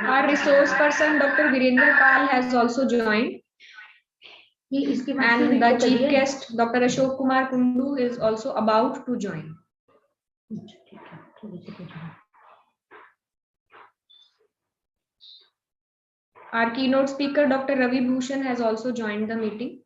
Our resource person, Dr. Virendra Pal, has also joined. And the chief guest, Dr. Ashok Kumar Kundu, is also about to join. Our keynote speaker, Dr. Ravi Bhushan, has also joined the meeting.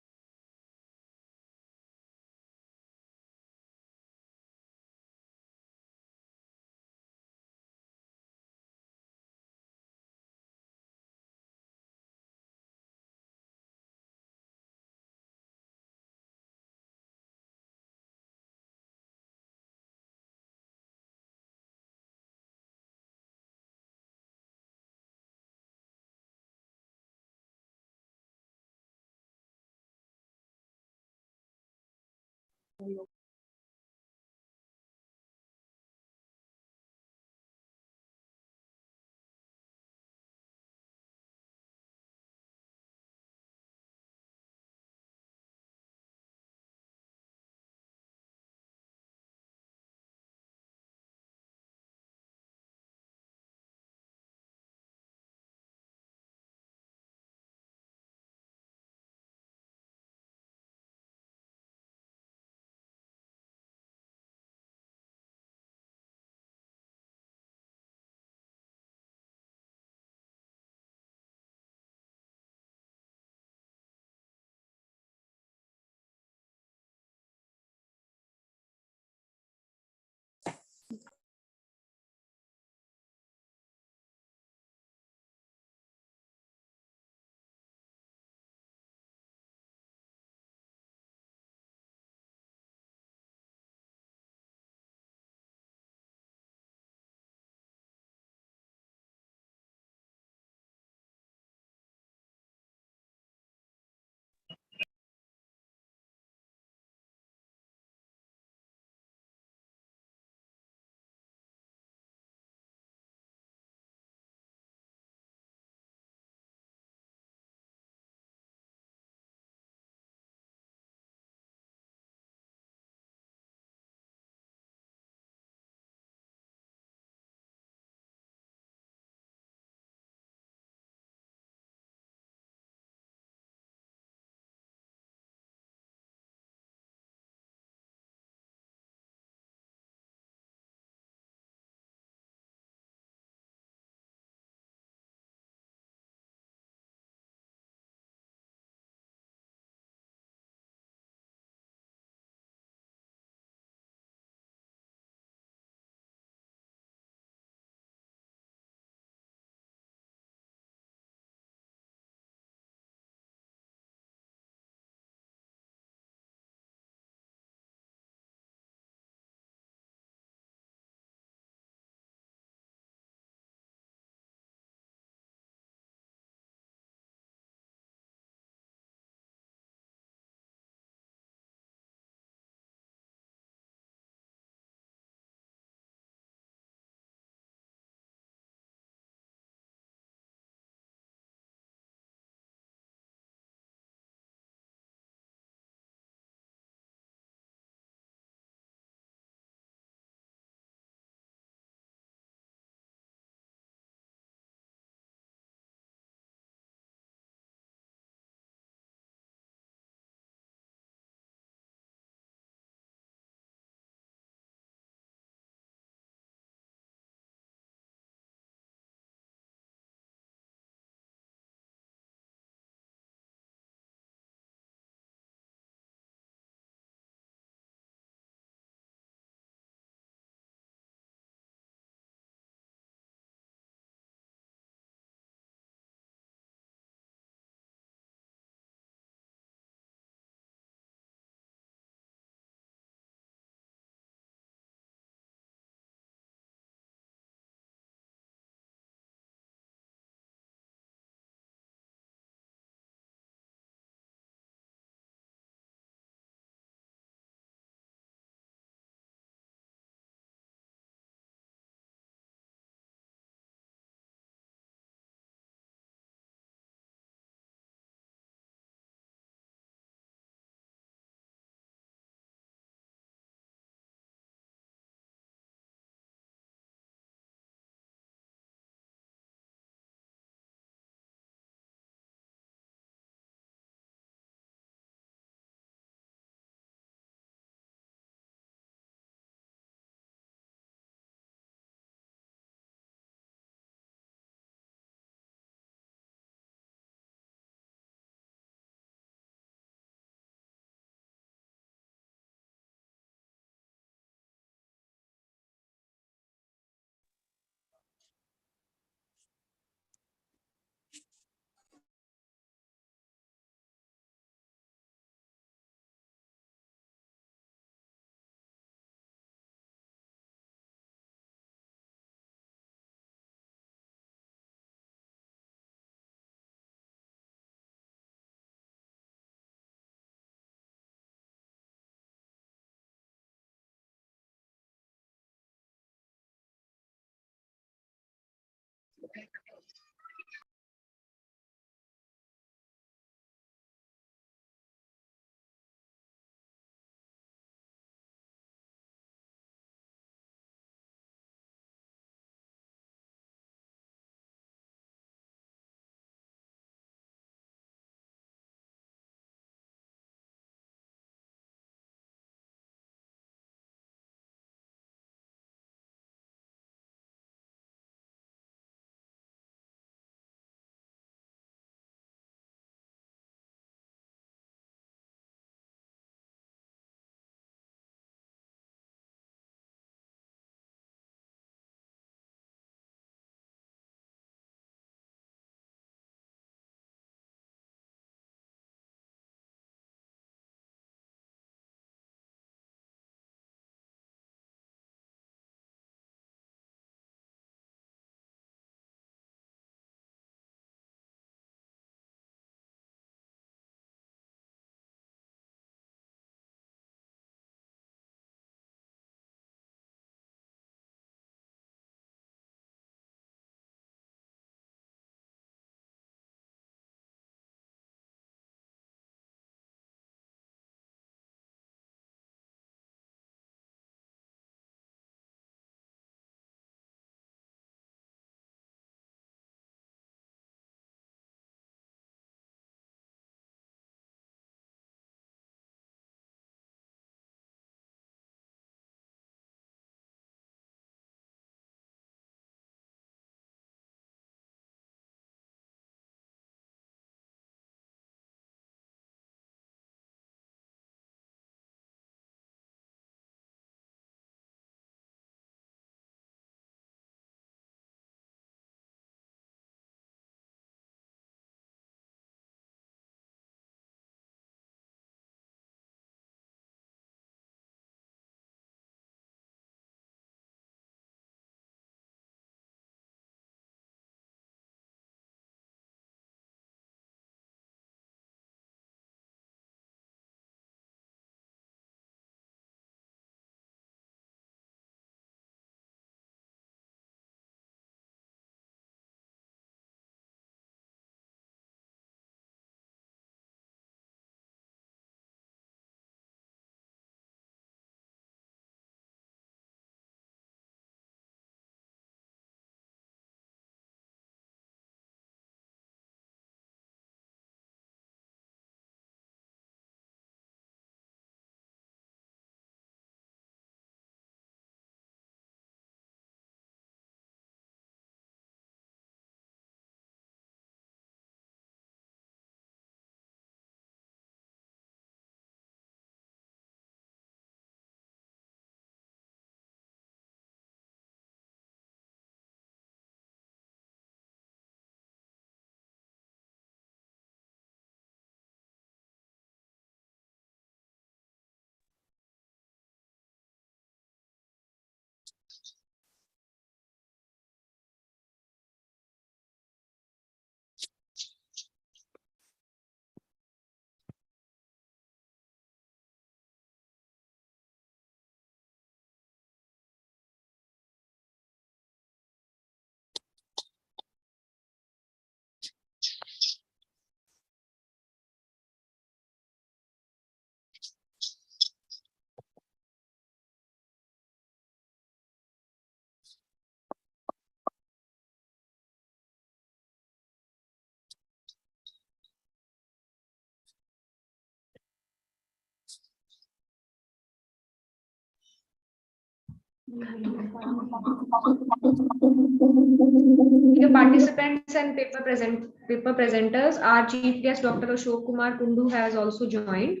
Dear participants and paper presenters, our chief guest Dr. Ashok Kumar Kundu has also joined.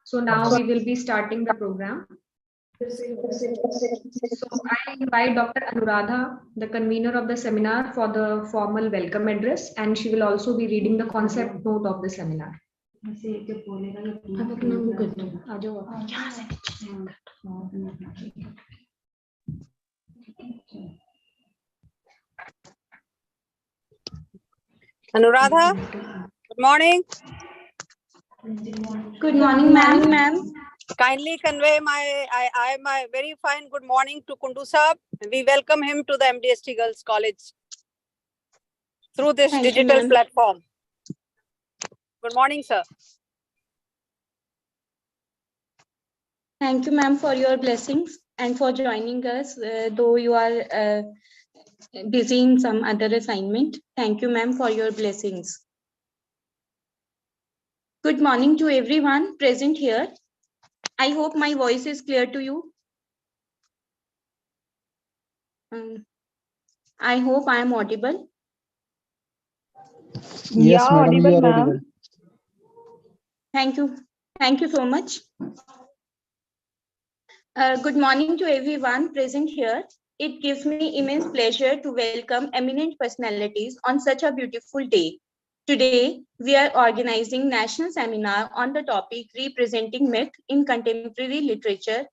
So now we will be starting the program. So I invite Dr. Anuradha, the convener of the seminar, for the formal welcome address, and she will also be reading the concept note of the seminar. Anuradha, good morning. Good morning, ma'am. Kindly convey my very fine good morning to Kundu Saab. We welcome him to the M.D.S.D Girls College through this digital platform. Good morning, sir. Thank you, ma'am, for your blessings and for joining us, though you are busy in some other assignment. Thank you, ma'am, for your blessings. Good morning to everyone present here. I hope my voice is clear to you. I hope I am audible. Yes, madam, you are audible. Thank you. Thank you so much. Good morning to everyone present here. It gives me immense pleasure to welcome eminent personalities on such a beautiful day. Today, we are organizing national seminar on the topic representing myth in contemporary literature,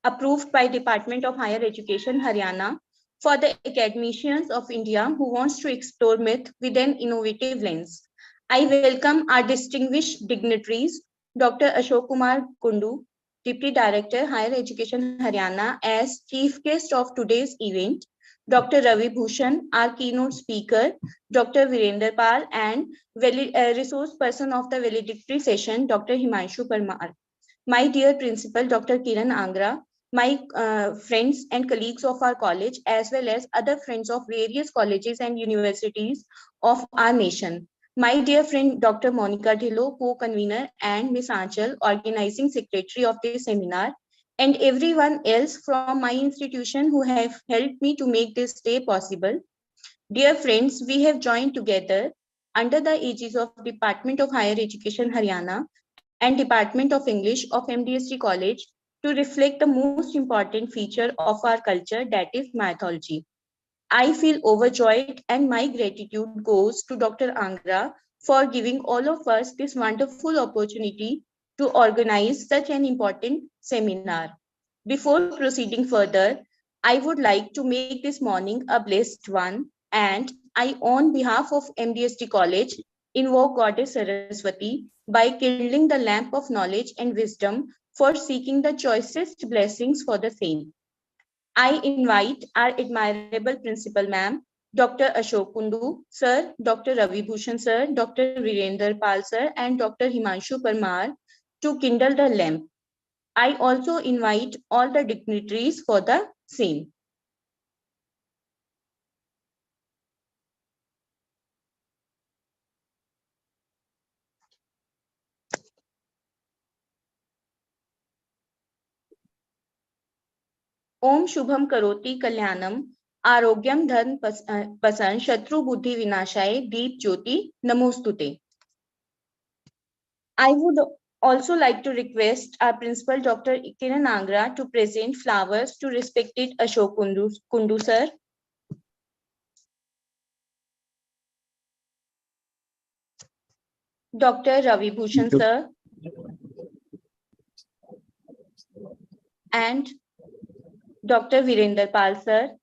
approved by Department of Higher Education, Haryana, for the academicians of India who wants to explore myth with an innovative lens. I welcome our distinguished dignitaries, Dr. Ashok Kumar Kundu, Deputy Director, Higher Education, Haryana, as chief guest of today's event, Dr. Ravi Bhushan, our keynote speaker, Dr. Virender Pal, and resource person of the valedictory session, Dr. Himanshu Parmar. My dear principal, Dr. Kiran Angra, my friends and colleagues of our college, as well as other friends of various colleges and universities of our nation. My dear friend, Dr. Monica Dhillo, co-convener, and Ms. Anchal, organizing secretary of this seminar, and everyone else from my institution who have helped me to make this day possible. Dear friends, we have joined together under the aegis of Department of Higher Education, Haryana, and Department of English of M.D.S.D College to reflect the most important feature of our culture, that is mythology. I feel overjoyed and my gratitude goes to Dr. Angra for giving all of us this wonderful opportunity to organize such an important seminar. Before proceeding further, I would like to make this morning a blessed one, and I, on behalf of M.D.S.D College, invoke Goddess Saraswati by kindling the lamp of knowledge and wisdom for seeking the choicest blessings for the same. I invite our admirable principal ma'am, Dr. Ashok Kundu, sir, Dr. Ravi Bhushan, sir, Dr. Virender Pal, sir, and Dr. Himanshu Parmar to kindle the lamp. I also invite all the dignitaries for the same. Om Shubham Karoti Kalyanam, Arogyam Dhan Pasan Shatru Buddhi Vinashaya Deep Jyoti Namostute. I would also like to request our principal, Dr. Kiran Angra, to present flowers to respected Ashok Kundu sir. Dr. Ravi Bhushan sir, and Dr. Virender Pal sir,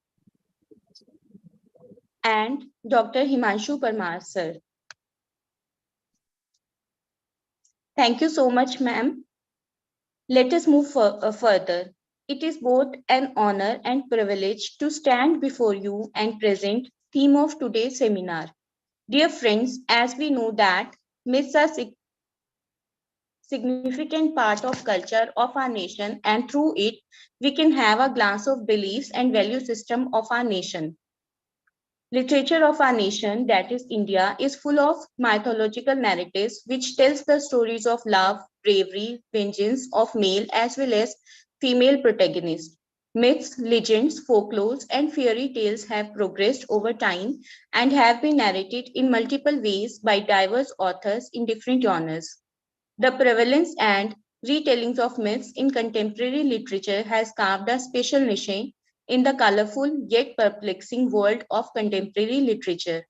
and Dr. Himanshu Parmar sir. Thank you so much, ma'am. Let us move further. It is both an honor and privilege to stand before you and present theme of today's seminar. Dear friends, as we know that myths are significant part of culture of our nation, and through it we can have a glance of beliefs and value system of our nation. Literature of our nation, that is India, is full of mythological narratives which tells the stories of love, bravery, vengeance of male as well as female protagonists. Myths, legends, folklores, and fairy tales have progressed over time and have been narrated in multiple ways by diverse authors in different genres. The prevalence and retellings of myths in contemporary literature has carved a special niche in the colorful yet perplexing world of contemporary literature.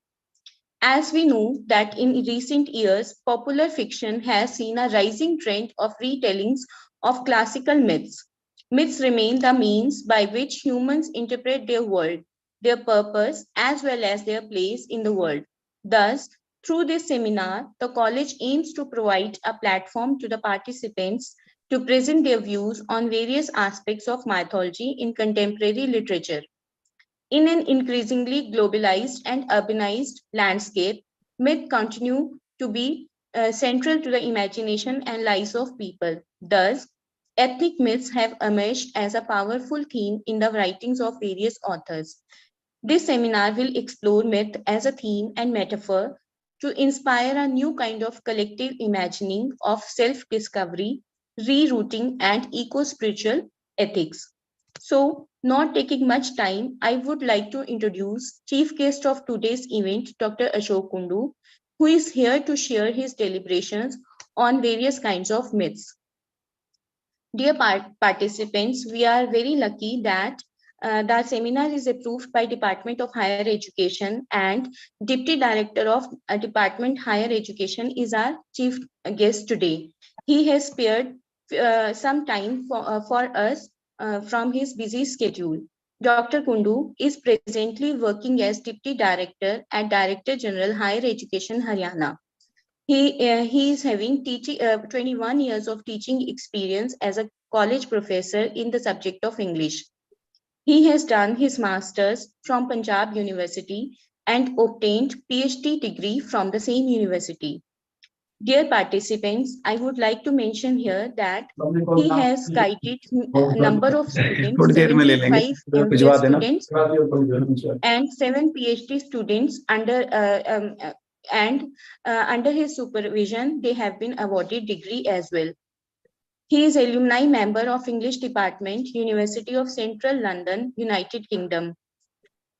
As we know that in recent years, popular fiction has seen a rising trend of retellings of classical myths. Myths remain the means by which humans interpret their world, their purpose, as well as their place in the world. Thus, through this seminar, the college aims to provide a platform to the participants to present their views on various aspects of mythology in contemporary literature. In an increasingly globalized and urbanized landscape, myth continue to be central to the imagination and lives of people. Thus, ethnic myths have emerged as a powerful theme in the writings of various authors. This seminar will explore myth as a theme and metaphor to inspire a new kind of collective imagining of self-discovery, rerouting, and eco-spiritual ethics. So, not taking much time, I would like to introduce chief guest of today's event, Dr. Ashok Kundu, who is here to share his deliberations on various kinds of myths. Dear participants, we are very lucky that the seminar is approved by Department of Higher Education, and Deputy Director of Department Higher Education is our chief guest today. He has spared some time for us from his busy schedule. Dr. Kundu is presently working as Deputy Director at Director General Higher Education, Haryana. He is having 21 years of teaching experience as a college professor in the subject of English. He has done his master's from Punjab University and obtained PhD degree from the same university. Dear participants, I would like to mention here that he has guided a number of students, 75 MBS students and 7 PhD students under his supervision, they have been awarded degree as well. He is alumni member of English Department, University of Central London, United Kingdom.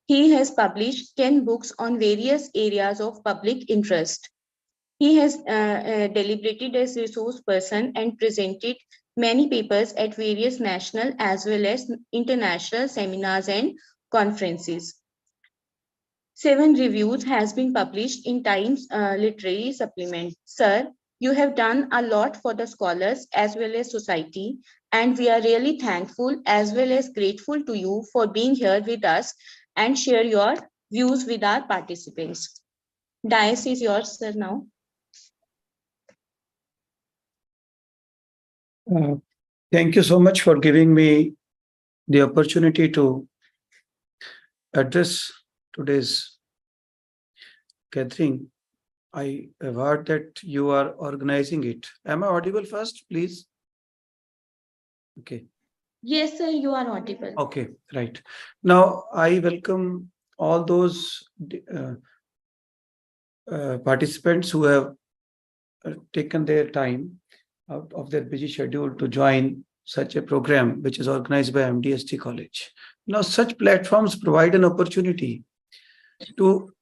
He has published 10 books on various areas of public interest. He has deliberated as resource person and presented many papers at various national as well as international seminars and conferences. 7 reviews has been published in Times Literary Supplement. Sir, you have done a lot for the scholars as well as society, and we are really thankful as well as grateful to you for being here with us and share your views with our participants. Dais is yours, sir, now. Thank you so much for giving me the opportunity to address today's gathering. I have heard that you are organizing it. Am I audible first, please? Okay. Yes, sir, you are audible. Okay, right. Now, I welcome all those participants who have taken their time out of their busy schedule to join such a program which is organized by M.D.S.D College. Now, such platforms provide an opportunity to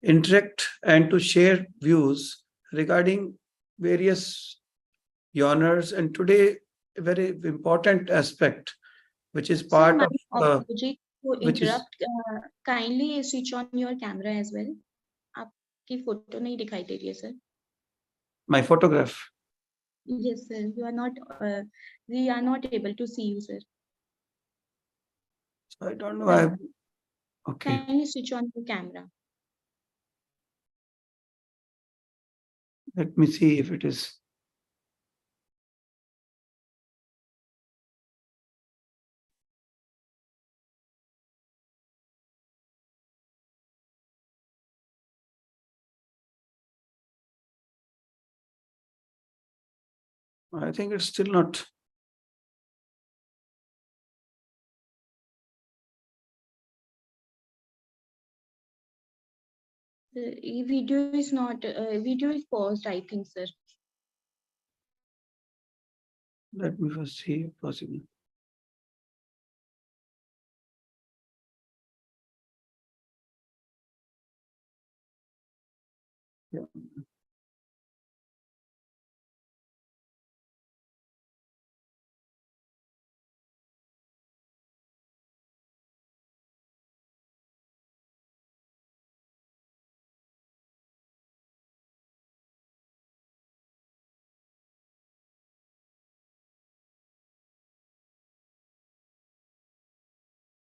interact and to share views regarding various genres, and today a very important aspect which is part sir, of which is kindly switch on your camera as well. आपकी photo नहीं दिखाई दे रही है sir. My photograph. Yes, sir. You are not. We are not able to see you, sir. So I don't know. Okay. Can you switch on the camera? Let me see if it is. I think it's still not. The video is not. Video is paused, I think, sir. Let me first see if possible.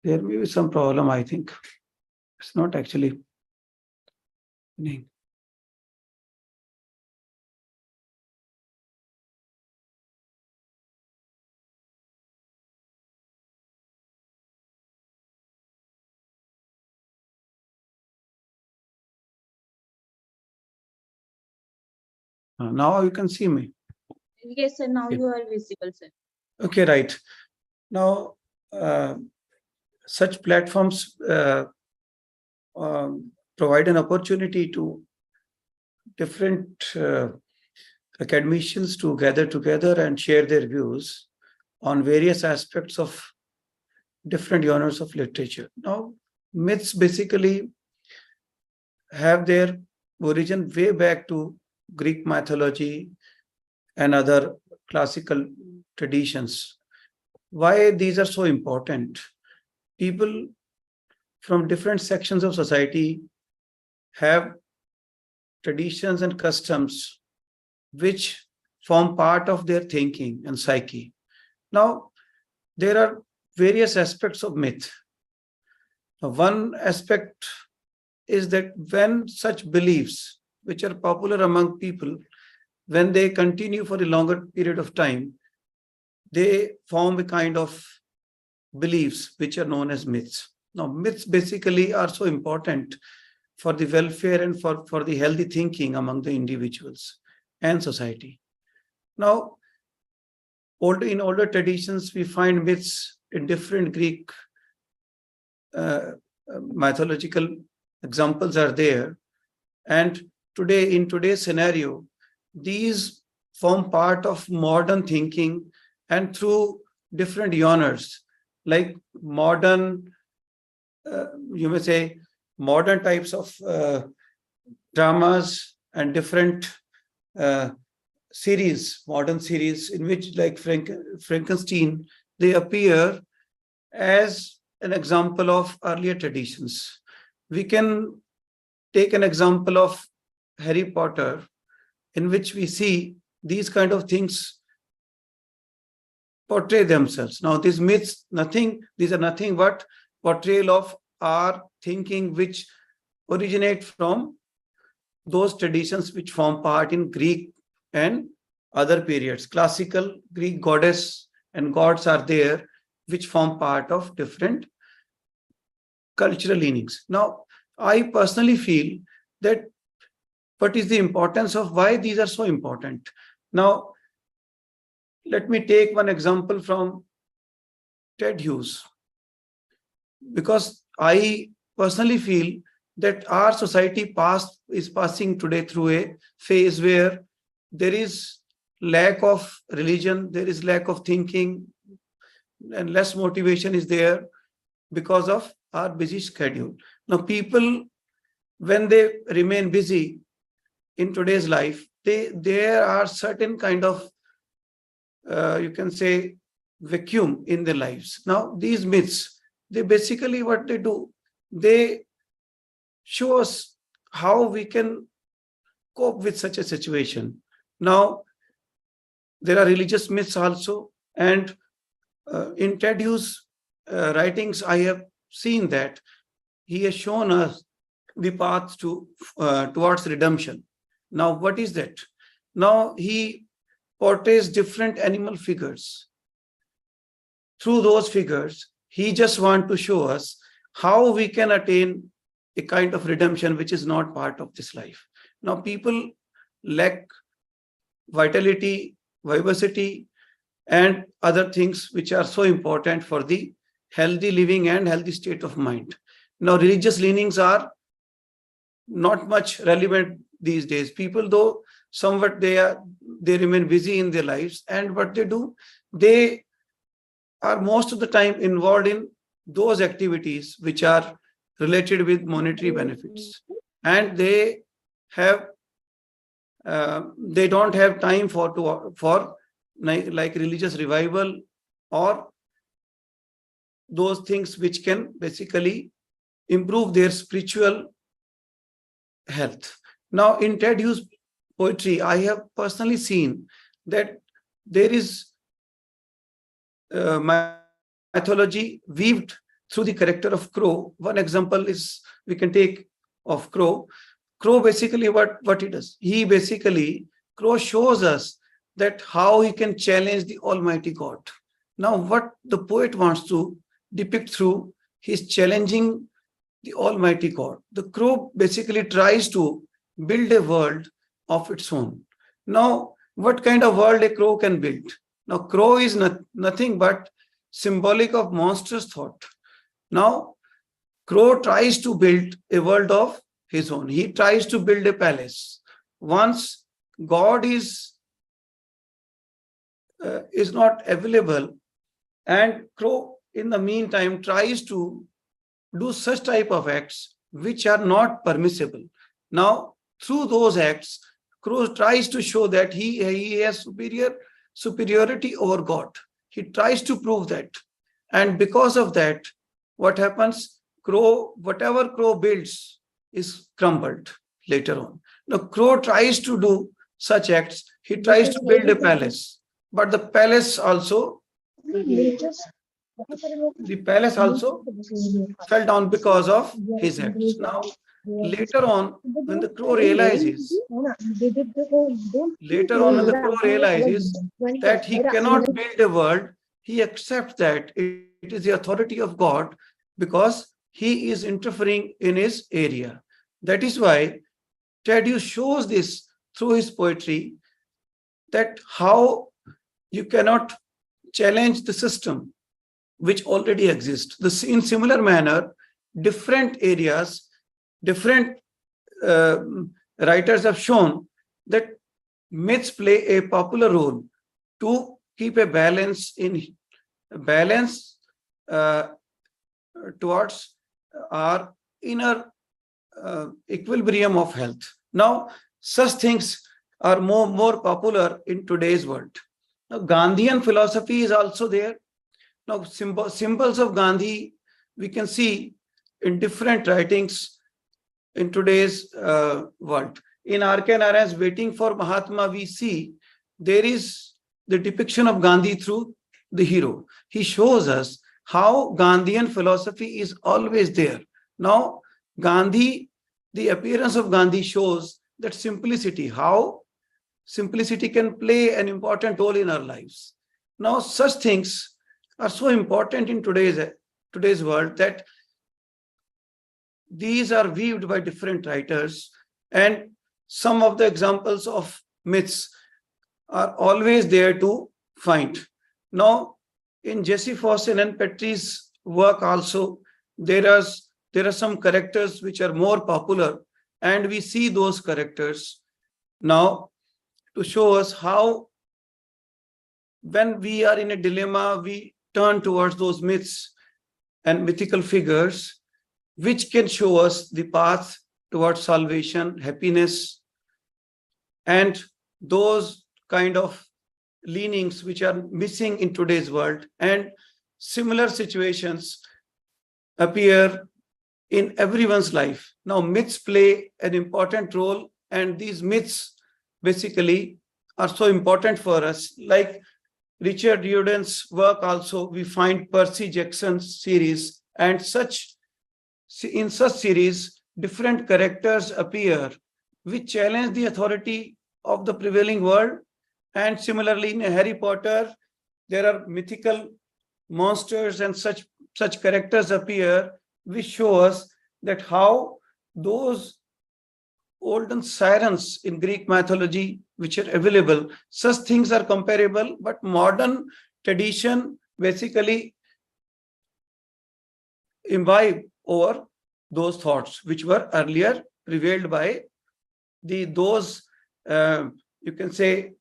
There may be some problem, I think. It's not actually happening. Now you can see me. Yes, sir. Now Okay. you are visible, sir. Okay, right. Now, such platforms provide an opportunity to different academicians to gather together and share their views on various aspects of different genres of literature. Now, myths basically have their origin way back to Greek mythology and other classical traditions. Why these are so important? People from different sections of society have traditions and customs which form part of their thinking and psyche. Now, there are various aspects of myth. One aspect is that when such beliefs, which are popular among people, when they continue for a longer period of time, they form a kind of beliefs which are known as myths. Now, myths basically are so important for the welfare and for the healthy thinking among the individuals and society. Now, in older traditions, we find myths in different Greek mythological examples are there. And today, in today's scenario, these form part of modern thinking and through different genres, like modern, you may say, modern types of dramas and different series, modern series, in which, like Frankenstein, they appear as an example of earlier traditions. We can take an example of Harry Potter, in which we see these kind of things portray themselves. Now, these myths, these are nothing but portrayal of our thinking, which originate from those traditions which form part in Greek and other periods. Classical Greek goddess and gods are there, which form part of different cultural leanings. Now, I personally feel that what is the importance of why these are so important? Now, let me take one example from Ted Hughes, because I personally feel that our society is passing today through a phase where there is lack of religion, there is lack of thinking, and less motivation is there because of our busy schedule. Now, people, when they remain busy in today's life, there are certain kind of, you can say, vacuum in their lives. Now, these myths, they basically what they do, they show us how we can cope with such a situation. Now, there are religious myths also, and in Ted Hughes' writings, I have seen that he has shown us the path towards redemption. Now, what is that? Now, he portrays different animal figures. Through those figures, he just wants to show us how we can attain a kind of redemption which is not part of this life. Now, people lack vitality, vivacity, and other things which are so important for the healthy living and healthy state of mind. Now, religious leanings are not much relevant these days. People, though somewhat they remain busy in their lives, and what they do, they are most of the time involved in those activities which are related with monetary benefits, and they have they don't have time for like religious revival or those things which can basically improve their spiritual health. Now, in Ted Hughes' poetry, I have personally seen that there is mythology weaved through the character of Crow. One example is we can take of Crow. Crow basically what he does. Crow shows us that how he can challenge the Almighty God. Now, what the poet wants to depict through his challenging the Almighty God. The crow basically tries to build a world of its own. Now, what kind of world a crow can build? Now, crow is nothing but symbolic of monstrous thought. Now, crow tries to build a world of his own. He tries to build a palace. Once God is not available, and crow in the meantime tries to do such type of acts which are not permissible. Now, through those acts, crow tries to show that he has superiority over God. He tries to prove that. And because of that, what happens? Whatever crow builds is crumbled later on. Now, crow tries to do such acts. He tries to build a palace. But the palace also fell down because of his acts. Now, later on, when the crow realizes that he cannot build a world, he accepts that it is the authority of God because he is interfering in his area. That is why Ted Hughes shows this through his poetry, that how you cannot challenge the system which already exists. In similar manner, different areas, different writers have shown that myths play a popular role to keep a balance towards our inner equilibrium of health. Now, such things are more popular in today's world. Now, Gandhian philosophy is also there. Now, symbols of Gandhi we can see in different writings in today's world. In R.K. Narayan's Waiting for Mahatma, we see there is the depiction of Gandhi through the hero. He shows us how Gandhian philosophy is always there. Now, Gandhi, the appearance of Gandhi shows that simplicity, how simplicity can play an important role in our lives. Now, such things are so important in today's world that these are weaved by different writers, and some of the examples of myths are always there to find. Now, in Jessie Fawcett and Petrie's work also, there are some characters which are more popular, and we see those characters now to show us how, when we are in a dilemma, we turn towards those myths and mythical figures which can show us the path towards salvation, happiness, and those kind of leanings which are missing in today's world. And similar situations appear in everyone's life. Now, myths play an important role, and these myths basically are so important for us. Like Richard Riordan's work also, we find Percy Jackson's series, and in such series, different characters appear which challenge the authority of the prevailing world. And similarly, in Harry Potter, there are mythical monsters and such characters appear which show us that how those olden sirens in Greek mythology which are available, such things are comparable, but modern tradition basically imbibe over those thoughts which were earlier prevailed by those you can say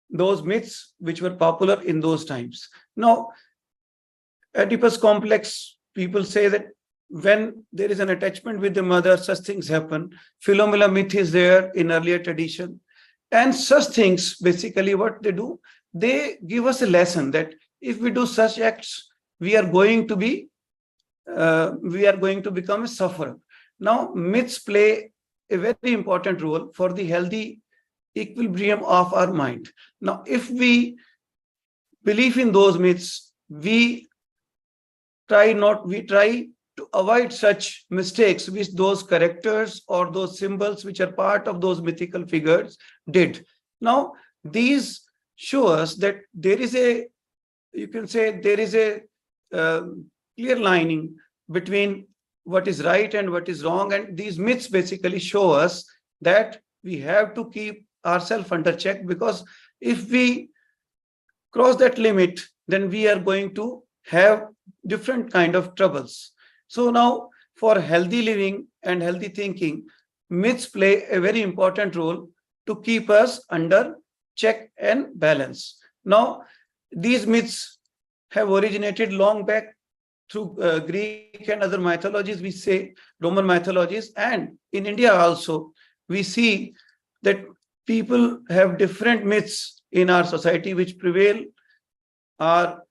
those myths which were popular in those times. Now, Oedipus complex, people say that when there is an attachment with the mother, such things happen. Philomela myth is there in earlier tradition. And such things, basically what they do, they give us a lesson that if we do such acts, we are going to become a sufferer. Now, myths play a very important role for the healthy equilibrium of our mind. Now, if we believe in those myths, we try to avoid such mistakes which those characters or those symbols which are part of those mythical figures did. Now, these show us that there is a, you can say, there is a clear lining between what is right and what is wrong. And these myths basically show us that we have to keep ourselves under check, because if we cross that limit, then we are going to have different kind of troubles. So now, for healthy living and healthy thinking, myths play a very important role to keep us under check and balance. Now, these myths have originated long back through Greek and other mythologies, we say Roman mythologies, and in India also, we see that people have different myths in our society which prevail are,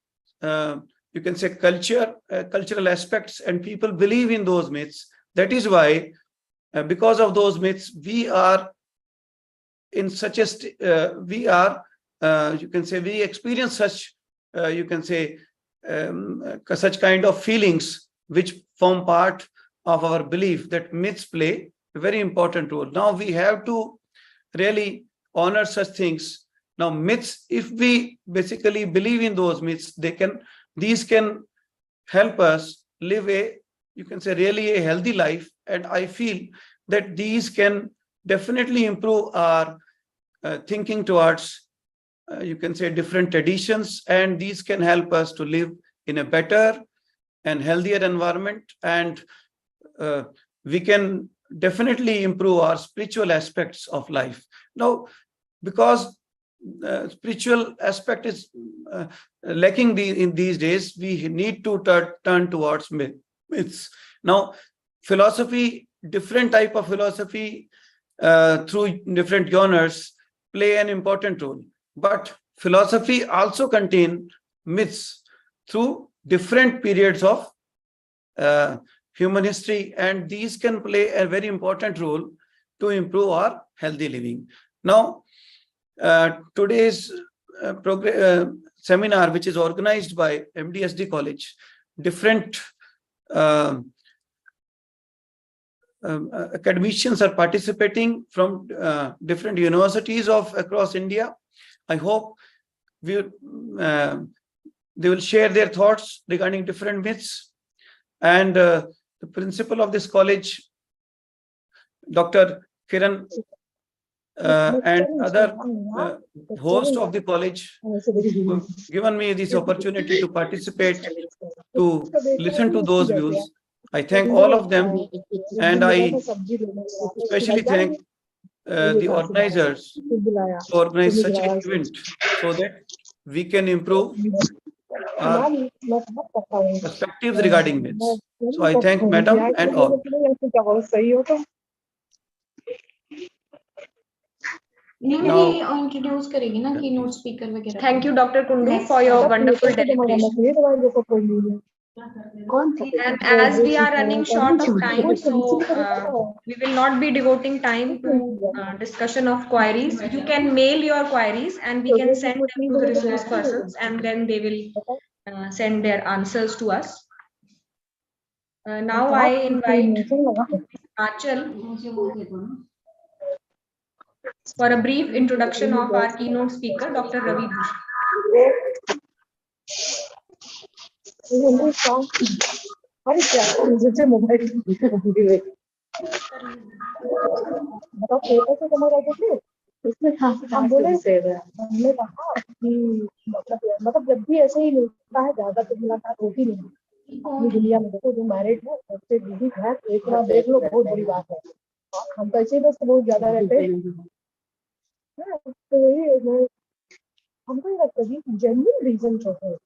you can say, cultural aspects, and people believe in those myths. That is why, because of those myths, we are in such a you can say, we experience such, you can say, such kind of feelings which form part of our belief that myths play a very important role. Now we have to really honor such things. Now, myths, if we basically believe in those myths, these can help us live a, you can say, really a healthy life. And I feel that these can definitely improve our thinking towards, you can say, different traditions, and these can help us to live in a better and healthier environment. And we can definitely improve our spiritual aspects of life. Now, because spiritual aspect is lacking in these days, we need to turn towards myths. Now, philosophy, different type of philosophy through different genres play an important role. But philosophy also contain myths through different periods of human history, and these can play a very important role to improve our healthy living. Now, today's seminar, which is organized by M.D.S.D College, different academicians are participating from different universities of across India. I hope they will share their thoughts regarding different myths. And the principal of this college, Dr. Kiran, and other host of the college, who have given me this opportunity to participate, to listen to those views. I thank all of them, and I especially thank the organizers to organize such an event so that we can improve our perspectives regarding myths. So I thank Madam and all. Now, introduce करेगी ना keynote speaker वगैरह. Thank you, Dr. Kundu, for your wonderful dedication. And as we are running short of time, so we will not be devoting time to discussion of queries. You can mail your queries and we can send them to the resource persons, and then they will send their answers to us. Now I invite Achal for a brief introduction of our keynote speaker, Dr. Ravi Bhushan. उसमें हम बोले हमने कहा कि मतलब जब भी ऐसे ही मिलता है, ज्यादा तो मुलाकात होती नहीं अपनी दुनिया में। देखो, जो मैरिड है सबसे बिजी है, एक बार देख लो, बहुत बड़ी बात है। हम तो ऐसे ही बस बहुत ज्यादा रहते हैं, तो यही हमको ये लगता है कि जेन्युइन रीजन जो है,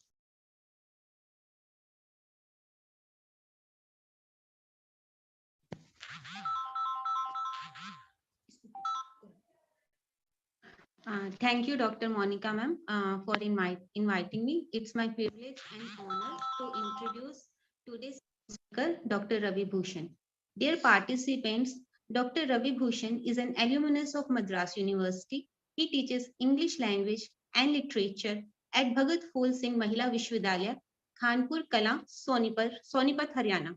Thank you, Dr. Monica ma'am, for inviting me. It's my privilege and honor to introduce today's speaker, Dr. Ravi Bhushan. Dear participants, Dr. Ravi Bhushan is an alumnus of Madras University. He teaches English language and literature at Bhagat Phul Singh Mahila Vishwavidyalaya, Khanpur Kala, Sonipat, Haryana.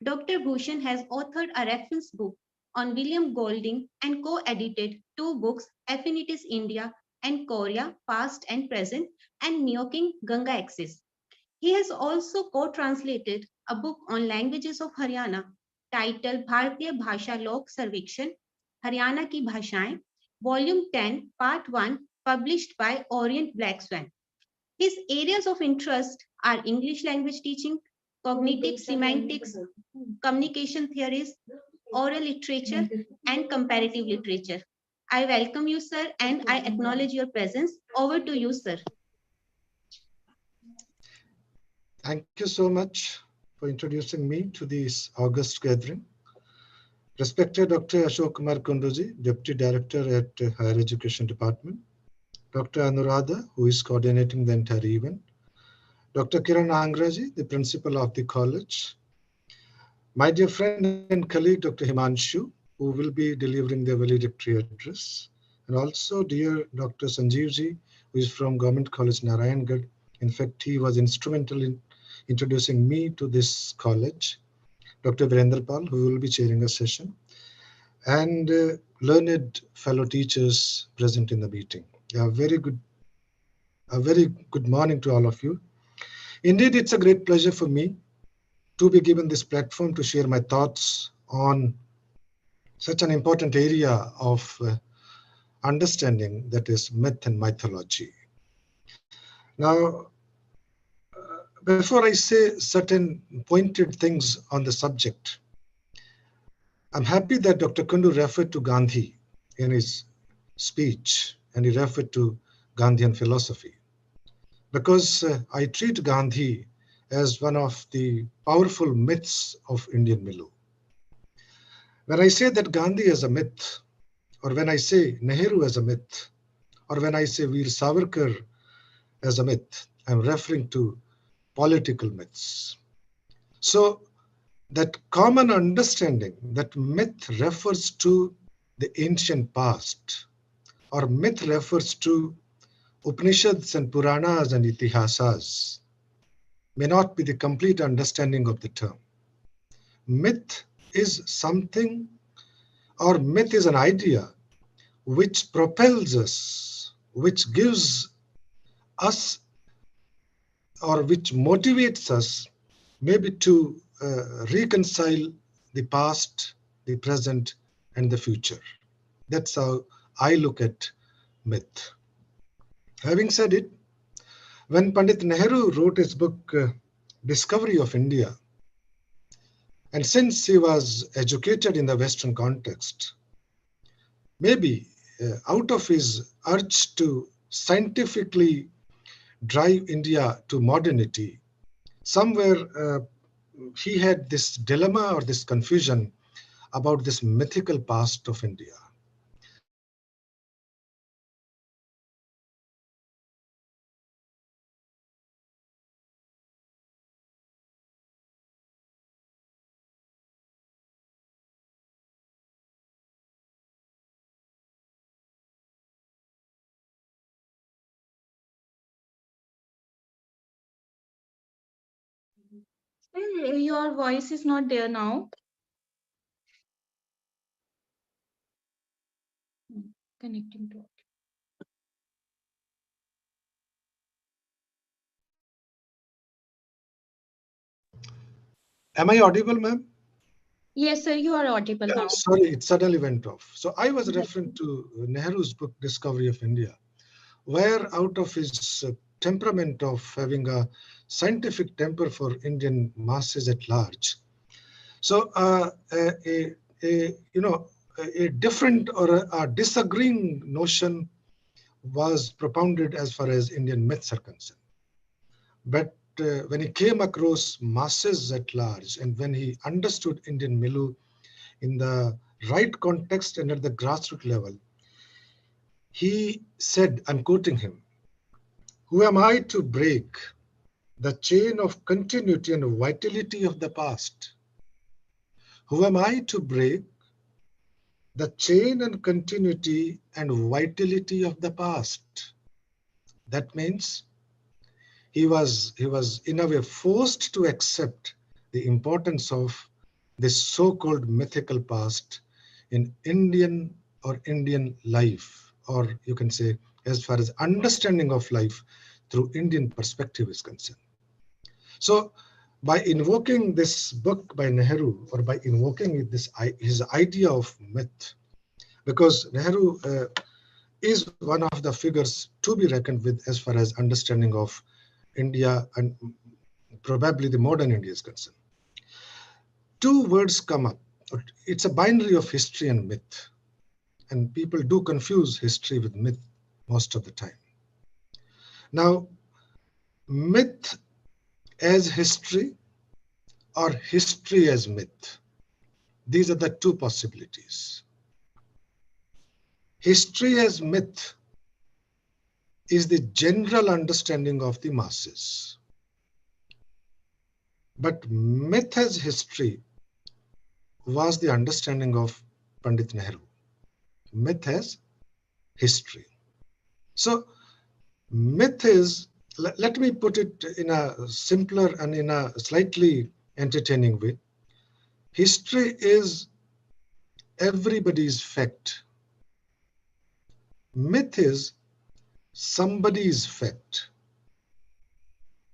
Dr. Bhushan has authored a reference book on William Golding and co-edited two books, Affinities India and Korea, Past and Present, and Neoking Ganga Axis. He has also co-translated a book on languages of Haryana titled Bharatiya Bhasha Lok Sarvekshan, Haryana Ki Bhashaएं, Volume 10, Part 1, published by Orient Black Swan. His areas of interest are English language teaching, cognitive semantics, communication theories, oral literature, and comparative literature. I welcome you, sir, and I acknowledge your presence. Over to you, sir. Thank you so much for introducing me to this August gathering. Respected Dr. Ashok Kumar Kunduji, Deputy Director at Higher Education Department, Dr. Anuradha, who is coordinating the entire event, Dr. Kiran Angraji, the Principal of the college, my dear friend and colleague, Dr. Himanshu, who will be delivering the valedictory address, and also dear Dr. Sanjeevji, who is from Government College Narayangarh. In fact, he was instrumental in introducing me to this college. Dr. Virendra Pal, who will be chairing a session, and learned fellow teachers present in the meeting. A very good morning to all of you. Indeed, it's a great pleasure for me to be given this platform to share my thoughts on such an important area of understanding, that is myth and mythology. Now, before I say certain pointed things on the subject, I'm happy that Dr. Kundu referred to Gandhi in his speech, and he referred to Gandhian philosophy, because I treat Gandhi as one of the powerful myths of Indian Milu. When I say that Gandhi is a myth, or when I say Nehru as a myth, or when I say Veer Savarkar as a myth, I'm referring to political myths. So that common understanding that myth refers to the ancient past, or myth refers to Upanishads and Puranas and Itihasas, may not be the complete understanding of the term. Myth is something, or myth is an idea which propels us, which gives us, or which motivates us maybe to reconcile the past, the present, and the future. That's how I look at myth. Having said it, when Pandit Nehru wrote his book, Discovery of India, and since he was educated in the Western context, maybe out of his urge to scientifically drive India to modernity, somewhere he had this dilemma or this confusion about this mythical past of India. Your voice is not there now. Connecting to. Am I audible, ma'am? Yes, sir, you are audible now. Sorry, it suddenly went off. So I was referring to Nehru's book, Discovery of India, where out of his temperament of having a scientific temper for Indian masses at large, so a different or a disagreeing notion was propounded as far as Indian myths are concerned. But when he came across masses at large, and when he understood Indian Milu in the right context and at the grassroots level, He said, I'm quoting him, "Who am I to break the chain of continuity and vitality of the past? Who am I to break the chain and continuity and vitality of the past?" That means he was in a way forced to accept the importance of this so-called mythical past in Indian life, or you can say as far as understanding of life through Indian perspective is concerned. So by invoking this book by Nehru, or by invoking his idea of myth, because Nehru is one of the figures to be reckoned with as far as understanding of India and probably the modern India is concerned. Two words come up. It's a binary of history and myth. And people do confuse history with myth most of the time. Now, myth as history or history as myth, these are the two possibilities. History as myth is the general understanding of the masses. But myth as history was the understanding of Pandit Nehru. Myth as history. So myth is, let me put it in a simpler and in a slightly entertaining way. History is everybody's fact. Myth is somebody's fact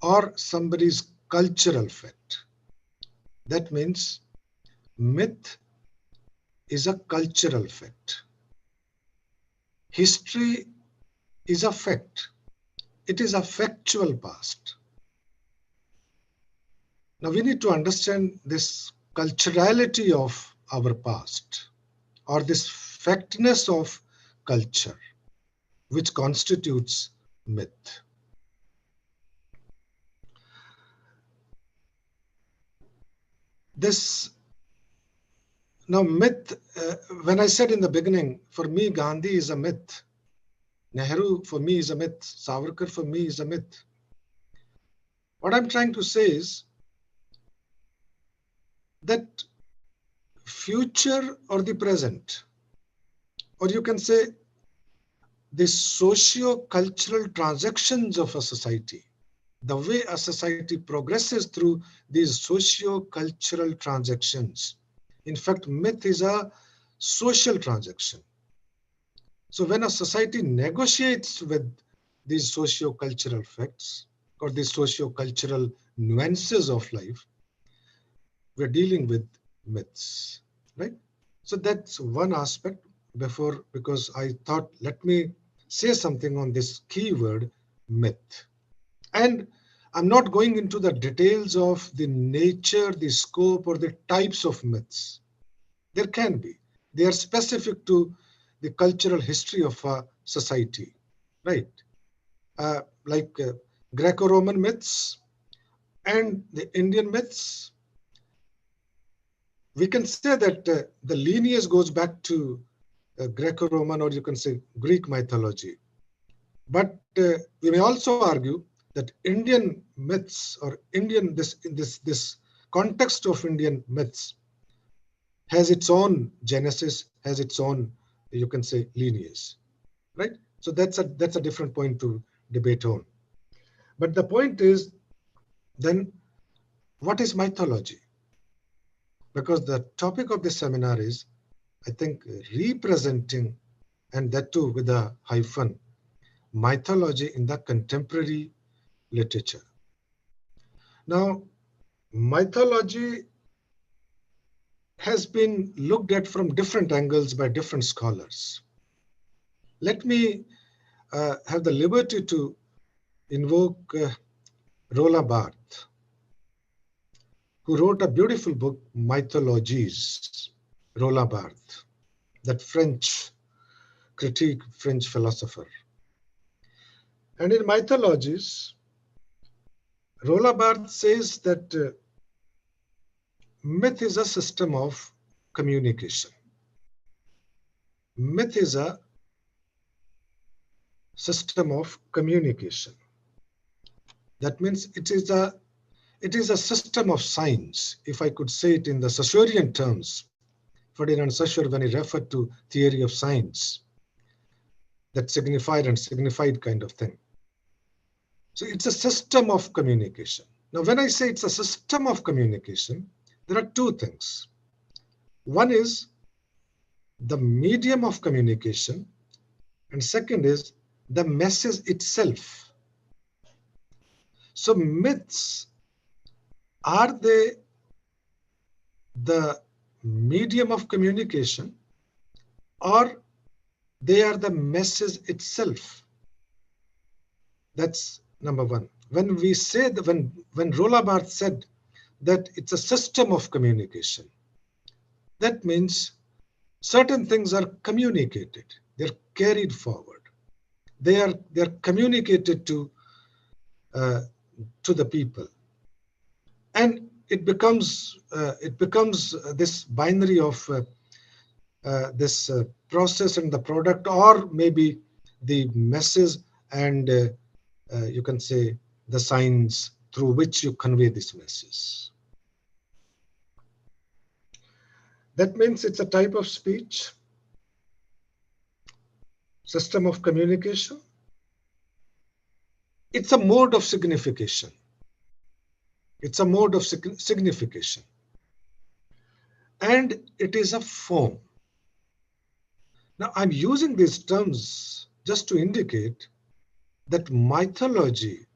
or somebody's cultural fact. That means myth is a cultural fact. History is a fact. It is a factual past. Now we need to understand this culturality of our past, or this factness of culture, which constitutes myth. Now myth, when I said in the beginning, for me Gandhi is a myth, Nehru for me is a myth, Savarkar for me is a myth. What I'm trying to say is that future or the present, or you can say the socio-cultural transactions of a society, the way a society progresses through these socio-cultural transactions. In fact, myth is a social transaction. So when a society negotiates with these socio-cultural facts or these socio-cultural nuances of life, we're dealing with myths, right? So that's one aspect because I thought, let me say something on this keyword myth. And I'm not going into the details of the nature, the scope, or the types of myths. There can be. They are specific to the cultural history of a society, right? Like Greco-Roman myths and the Indian myths. We can say that the lineage goes back to Greco-Roman, or you can say Greek mythology. But we may also argue that Indian myths, or this context of Indian myths, has its own genesis, has its own, you can say, lineage, right? So that's a different point to debate on. But the point is, then, what is mythology? Because the topic of this seminar is, I think, representing, and that too with a hyphen, mythology in the contemporary literature. Now, mythology has been looked at from different angles by different scholars. Let me have the liberty to invoke Roland Barthes, who wrote a beautiful book, Mythologies. Roland Barthes, that French critique, French philosopher. And in Mythologies, Roland Barthes says that myth is a system of communication. Myth is a system of communication. That means it is a system of science, if I could say it in the Saussurean terms. Ferdinand Saussure, when he referred to theory of science, that signified and signified kind of thing. So it's a system of communication. Now, when I say it's a system of communication, there are two things. One is the medium of communication, and second is the message itself. So myths, are they the medium of communication, or they are the message itself? That's number one. When we say that, when Roland Barthes said that it's a system of communication, that means certain things are communicated, they're carried forward, they're communicated to the people, and it becomes this binary of this process and the product, or maybe the message and you can say the signs through which you convey this message. That means it's a type of speech, system of communication. It's a mode of signification. It's a mode of signification. And it is a form. Now, I'm using these terms just to indicate that mythology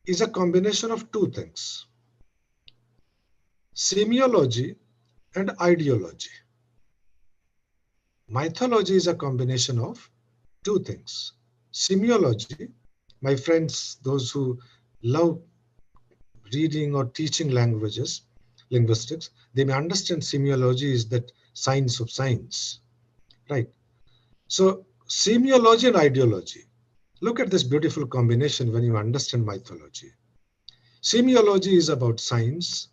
is a combination of two things: semiology and ideology. Mythology is a combination of two things. Semiology, my friends, those who love reading or teaching linguistics, they may understand semiology is that science of science, right? So semiology and ideology, look at this beautiful combination when you understand mythology. Semiology is about science,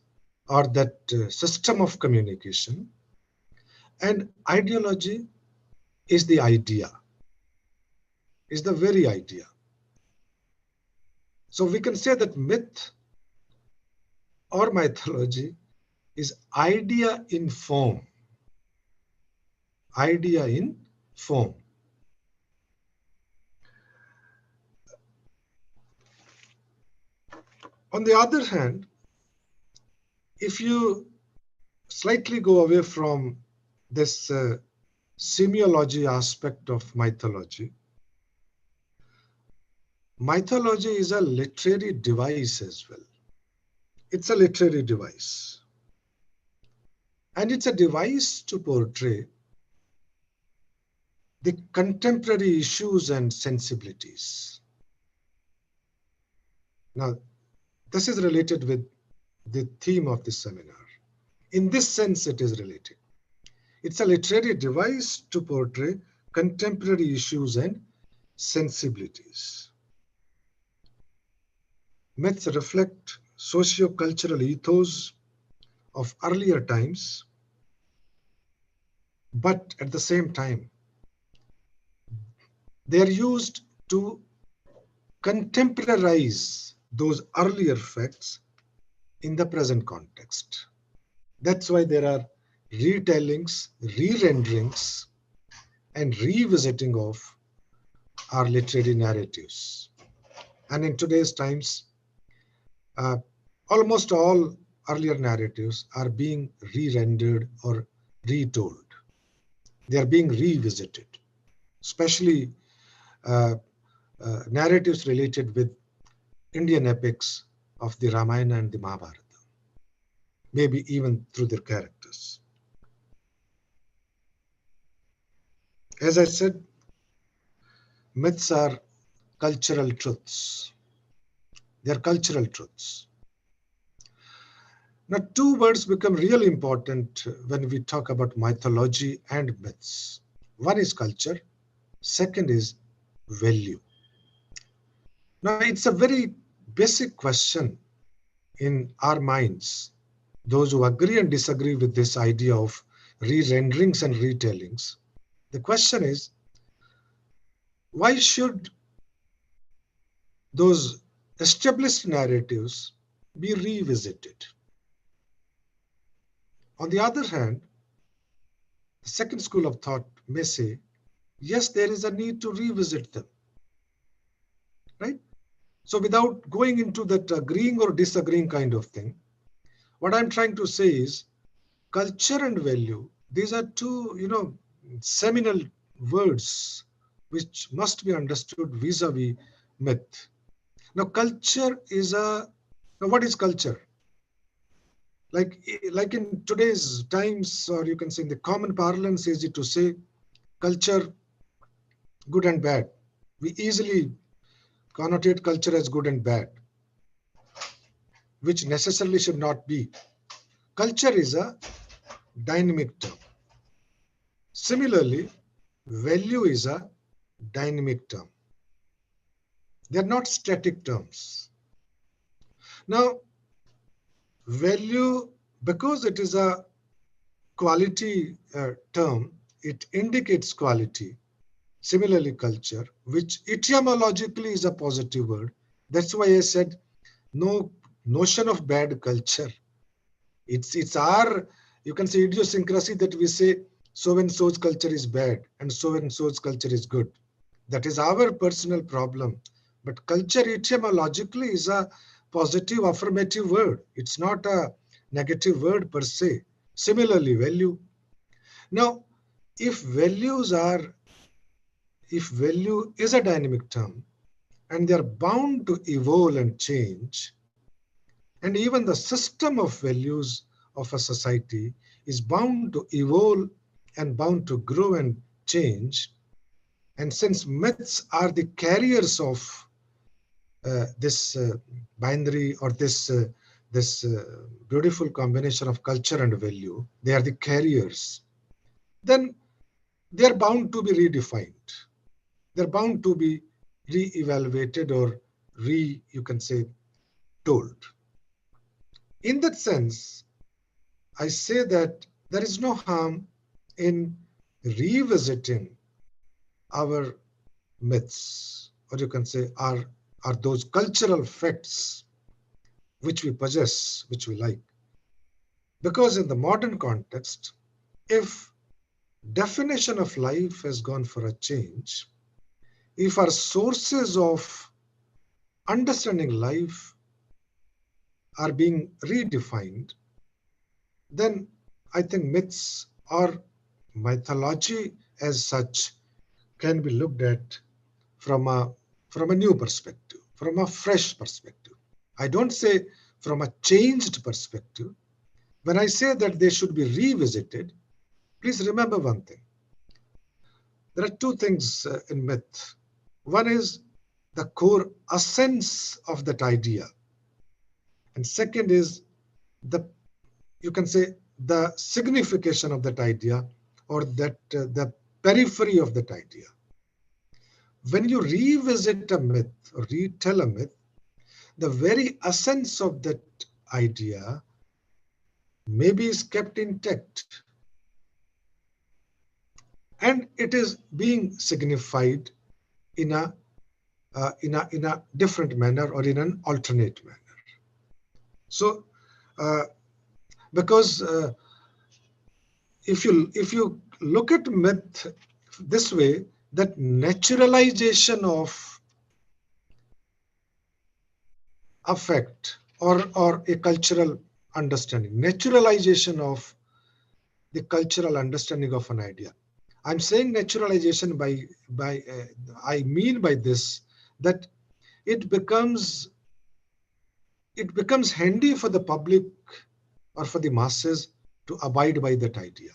or that system of communication, and ideology is the idea, is the very idea. So we can say that myth or mythology is idea in form. Idea in form. On the other hand, if you slightly go away from this semiology aspect of mythology, mythology is a literary device as well. It's a literary device. And it's a device to portray the contemporary issues and sensibilities. Now, this is related with the theme of this seminar. In this sense, it is related. It's a literary device to portray contemporary issues and sensibilities. Myths reflect socio-cultural ethos of earlier times, but at the same time, they are used to contemporize those earlier facts in the present context. That's why there are retellings, re-renderings, and revisiting of our literary narratives. And in today's times, almost all earlier narratives are being re-rendered or retold. They are being revisited, especially narratives related with Indian epics of the Ramayana and the Mahabharata, maybe even through their characters. As I said, myths are cultural truths. They are cultural truths. Now, two words become really important when we talk about mythology and myths. One is culture, second is value. Now, it's a very basic question in our minds, those who agree and disagree with this idea of re-renderings and retellings. The question is, why should those established narratives be revisited? On the other hand, the second school of thought may say, yes, there is a need to revisit them, right? So without going into that agreeing or disagreeing kind of thing, what I'm trying to say is culture and value, these are two, seminal words which must be understood vis-a-vis myth. Now, culture is now what is culture? Like in today's times, or you can say in the common parlance, is it to say culture, good and bad. We easily connotate culture as good and bad, which necessarily should not be. Culture is a dynamic term. Similarly, value is a dynamic term. They're not static terms. Now, value, because it is a quality term, it indicates quality. Similarly, culture, which etymologically is a positive word. That's why I said no notion of bad culture. It's our, you can say, idiosyncrasy that we say so and so's culture is bad and so and so's culture is good. That is our personal problem. But culture etymologically is a positive affirmative word. It's not a negative word per se. Similarly, value. Now, if value is a dynamic term and they are bound to evolve and change, and even the system of values of a society is bound to evolve and bound to grow and change, and since myths are the carriers of this binary or this beautiful combination of culture and value, they are the carriers, then they are bound to be redefined. They're bound to be re-evaluated or you can say, told. In that sense, I say that there is no harm in revisiting our myths, or you can say are those cultural facts which we possess, which we like. Because in the modern context, if definition of life has gone for a change, if our sources of understanding life are being redefined, then I think myths or mythology as such can be looked at from a new perspective, from a fresh perspective. I don't say from a changed perspective. When I say that they should be revisited, please remember one thing. There are two things in myth. One is the core essence of that idea. And second is you can say the signification of that idea, or that the periphery of that idea. When you revisit a myth or retell a myth, the very essence of that idea maybe is kept intact, and it is being signified in a different manner or in an alternate manner. So, because if you look at myth this way, that naturalization of affect or a cultural understanding, naturalization of the cultural understanding of an idea. I'm saying naturalization I mean by this that it becomes handy for the public or for the masses to abide by that idea.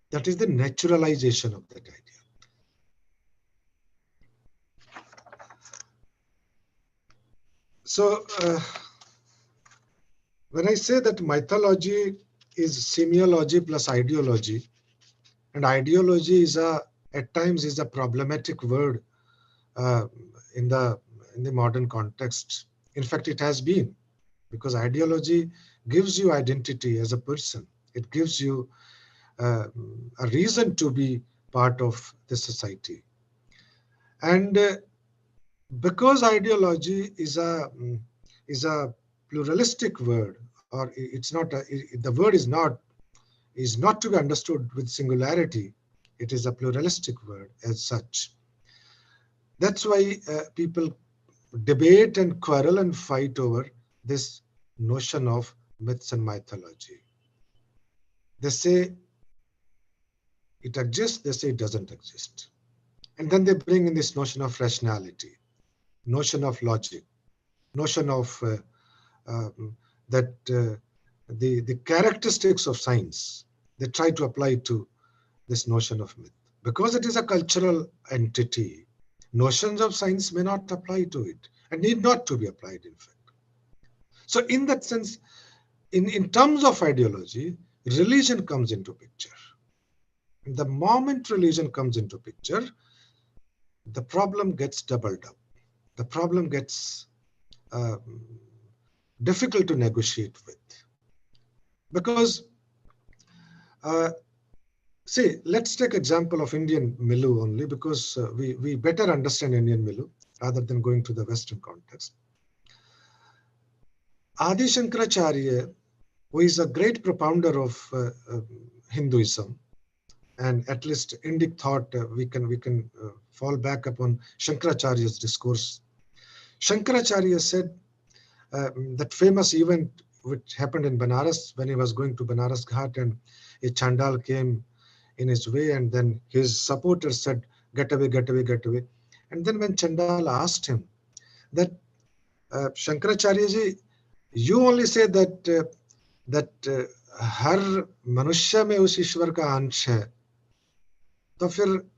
That is the naturalization of that idea. So when I say that mythology is semiology plus ideology, and ideology is at times is a problematic word in the modern context. In fact, it has been, because ideology gives you identity as a person. It gives you a reason to be part of the society. And because ideology is a pluralistic word, or it's not the word is not to be understood with singularity. It is a pluralistic word as such. That's why people debate and quarrel and fight over this notion of myths and mythology. They say it exists, they say it doesn't exist. And then they bring in this notion of rationality, notion of logic, notion of the characteristics of science. They try to apply to this notion of myth. Because it is a cultural entity, notions of science may not apply to it and need not to be applied, in fact. So in that sense, in terms of ideology, religion comes into picture. The moment religion comes into picture, the problem gets doubled up. The problem gets difficult to negotiate with. Because, see, let's take example of Indian Milu only, because we better understand Indian Milu rather than going to the Western context. Adi Shankaracharya, who is a great propounder of Hinduism, and at least Indic thought, we can fall back upon Shankaracharya's discourse. Shankaracharya said that famous event which happened in Banaras when he was going to Banaras Ghat, and a Chandal came in his way, and then his supporters said, "Get away, get away, get away." And then when Chandal asked him that, Shankaracharya ji, you only say that हर मनुष्य में उस ईश्वर का अंश है, तो फिर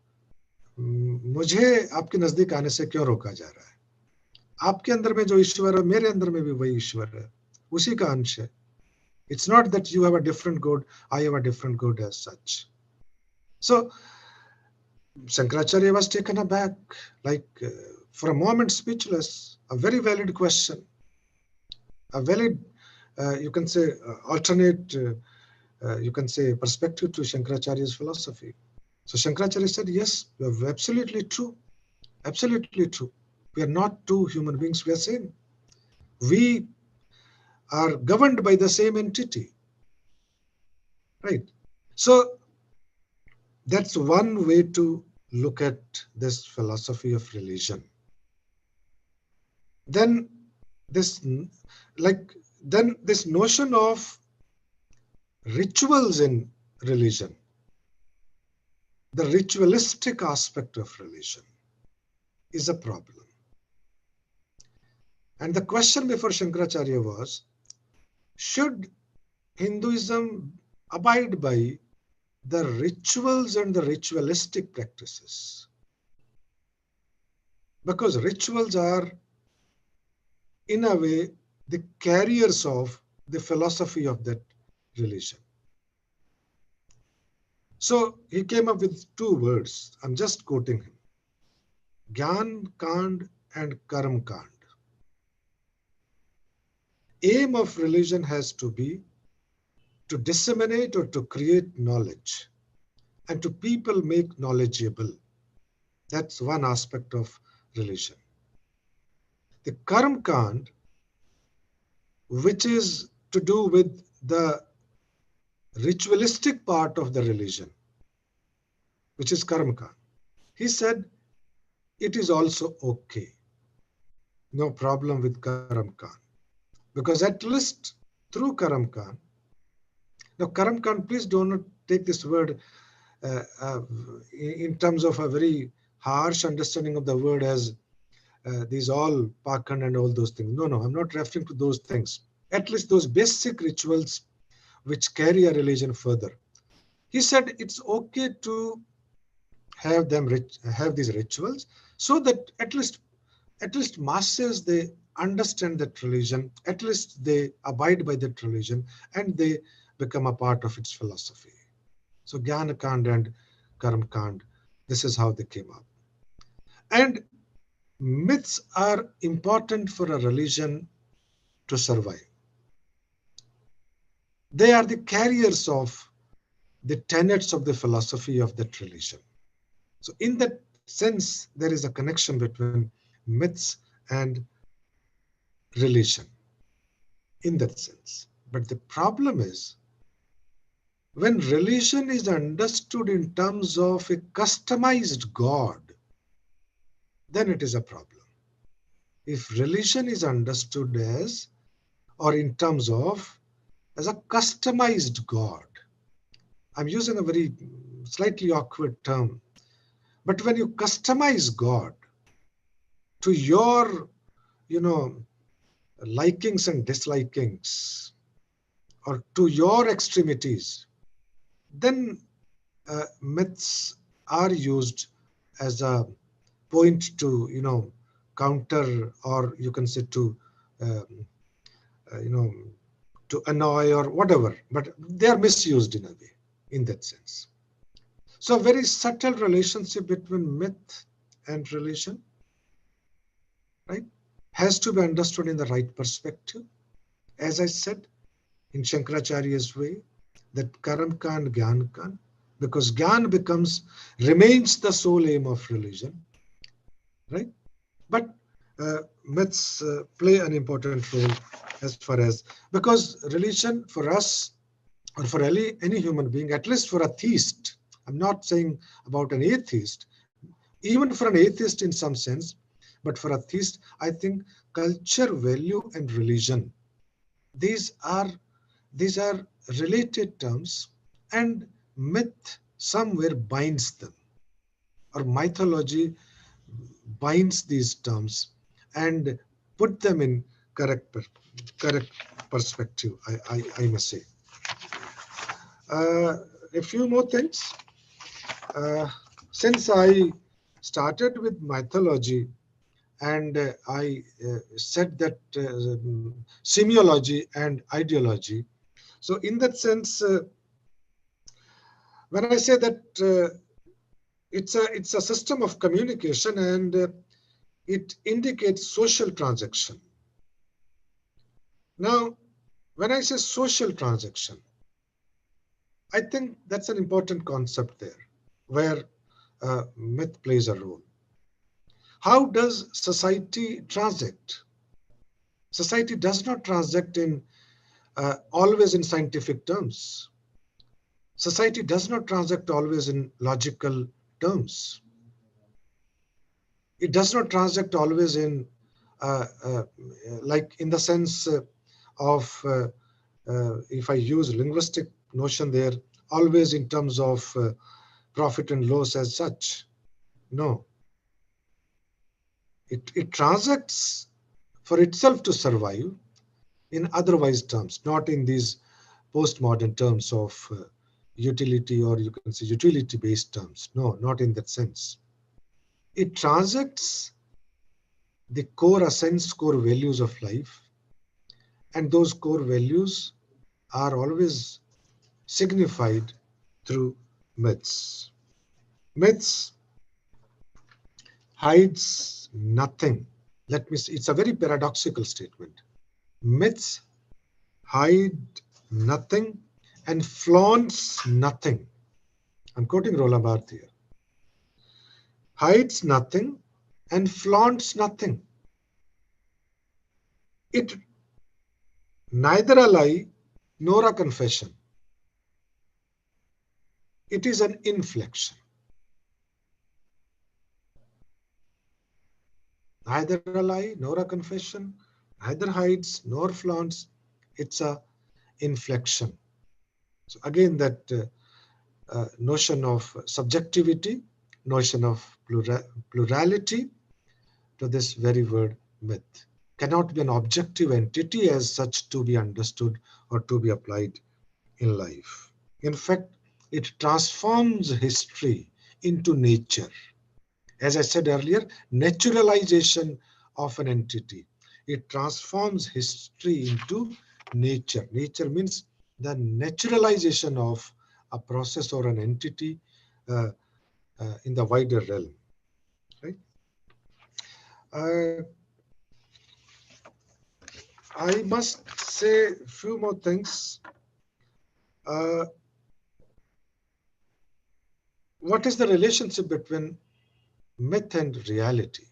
मुझे आपके नजदीक आने से क्यों रोका जा रहा है? आपके अंदर में जो ईश्वर है, मेरे अंदर में भी वही ईश्वर है, उसी का अंश है. It's not that you have a different God, I have a different God as such. So Shankaracharya was taken aback, like for a moment speechless. A very valid question, a valid, you can say, alternate, you can say, perspective to Shankaracharya's philosophy. So Shankaracharya said, yes, you are absolutely true. Absolutely true. We are not two human beings, we are same. We are governed by the same entity. Right? So that's one way to look at this philosophy of religion. Then this notion of rituals in religion, the ritualistic aspect of religion, is a problem. And the question before Shankaracharya was, should Hinduism abide by the rituals and the ritualistic practices? Because rituals are, in a way, the carriers of the philosophy of that religion. So he came up with two words. I'm just quoting him. Gyan Kand and Karam Kand. Aim of religion has to be to disseminate or to create knowledge and to people make knowledgeable. That's one aspect of religion. The Karam Kand, which is to do with the ritualistic part of the religion, which is Karam Kand. He said, it is also okay. No problem with Karam Kand. Because at least through Karam Kand, now Karam Kand, please do not take this word in terms of a very harsh understanding of the word as these all Pakhand and all those things. No, I'm not referring to those things. At least those basic rituals which carry a religion further. He said it's okay to have these rituals so that at least masses, they understand that religion, at least they abide by that religion, and they become a part of its philosophy. So Jnana Kand and Karam Kand, this is how they came up. And myths are important for a religion to survive. They are the carriers of the tenets of the philosophy of that religion. So in that sense there is a connection between myths and religion in that sense. But the problem is when religion is understood in terms of a customized God, then it is a problem. If religion is understood as, or in terms of, as a customized God, I'm using a very slightly awkward term, but when you customize God to your, likings and dislikings, or to your extremities, then myths are used as a point to, counter, or you can say to, uh, you know, to annoy or whatever, but they are misused in a way, in that sense. So a very subtle relationship between myth and religion, right, has to be understood in the right perspective. As I said, in Shankaracharya's way, that Karam Kan, Gyan Kan, because Gyan remains the sole aim of religion, right? But myths play an important role as far as, because religion for us, or for any human being, at least for a theist, I'm not saying about an atheist, even for an atheist in some sense, but for a theist, I think culture, value, and religion, these are related terms, and myth somewhere binds them, or mythology binds these terms and put them in correct perspective, I must say. A few more things. Since I started with mythology, and I said that semiology and ideology. So in that sense, when I say that it's a system of communication, and it indicates social transaction. Now, when I say social transaction, I think that's an important concept there, where myth plays a role. How does society transact? Society does not transact in always in scientific terms. Society does not transact always in logical terms. It does not transact always in like in the sense of if I use linguistic notion there, always in terms of profit and loss as such. No. It transacts for itself to survive in otherwise terms, not in these postmodern terms of utility, or you can say utility-based terms. No, not in that sense. It transacts the core essence, core values of life, and those core values are always signified through myths. Myths hides nothing. Let me see, it's a very paradoxical statement. Myths hide nothing and flaunts nothing. I'm quoting Roland Barthes here. Hides nothing and flaunts nothing. It neither a lie nor a confession. It is an inflection. Neither a lie nor a confession, neither hides nor flaunts. It's a inflection. So again, that notion of subjectivity, notion of plurality to this very word myth, cannot be an objective entity as such to be understood or to be applied in life. In fact, it transforms history into nature. As I said earlier, naturalization of an entity. It transforms history into nature. Nature means the naturalization of a process or an entity in the wider realm. Right? I must say a few more things. What is the relationship between myth and reality.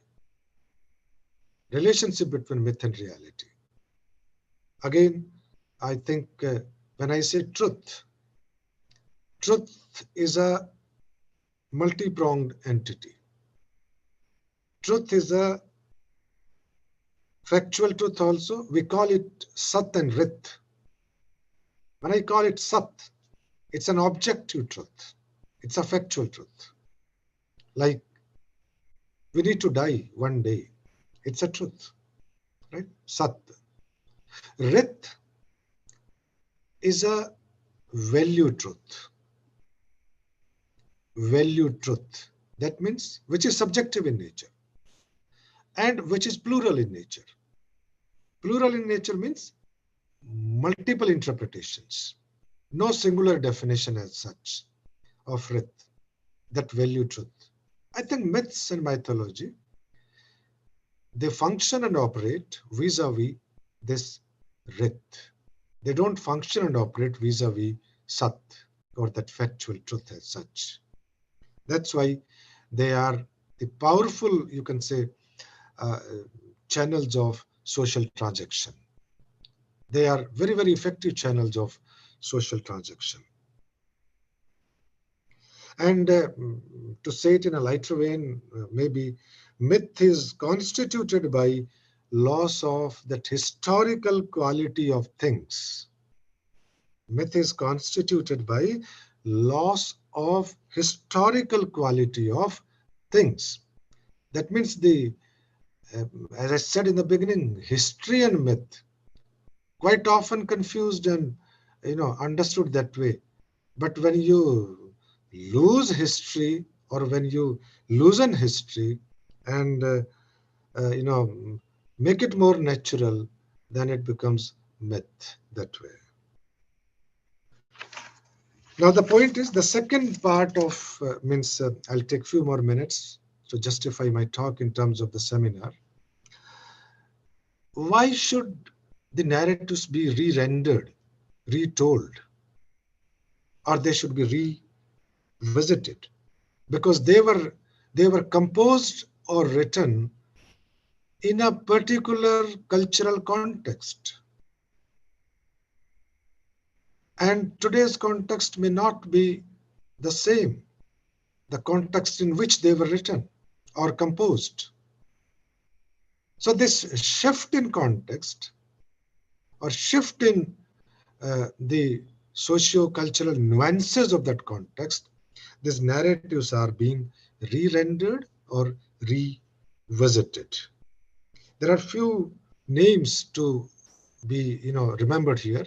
Relationship between myth and reality. Again, I think when I say truth, truth is a multi-pronged entity. Truth is a factual truth also. We call it Sat and Rit. When I call it Sat, it's an objective truth. It's a factual truth. Like, we need to die one day. It's a truth, right? Sat. Rit is a value truth. Value truth. That means which is subjective in nature and which is plural in nature. Plural in nature means multiple interpretations. No singular definition as such of Rit, that value truth. I think myths and mythology, they function and operate vis-a-vis this Rit. They don't function and operate vis-a-vis Sat, or that factual truth as such. That's why they are the powerful, you can say, channels of social transaction. They are very, very effective channels of social transaction. And to say it in a lighter vein, maybe myth is constituted by loss of that historical quality of things. Myth is constituted by loss of historical quality of things. That means as I said in the beginning, history and myth, quite often confused and understood that way. But when you lose history, or when you loosen history and make it more natural, then it becomes myth that way. Now the point is, the second part of I'll take a few more minutes to justify my talk in terms of the seminar. Why should the narratives be re-rendered, retold, or they should be revisited? Because they were composed or written in a particular cultural context. And today's context may not be the same, the context in which they were written or composed. So this shift in context, or shift in the socio-cultural nuances of that context, these narratives are being re-rendered or revisited. There are few names to be remembered here.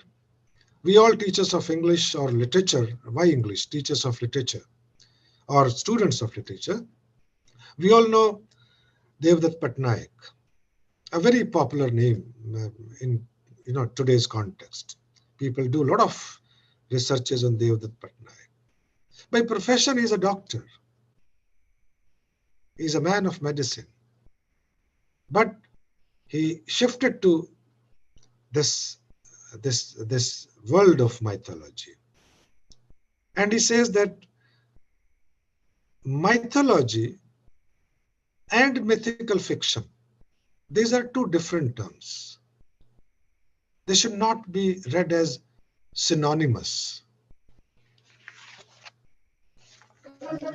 We all teachers of English or literature, why English? Teachers of literature or students of literature, we all know M.D.S.D, a very popular name in today's context. People do a lot of researches on M.D.S.D. By profession, he's a doctor. He's a man of medicine. But he shifted to this world of mythology. And he says that mythology and mythical fiction, these are two different terms. They should not be read as synonymous.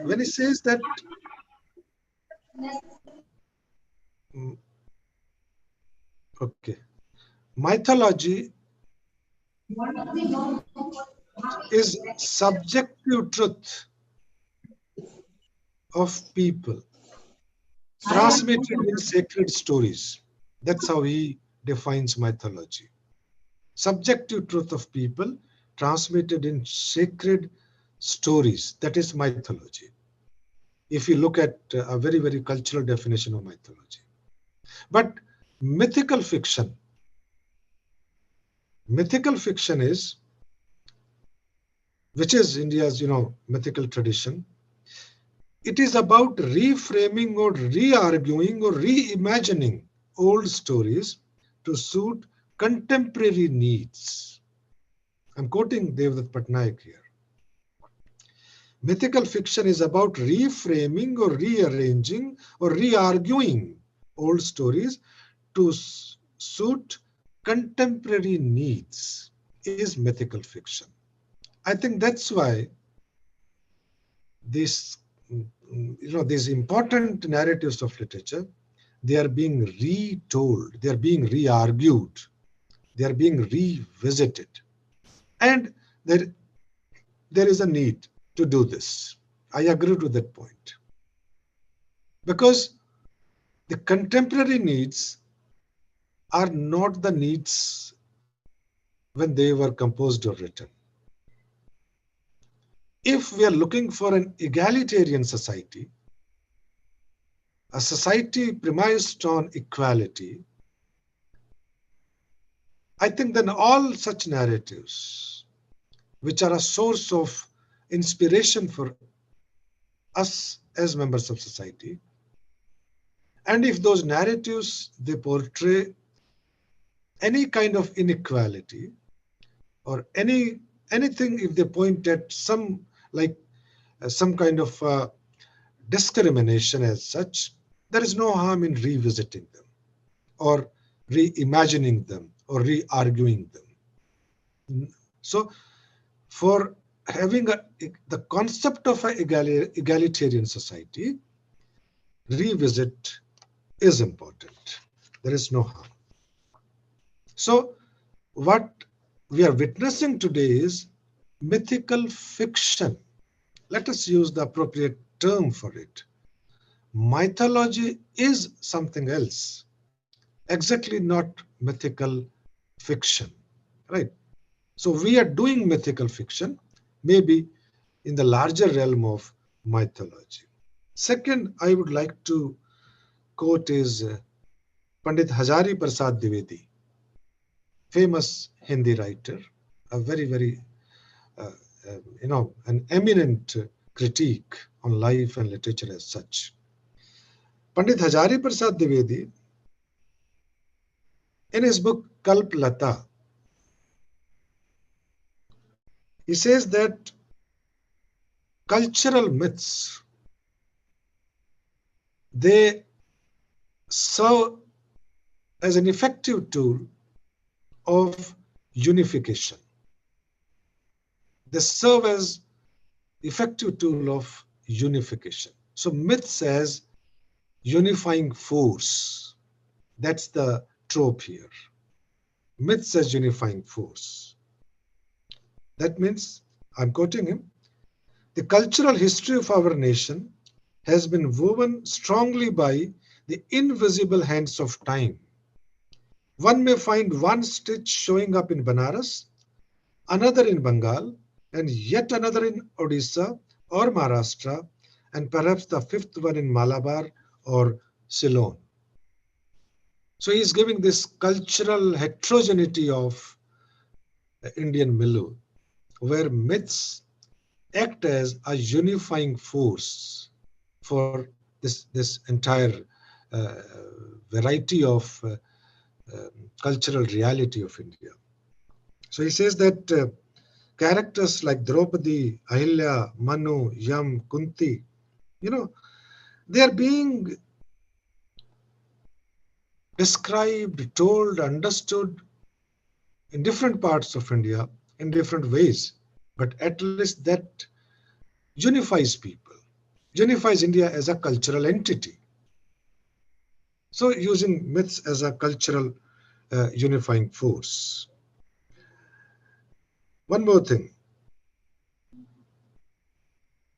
When he says that mythology is subjective truth of people transmitted in sacred stories. That's how he defines mythology. Subjective truth of people transmitted in sacred stories. That is mythology. If you look at a very, very cultural definition of mythology. But mythical fiction is, which is India's, mythical tradition. It is about reframing or re-arguing or reimagining old stories to suit contemporary needs. I'm quoting M.D.S.D here. Mythical fiction is about reframing or rearranging or re-arguing old stories to suit contemporary needs is mythical fiction. I think that's why these important narratives of literature, they are being retold, they are being re-argued, they are being revisited. And there is a need to do this. I agree to that point. Because the contemporary needs are not the needs when they were composed or written. If we are looking for an egalitarian society, a society premised on equality, I think then all such narratives, which are a source of inspiration for us as members of society, and if those narratives, they portray any kind of inequality or anything, if they point at some kind of discrimination as such, there is no harm in revisiting them or reimagining them or re-arguing them. So for having the concept of an egalitarian society, revisit is important. There is no harm. So what we are witnessing today is mythical fiction. Let us use the appropriate term for it. Mythology is something else, exactly not mythical fiction, right? So we are doing mythical fiction, maybe in the larger realm of mythology. Second, I would like to quote is Pandit Hazari Prasad Dwivedi, famous Hindi writer, a very an eminent critique on life and literature as such. Pandit Hazari Prasad Dwivedi, in his book Kalp Lata, he says that cultural myths, they serve as an effective tool of unification. They serve as effective tool of unification. So myths as unifying force. That's the trope here. Myths as unifying force. That means, I'm quoting him, the cultural history of our nation has been woven strongly by the invisible hands of time. One may find one stitch showing up in Banaras, another in Bengal, and yet another in Odisha or Maharashtra, and perhaps the fifth one in Malabar or Ceylon. So he's giving this cultural heterogeneity of Indian milieu, where myths act as a unifying force for this entire variety of cultural reality of India. So he says that characters like Draupadi, Ahilya, Manu, Yam, Kunti, they are being described, told, understood in different parts of India in different ways. But at least that unifies people, unifies India as a cultural entity. So using myths as a cultural unifying force. One more thing.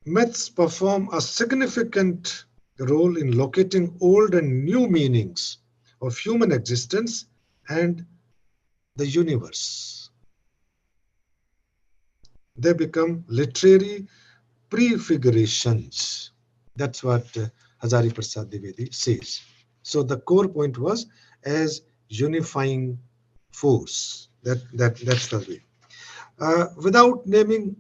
Myths perform a significant role in locating old and new meanings of human existence and the universe. They become literary prefigurations. That's what Hazari Prasad Dwivedi says. So the core point was as unifying force. That's the way. Without naming,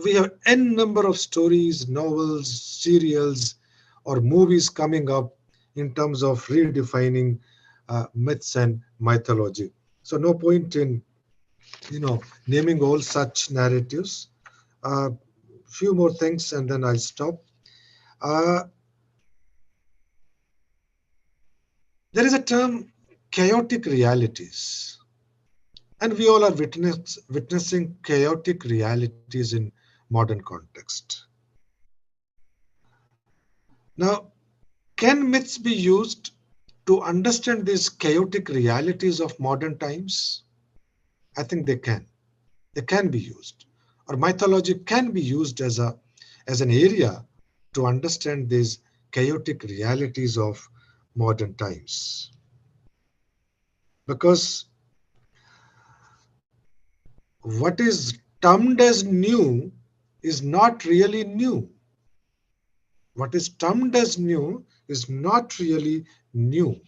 we have n number of stories, novels, serials, or movies coming up in terms of redefining myths and mythology. So no point in naming all such narratives. few more things and then I'll stop. There is a term, chaotic realities. And we all are witnessing chaotic realities in modern context. Now, can myths be used to understand these chaotic realities of modern times? I think they can. They can be used. Or mythology can be used as an area to understand these chaotic realities of modern times. Because what is termed as new is not really new. What is termed as new is not really new.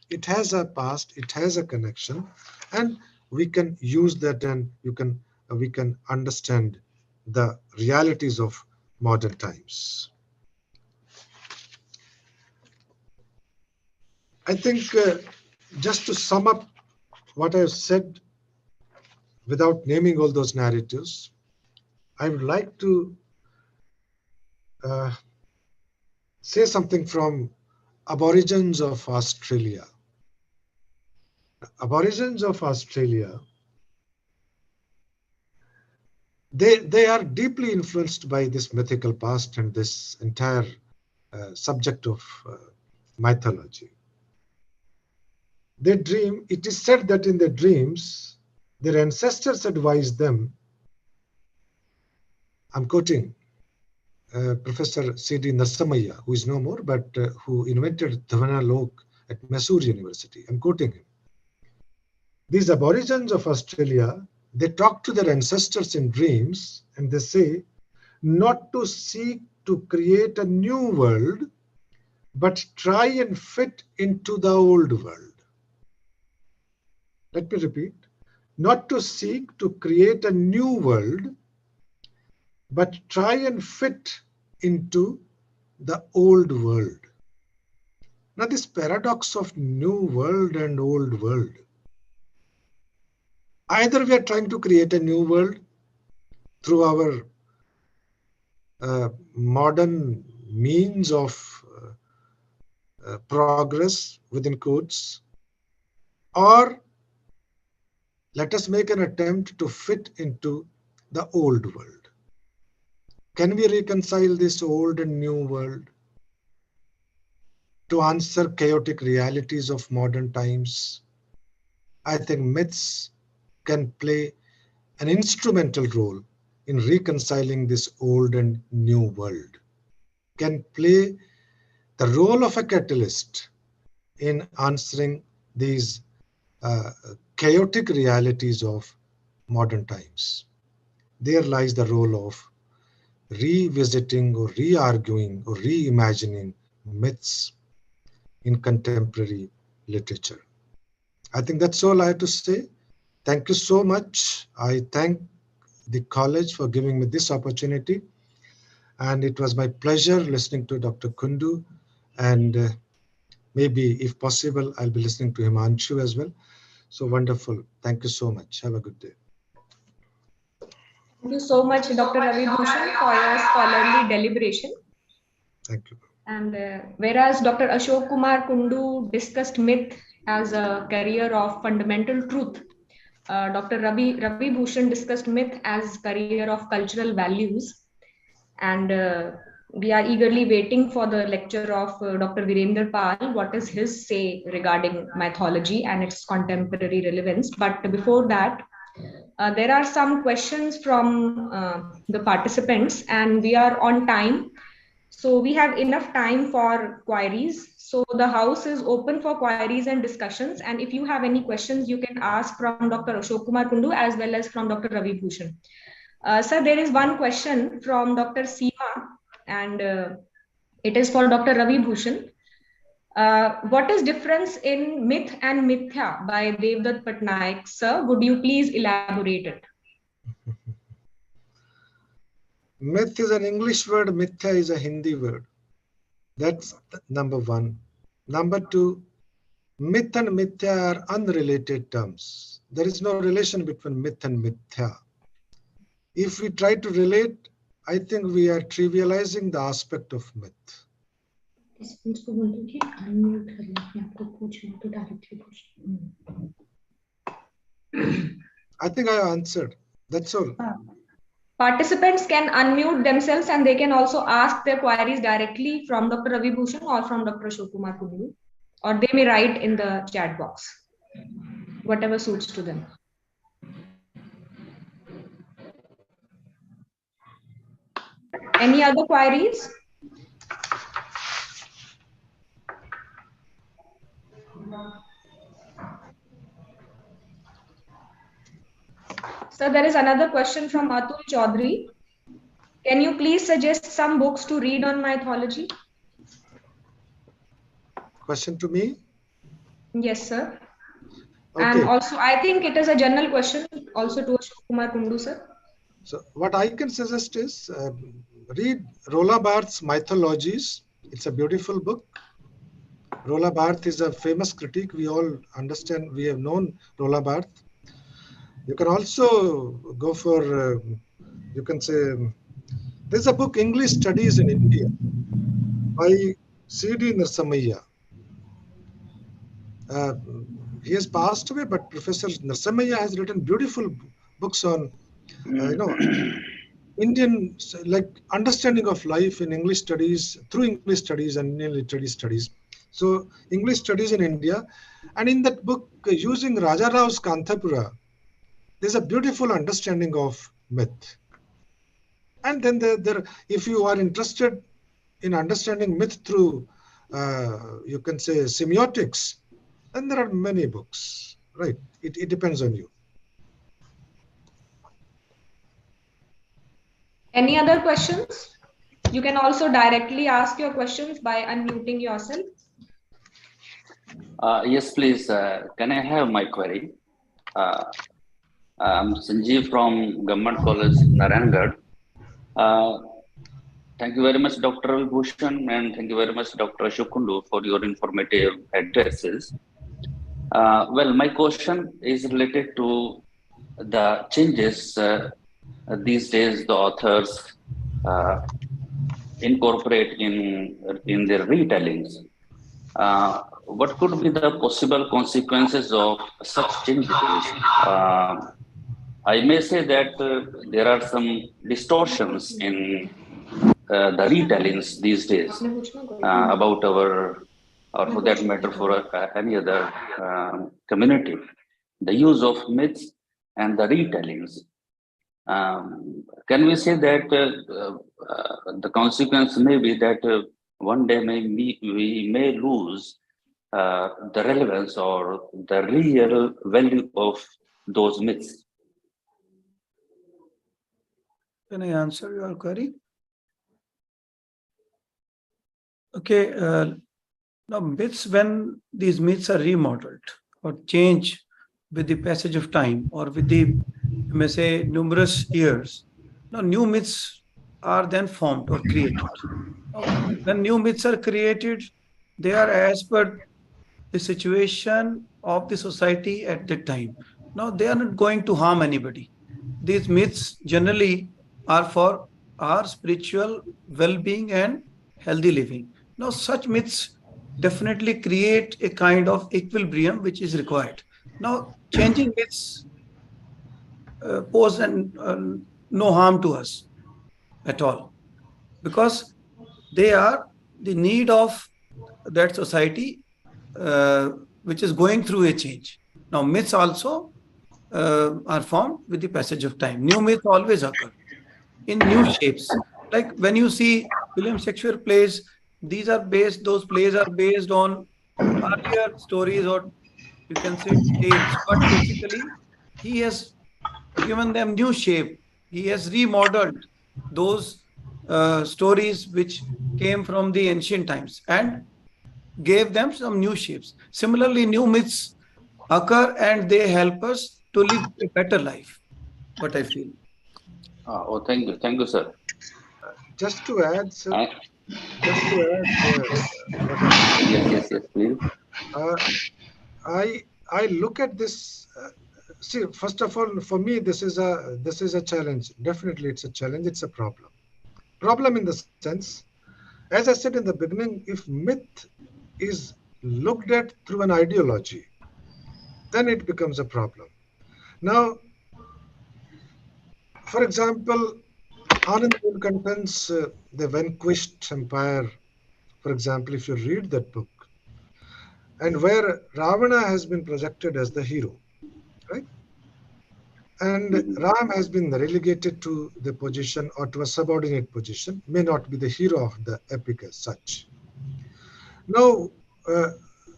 It has a past, it has a connection, and we can use that, and we can understand the realities of modern times. I think just to sum up what I've said without naming all those narratives, I would like to say something from Aborigines of Australia. Aborigines of Australia, they are deeply influenced by this mythical past and this entire subject of mythology. They dream, it is said that in their dreams, their ancestors advised them, I'm quoting Professor C.D. Nassamaya, who is no more, but who invented Dhavana Lok at Mysore University. I'm quoting him. These Aborigines of Australia, they talk to their ancestors in dreams and they say not to seek to create a new world, but try and fit into the old world. Let me repeat, not to seek to create a new world, but try and fit into the old world. Now this paradox of new world and old world, either we are trying to create a new world through our modern means of progress within quotes, or let us make an attempt to fit into the old world. Can we reconcile this old and new world to answer chaotic realities of modern times? I think myths can play an instrumental role in reconciling this old and new world, can play the role of a catalyst in answering these chaotic realities of modern times. There lies the role of revisiting or re-arguing or reimagining myths in contemporary literature. I think that's all I have to say. Thank you so much. I thank the college for giving me this opportunity. And it was my pleasure listening to Dr. Kundu. And maybe, if possible, I'll be listening to Himanshu as well. So wonderful. Thank you so much. Have a good day. Thank you so much, Dr. Ravi Bhushan, for your scholarly deliberation. Thank you. And whereas Dr. Ashok Kumar Kundu discussed myth as a career of fundamental truth, Dr. Ravi Bhushan discussed myth as career of cultural values. And we are eagerly waiting for the lecture of Dr. Virender Pal. What is his say regarding mythology and its contemporary relevance? But before that, there are some questions from the participants, and we are on time. So we have enough time for queries. So the house is open for queries and discussions. And if you have any questions, you can ask from Dr. Ashok Kumar Kundu as well as from Dr. Ravi Bhushan. Sir, there is one question from Dr. Seema, and it is for Dr. Ravi Bhushan. What is difference in myth and mithya by Devdutt Patnaik? Sir, would you please elaborate it? Myth is an English word, mithya is a Hindi word. That's number one. Number two, myth and mithya are unrelated terms. There is no relation between myth and mithya. If we try to relate I think we are trivializing the aspect of myth. I think I answered. That's all. Participants can unmute themselves and they can also ask their queries directly from Dr. Ravi Bhushan or from Dr. Ashok Kumar Kundu, or they may write in the chat box, whatever suits to them. Any other queries? So there is another question from Atul Chaudhary. Can you please suggest some books to read on mythology? Question to me? Yes, sir. Okay. And also, I think it is a general question also to Ashok Kumar Kundu, sir. So what I can suggest is read Rolla Barthes' Mythologies. It's a beautiful book. Rolla Barthes is a famous critic. We all understand, we have known Rolla Barthes. You can also go for, you can say, there's a book, English Studies in India, by C.D. Narasimha. He has passed away, but Professor Narasimha has written beautiful books on, Indian, like, understanding of life in English studies, through English studies and Indian literary studies. So English studies in India, and in that book, using Raja Rao's Kanthapura, there's a beautiful understanding of myth. And then if you are interested in understanding myth through, you can say, semiotics, then there are many books, right? It depends on you. Any other questions? You can also directly ask your questions by unmuting yourself. Yes, please. Can I have my query? I'm Sanjeev from Government College, Narayanagarh. Thank you very much, Dr. Bhushan, and thank you very much, Dr. Ashok Kundu, for your informative addresses. Well, my question is related to the changes these days the authors incorporate in their retellings. What could be the possible consequences of such changes? I may say that there are some distortions in the retellings these days about our, or for that matter, for any other community. The use of myths and the retellings. Can we say that the consequence may be that one day we may lose the relevance or the real value of those myths? Can I answer your query? Okay, now myths, when these myths are remodeled or changed with the passage of time or with the, you may say, numerous years, now new myths are then formed or created. When new myths are created, they are as per the situation of the society at that time. Now, they are not going to harm anybody. These myths generally are for our spiritual well-being and healthy living. Now, such myths definitely create a kind of equilibrium which is required. Now, changing myths pose no harm to us at all, because they are the need of that society which is going through a change. Now, myths also are formed with the passage of time. New myths always occur in new shapes. Like when you see William Shakespeare plays, those plays are based on earlier stories, or you can say tales, but basically he has given them new shape. He has remodeled those stories which came from the ancient times and gave them some new shapes. Similarly, new myths occur and they help us to live a better life, what I feel. Oh, thank you, sir. Just to add, sir, what I'm saying. Yes, please. I look at this. See, first of all, for me, this is a challenge. Definitely, it's a challenge. It's a problem. Problem in the sense, as I said in the beginning, if myth is looked at through an ideology, then it becomes a problem. Now, for example, Anand Neelkanth's The Vanquished Empire, for example, if you read that book, and where Ravana has been projected as the hero, right? And Ram has been relegated to the position or to a subordinate position, may not be the hero of the epic as such. Now, uh,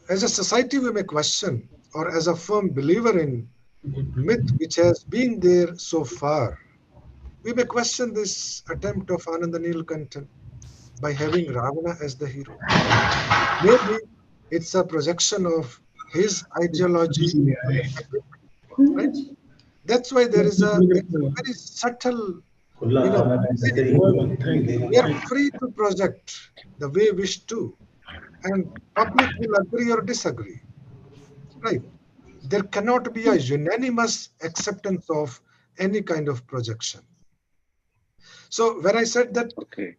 as a society, we may question, or as a firm believer in myth which has been there so far, we may question this attempt of Ananda Neelkanthan by having Ravana as the hero. Maybe it's a projection of his ideology to the epic, right? That's why it's a very subtle, we are free to project the way we wish to, and public will agree or disagree, right? There cannot be a unanimous acceptance of any kind of projection. So when I said that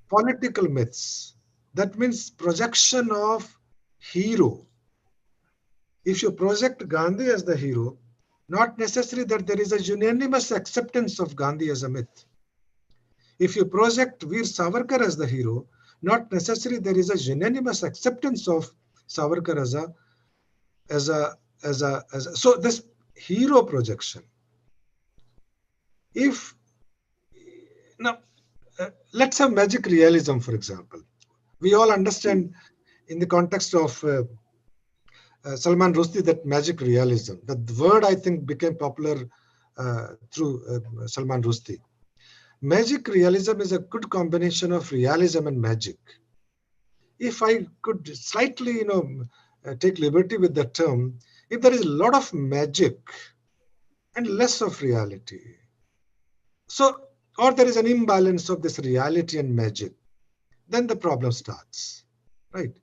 political myths, that means projection of hero. If you project Gandhi as the hero, not necessary that there is a unanimous acceptance of Gandhi as a myth. If you project Veer Savarkar as the hero, not necessary there is a unanimous acceptance of Savarkar as a so this hero projection. If now let's have magic realism, for example. We all understand in the context of Salman Rushdie that magic realism. That word I think became popular through Salman Rushdie. Magic realism is a good combination of realism and magic. If I could slightly, take liberty with the term, if there is a lot of magic and less of reality, so, or there is an imbalance of this reality and magic, then the problem starts, right?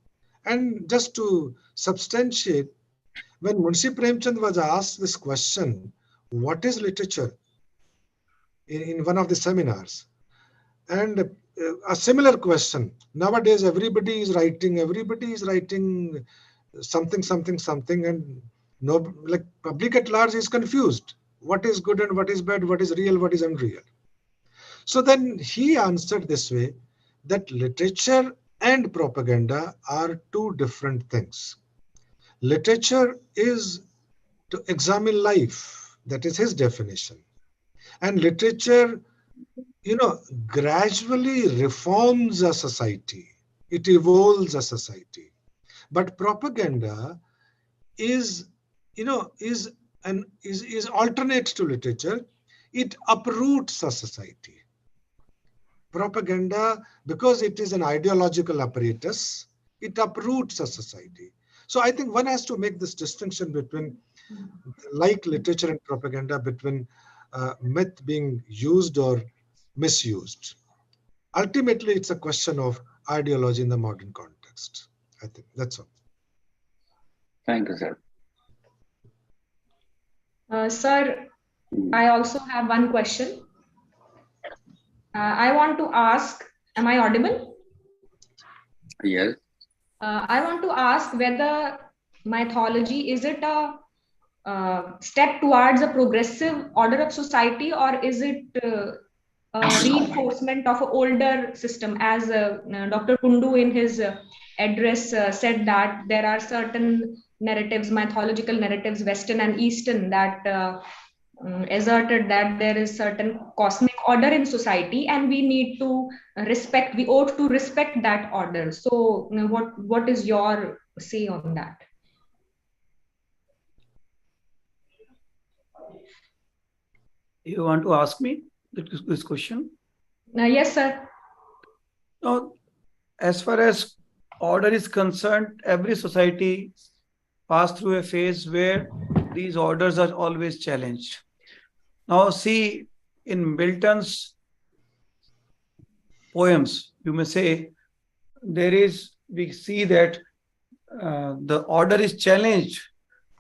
And just to substantiate, when Munshi Premchand was asked this question, what is literature, in one of the seminars, and a similar question, nowadays everybody is writing something, and no, like public at large is confused. What is good and what is bad, what is real, what is unreal. So then he answered this way, that literature and propaganda are two different things. Literature is to examine life. That is his definition. And literature, gradually reforms a society. It evolves a society. But propaganda is alternate to literature. It uproots a society. Propaganda, because it is an ideological apparatus, it uproots a society. So I think one has to make this distinction between, like literature and propaganda, between myth being used or misused. Ultimately, it's a question of ideology in the modern context. I think that's all. Thank you, sir. Sir, I also have one question. I want to ask, am I audible? Yes. I want to ask whether mythology, is it a step towards a progressive order of society, or is it a reinforcement of an older system? As Dr. Kundu in his address said that there are certain narratives, mythological narratives, Western and Eastern, that asserted that there is certain cosmic order in society and we need to respect, we ought to respect that order. So what is your say on that? You want to ask me this question? Yes, sir. Now, as far as order is concerned, every society passed through a phase where these orders are always challenged. Now, see, in Milton's poems, you may say, we see that the order is challenged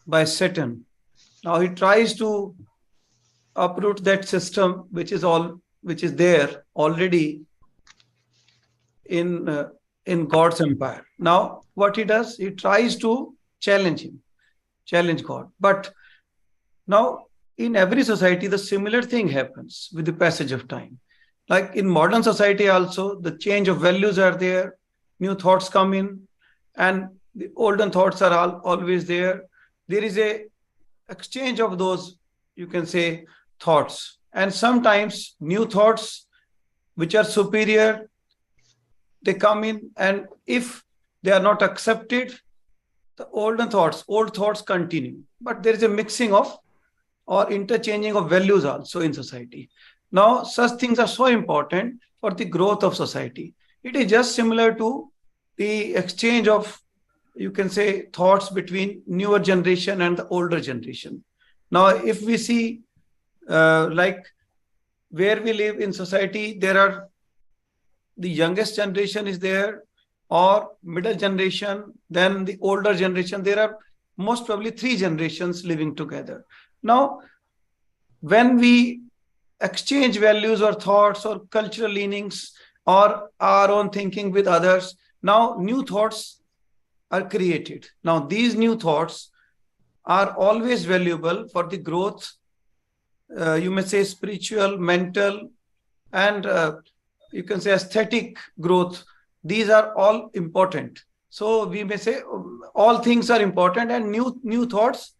by Satan. Now he tries to uproot that system which is there already in God's empire. Now, what he does, he tries to challenge God. But now, in every society, the similar thing happens with the passage of time. Like in modern society also, the change of values are there, new thoughts come in, and the olden thoughts are always there. There is a exchange of those, you can say, thoughts. And sometimes new thoughts, which are superior, they come in, and if they are not accepted, the old thoughts continue. But there is a mixing of or interchanging of values also in society. Now, such things are so important for the growth of society. It is just similar to the exchange of, you can say, thoughts between newer generation and the older generation. Now, if we see like where we live in society, there are the youngest generation is there, or middle generation, then the older generation. There are most probably 3 generations living together. Now, when we exchange values or thoughts or cultural leanings or our own thinking with others, now new thoughts are created. Now, these new thoughts are always valuable for the growth, you may say spiritual, mental, and you can say aesthetic growth. These are all important. So we may say all things are important, and new thoughts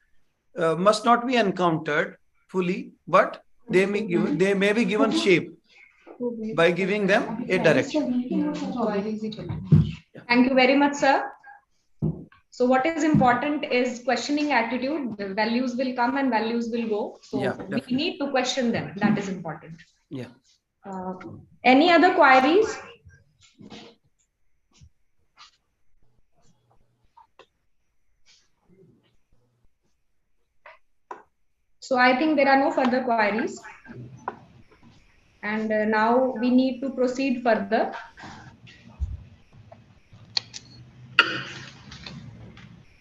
must not be encountered fully, but they may be given shape by giving them a direction. Thank you very much, sir. So what is important is questioning attitude. The values will come and values will go. So Yeah, we need to question them. That is important. Yeah. Any other queries? So I think there are no further queries. And now we need to proceed further.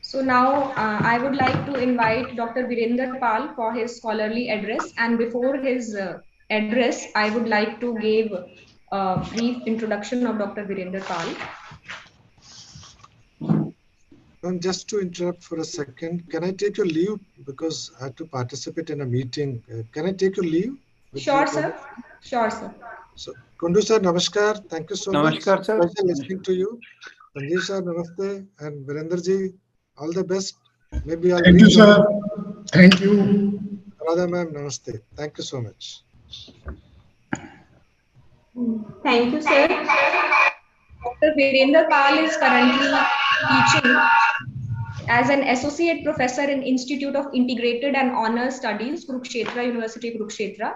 So now I would like to invite Dr. Virender Pal for his scholarly address. And before his address, I would like to give a brief introduction of Dr. Virender Pal. Just to interrupt for a second, can I take your leave because I have to participate in a meeting? Can I take your leave? Sure, sir. Sure, sir. So, Kundu sir, namaskar. Thank you so Namaskar, much. sir. Pleasure listening to you. Sanjeev sir, namaste. And Virender ji, all the best. Maybe I'll Thank you, sir. Thank you. Radha ma'am, namaste. Thank you so much. Thank you, sir. Dr. Virender Pal is currently teaching as an associate professor in Institute of Integrated and Honor Studies, Kurukshetra, University Kurukshetra.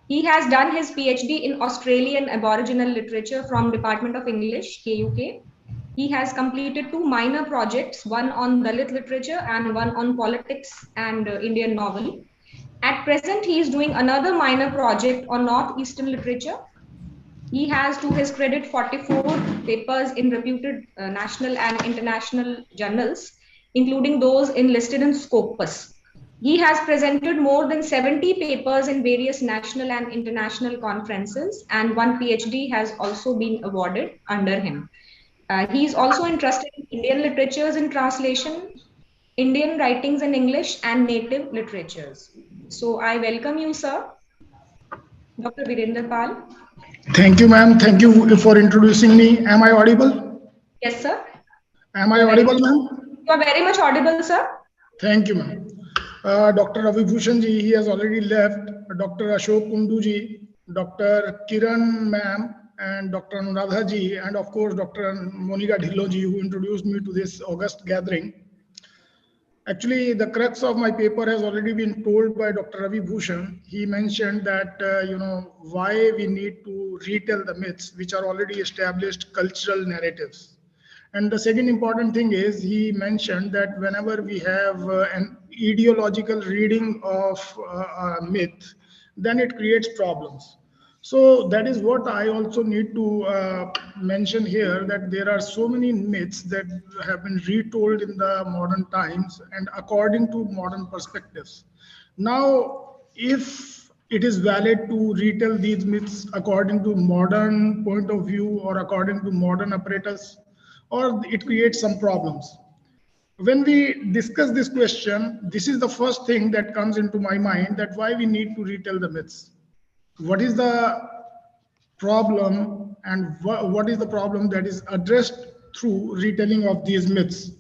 He has done his PhD in Australian Aboriginal Literature from Department of English, KUK. He has completed 2 minor projects, one on Dalit literature and one on politics and Indian novel. At present, he is doing another minor project on Northeastern literature. He has, to his credit, 44 papers in reputed national and international journals, including those enlisted in Scopus. He has presented more than 70 papers in various national and international conferences, and 1 PhD has also been awarded under him. He is also interested in Indian literatures in translation, Indian writings in English, and native literatures. So I welcome you, sir, Dr. Virender Pal. Thank you, ma'am. Thank you for introducing me. Am I audible? Yes, sir. Am I audible, ma'am? You are very much audible, sir. Thank you, ma'am. Dr. Ravi Bhushan ji, he has already left. Dr. Ashok Kundu ji, Dr. Kiran ma'am, and Dr. Anuradha ji, and of course, Dr. Monica Dhillon ji, who introduced me to this August gathering. Actually, the crux of my paper has already been told by Dr. Ravi Bhushan. He mentioned that, why we need to retell the myths, which are already established cultural narratives. And the second important thing is he mentioned that whenever we have an ideological reading of a myth, then it creates problems. So that is what I also need to mention here, that there are so many myths that have been retold in the modern times and according to modern perspectives. Now, if it is valid to retell these myths according to modern point of view or according to modern apparatus, or it creates some problems. When we discuss this question, this is the first thing that comes into my mind, that why we need to retell the myths. What is the problem, and what is the problem that is addressed through retelling of these myths?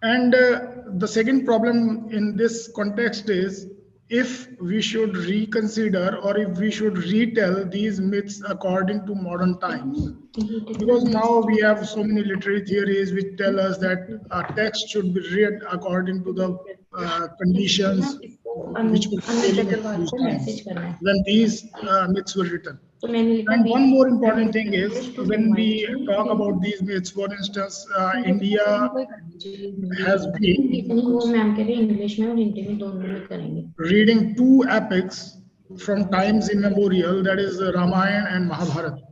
And the second problem in this context is if we should reconsider or if we should retell these myths according to modern times. Because now we have so many literary theories which tell us that a text should be read according to the conditions which were prevailing at those times when these myths were written. And one more important thing is when we talk about these myths, for instance, India has been reading two epics from times immemorial, that is Ramayana and Mahabharata.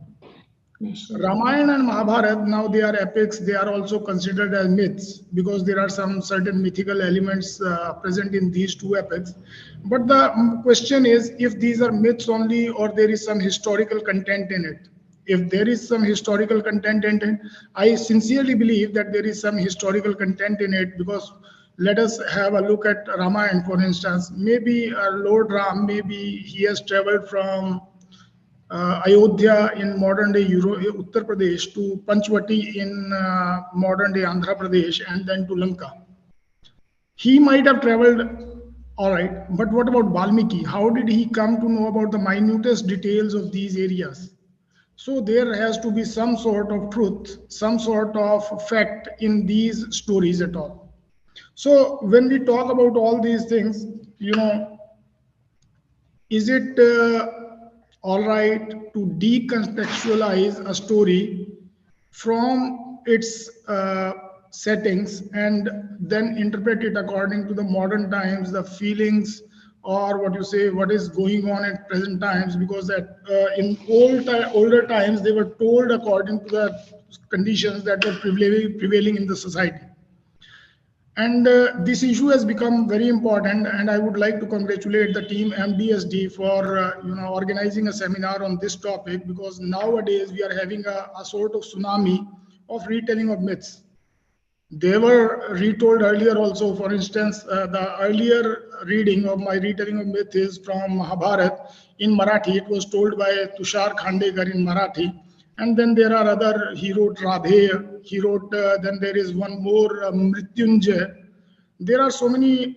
Ramayana and Mahabharata, now they are epics, they are also considered as myths because there are some certain mythical elements present in these two epics. But the question is if these are myths only or there is some historical content in it. If there is some historical content in it, I sincerely believe that there is some historical content in it, because let us have a look at Ramayana, for instance. Maybe Lord Ram, maybe he has traveled from Ayodhya in modern day Uttar Pradesh to Panchvati in modern day Andhra Pradesh and then to Lanka. He might have traveled all right, but what about Valmiki? How did he come to know about the minutest details of these areas? So there has to be some sort of truth, some sort of fact in these stories at all. So when we talk about all these things, is it all right to decontextualize a story from its settings and then interpret it according to the modern times, the feelings, or what you say, what is going on at present times? Because that in older times they were told according to the conditions that were prevailing in the society. And this issue has become very important, and I would like to congratulate the team M.D.S.D for organizing a seminar on this topic, because nowadays we are having a sort of tsunami of retelling of myths. They were retold earlier also. For instance, the earlier reading of my retelling of myth is from Mahabharata in Marathi. It was told by Tushar Khandekar in Marathi. And then there are other, he wrote Radhe, he wrote, then there is one more, Mrityunjay. There are so many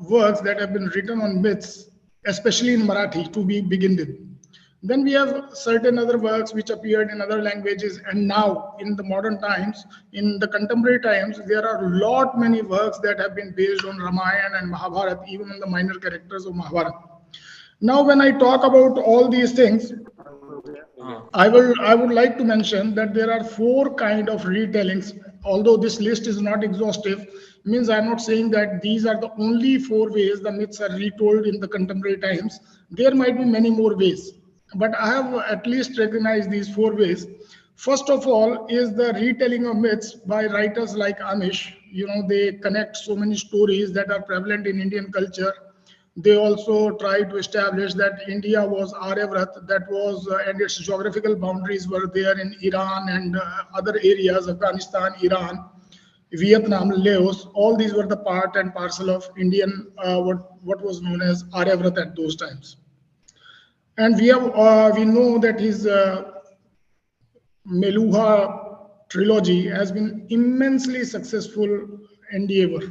works that have been written on myths, especially in Marathi, to be begin with. Then we have certain other works which appeared in other languages, and now in the modern times, in the contemporary times, there are many works that have been based on Ramayana and Mahabharata, even on the minor characters of Mahabharata. Now, when I talk about all these things, I would like to mention that there are 4 kind of retellings. Although this list is not exhaustive, means I'm not saying that these are the only 4 ways the myths are retold in the contemporary times. There might be many more ways, but I have at least recognized these 4 ways. First of all is the retelling of myths by writers like Amish. They connect so many stories that are prevalent in Indian culture. They also try to establish that India was Aryavrat, that was, and its geographical boundaries were there in Iran and other areas, Afghanistan, Iran, Vietnam, Laos. All these were the part and parcel of Indian, what was known as Aryavrat at those times. And we know that his Meluha trilogy has been immensely successful endeavor.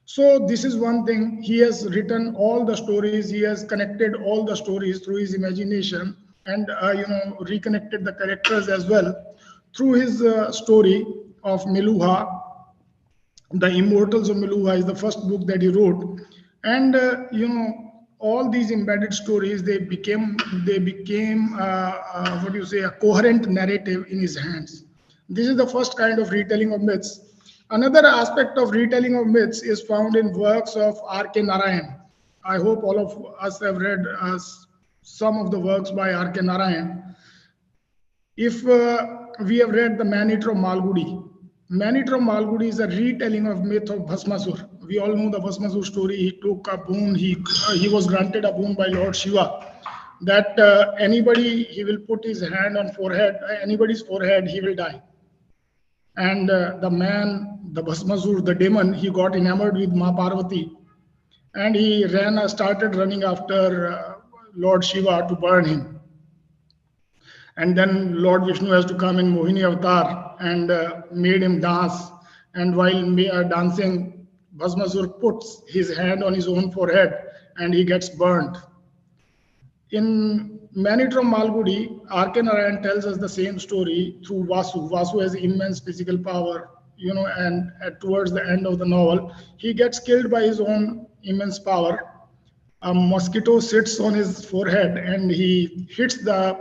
So this is one thing. He has written all the stories. He has connected all the stories through his imagination, and reconnected the characters as well through his story of Meluha. The Immortals of Meluha is the first book that he wrote, and all these embedded stories, they became what do you say, a coherent narrative in his hands. This is the first kind of retelling of myths. Another aspect of retelling of myths is found in works of R.K. Narayan. I hope all of us have read some of the works by R.K. Narayan. If we have read The Man-Eater of Malgudi, Man-Eater of Malgudi is a retelling of myth of Bhasmasur. we all know the Bhasmasur story. He took a boon. He was granted a boon by Lord Shiva that anybody he will put his hand on forehead, anybody's forehead, he will die. And the man, the Bhasmasur, the demon, he got enamored with Ma Parvati, and he started running after Lord Shiva to burn him. And then Lord Vishnu has to come in Mohini avatar and made him dance. And while dancing, Bhasmasur puts his hand on his own forehead and he gets burned. In Manitram Malgudi, R.K. Narayan tells us the same story through Vasu. Vasu has immense physical power, and towards the end of the novel, he gets killed by his own immense power. A mosquito sits on his forehead and he hits the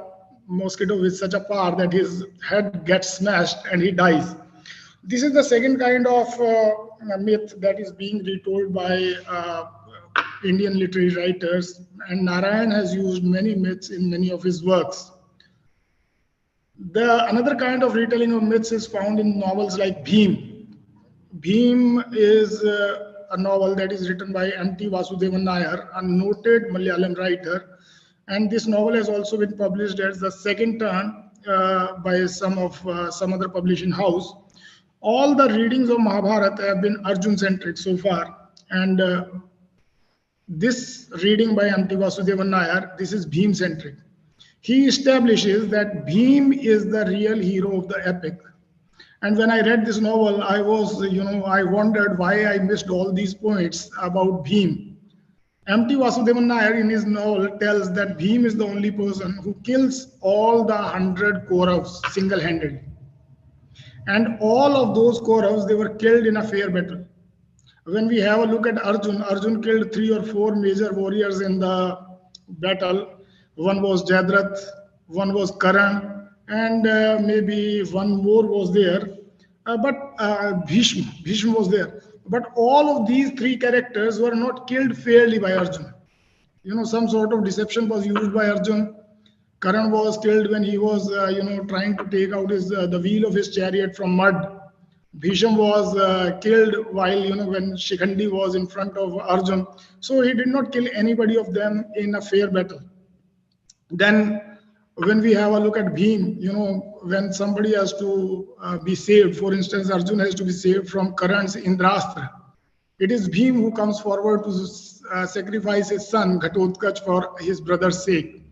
mosquito with such a power that his head gets smashed and he dies. This is the second kind of myth that is being retold by Indian literary writers, and Narayan has used many myths in many of his works. Another kind of retelling of myths is found in novels like Bheem. Bheem is a novel that is written by M.T. Vasudevan Nair, a noted Malayalam writer, and this novel has also been published as the second turn by some other publishing house. All the readings of Mahabharata have been Arjun-centric so far, and this reading by M.T. Vasudevan Nair, this is Bheem-centric. He establishes that Bheem is the real hero of the epic. And when I read this novel, I wondered why I missed all these points about Bheem. M.T. Vasudevan Nair in his novel tells that Bheem is the only person who kills all the 100 Kauravas single-handedly. And all of those Kauravas, they were killed in a fair battle. When we have a look at Arjun, Arjun killed 3 or 4 major warriors in the battle. One was Jayadratha, one was Karan, and maybe one more was there. But Bhishma was there. But all of these 3 characters were not killed fairly by Arjun. Some sort of deception was used by Arjun. Karan was killed when he was, trying to take out the wheel of his chariot from mud. Bhishma was killed while, when Shikhandi was in front of Arjun. So he did not kill anybody of them in a fair battle. Then when we have a look at Bheem, when somebody has to be saved, for instance, Arjun has to be saved from Karan's Indrastra. It is Bheem who comes forward to sacrifice his son Ghatotkacha for his brother's sake.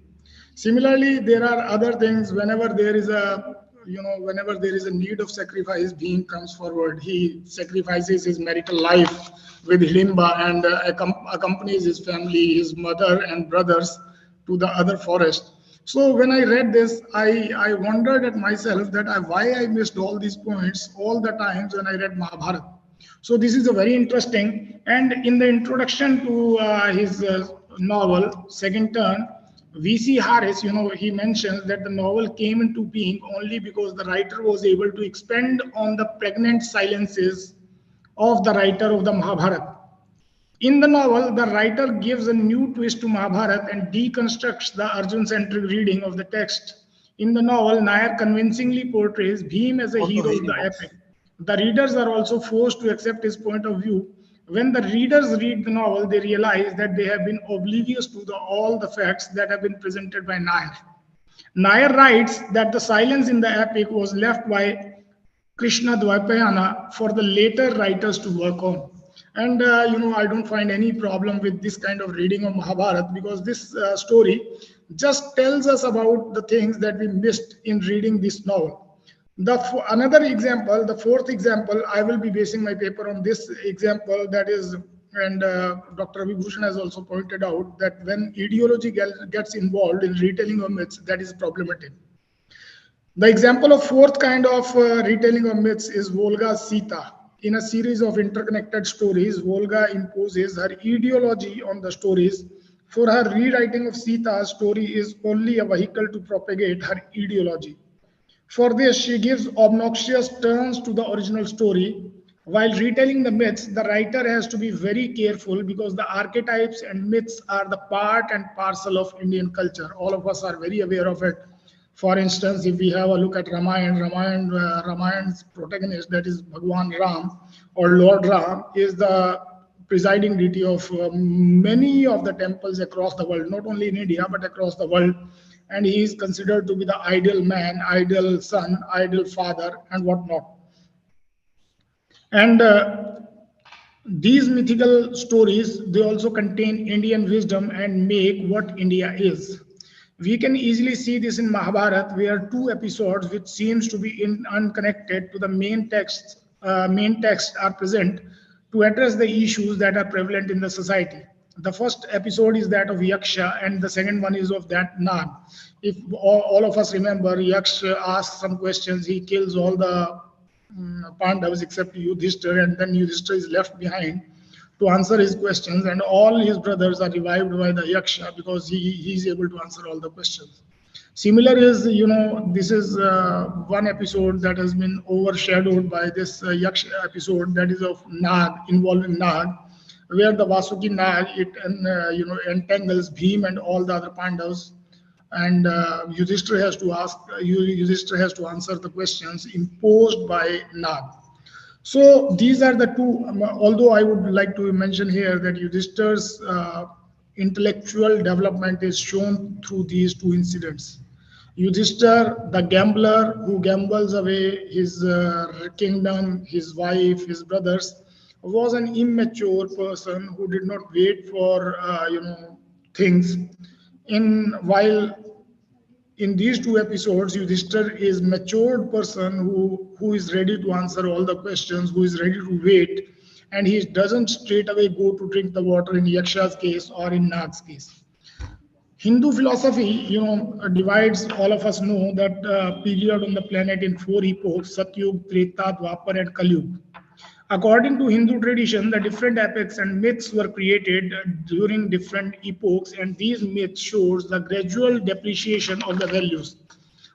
Similarly, there are other things. Whenever there is a need of sacrifice, Bheem comes forward. He sacrifices his marital life with Hilimba and accompanies his family, his mother and brothers to the other forest. So when I read this, I wondered at myself that why I missed all these points all the times when I read Mahabharata. So this is a very interesting. And in the introduction to his novel, Second Turn, V.C. Harris, he mentions that the novel came into being only because the writer was able to expand on the pregnant silences of the writer of the Mahabharata. In the novel, the writer gives a new twist to Mahabharata and deconstructs the Arjun-centric reading of the text. In the novel, Nair convincingly portrays Bheem as a hero of the epic. The readers are also forced to accept his point of view. When the readers read the novel, they realize that they have been oblivious to all the facts that have been presented by Nair. Nair writes that the silence in the epic was left by Krishna Dvaipayana for the later writers to work on. And, I don't find any problem with this kind of reading of Mahabharata, because this story just tells us about the things that we missed in reading this novel. Another example, the fourth example, I will be basing my paper on this example, that is, and Dr. Avibhushan has also pointed out that when ideology gets involved in retelling of myths, that is problematic. The example of fourth kind of retelling of myths is Volga's Sita. In a series of interconnected stories, Volga imposes her ideology on the stories. For her rewriting of Sita's story is only a vehicle to propagate her ideology. For this, she gives obnoxious turns to the original story. While retelling the myths, the writer has to be very careful because the archetypes and myths are the part and parcel of Indian culture. All of us are very aware of it. For instance, if we have a look at Ramayan's protagonist, that is Bhagwan Ram or Lord Ram, is the presiding deity of many of the temples across the world, not only in India, but across the world. And he is considered to be the ideal man, ideal son, ideal father, and whatnot. And these mythical stories, they also contain Indian wisdom and make what India is. We can easily see this in Mahabharata, where two episodes which seems to be unconnected to the main text are present to address the issues that are prevalent in the society. The first episode is that of Yaksha, and the second one is of that Nag. If all of us remember, Yaksha asks some questions, he kills all the Pandavas except Yudhishthira, and then Yudhishthira is left behind to answer his questions, and all his brothers are revived by the Yaksha because he is able to answer all the questions. Similar is, this is one episode that has been overshadowed by this Yaksha episode, that is of Nag, involving Nag, where the Vasuki Nag, it entangles Bhim and all the other Pandavas, and Yudhishthira has to answer the questions imposed by Nag. So these are the two, although I would like to mention here that Yudhishthira's intellectual development is shown through these two incidents. Yudhishthira, the gambler who gambles away his kingdom, his wife, his brothers, was an immature person who did not wait for things. While in these two episodes, Yudhishthira is matured person who is ready to answer all the questions, who is ready to wait, and he doesn't straight away go to drink the water in Yaksha's case or in Nag's case. Hindu philosophy, divides, all of us know that period on the planet in 4 epochs: Satyug, Treta, Dwapar, and Kalyug. According to Hindu tradition, the different epics and myths were created during different epochs, and these myths shows the gradual depreciation of the values.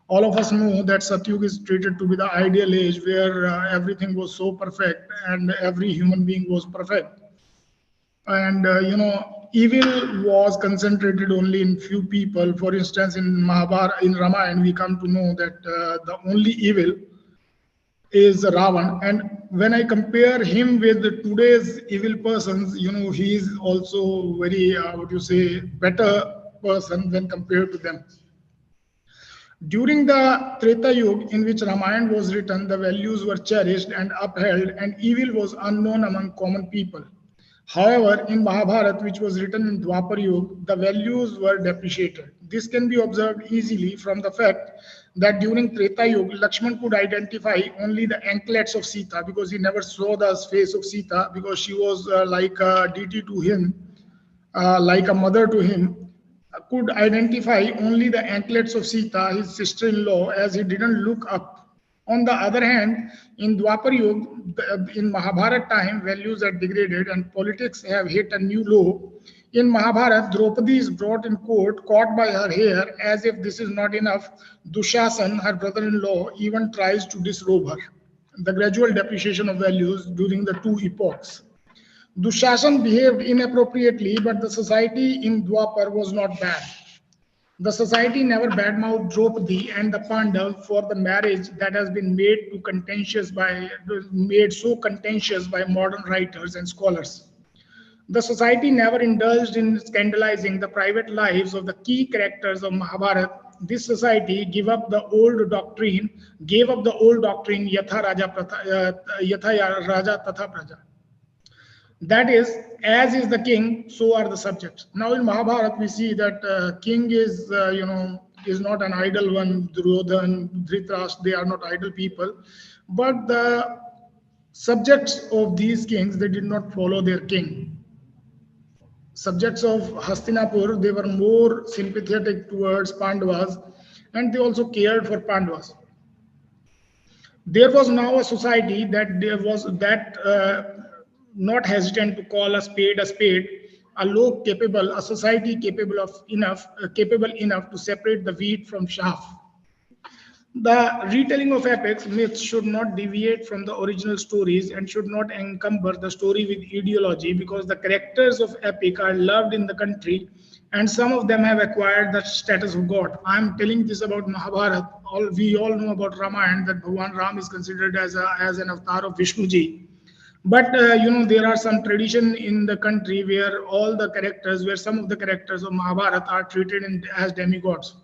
All of us know that Satyug is treated to be the ideal age where everything was so perfect and every human being was perfect. And, evil was concentrated only in few people. For instance, in Mahabharata, in Ramayana, we come to know that the only evil is Ravan, and when I compare him with today's evil persons, he is also very, better person when compared to them. During the Treta Yuga, in which Ramayana was written, the values were cherished and upheld, and evil was unknown among common people. However, in Mahabharata, which was written in Dwapar Yuga, the values were depreciated. This can be observed easily from the fact that during Treta Yuga, Lakshman could identify only the anklets of Sita because he never saw the face of Sita because she was like a deity to him, like a mother to him, could identify only the anklets of Sita, his sister-in-law, as he didn't look up. On the other hand, in Dwapar Yuga, in Mahabharata time, values are degraded and politics have hit a new low. In Mahabharata, Draupadi is brought in court, caught by her hair. As if this is not enough, Dushasan, her brother-in-law, even tries to disrobe her. The gradual depreciation of values during the two epochs. Dushasan behaved inappropriately, but the society in Dwapar was not bad. The society never badmouthed Draupadi and the Pandav for the marriage that has been made so contentious by modern writers and scholars. The society never indulged in scandalizing the private lives of the key characters of Mahabharata. This society gave up the old doctrine, Yatha Raja Tatha Praja. That is, as is the king, so are the subjects. Now in Mahabharata, we see that king is, is not an idle one. Duryodhan, Dhritarashtra, they are not idle people. But the subjects of these kings, they did not follow their king. Subjects of Hastinapur, they were more sympathetic towards Pandavas, and they also cared for Pandavas. There was now a society that not hesitant to call a spade, a society capable enough to separate the wheat from chaff. The retelling of epics, myths should not deviate from the original stories and should not encumber the story with ideology, because the characters of epic are loved in the country and some of them have acquired the status of God. I'm telling this about Mahabharata. We all know about Ramayana, that Bhagwan Ram is considered as an avatar of Vishnuji. But there are some tradition in the country where some of the characters of Mahabharata are treated as demigods.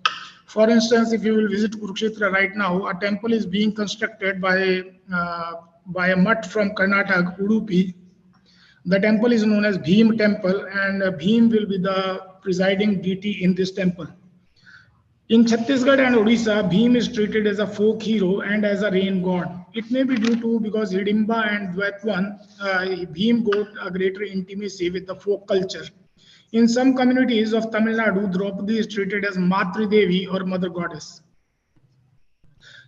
For instance, if you will visit Kurukshetra right now, a temple is being constructed by a mutt from Karnataka, Udupi. The temple is known as Bhim Temple, and Bhim will be the presiding deity in this temple. In Chhattisgarh and Odisha, Bhim is treated as a folk hero and as a rain god. It may be due to because Hidimba and Dwaitwan, Bhim got a greater intimacy with the folk culture. In some communities of Tamil Nadu, Draupadi is treated as Matri Devi or Mother Goddess.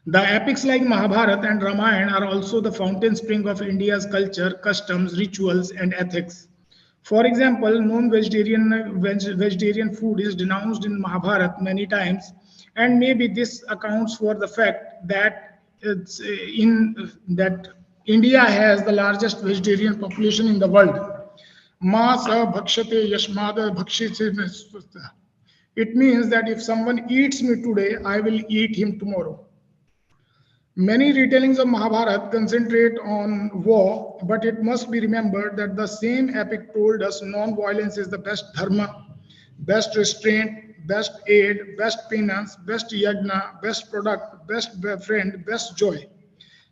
The epics like Mahabharata and Ramayana are also the fountain spring of India's culture, customs, rituals, and ethics. For example, vegetarian food is denounced in Mahabharata many times, and maybe this accounts for the fact that that India has the largest vegetarian population in the world. Masa bhakshate yashmada bhakshite. It means that if someone eats me today, I will eat him tomorrow. Many retellings of Mahabharata concentrate on war, but it must be remembered that the same epic told us non-violence is the best dharma, best restraint, best aid, best penance, best yajna, best product, best friend, best joy.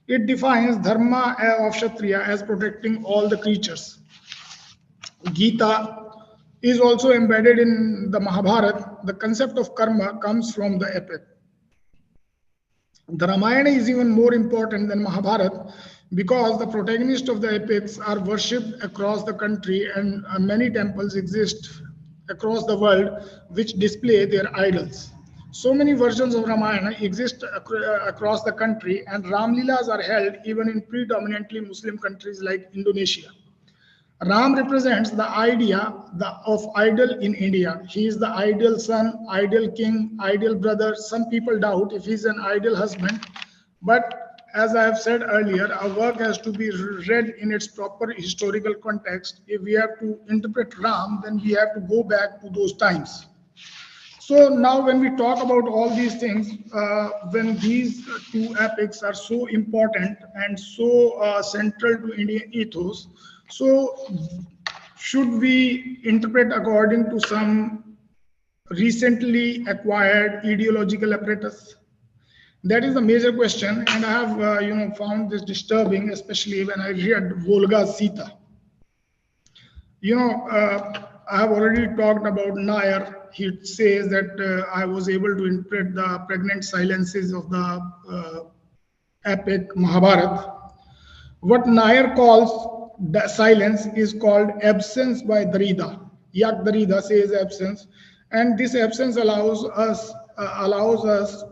It defines dharma of Kshatriya as protecting all the creatures. Gita is also embedded in the Mahabharata. The concept of karma comes from the epic. The Ramayana is even more important than Mahabharata because the protagonists of the epics are worshipped across the country, and many temples exist across the world which display their idols. So many versions of Ramayana exist across the country, and Ramlilas are held even in predominantly Muslim countries like Indonesia. Ram represents the idea of idol in India. He is the ideal son, ideal king, ideal brother. Some people doubt if he's an ideal husband. But as I have said earlier, our work has to be read in its proper historical context. If we have to interpret Ram, then we have to go back to those times. So now when we talk about all these things, when these two epics are so important and so central to Indian ethos, so should we interpret according to some recently acquired ideological apparatus? That is the major question, and I have found this disturbing, especially when I read Volga Sita. I have already talked about Nair. He says that I was able to interpret the pregnant silences of the epic Mahabharata. What Nair calls the silence is called absence by Darida. Yak Darida says absence, and this absence allows us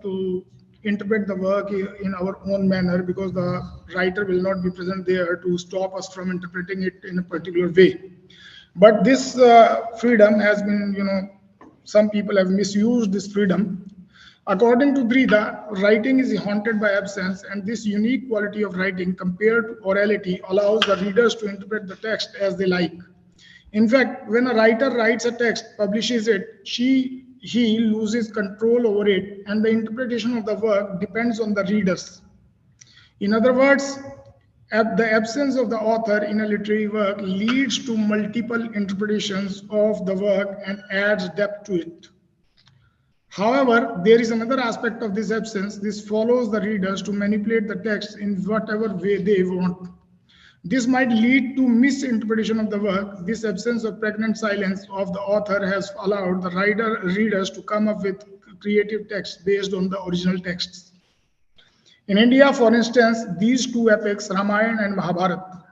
to interpret the work in our own manner, because the writer will not be present there to stop us from interpreting it in a particular way. But this freedom has been, some people have misused this freedom. According to Drida, writing is haunted by absence, and this unique quality of writing compared to orality allows the readers to interpret the text as they like. In fact, when a writer writes a text, publishes it, he loses control over it, and the interpretation of the work depends on the readers. In other words, the absence of the author in a literary work leads to multiple interpretations of the work and adds depth to it. However, there is another aspect of this absence. This follows the readers to manipulate the text in whatever way they want. This might lead to misinterpretation of the work. This absence of pregnant silence of the author has allowed the readers to come up with creative texts based on the original texts. In India, for instance, these two epics, Ramayana and Mahabharata,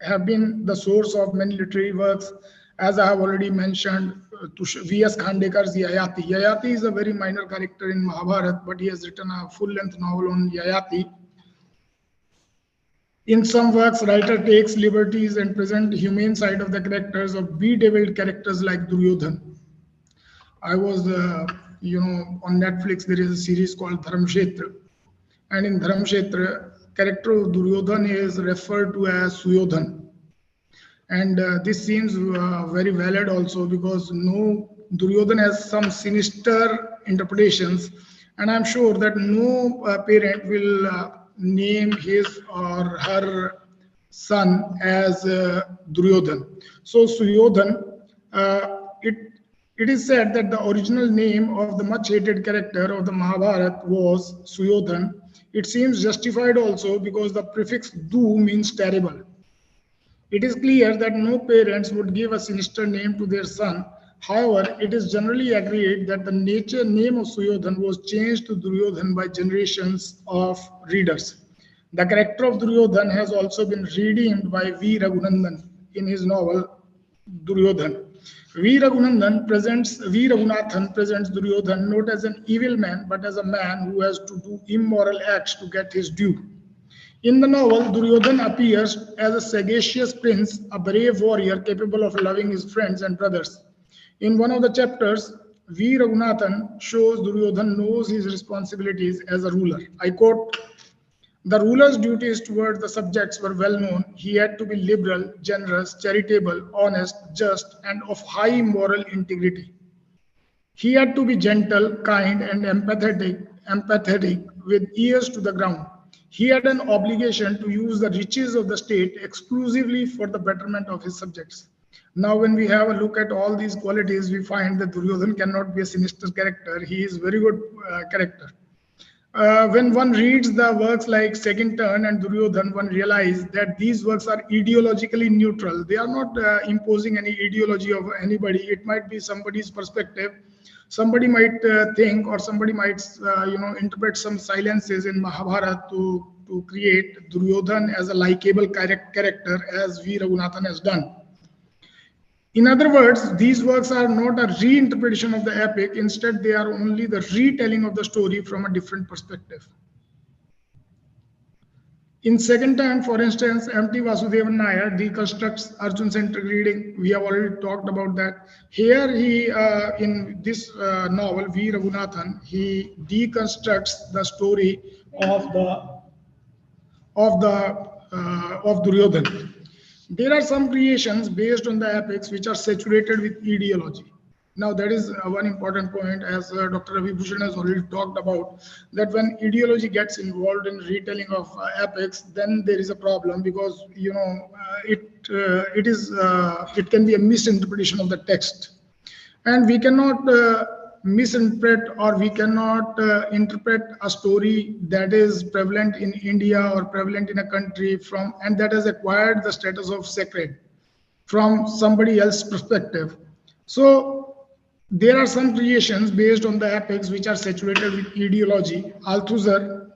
have been the source of many literary works. As I have already mentioned, V.S. Khandekar's Yayati. Yayati is a very minor character in Mahabharata, but he has written a full-length novel on Yayati. In some works, writer takes liberties and present the humane side of the characters of bedeviled characters like Duryodhan. I was, on Netflix, there is a series called Dharamkshetra. And in Dharamkshetra, character of Duryodhan is referred to as Suyodhan. And this seems very valid also, because Duryodhan has some sinister interpretations, and I'm sure that no parent will name his or her son as Duryodhan. So Suyodhan, it is said that the original name of the much hated character of the Mahabharata was Suyodhan. It seems justified also because the prefix Du means terrible. It is clear that no parents would give a sinister name to their son. However, it is generally agreed that the name of Suyodhan was changed to Duryodhan by generations of readers. The character of Duryodhan has also been redeemed by V. Raghunandan in his novel Duryodhan. V. Raghunathan presents Duryodhan not as an evil man, but as a man who has to do immoral acts to get his due. In the novel, Duryodhan appears as a sagacious prince, a brave warrior capable of loving his friends and brothers. In one of the chapters, V. Raghunathan shows Duryodhan knows his responsibilities as a ruler. I quote, "The ruler's duties toward the subjects were well known. He had to be liberal, generous, charitable, honest, just, and of high moral integrity. He had to be gentle, kind, and empathetic with ears to the ground. He had an obligation to use the riches of the state exclusively for the betterment of his subjects." Now, when we have a look at all these qualities, we find that Duryodhan cannot be a sinister character. He is very good character. When one reads the works like Second Turn and Duryodhan, one realizes that these works are ideologically neutral. They are not imposing any ideology of anybody. It might be somebody's perspective. Somebody might think, or somebody might, interpret some silences in Mahabharata to create Duryodhan as a likable character, as V. Raghunathan has done. In other words, these works are not a reinterpretation of the epic. Instead, they are only the retelling of the story from a different perspective. In Second Turn, for instance, M.T. Vasudevan Nair deconstructs Arjun-centric reading. We have already talked about that. Here, he in this novel, V. Raghunathan, he deconstructs the story of Duryodhan. There are some creations based on the epics which are saturated with ideology. Now, that is one important point, as Dr. Ravi Bhushan has already talked about, that when ideology gets involved in retelling of epics, then there is a problem, because it can be a misinterpretation of the text, and we cannot misinterpret, or we cannot interpret a story that is prevalent in India or prevalent in a country and that has acquired the status of sacred from somebody else's perspective. So there are some creations based on the epics which are saturated with ideology. Althusser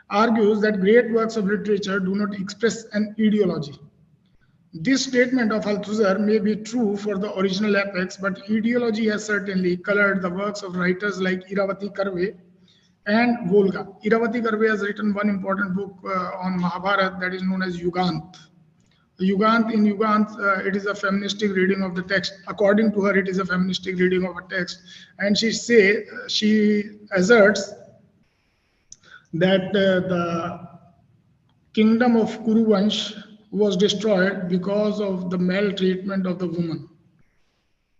argues that great works of literature do not express an ideology. This statement of Althusser may be true for the original epics, but ideology has certainly colored the works of writers like Iravati Karve and Volga. Iravati Karve has written one important book on Mahabharata that is known as Yugant. Yugant, it is a feministic reading of the text. According to her, it is a feministic reading of a text. And she asserts that the kingdom of Kuruvansh was destroyed because of the maltreatment of the woman.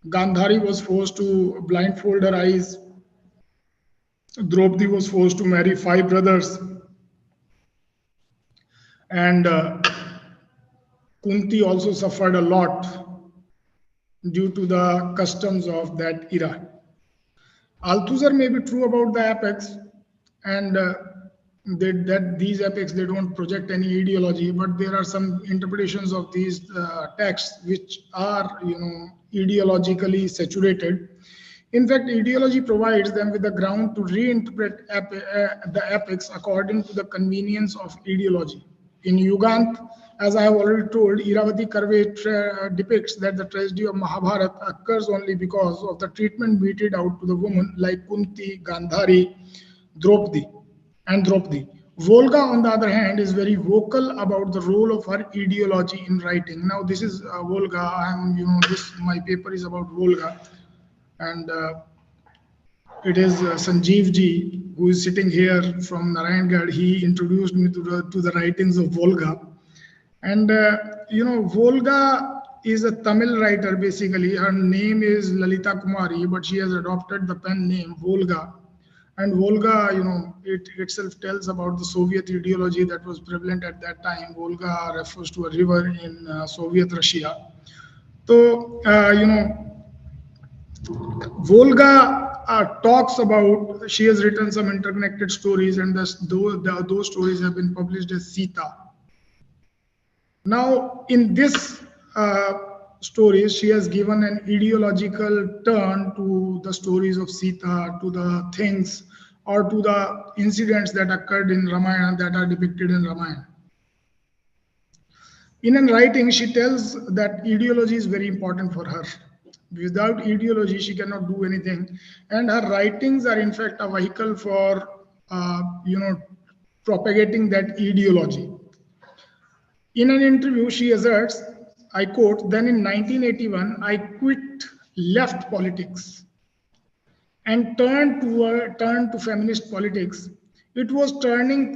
Gandhari was forced to blindfold her eyes. Draupadi was forced to marry 5 brothers. And Kunti also suffered a lot due to the customs of that era. Althusser may be true about the epics, and that these epics, they don't project any ideology, but there are some interpretations of these texts which are ideologically saturated. In fact, ideology provides them with the ground to reinterpret the epics according to the convenience of ideology. In Yugant, as I have already told, Iravati Karve depicts that the tragedy of Mahabharata occurs only because of the treatment meted out to the woman like Kunti, Gandhari, Draupadi. Volga, on the other hand, is very vocal about the role of her ideology in writing. Now, this is Volga. My paper is about Volga, and it is Sanjeev ji, who is sitting here from Narayangarh. He introduced me to the writings of Volga, and Volga is a Tamil writer. Basically, her name is Lalita Kumari, but she has adopted the pen name Volga. And Volga, it itself tells about the Soviet ideology that was prevalent at that time. Volga refers to a river in Soviet Russia. So, Volga talks about, she has written some interconnected stories, and those stories have been published as Sita. Now, in this stories, she has given an ideological turn to the stories of Sita, to the things or to the incidents that occurred in Ramayana that are depicted in Ramayana. In a writing, she tells that ideology is very important for her. Without ideology, she cannot do anything. And her writings are in fact a vehicle for, propagating that ideology. In an interview, she asserts, I quote, then in 1981, I left politics and turned to feminist politics. It was turning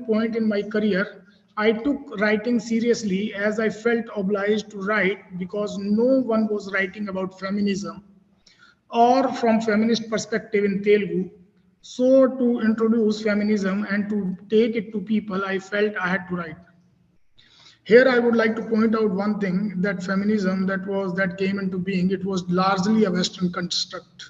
point in my career. I took writing seriously as I felt obliged to write because no one was writing about feminism or from feminist perspective in Telugu. So to introduce feminism and to take it to people, I felt I had to write. Here, I would like to point out one thing, that feminism that came into being, it was largely a Western construct.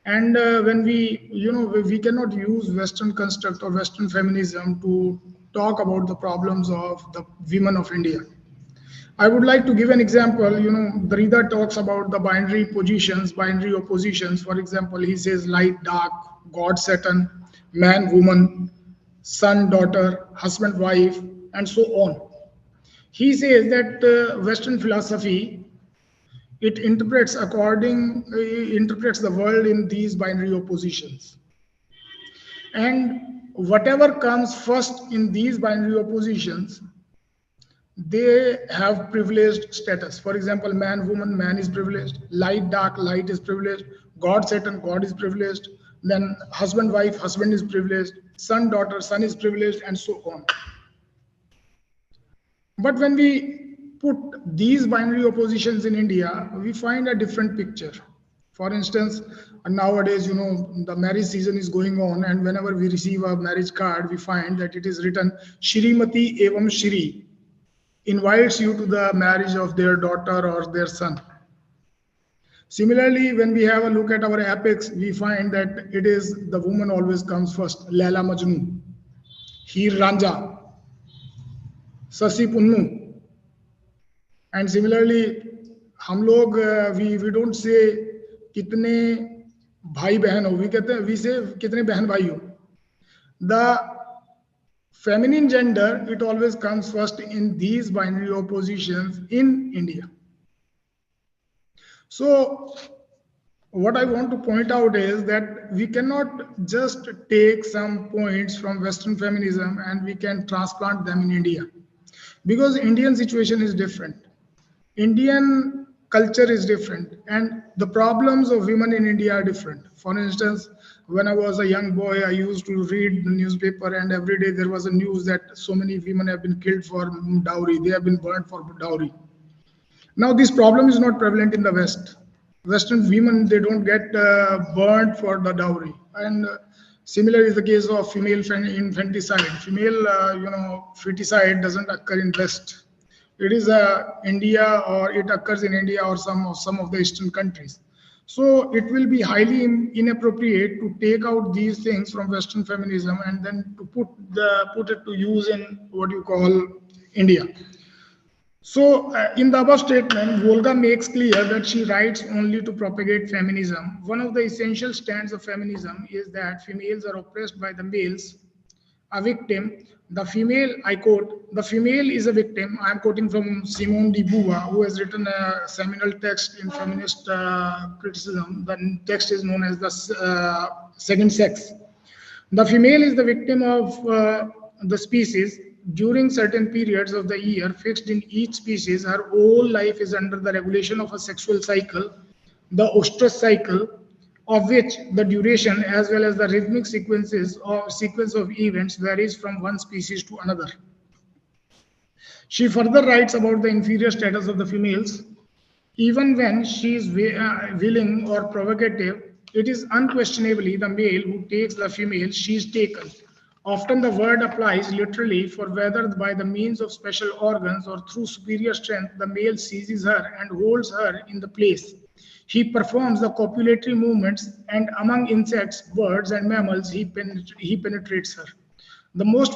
And when we cannot use Western construct or Western feminism to talk about the problems of the women of India. I would like to give an example. Derrida talks about the binary positions, binary oppositions. For example, he says light, dark, God, Satan, man, woman, son, daughter, husband, wife, and so on. He says that Western philosophy, it interprets the world in these binary oppositions. And whatever comes first in these binary oppositions, they have privileged status. For example, man, woman, man is privileged. Light, dark, light is privileged. God, Satan, God is privileged. Then husband, wife, husband is privileged. Son, daughter, son is privileged, and so on. But when we put these binary oppositions in India, we find a different picture. For instance, nowadays, the marriage season is going on, and whenever we receive a marriage card, we find that it is written Shrimati Evam Shri, invites you to the marriage of their daughter or their son. Similarly, when we have a look at our epics, we find that it is the woman always comes first. Laila Majnu, Heer Ranja, Sasi Punnu. And similarly, हम लोग we don't say कितने भाई बहन हो, we say कितने बहन भाई हो. The feminine gender, it always comes first in these binary oppositions in India. So what I want to point out is that we cannot just take some points from Western feminism and we can transplant them in India, because Indian situation is different. Indian culture is different, and the problems of women in India are different. For instance, when I was a young boy, I used to read the newspaper, and every day there was a news that so many women have been killed for dowry. They have been burnt for dowry. Now, this problem is not prevalent in the West. Western women, they don't get burnt for the dowry. And similar is the case of female infanticide. Female, feticide doesn't occur in West. It is India, or it occurs in India or some of the Eastern countries. So it will be highly inappropriate to take out these things from Western feminism and then to put it to use in what you call India. So in the above statement, Volga makes clear that she writes only to propagate feminism. One of the essential strands of feminism is that females are oppressed by the males, a victim. The female, I quote, the female is a victim. I'm quoting from Simone de Beauvoir, who has written a seminal text in feminist criticism. The text is known as the second sex. The female is the victim of the species. During certain periods of the year fixed in each species, her whole life is under the regulation of a sexual cycle, the oestrus cycle, of which the duration as well as the rhythmic sequence of events varies from one species to another. She further writes about the inferior status of the females. Even when she is willing or provocative, It is unquestionably the male who takes the female she is taken. Often the word applies literally, for whether by the means of special organs or through superior strength, the male seizes her and holds her in the place. He performs the copulatory movements, and among insects, birds, and mammals, he penetrates her. The most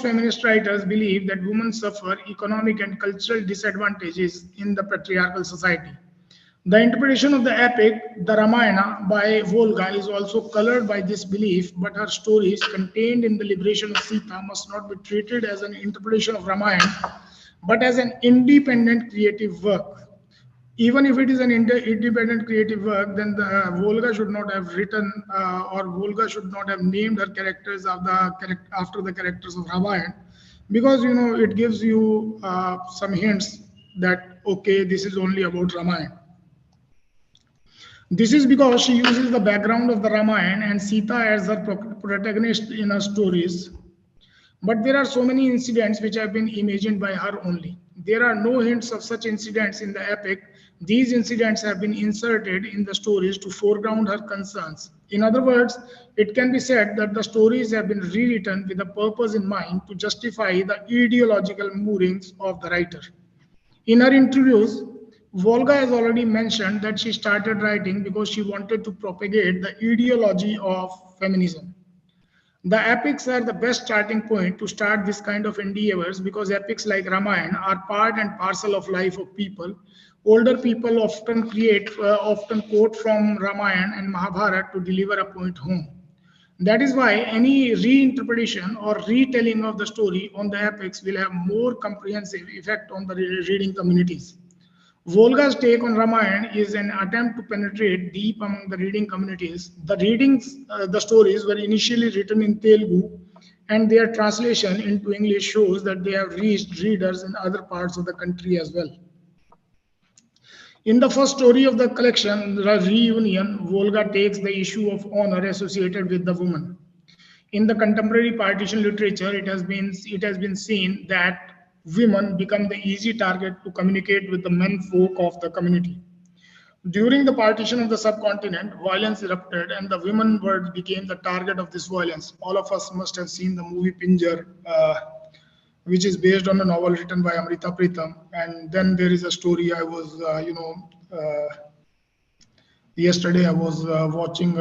feminist writers believe that women suffer economic and cultural disadvantages in the patriarchal society. The interpretation of the epic, the Ramayana, by Volga is also colored by this belief, but her stories contained in the liberation of Sita must not be treated as an interpretation of Ramayana, but as an independent creative work. Even if it is an independent creative work, then the Volga should not have written or Volga should not have named her characters after the characters of Ramayana, because it gives you some hints that okay, this is only about Ramayana. This is because she uses the background of the Ramayana and Sita as her protagonist in her stories. But there are so many incidents which have been imagined by her only. There are no hints of such incidents in the epic. These incidents have been inserted in the stories to foreground her concerns. In other words, it can be said that the stories have been rewritten with a purpose in mind to justify the ideological moorings of the writer. In her interviews, Volga has already mentioned that she started writing because she wanted to propagate the ideology of feminism. The epics are the best starting point to start this kind of endeavors, because epics like Ramayana are part and parcel of life of people. Older people often quote from Ramayana and Mahabharata to deliver a point home. That is why any reinterpretation or retelling of the story on the epics will have more comprehensive effect on the reading communities. Volga's take on Ramayana is an attempt to penetrate deep among the reading communities. The stories were initially written in Telugu, and their translation into English shows that they have reached readers in other parts of the country as well. In the first story of the collection, the reunion, Volga takes the issue of honor associated with the woman. In the contemporary partition literature, it has been seen that women become the easy target to communicate with the men folk of the community. During the partition of the subcontinent, violence erupted and the women world became the target of this violence. All of us must have seen the movie Pinjar, which is based on a novel written by Amrita Pritam. And then there is a story I was, yesterday I was watching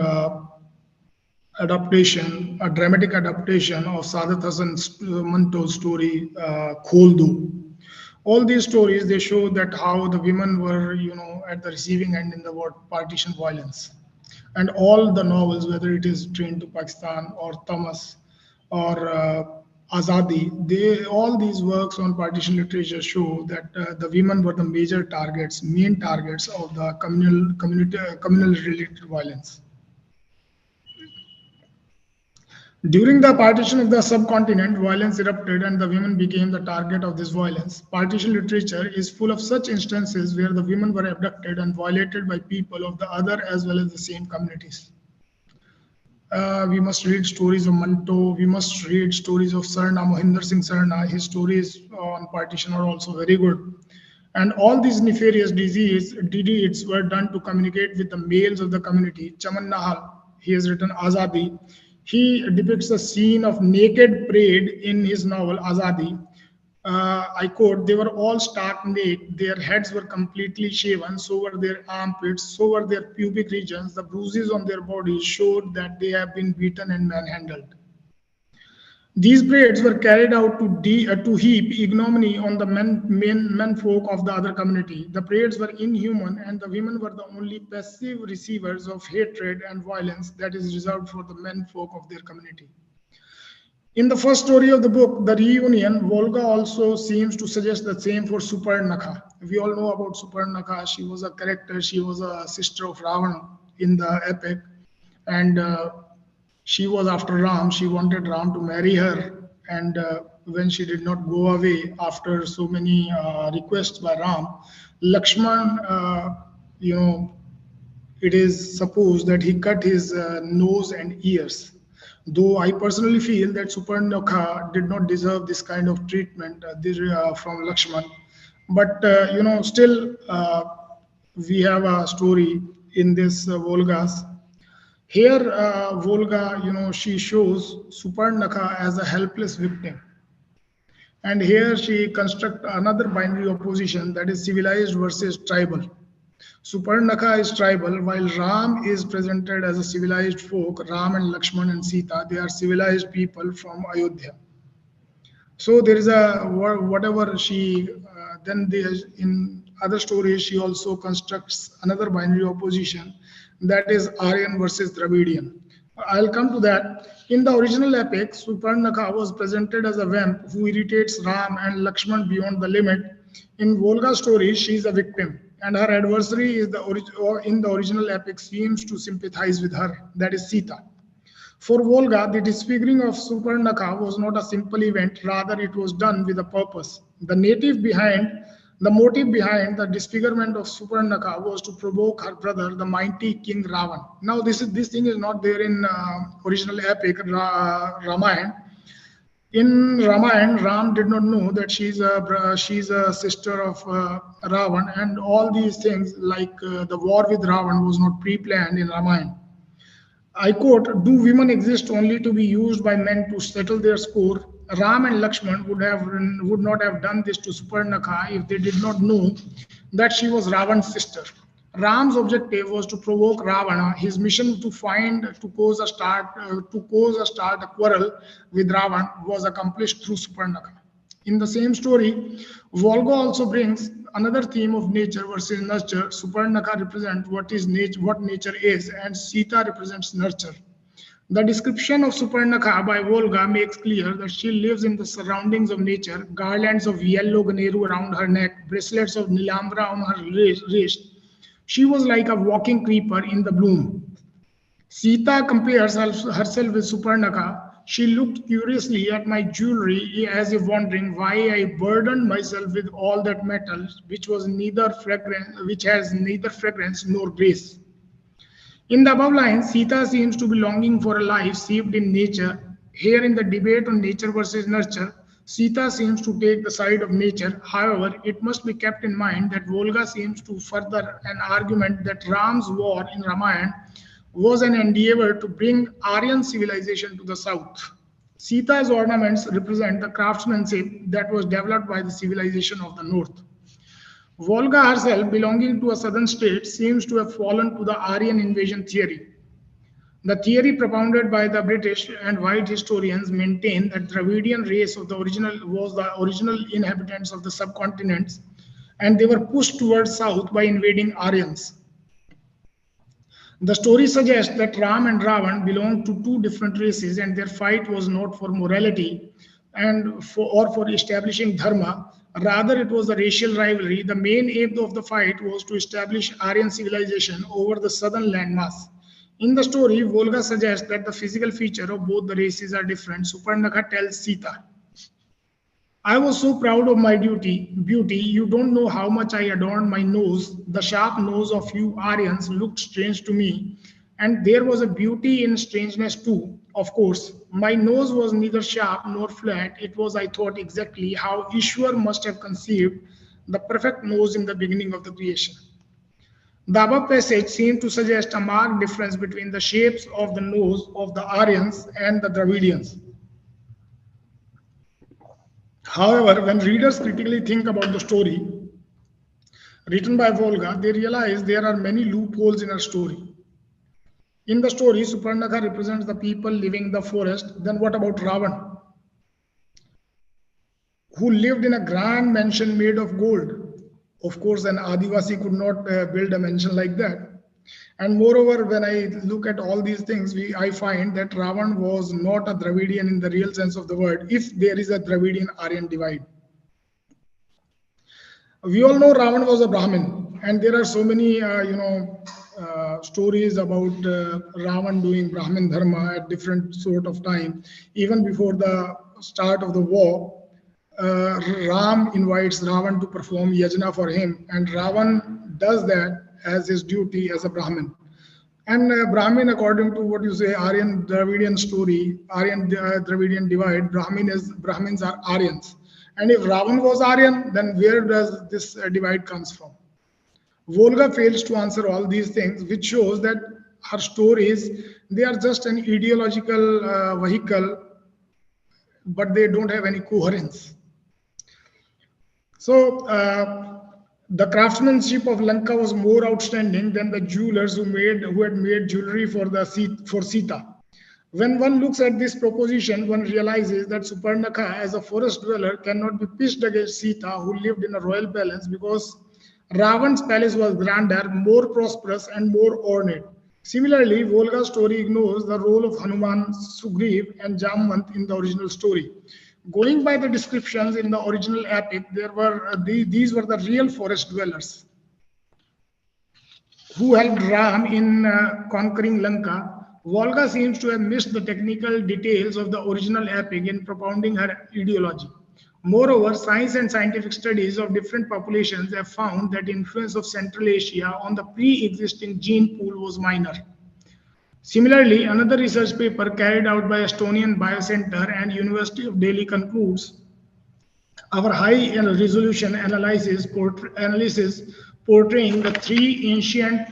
a dramatic adaptation of Saadat Hasan Manto's story, Kholdu. All these stories, they show that how the women were, at the receiving end in the partition violence. And all the novels, whether it is Train to Pakistan or Tamas or Azadi, all these works on partition literature show that the women were the main targets of the communal related violence. During the partition of the subcontinent, violence erupted and the women became the target of this violence. Partition literature is full of such instances where the women were abducted and violated by people of the other as well as the same communities. We must read stories of Manto, we must read stories of Sarna, Mohinder Singh Sarna. His stories on partition are also very good. And all these nefarious deeds were done to communicate with the males of the community. Chaman Nahal, he has written Azadi. He depicts a scene of naked parade in his novel Azadi. I quote, "They were all stark naked, their heads were completely shaven, so were their armpits, so were their pubic regions. The bruises on their bodies showed that they have been beaten and manhandled." These parades were carried out to heap ignominy on the men folk of the other community. The parades were inhuman, and the women were the only passive receivers of hatred and violence that is reserved for the men folk of their community. In the first story of the book, The Reunion, Volga also seems to suggest the same for Supernakha. We all know about Supernakha. She was a character, she was a sister of Ravana in the epic, and she was after Ram. She wanted Ram to marry her, and when she did not go away after so many requests by Ram, Lakshman, it is supposed that he cut his nose and ears. Though I personally feel that Supernakha did not deserve this kind of treatment from Lakshman, but still we have a story in this Volgas Here, Volga, she shows Suparnaka as a helpless victim. And here she constructs another binary opposition, that is civilized versus tribal. Suparnaka is tribal, while Ram is presented as a civilized folk. Ram and Lakshman and Sita, they are civilized people from Ayodhya. So there is a whatever she then in other stories she also constructs another binary opposition, that is Aryan versus Dravidian. I'll come to that. In the original epic, Suparnaka was presented as a vamp who irritates Ram and Lakshman beyond the limit. In Volga story, she is a victim, and her adversary is in the original epic seems to sympathize with her, that is Sita. For Volga, the disfiguring of Suparnaka was not a simple event, rather it was done with a purpose. The motive behind the disfigurement of Suparnaka was to provoke her brother, the mighty King Ravan. Now, this thing is not there in original epic Ramayana. In Ramayana, Ram did not know that she's a sister of Ravan, and all these things like the war with Ravan was not pre-planned in Ramayana. I quote, "Do women exist only to be used by men to settle their score? Ram and Lakshman would not have done this to Suparnaka if they did not know that she was Ravan's sister. Ram's objective was to provoke Ravana. His mission to cause a quarrel with Ravan was accomplished through Suparnaka." In the same story, Volga also brings another theme of nature versus nurture. Suparnaka represents what nature is, and Sita represents nurture. The description of Suparnaka by Volga makes clear that she lives in the surroundings of nature, garlands of yellow ganeru around her neck, bracelets of nilambra on her wrist. She was like a walking creeper in the bloom. Sita compares herself with Suparnaka. She looked curiously at my jewelry as if wondering why I burdened myself with all that metal, which has neither fragrance nor grace. In the above lines, Sita seems to be longing for a life steeped in nature. Here in the debate on nature versus nurture, Sita seems to take the side of nature. However, it must be kept in mind that Volga seems to further an argument that Ram's war in Ramayana was an endeavor to bring Aryan civilization to the south. Sita's ornaments represent the craftsmanship that was developed by the civilization of the north. Volga herself, belonging to a southern state, seems to have fallen to the Aryan invasion theory. The theory propounded by the British and white historians maintain that Dravidian race was the original inhabitants of the subcontinents, and they were pushed towards south by invading Aryans. The story suggests that Ram and Ravan belonged to two different races, and their fight was not for morality or for establishing dharma. Rather, it was a racial rivalry. The main aim of the fight was to establish Aryan civilization over the southern landmass. In the story, Volga suggests that the physical feature of both the races are different. Suparnaka tells Sita, "I was so proud of my beauty. You don't know how much I adorned my nose. The sharp nose of you Aryans looked strange to me. And there was a beauty in strangeness too. Of course, my nose was neither sharp nor flat. It was, I thought, exactly how Ishwar must have conceived the perfect nose in the beginning of the creation." The above passage seems to suggest a marked difference between the shapes of the nose of the Aryans and the Dravidians. However, when readers critically think about the story written by Volga, they realize there are many loopholes in her story. In the story, Suparnaka represents the people living in the forest. Then what about Ravan, who lived in a grand mansion made of gold? Of course, an Adivasi could not build a mansion like that. And moreover, when I look at all these things, I find that Ravan was not a Dravidian in the real sense of the word, if there is a Dravidian-Aryan divide. We all know Ravan was a Brahmin, and there are so many, stories about Ravan doing Brahmin dharma at different sort of time. Even before the start of the war, Ram invites Ravan to perform yajna for him, and Ravan does that as his duty as a Brahmin. And Brahmin, according to what you say, Aryan Dravidian story, Aryan Dravidian divide, Brahmins are Aryans. And if Ravan was Aryan, then where does this divide comes from? Volga fails to answer all these things, which shows that her stories they are just an ideological vehicle, but they don't have any coherence. So the craftsmanship of Lanka was more outstanding than the jewelers who had made jewelry for Sita. When one looks at this proposition, one realizes that Supernakha as a forest dweller cannot be pitched against Sita, who lived in a royal palace, because Ravan's palace was grander, more prosperous, and more ornate. Similarly, Volga's story ignores the role of Hanuman, Sugriv, and Jamwant in the original story. Going by the descriptions in the original epic, these were the real forest dwellers who helped Ram in conquering Lanka. Volga seems to have missed the technical details of the original epic in propounding her ideology. Moreover, science and scientific studies of different populations have found that the influence of Central Asia on the pre-existing gene pool was minor. Similarly, another research paper carried out by Estonian Biocenter and University of Delhi concludes our high resolution analysis portraying the three ancient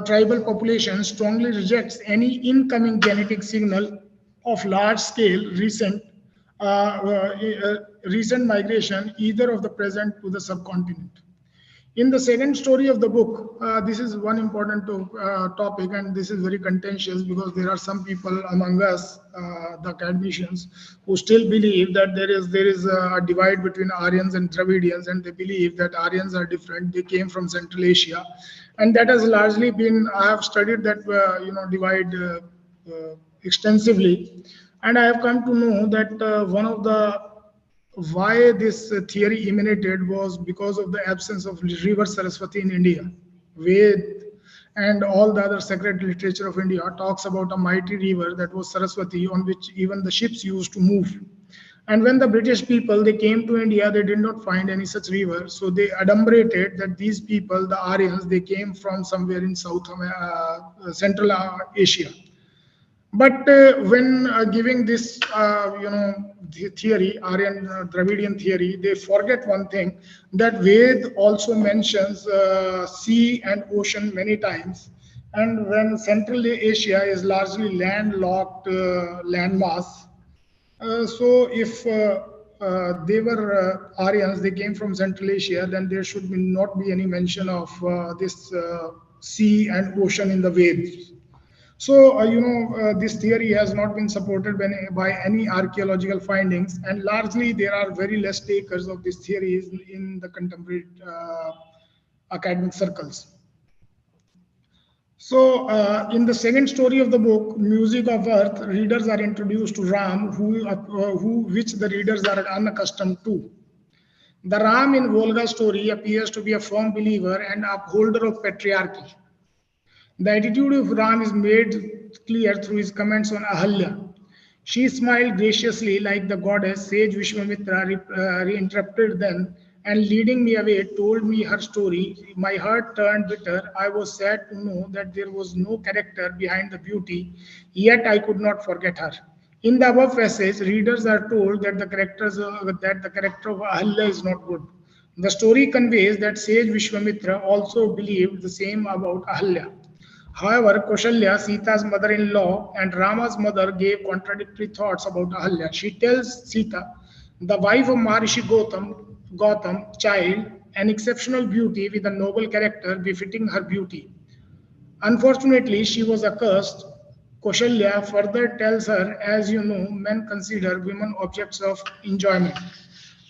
tribal populations strongly rejects any incoming genetic signal of large scale recent migration either of the present to the subcontinent. In the second story of the book, this is one important topic, and this is very contentious because there are some people among us, the academicians, who still believe that there is a divide between Aryans and Dravidians, and they believe that Aryans are different. They came from Central Asia, and that has largely been. I have studied that divide extensively, and I have come to know that one of the why this theory emanated was because of the absence of river Saraswati in India. Ved and all the other sacred literature of India talks about a mighty river that was Saraswati, on which even the ships used to move. And when the British people, they came to India, they did not find any such river. So they adumbrated that these people, the Aryans, they came from somewhere in Central Asia. But when giving this, the theory, Aryan Dravidian theory, they forget one thing, that Ved also mentions sea and ocean many times. And when Central Asia is largely landlocked landmass, so if they were Aryans, they came from Central Asia, then there should not be any mention of this sea and ocean in the Vedas. So, this theory has not been supported by any archaeological findings, and largely there are very less takers of this theory in the contemporary academic circles. So, in the second story of the book, Music of Earth, readers are introduced to Ram, which the readers are unaccustomed to. The Ram in Volga story appears to be a firm believer and upholder of patriarchy. The attitude of Ram is made clear through his comments on Ahalya. She smiled graciously like the goddess. Sage Vishwamitra reinterrupted then, and leading me away told me her story. My heart turned bitter. I was sad to know that there was no character behind the beauty, yet I could not forget her. In the above passage, readers are told that the character of Ahalya is not good. The story conveys that sage Vishwamitra also believed the same about Ahalya. However, Kaushalya, Sita's mother-in-law, and Rama's mother gave contradictory thoughts about Ahalya. She tells Sita, the wife of Maharishi Gautam, child, an exceptional beauty with a noble character befitting her beauty. Unfortunately, she was accursed. Kaushalya further tells her, as you know, men consider women objects of enjoyment.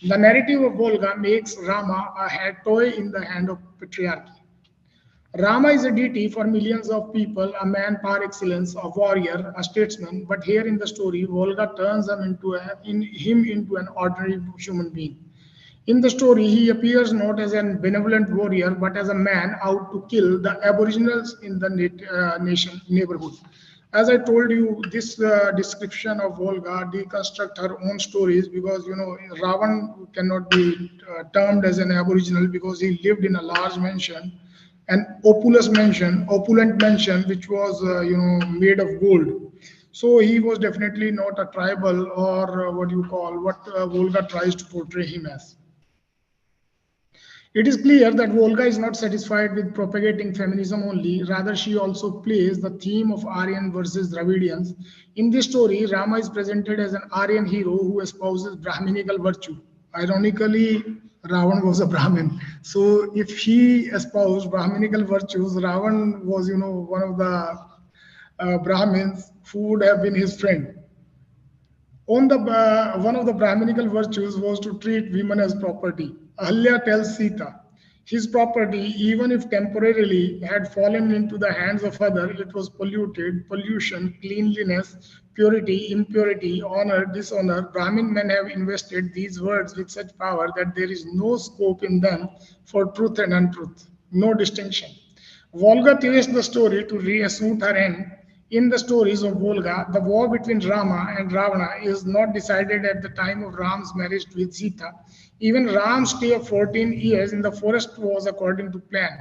The narrative of Volga makes Rama a toy in the hand of patriarchy. Rama is a deity for millions of people, a man par excellence, a warrior, a statesman. But here in the story, Volga turns him into an ordinary human being. In the story, he appears not as a benevolent warrior, but as a man out to kill the aboriginals in the neighborhood. As I told you, this description of Volga deconstruct her own stories because, Ravan cannot be termed as an aboriginal because he lived in a large mansion, an opulent mansion, which was, made of gold. So he was definitely not a tribal or what Volga tries to portray him as. It is clear that Volga is not satisfied with propagating feminism only, rather she also plays the theme of Aryan versus Dravidians. In this story, Rama is presented as an Aryan hero who espouses Brahminical virtue. Ironically, Ravan was a Brahmin. So if he espoused Brahminical virtues, Ravan was, one of the Brahmins who would have been his friend. One of the Brahminical virtues was to treat women as property. Ahalya tells Sita, his property, even if temporarily, had fallen into the hands of other, it was polluted, pollution, cleanliness, purity, impurity, honor, dishonor. Brahmin men have invested these words with such power that there is no scope in them for truth and untruth, no distinction. Volga twists the story to reassert her end. In the stories of Volga, the war between Rama and Ravana is not decided at the time of Ram's marriage with Sita. Even Ram's stay of 14 years in the forest was according to plan.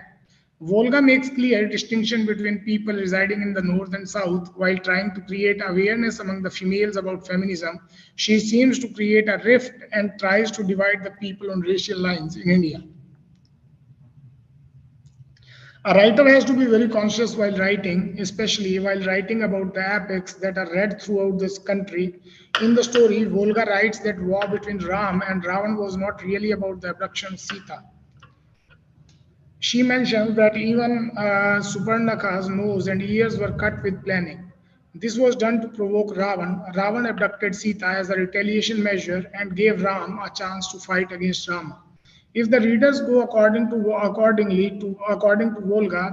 Volga makes clear distinction between people residing in the north and south while trying to create awareness among the females about feminism. She seems to create a rift and tries to divide the people on racial lines in India. A writer has to be very conscious while writing, especially while writing about the epics that are read throughout this country. In the story, Volga writes that war between Ram and Ravan was not really about the abduction of Sita. She mentions that even Suparnaka's nose and ears were cut with planning. This was done to provoke Ravan. Ravan abducted Sita as a retaliation measure and gave Ram a chance to fight against Rama. If the readers go according to Volga,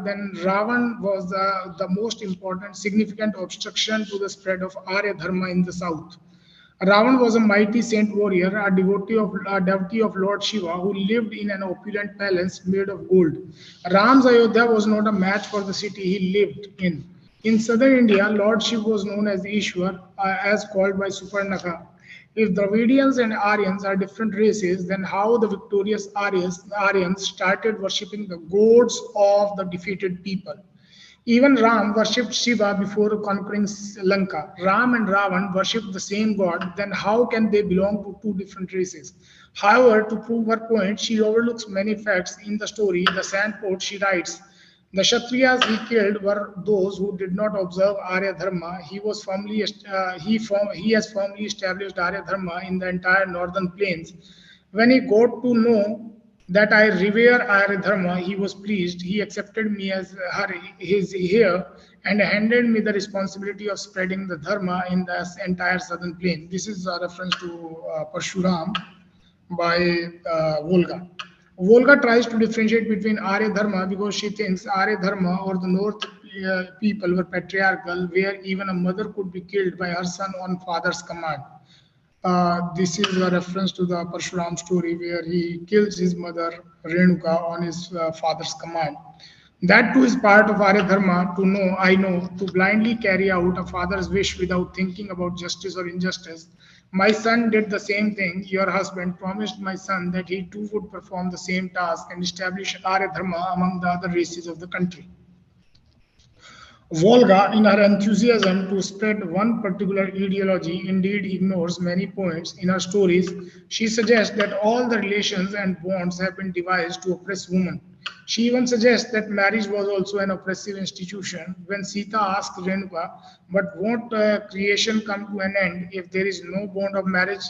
then Ravan was the most important significant obstruction to the spread of Arya Dharma in the south. Ravan was a mighty saint warrior, a devotee of Lord Shiva, who lived in an opulent palace made of gold. Ram's Ayodhya was not a match for the city he lived in. In southern India, Lord Shiva was known as Ishwar, as called by Suparnaka. If Dravidians and Aryans are different races, then how the victorious Aryans started worshipping the gods of the defeated people? Even Ram worshipped Shiva before conquering Lanka. Ram and Ravan worshipped the same god, then how can they belong to two different races? However, to prove her point, she overlooks many facts in the story. The sandpot, she writes, the Kshatriyas he killed were those who did not observe Arya Dharma. He has firmly established Arya Dharma in the entire northern plains. When he got to know that I revere Arya Dharma, he was pleased. He accepted me as his heir and handed me the responsibility of spreading the Dharma in the entire southern plain. This is a reference to Parshuram by Volga. Volga tries to differentiate between Arya Dharma because she thinks Arya Dharma or the North people were patriarchal, where even a mother could be killed by her son on father's command. This is a reference to the Parshuram story where he kills his mother Renuka on his father's command. That too is part of Arya Dharma, to know, I know, to blindly carry out a father's wish without thinking about justice or injustice. My son did the same thing. Your husband promised my son that he too would perform the same task and establish Arya Dharma among the other races of the country. Volga, in her enthusiasm to spread one particular ideology, indeed ignores many points in her stories. She suggests that all the relations and bonds have been devised to oppress women. She even suggests that marriage was also an oppressive institution. When Sita asks Renuka, but won't creation come to an end if there is no bond of marriage?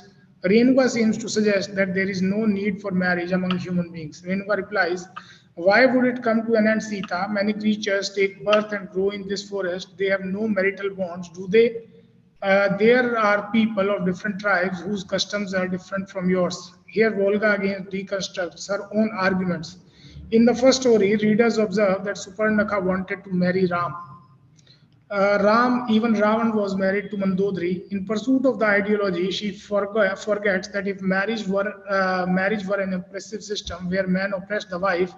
Renuka seems to suggest that there is no need for marriage among human beings. Renuka replies, why would it come to an end, Sita? Many creatures take birth and grow in this forest. They have no marital bonds, do they? There are people of different tribes whose customs are different from yours. Here, Volga again reconstructs her own arguments. In the first story, readers observe that Suparnaka wanted to marry Ram. Even Ravan was married to Mandodari. In pursuit of the ideology, she forgets that if marriage were an oppressive system where man oppressed the wife,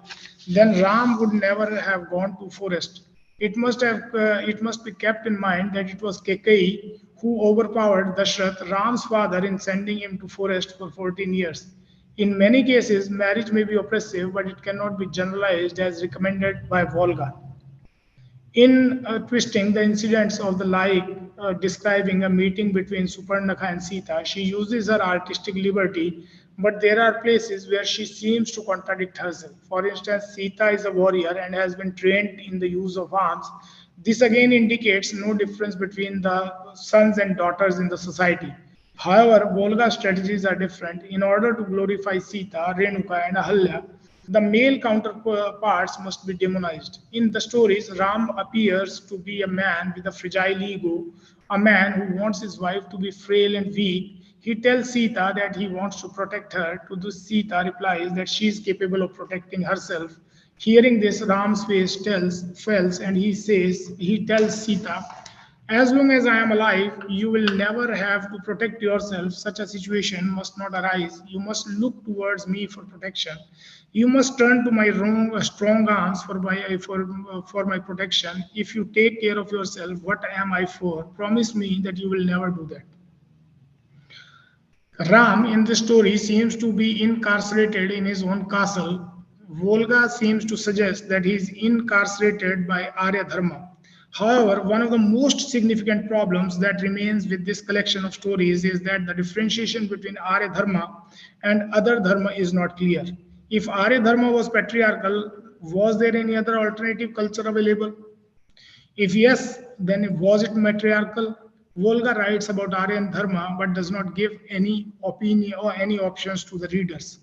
then Ram would never have gone to forest. It must be kept in mind that it was Kekai who overpowered Dashrath, Ram's father, in sending him to forest for 14 years. In many cases, marriage may be oppressive, but it cannot be generalized as recommended by Volga. In twisting the incidents of the like, describing a meeting between Suparnaka and Sita, she uses her artistic liberty but there are places where she seems to contradict herself. For instance, Sita is a warrior and has been trained in the use of arms. This again indicates no difference between the sons and daughters in the society. However, Volga's strategies are different. In order to glorify Sita, Renuka, and Ahalya, the male counterparts must be demonized. In the stories, Ram appears to be a man with a fragile ego, a man who wants his wife to be frail and weak. He tells Sita that he wants to protect her. To this, Sita replies that she is capable of protecting herself. Hearing this, Ram's face falls, and he tells Sita, as long as I am alive, you will never have to protect yourself. Such a situation must not arise. You must look towards me for protection. You must turn to my strong arms for my protection. If you take care of yourself, what am I for? Promise me that you will never do that. Ram in the story seems to be incarcerated in his own castle. Volga seems to suggest that he is incarcerated by Arya Dharma. However, one of the most significant problems that remains with this collection of stories is that the differentiation between Arya Dharma and other Dharma is not clear. If Arya Dharma was patriarchal, was there any other alternative culture available? If yes, then was it matriarchal? Volga writes about Aryan Dharma but does not give any opinion or any options to the readers.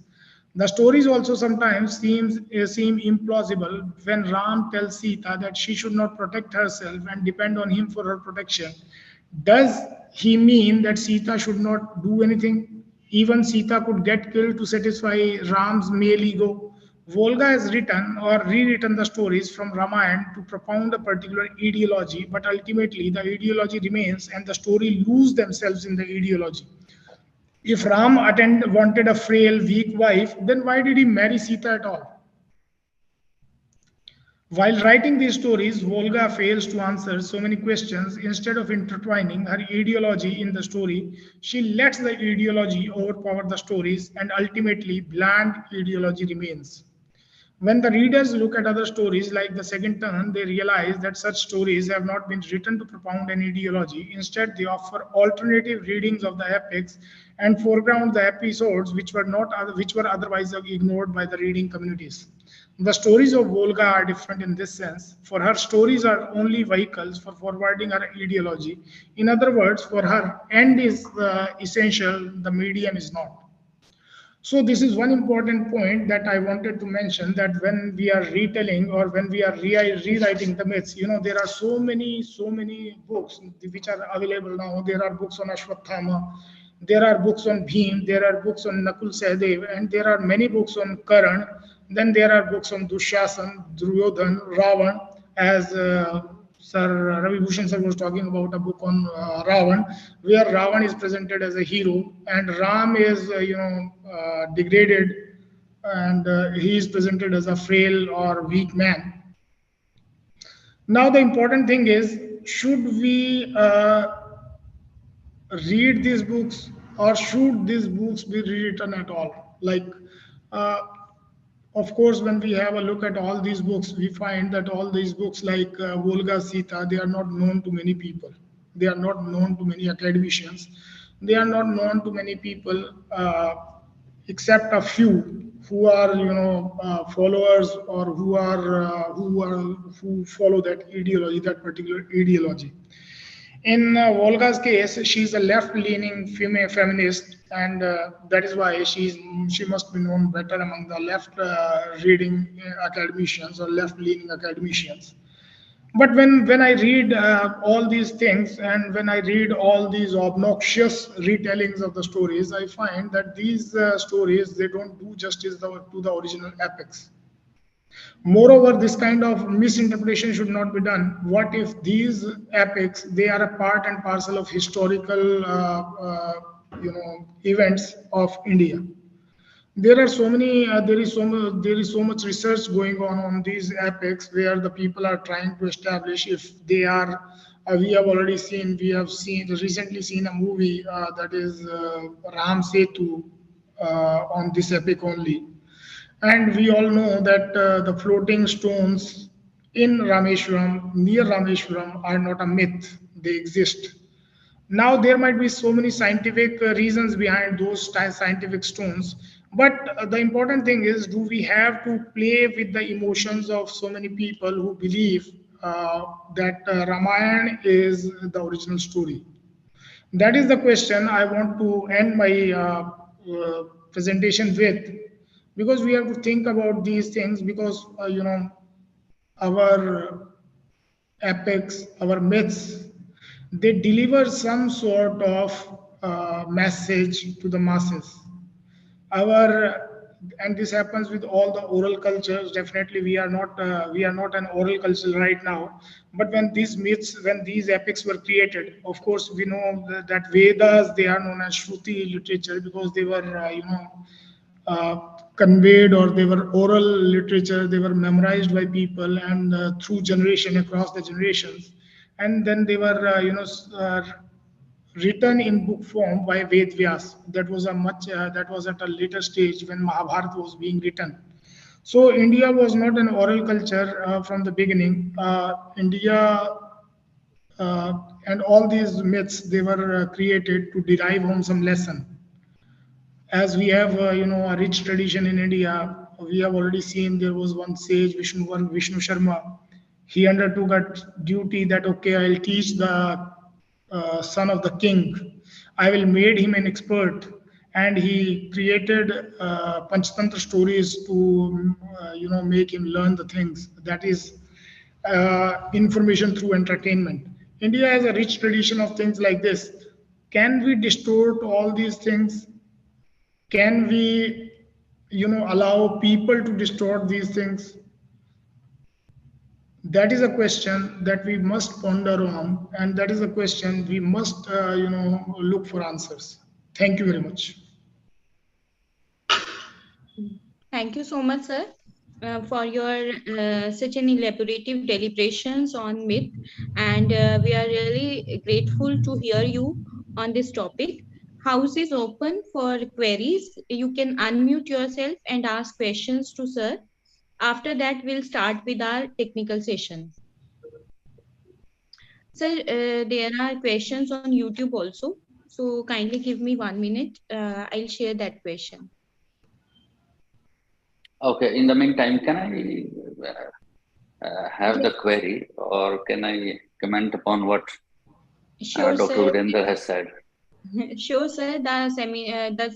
The stories also sometimes seem implausible when Ram tells Sita that she should not protect herself and depend on him for her protection. Does he mean that Sita should not do anything? Even Sita could get killed to satisfy Ram's male ego. Volga has written or rewritten the stories from Ramayana to propound a particular ideology, but ultimately the ideology remains and the story lose themselves in the ideology. If Ram wanted a frail, weak wife, then why did he marry Sita at all? While writing these stories, Volga fails to answer so many questions. Instead of intertwining her ideology in the story, she lets the ideology overpower the stories, and ultimately bland ideology remains. When the readers look at other stories like The Second Turn, they realize that such stories have not been written to propound an ideology. Instead, they offer alternative readings of the epics and foreground the episodes which were otherwise ignored by the reading communities. The stories of Volga are different in this sense. For her, stories are only vehicles for forwarding her ideology. In other words, for her, end is essential, the medium is not. So this is one important point that I wanted to mention, that when we are retelling or when we are rewriting the myths, there are so many books which are available now. There are books on Ashwatthama, there are books on Bhim, there are books on Nakul Sahdev, and there are many books on Karan. Then there are books on Dushyasan, Duryodhan, Ravan, as Sir Ravi Bhushan sir was talking about a book on Ravan, where Ravan is presented as a hero and Ram is, degraded, and he is presented as a frail or weak man. Now the important thing is, should we read these books or should these books be rewritten at all? Uh, of course, when we have a look at all these books, we find that all these books like Volga Sita, they are not known to many people. They are not known to many academicians. They are not known to many people, except a few who are, followers, or who follow that ideology, that particular ideology. In Volga's case, she's a left-leaning female feminist, and that is why she must be known better among the left-reading academicians or left-leaning academicians. But when I read all these things, and when I read all these obnoxious retellings of the stories, I find that these stories, they don't do justice to the original epics. Moreover, this kind of misinterpretation should not be done. What if these epics, they are a part and parcel of historical events of India? There are so many there is so much research going on these epics, where the people are trying to establish if they are we have recently seen a movie that is Ram Setu on this epic only. And we all know that the floating stones in Rameshwaram, near Rameshwaram, are not a myth, they exist. Now there might be so many scientific reasons behind those scientific stones, but the important thing is, do we have to play with the emotions of so many people who believe that Ramayana is the original story? That is the question I want to end my presentation with, because we have to think about these things, because our epics, our myths, they deliver some sort of message to the masses. And this happens with all the oral cultures. Definitely, we are not an oral culture right now. But when these myths, when these epics were created, of course, we know that Vedas, they are known as Shruti literature, because they were conveyed, or they were oral literature. They were memorized by people, and through generation, across the generations, and then they were written in book form by Ved Vyas. That was at a later stage when Mahabharata was being written. So India was not an oral culture from the beginning. India and all these myths, they were created to derive home some lesson. As we have a rich tradition in India, we have already seen there was one sage, Vishnu Sharma. He undertook a duty that, okay, I'll teach the son of the king. I will made him an expert, and he created Panchatantra stories to make him learn the things. That is information through entertainment. India has a rich tradition of things like this. Can we distort all these things? Can we allow people to distort these things? That is a question that we must ponder on, and that is a question we must look for answers. Thank you very much. Thank you so much, sir, for your such an elaborative deliberations on myth, and we are really grateful to hear you on this topic. House is open for queries. You can unmute yourself and ask questions to sir. After that, we'll start with our technical session. Sir, there are questions on YouTube also. So kindly give me 1 minute. I'll share that question. Okay, in the meantime, can I have the query, or can I comment upon what Sure, Dr. sir. Virender has said? Sure, sir. The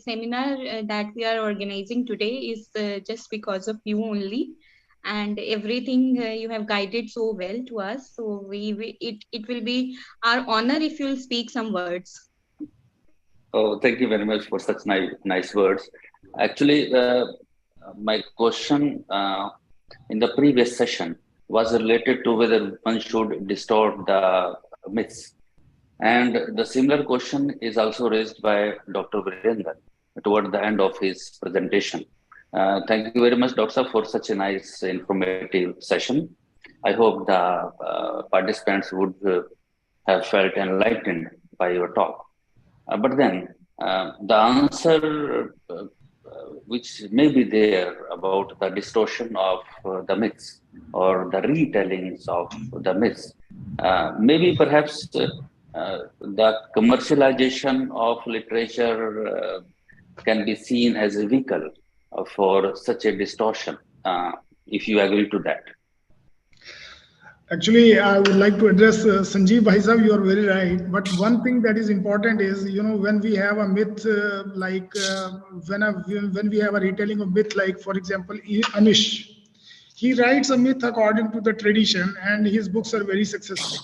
seminar that we are organizing today is just because of you only, and everything you have guided so well to us. So it will be our honor if you'll speak some words. Oh, thank you very much for such nice words. Actually, my question in the previous session was related to whether one should distort the myths. And the similar question is also raised by Dr. Virender toward the end of his presentation. Thank you very much, Doctor, for such a nice, informative session. I hope the participants would have felt enlightened by your talk. But then the answer which may be there about the distortion of the myths or the retellings of the myths, maybe perhaps the commercialization of literature can be seen as a vehicle for such a distortion, if you agree to that. Actually, I would like to address Sanjeev Bhai Sahab, you are very right. But one thing that is important is, when we have a myth, when we have a retelling of myth, like, for example, Amish, he writes a myth according to the tradition, and his books are very successful.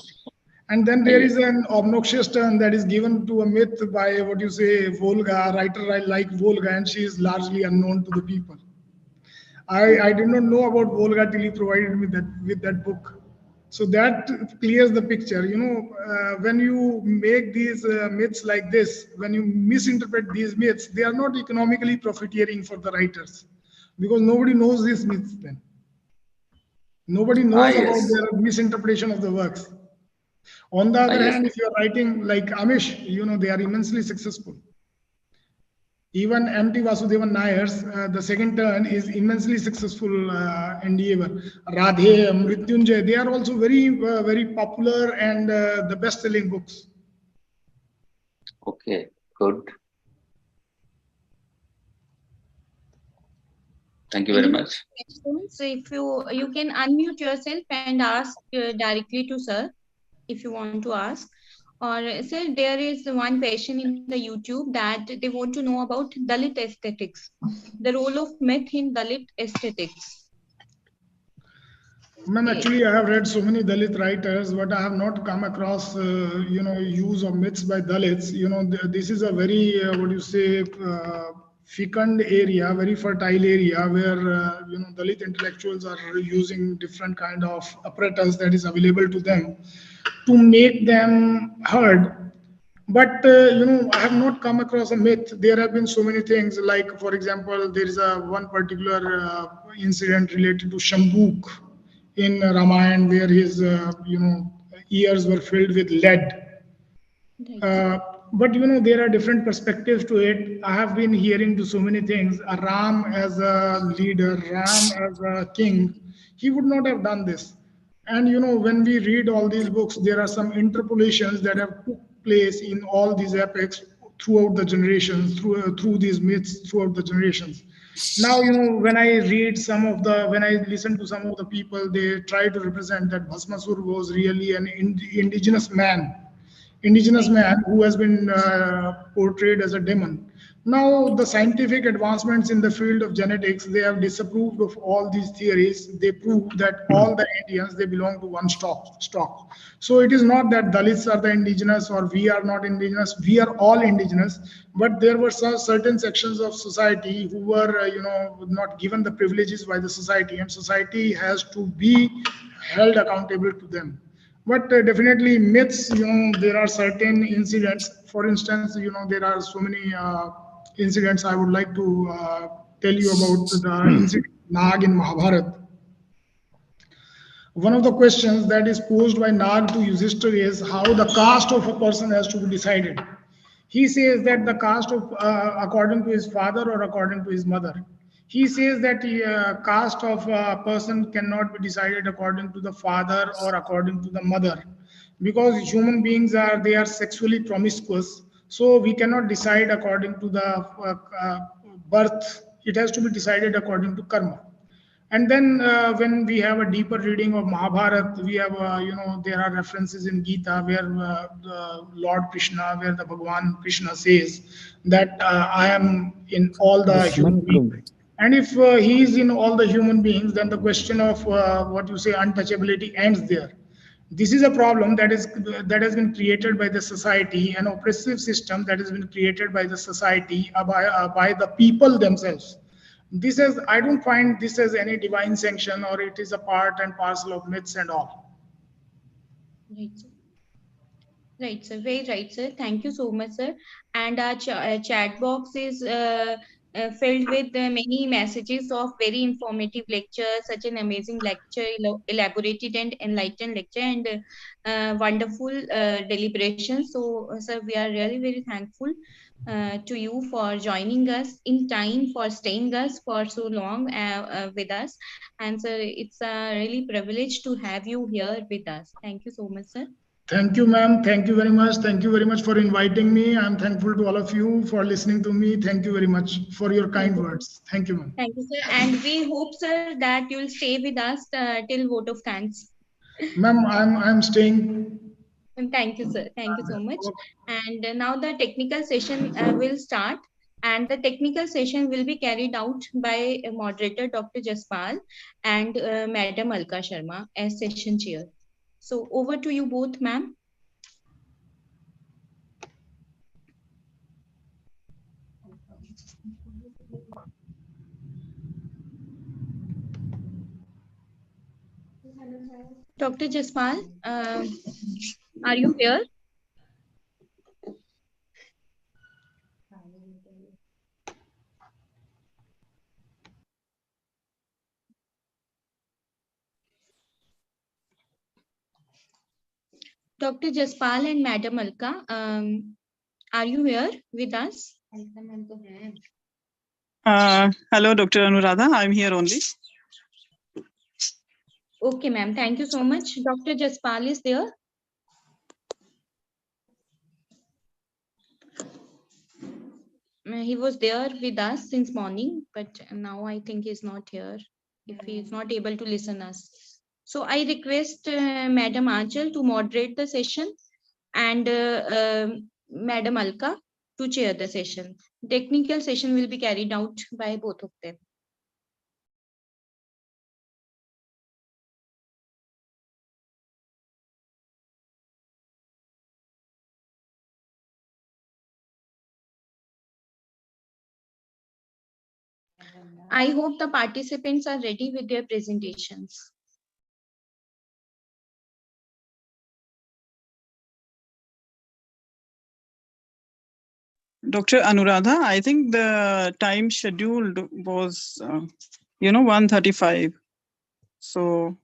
And then there is an obnoxious turn that is given to a myth by, what you say, Volga, writer like Volga, and she is largely unknown to the people. I did not know about Volga till he provided me with that book. So that clears the picture. When you make these myths like this, when you misinterpret these myths, they are not economically profiteering for the writers, because nobody knows these myths then. Nobody knows about their misinterpretation of the works. On the other hand, if you are writing like Amish, they are immensely successful. Even M.T. Vasudevan Nayar's the second turn is immensely successful endeavor. Radhe, Mrityunjay, they are also very, very popular and the best-selling books. Okay, good. Thank you very Any much. questions? If you can unmute yourself and ask directly to sir if you want to ask. Or sir, there is one question in the YouTube that they want to know about Dalit aesthetics, the role of myth in Dalit aesthetics. Ma'am, actually, I have read so many Dalit writers, but I have not come across, use of myths by Dalits. This is a very, fecund area, very fertile area where, Dalit intellectuals are using different kind of apparatus that is available to them to make them heard. But I have not come across a myth. There have been so many things. Like, for example, there is a one particular incident related to Shambhuk in Ramayana, where his ears were filled with lead. But there are different perspectives to it. I have been hearing to so many things. Ram as a leader, Ram as a king, he would not have done this. And when we read all these books, there are some interpolations that have took place in all these epics throughout the generations, through these myths throughout the generations. Now, when I listen to some of the people, they try to represent that Bhasmasur was really an indigenous man who has been portrayed as a demon. Now, the scientific advancements in the field of genetics, they have disapproved of all these theories. They prove that all the Indians, they belong to one stock. So it is not that Dalits are the indigenous or we are not indigenous. We are all indigenous. But there were some certain sections of society who were, not given the privileges by the society, and society has to be held accountable to them. But definitely myths, there are certain incidents. For instance, there are so many incidents. I would like to tell you about the incident Nag in Mahabharata. One of the questions that is posed by Nag to Yudhishthira is how the caste of a person has to be decided. He says that the caste of according to his father or according to his mother. He says that caste of a person cannot be decided according to the father or according to the mother, because human beings are sexually promiscuous. So we cannot decide according to the birth. It has to be decided according to karma. And then when we have a deeper reading of Mahabharata, we have, there are references in Gita where the Lord Krishna, where the Bhagavan Krishna says that I am in all the human beings. And if he is in all the human beings, then the question of untouchability ends there. This is a problem that has been created by the society, an oppressive system that has been created by the society, by the people themselves. I don't find this as any divine sanction, or it is a part and parcel of myths and all. Right, sir. Very right, sir. Thank you so much, sir. And our chat box is filled with many messages of very informative lecture, such an amazing lecture, elaborated and enlightened lecture, and wonderful deliberation. So, sir, we are really very thankful to you for joining us in time, for staying us for so long with us. And sir, it's a really privilege to have you here with us. Thank you so much, sir. Thank you, ma'am. Thank you very much. Thank you very much for inviting me. I'm thankful to all of you for listening to me. Thank you very much for your kind words. Thank you, ma'am. Thank you, sir. And we hope, sir, that you'll stay with us till vote of thanks. Ma'am, I'm staying. Thank you, sir. Thank you so much. And now the technical session will start. And the technical session will be carried out by moderator Dr. Jaspal and Madam Alka Sharma as session chair. So over to you both, ma'am. Dr. Jaspal, are you here? Dr. Jaspal and Madam Alka, are you here with us? Hello, Dr. Anuradha. I'm here only. Okay, ma'am. Thank you so much. Dr. Jaspal is there. He was there with us since morning, but now I think he's not here. If he is not able to listen us, so I request Madam Anchal to moderate the session and Madam Alka to chair the session. Technical session will be carried out by both of them. I hope the participants are ready with their presentations. Dr. Anuradha, I think the time scheduled was, 1:35. So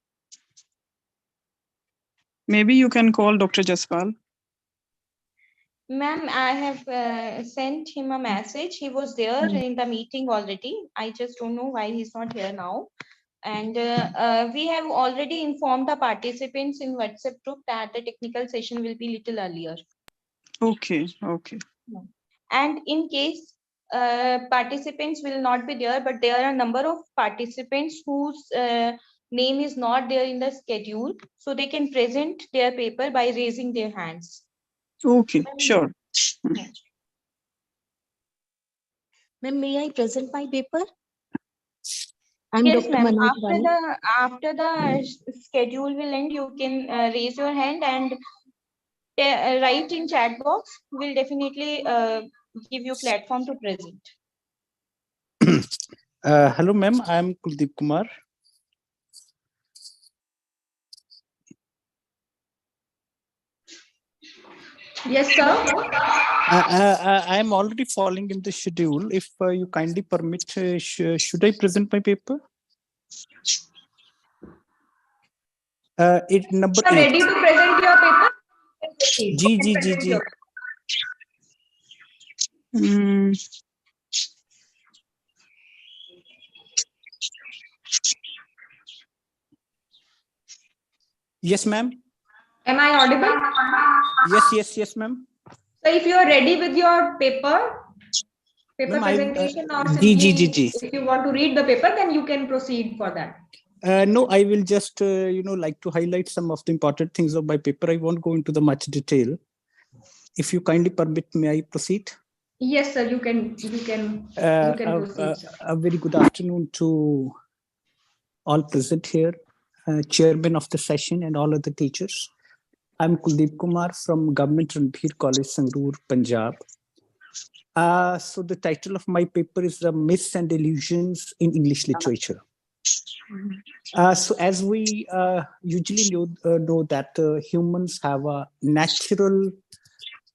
maybe you can call Dr. Jaspal. Ma'am, I have sent him a message. He was there in the meeting already. I just don't know why he's not here now. And we have already informed the participants in WhatsApp group that the technical session will be little earlier. Okay. And in case participants will not be there, but there are a number of participants whose name is not there in the schedule, so they can present their paper by raising their hands. Okay, sure. Ma'am, may I present my paper? Yes, ma'am. After the schedule will end, you can raise your hand and write in chat box. We'll definitely give you platform to present. Hello, ma'am. I am Kuldeep Kumar. Yes, sir. I am already following in the schedule. If you kindly permit, should I present my paper? It number 8. Ready to present your paper? G. Yes, ma'am. Am I audible? Yes, ma'am. So if you are ready with your paper presentation, or simply if you want to read the paper, then you can proceed for that. No, I will just like to highlight some of the important things of my paper. I won't go into the much detail. If you kindly permit, may I proceed? Yes, sir. You can proceed, sir. A very good afternoon to all present here, chairman of the session and all other teachers. I'm Kuldeep Kumar from Government Ranbir College, Sangrur, Punjab. So the title of my paper is The Myths and Illusions in English Literature. So as we usually know that humans have a natural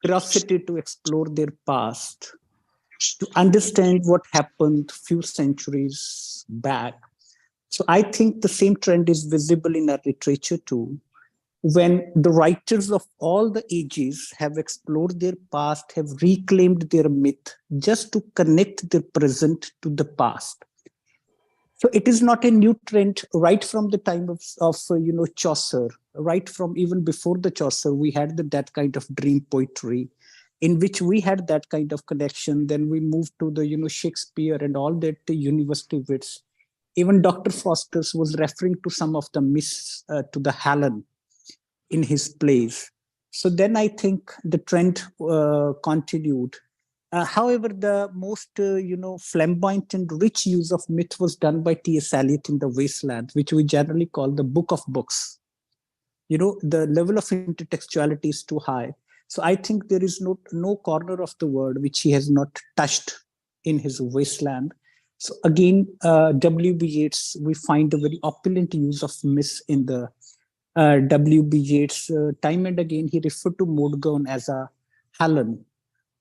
curiosity to explore their past, to understand what happened few centuries back. So I think the same trend is visible in our literature too, when the writers of all the ages have explored their past, have reclaimed their myth just to connect their present to the past. So it is not a new trend. Right from the time of Chaucer, right from even before the Chaucer, we had that kind of dream poetry in which we had that kind of connection. Then we moved to the Shakespeare and all that university wits. Even Dr. Foster was referring to some of the myths to the Helen in his plays. So then I think the trend continued. However, the most flamboyant and rich use of myth was done by T.S. Eliot in The Wasteland, which we generally call the Book of Books. The level of intertextuality is too high. So I think there is no corner of the world which he has not touched in his Wasteland. So again, W.B. Yeats, we find a very opulent use of myth in the W.B. Yeats. Time and again, he referred to Maud Gonne as a Helen,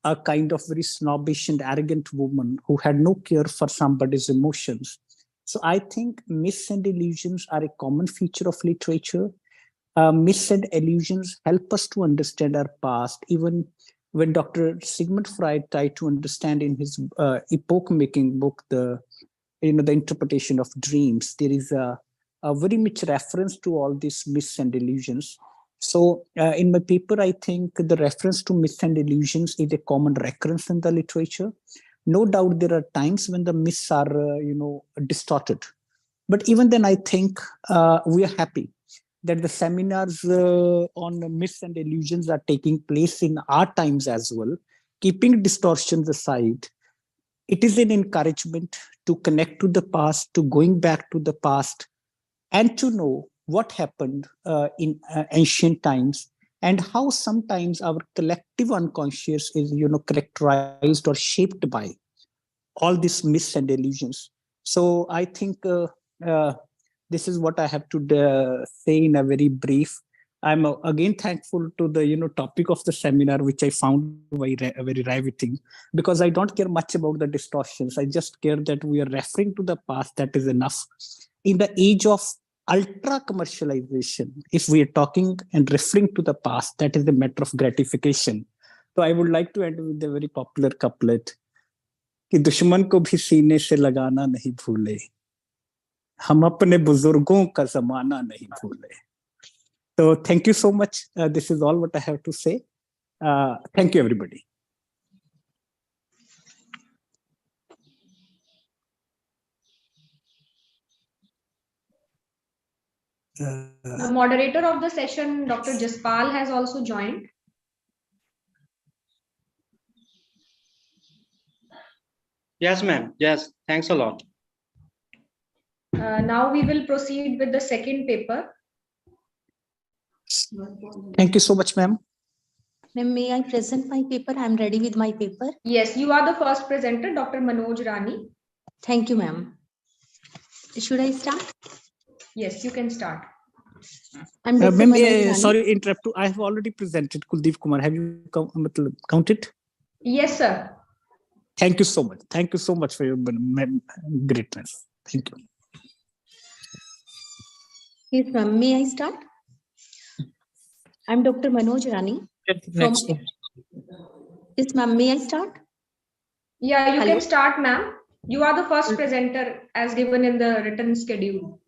a kind of very snobbish and arrogant woman who had no care for somebody's emotions. So I think myths and illusions are a common feature of literature. Myths and illusions help us to understand our past. Even when Dr. Sigmund Freud tried to understand in his epoch-making book, the interpretation of dreams, there is a very much reference to all these myths and illusions. So in my paper, I think the reference to myths and illusions is a common recurrence in the literature. No doubt there are times when the myths are, distorted. But even then, I think we are happy that the seminars on myths and illusions are taking place in our times as well. Keeping distortions aside, it is an encouragement to connect to the past, to going back to the past, and to know what happened in ancient times and how sometimes our collective unconscious is, characterized or shaped by all these myths and illusions. So I think this is what I have to say in a very brief. I'm again thankful to the topic of the seminar, which I found very riveting, because I don't care much about the distortions. I just care that we are referring to the past. That is enough. In the age of ultra commercialization, if we are talking and referring to the past, that is a matter of gratification. So I would like to end with a very popular couplet कि दुश्मन को भी सीने से लगाना नहीं भूले, हम अपने बुजुर्गों का जमाना नहीं भूले. So thank you so much. This is all what I have to say. Thank you, everybody. The moderator of the session, Dr. Jaspal, has also joined. Yes, ma'am. Yes, thanks a lot. Now we will proceed with the second paper. Thank you so much, ma'am. Ma'am, may I present my paper? I'm ready with my paper. Yes, you are the first presenter, Dr. Manoj Rani. Thank you, ma'am. Should I start? Yes, you can start. I'm Dr. Manoj Rani. Sorry, interrupt. I have already presented Kuldeep Kumar. Have you counted? Yes, sir. Thank you so much. Thank you so much for your greatness. Thank you. Yes, ma'am. May I start? I'm Dr. Manoj Rani. Next. Yes, ma'am. May I start? Yeah, you can start, ma'am. You are the first presenter as given in the written schedule.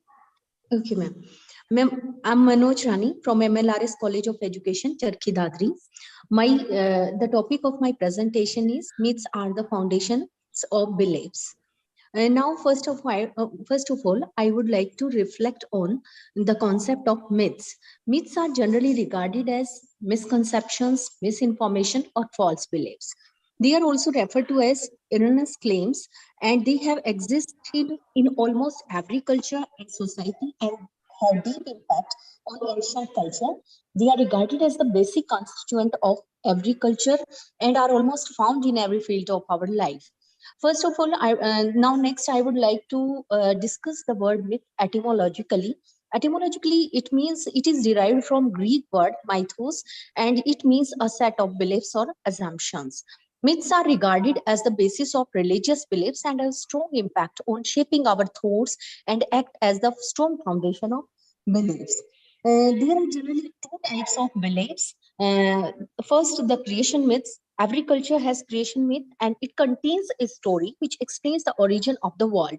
Okay, ma'am. Ma'am, I'm Manoj Rani from MLRS College of Education, Charkhi Dadri. The topic of my presentation is myths are the foundations of beliefs. Now, first of all, I would like to reflect on the concept of myths. Myths are generally regarded as misconceptions, misinformation, or false beliefs. They are also referred to as erroneous claims, and they have existed in almost every culture and society and have deep impact on ancient culture. They are regarded as the basic constituent of every culture and are almost found in every field of our life. First of all, next I would like to discuss the word myth etymologically. Etymologically, it means it is derived from Greek word mythos, and it means a set of beliefs or assumptions. Myths are regarded as the basis of religious beliefs and have a strong impact on shaping our thoughts and act as the strong foundation of beliefs. There are generally two types of beliefs. First, the creation myths. Every culture has creation myth, and it contains a story which explains the origin of the world.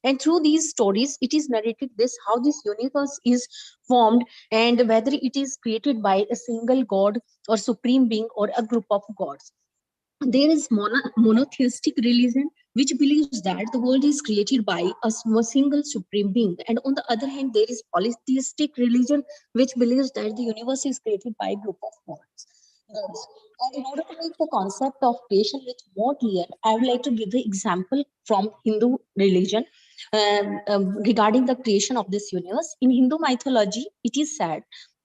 And through these stories, it is narrated how this universe is formed and whether it is created by a single god or supreme being or a group of gods. There is monotheistic religion which believes that the world is created by a single supreme being, and on the other hand there is polytheistic religion which believes that the universe is created by a group of gods. And in order to make the concept of creation myth more clear, I would like to give the example from Hindu religion regarding the creation of this universe. In Hindu mythology, it is said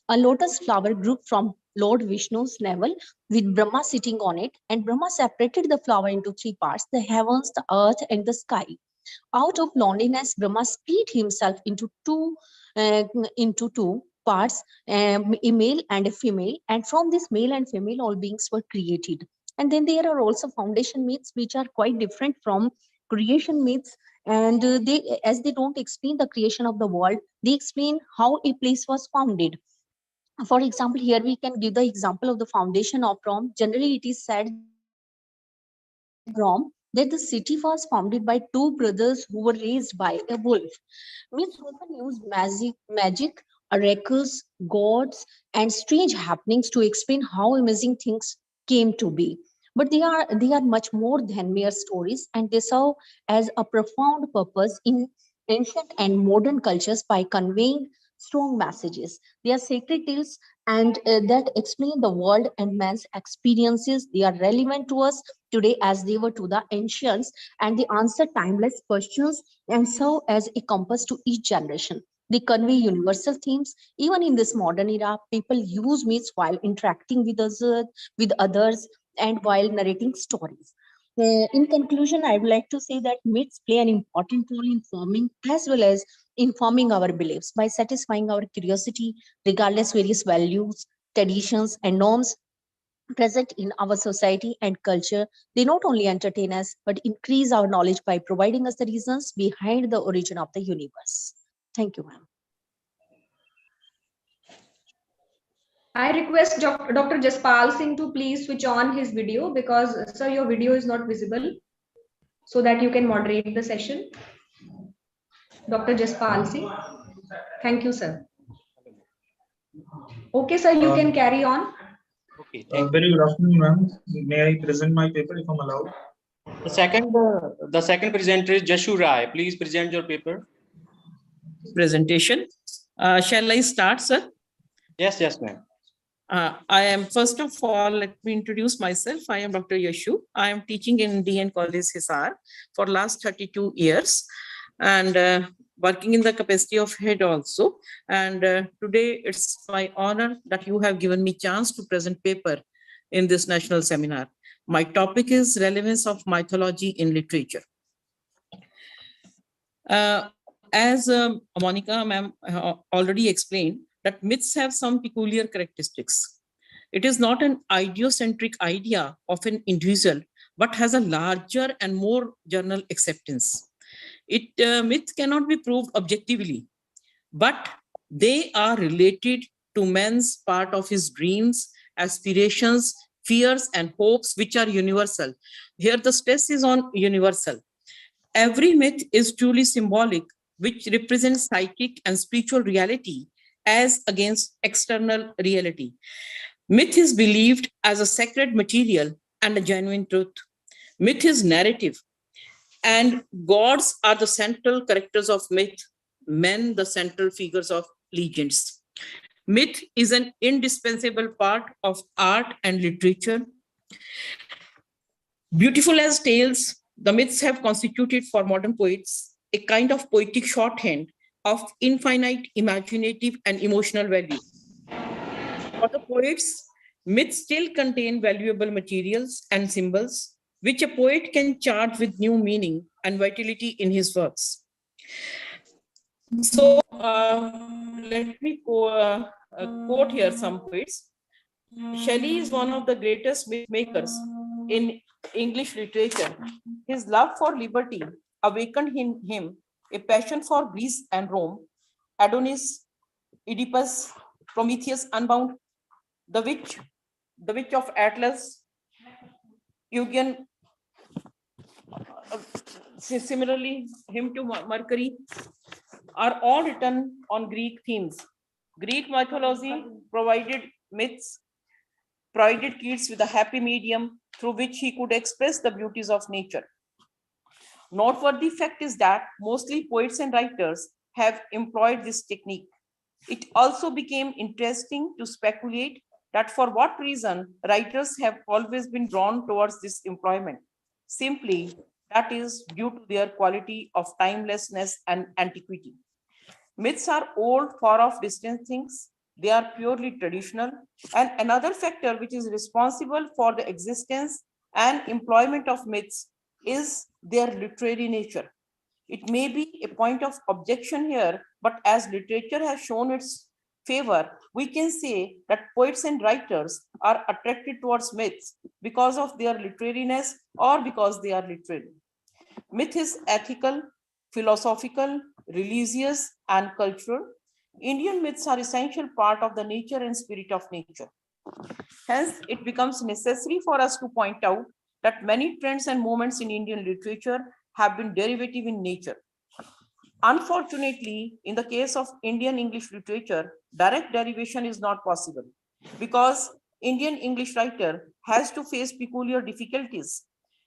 a lotus flower grew from Lord Vishnu's navel with Brahma sitting on it, and Brahma separated the flower into three parts: the heavens, the earth, and the sky. Out of loneliness, Brahma split himself into two parts, a male and a female, and from this male and female all beings were created. And then there are also foundation myths which are quite different from creation myths, and as they don't explain the creation of the world, they explain how a place was founded. For example, here we can give the example of the foundation of Rome. Generally, it is said Rome that the city was founded by two brothers who were raised by a wolf. Myths often use magic, oracles, gods, and strange happenings to explain how amazing things came to be. But they are much more than mere stories, and they serve as a profound purpose in ancient and modern cultures by conveying strong messages. They are sacred tales and that explain the world and man's experiences. They are relevant to us today as they were to the ancients, and they answer timeless questions and serve as a compass to each generation. They convey universal themes. Even in this modern era, people use myths while interacting with others and while narrating stories. In conclusion, I would like to say that myths play an important role in forming as well as informing our beliefs by satisfying our curiosity, regardless various values, traditions, and norms present in our society and culture. They not only entertain us, but increase our knowledge by providing us the reasons behind the origin of the universe. Thank you, ma'am. I request Dr. Jaspal Singh to please switch on his video because, sir, your video is not visible, so that you can moderate the session. Dr. Jaspal Singh. Thank you, sir. Okay, sir, you can carry on. Okay, very good afternoon, ma'am. May I present my paper if I'm allowed? The second presenter is Jashu Rai. Please present your paper. Presentation. Shall I start, sir? Yes, ma'am. I am, first of all, let me introduce myself. I am Dr. Yashu. I am teaching in DN College, Hisar for last 32 years and working in the capacity of head also. And today it's my honor that you have given me chance to present paper in this national seminar. My topic is relevance of mythology in literature. As Monica ma'am already explained, that myths have some peculiar characteristics. It is not an idiocentric idea of an individual, but has a larger and more general acceptance. Myths cannot be proved objectively, but they are related to man's part of his dreams, aspirations, fears, and hopes, which are universal. Here the stress is on universal. Every myth is truly symbolic, which represents psychic and spiritual reality as against external reality. Myth is believed as a sacred material and a genuine truth. Myth is narrative, and gods are the central characters of myth, men the central figures of legends. Myth is an indispensable part of art and literature. Beautiful as tales, the myths have constituted for modern poets a kind of poetic shorthand of infinite imaginative and emotional value. For the poets, myths still contain valuable materials and symbols, which a poet can charge with new meaning and vitality in his works. So let me quote here some poets. Shelley is one of the greatest myth makers in English literature. His love for liberty awakened in him a passion for Greece and Rome. Adonis, Oedipus, Prometheus Unbound, the witch of Atlas, Eugen, similarly, Hymn to Mercury, are all written on Greek themes. Greek mythology provided kids with a happy medium through which he could express the beauties of nature. Noteworthy fact is that mostly poets and writers have employed this technique. It also became interesting to speculate that for what reason writers have always been drawn towards this employment. Simply, that is due to their quality of timelessness and antiquity. Myths are old, far off distant things. They are purely traditional. And another factor which is responsible for the existence and employment of myths is their literary nature. It may be a point of objection here, but as literature has shown its favor, we can say that poets and writers are attracted towards myths because of their literariness or because they are literary. Myth is ethical, philosophical, religious, and cultural. Indian myths are essential part of the nature and spirit of nature. Hence, it becomes necessary for us to point out that many trends and moments in Indian literature have been derivative in nature. Unfortunately, in the case of Indian English literature, direct derivation is not possible because Indian English writer has to face peculiar difficulties.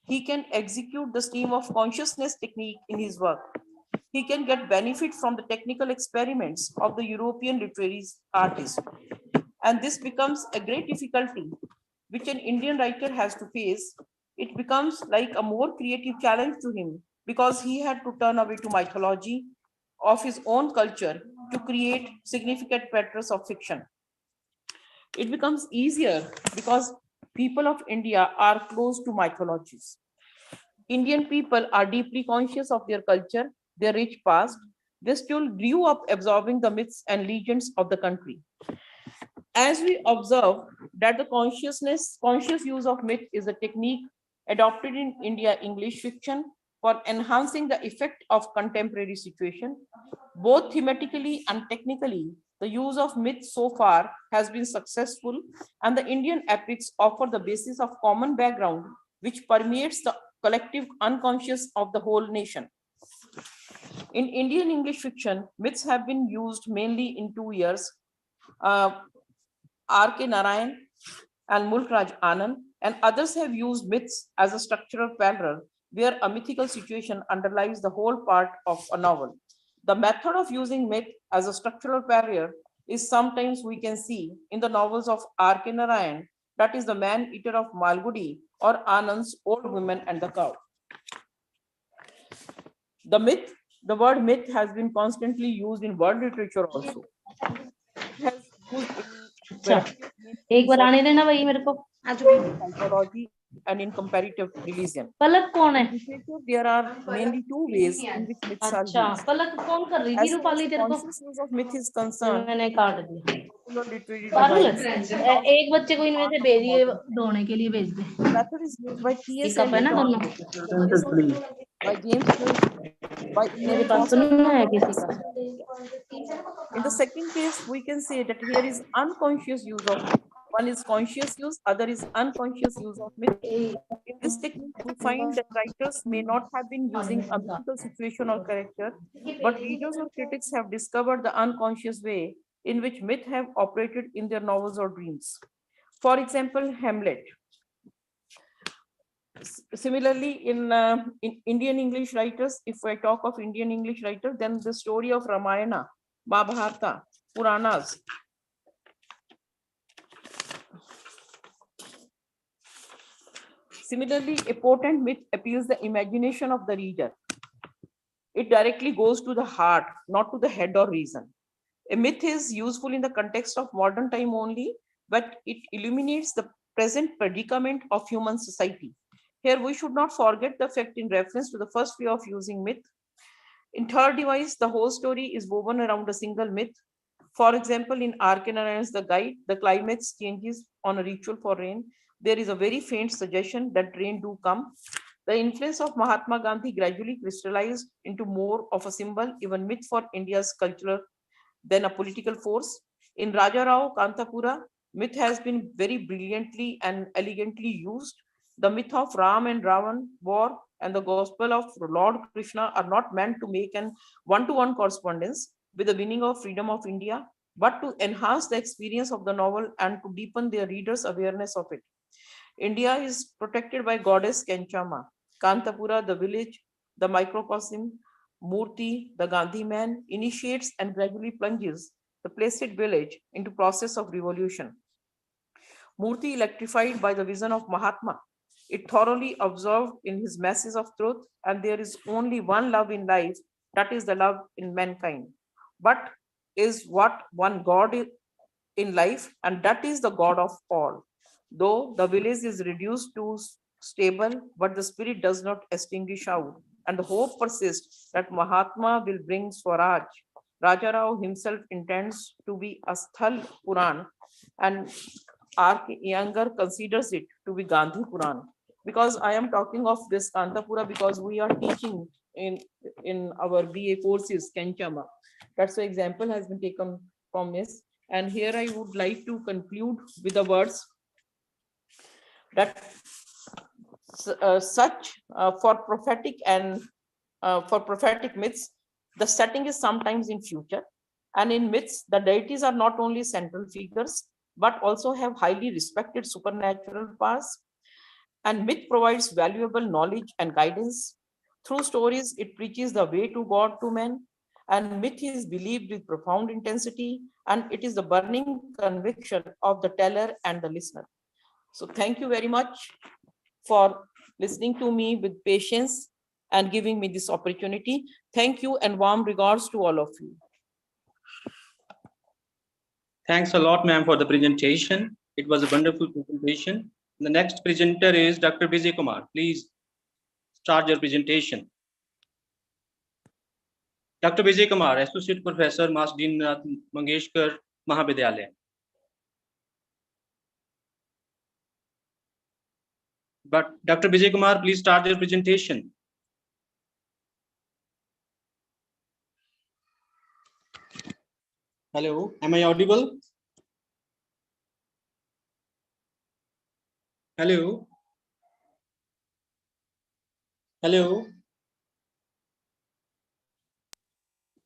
He can execute the stream of consciousness technique in his work. He can get benefit from the technical experiments of the European literary artists. And this becomes a great difficulty which an Indian writer has to face. It becomes like a more creative challenge to him because he had to turn away to mythology of his own culture to create significant patterns of fiction. It becomes easier because people of India are close to mythologies. Indian people are deeply conscious of their culture, their rich past. They still grew up absorbing the myths and legends of the country. As we observe that the conscious use of myth is a technique adopted in India English fiction for enhancing the effect of contemporary situation, both thematically and technically, the use of myth so far has been successful, and the Indian epics offer the basis of common background which permeates the collective unconscious of the whole nation. In Indian English fiction, myths have been used mainly in 2 years. R.K. Narayan and Mulk Raj Anand and others have used myths as a structural parallel where a mythical situation underlies the whole part of a novel. The method of using myth as a structural parallel is sometimes we can see in the novels of R.K. Narayan, that is the man-eater of Malgudi, or Anand's Old Women and the Cow. The word myth has been constantly used in world literature also. It has used एक बार आने देना भाई मेरे को psychology and in comparative religion. पलक कौन है? There are mainly 2 ways in which myths are अच्छा used. पलक कौन कर रही थी रूपाली तेरे को? Conscious use of myth is concerned. मैंने काट दिया Literary पारुल device. एक बच्चे को इनमें से भेजिए धोने के लिए भेज दे Method is used by T.S. Cup है ना दोनों by James by मेरे पास तो नहीं है किसी का. In the second case, we can say that here is unconscious use of myth. One is conscious use, other is unconscious use of myth. In this technique, we find that writers may not have been using a mythical situation or character, but readers or critics have discovered the unconscious way in which myth have operated in their novels or dreams. For example, Hamlet. Similarly, in Indian English writers, if I talk of Indian English writers, then the story of Ramayana, Mahabharata, Puranas. Similarly, a potent myth appeals the imagination of the reader. It directly goes to the heart, not to the head or reason. A myth is useful in the context of modern time only, but it illuminates the present predicament of human society. Here, we should not forget the fact in reference to the first way of using myth. In third device, the whole story is woven around a single myth. For example, in R.K. Narayan's The Guide, the climax changes on a ritual for rain. There is a very faint suggestion that rain do come. The influence of Mahatma Gandhi gradually crystallized into more of a symbol, even myth for India's culture than a political force. In Raja Rao Kantapura, myth has been very brilliantly and elegantly used. The myth of Ram and Ravan war and the gospel of Lord Krishna are not meant to make an one-to-one correspondence with the winning of freedom of India, but to enhance the experience of the novel and to deepen their readers' awareness of it. India is protected by goddess Kenchama, Kantapura, the village, the microcosm, Murti, the Gandhi man, initiates and gradually plunges the placid village into process of revolution. Murti, electrified by the vision of Mahatma, it thoroughly observed in his message of truth, and there is only one love in life, that is the love in mankind. But is what one God in life, and that is the God of all. Though the village is reduced to stable, but the spirit does not extinguish out, and the hope persists that Mahatma will bring Swaraj. Raja Rao himself intends to be a Sthal Puran, and R.K. Iyengar considers it to be Gandhi Puran. Because I am talking of this Kantapura because we are teaching in our BA courses Kenchama. That's the example has been taken from this. And here I would like to conclude with the words that for prophetic myths, the setting is sometimes in future, and in myths, the deities are not only central figures, but also have highly respected supernatural powers. And myth provides valuable knowledge and guidance. Through stories, it preaches the way to God to men. And myth is believed with profound intensity, and it is the burning conviction of the teller and the listener. So thank you very much for listening to me with patience and giving me this opportunity. Thank you and warm regards to all of you. Thanks a lot, ma'am, for the presentation. It was a wonderful presentation. The next presenter is Dr. Vijay Kumar. Please start your presentation. Dr. Vijay Kumar, Associate Professor, Mass Dean Mangeshkar Mahavidyalaya. But Dr. Vijay Kumar, please start your presentation. Hello, am I audible? Hello? Hello?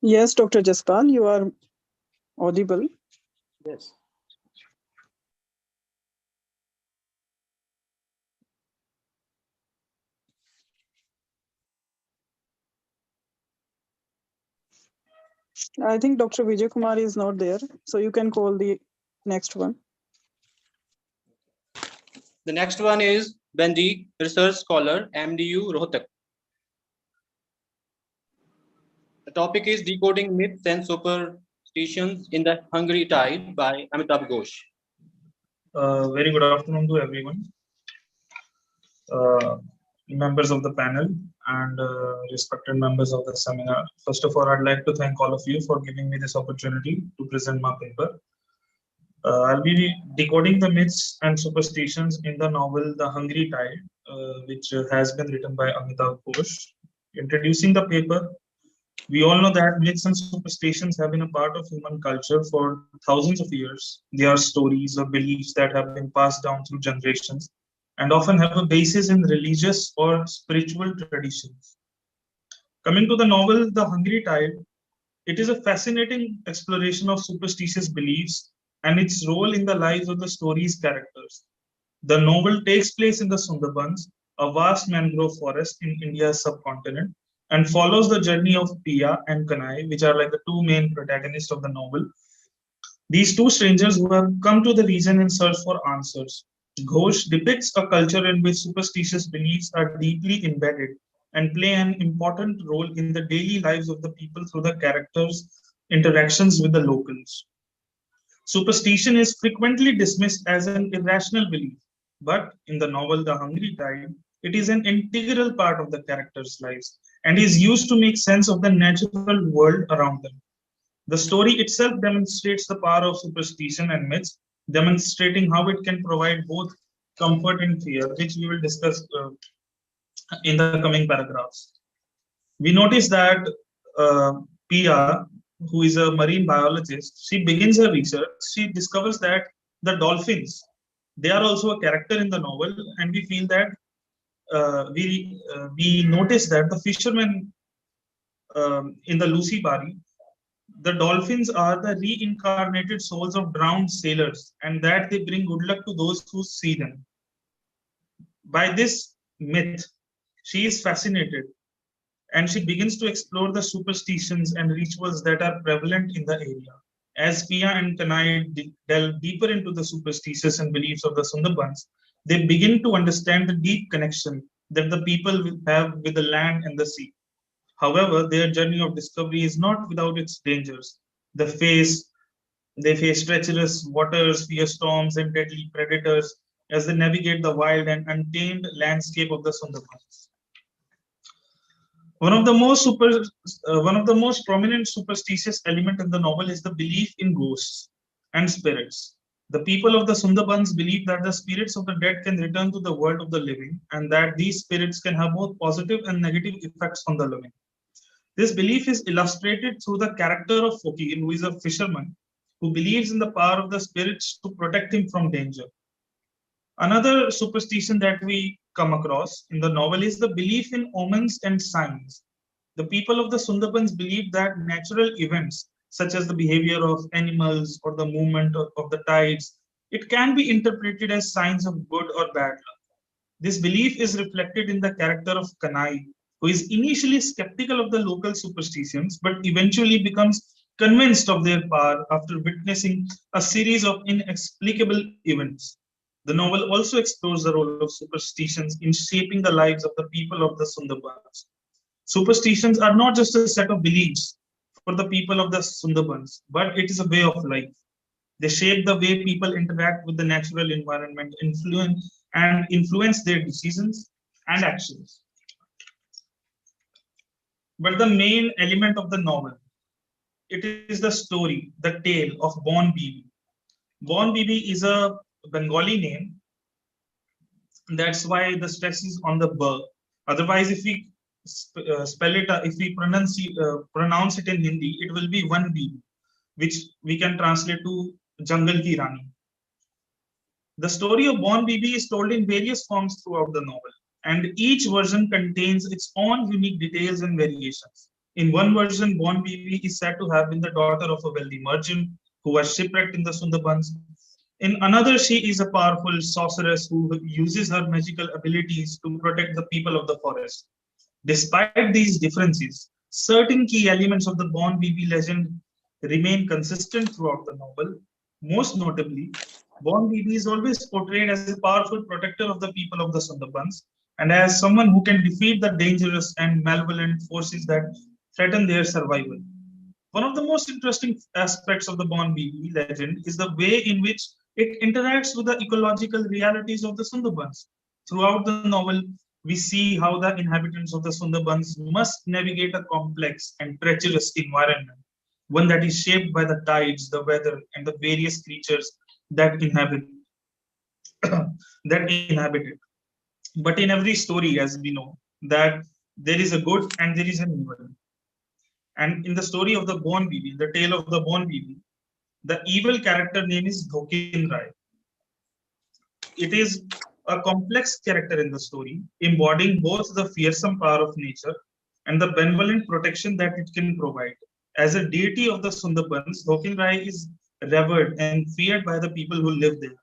Yes, Dr. Jaspal, you are audible. Yes. I think Dr. Vijay Kumar is not there, so you can call the next one. The next one is M.D.S.D, Research Scholar, MDU, Rohtak. The topic is Decoding Myths and Superstitions in the Hungry Tide by Amitabh Ghosh. Very good afternoon to everyone. Members of the panel and respected members of the seminar. First of all, I'd like to thank all of you for giving me this opportunity to present my paper. I'll be decoding the myths and superstitions in the novel The Hungry Tide, which has been written by Amitabh Ghosh. Introducing the paper, we all know that myths and superstitions have been a part of human culture for thousands of years. They are stories or beliefs that have been passed down through generations and often have a basis in religious or spiritual traditions. Coming to the novel The Hungry Tide, it is a fascinating exploration of superstitious beliefs and its role in the lives of the story's characters. The novel takes place in the Sundarbans, a vast mangrove forest in India's subcontinent, and follows the journey of Pia and Kanai, which are like the two main protagonists of the novel. These two strangers who have come to the region in search for answers. Ghosh depicts a culture in which superstitious beliefs are deeply embedded and play an important role in the daily lives of the people through the characters' interactions with the locals. Superstition is frequently dismissed as an irrational belief, but in the novel The Hungry Tide, it is an integral part of the characters' lives and is used to make sense of the natural world around them. The story itself demonstrates the power of superstition and myths, demonstrating how it can provide both comfort and fear, which we will discuss in the coming paragraphs. We notice that Pia, who is a marine biologist, she begins her research. She discovers that the dolphins, they are also a character in the novel, and we feel that we notice that the fishermen in the Lucy Bari, the dolphins are the reincarnated souls of drowned sailors, and that they bring good luck to those who see them. By this myth, she is fascinated and she begins to explore the superstitions and rituals that are prevalent in the area. As Pia and Kanai delve deeper into the superstitions and beliefs of the Sundarbans, they begin to understand the deep connection that the people have with the land and the sea. However, their journey of discovery is not without its dangers. They face treacherous waters, fierce storms, and deadly predators as they navigate the wild and untamed landscape of the Sundarbans. One of the most prominent superstitious element in the novel is the belief in ghosts and spirits. The people of the Sundarbans believe that the spirits of the dead can return to the world of the living, and that these spirits can have both positive and negative effects on the living. This belief is illustrated through the character of Fakir, who is a fisherman who believes in the power of the spirits to protect him from danger. Another superstition that we come across in the novel is the belief in omens and signs. The people of the Sundarbans believe that natural events, such as the behavior of animals or the movement of the tides, it can be interpreted as signs of good or bad luck. This belief is reflected in the character of Kanai, who is initially skeptical of the local superstitions, but eventually becomes convinced of their power after witnessing a series of inexplicable events. The novel also explores the role of superstitions in shaping the lives of the people of the Sundarbans. Superstitions are not just a set of beliefs for the people of the Sundarbans, but it is a way of life. They shape the way people interact with the natural environment, influence their decisions and actions. But the main element of the novel, it is the story, the tale of Bon Bibi. Bon Bibi is a Bengali name. That's why the stress is on the B. Otherwise, if we spell it, if we pronounce it in Hindi, it will be one Bibi, which we can translate to Jungle Ki Rani. The story of Bon Bibi is told in various forms throughout the novel, and each version contains its own unique details and variations. In one version, Bon Bibi is said to have been the daughter of a wealthy merchant who was shipwrecked in the Sundarbans. In another, she is a powerful sorceress who uses her magical abilities to protect the people of the forest. Despite these differences, certain key elements of the Bon Bibi legend remain consistent throughout the novel. Most notably, Bon Bibi is always portrayed as a powerful protector of the people of the Sundarbans and as someone who can defeat the dangerous and malevolent forces that threaten their survival. One of the most interesting aspects of the Bon Bibi legend is the way in which it interacts with the ecological realities of the Sundarbans. Throughout the novel, we see how the inhabitants of the Sundarbans must navigate a complex and treacherous environment, one that is shaped by the tides, the weather, and the various creatures that inhabit it. But in every story, as we know, that there is a good and there is an evil. And in the story of the Bon Bibi, the tale of the Bon Bibi, the evil character name is Dhokin Rai. It is a complex character in the story, embodying both the fearsome power of nature and the benevolent protection that it can provide. As a deity of the Sundarbans, Dhokin Rai is revered and feared by the people who live there.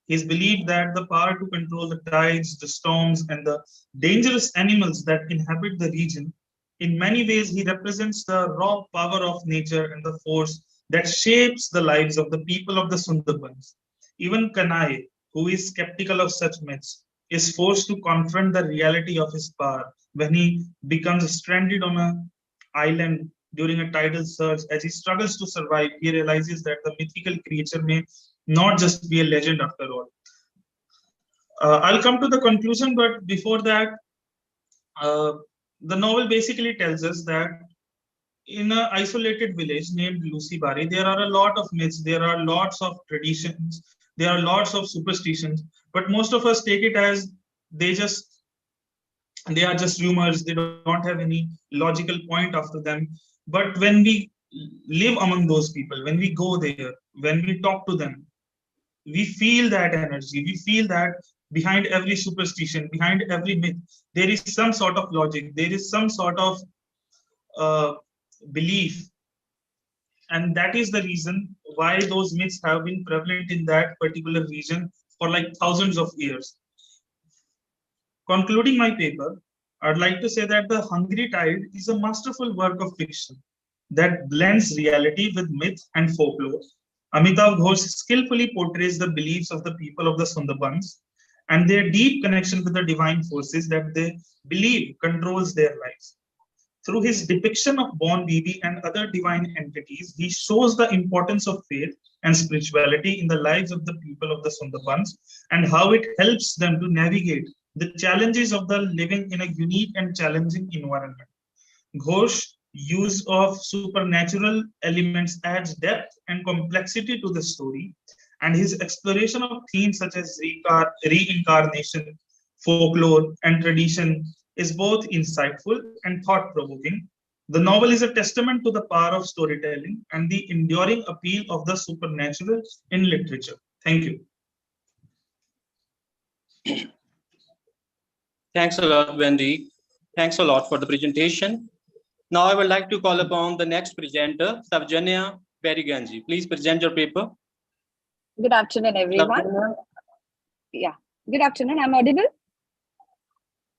He is believed that the power to control the tides, the storms, and the dangerous animals that inhabit the region. In many ways, he represents the raw power of nature and the force that shapes the lives of the people of the Sundarbans. Even Kanai, who is skeptical of such myths, is forced to confront the reality of his power when he becomes stranded on an island during a tidal surge. As he struggles to survive, he realizes that the mythical creature may not just be a legend after all. I'll come to the conclusion, but before that, the novel basically tells us that in an isolated village named Lucy Bari, there are a lot of myths, there are lots of traditions, there are lots of superstitions, but most of us take it as they are just rumors, they don't have any logical point after them. But when we live among those people, when we go there, when we talk to them, we feel that energy, we feel that behind every superstition, behind every myth, there is some sort of logic, there is some sort of belief. And that is the reason why those myths have been prevalent in that particular region for like thousands of years. Concluding my paper, I'd like to say that The Hungry Tide is a masterful work of fiction that blends reality with myth and folklore. Amitav Ghosh skillfully portrays the beliefs of the people of the Sundarbans and their deep connection with the divine forces that they believe controls their lives. Through his depiction of Bon Bibi and other divine entities, he shows the importance of faith and spirituality in the lives of the people of the Sundarbans and how it helps them to navigate the challenges of the living in a unique and challenging environment. Ghosh's use of supernatural elements adds depth and complexity to the story, and his exploration of themes such as reincarnation, folklore, and tradition is both insightful and thought-provoking. The novel is a testament to the power of storytelling and the enduring appeal of the supernatural in literature. Thank you. Thanks a lot, Wendy. Thanks a lot for the presentation. Now I would like to call upon the next presenter, Savjanya Periganji. Please present your paper. Good afternoon, everyone. Yeah. Good afternoon. I'm audible?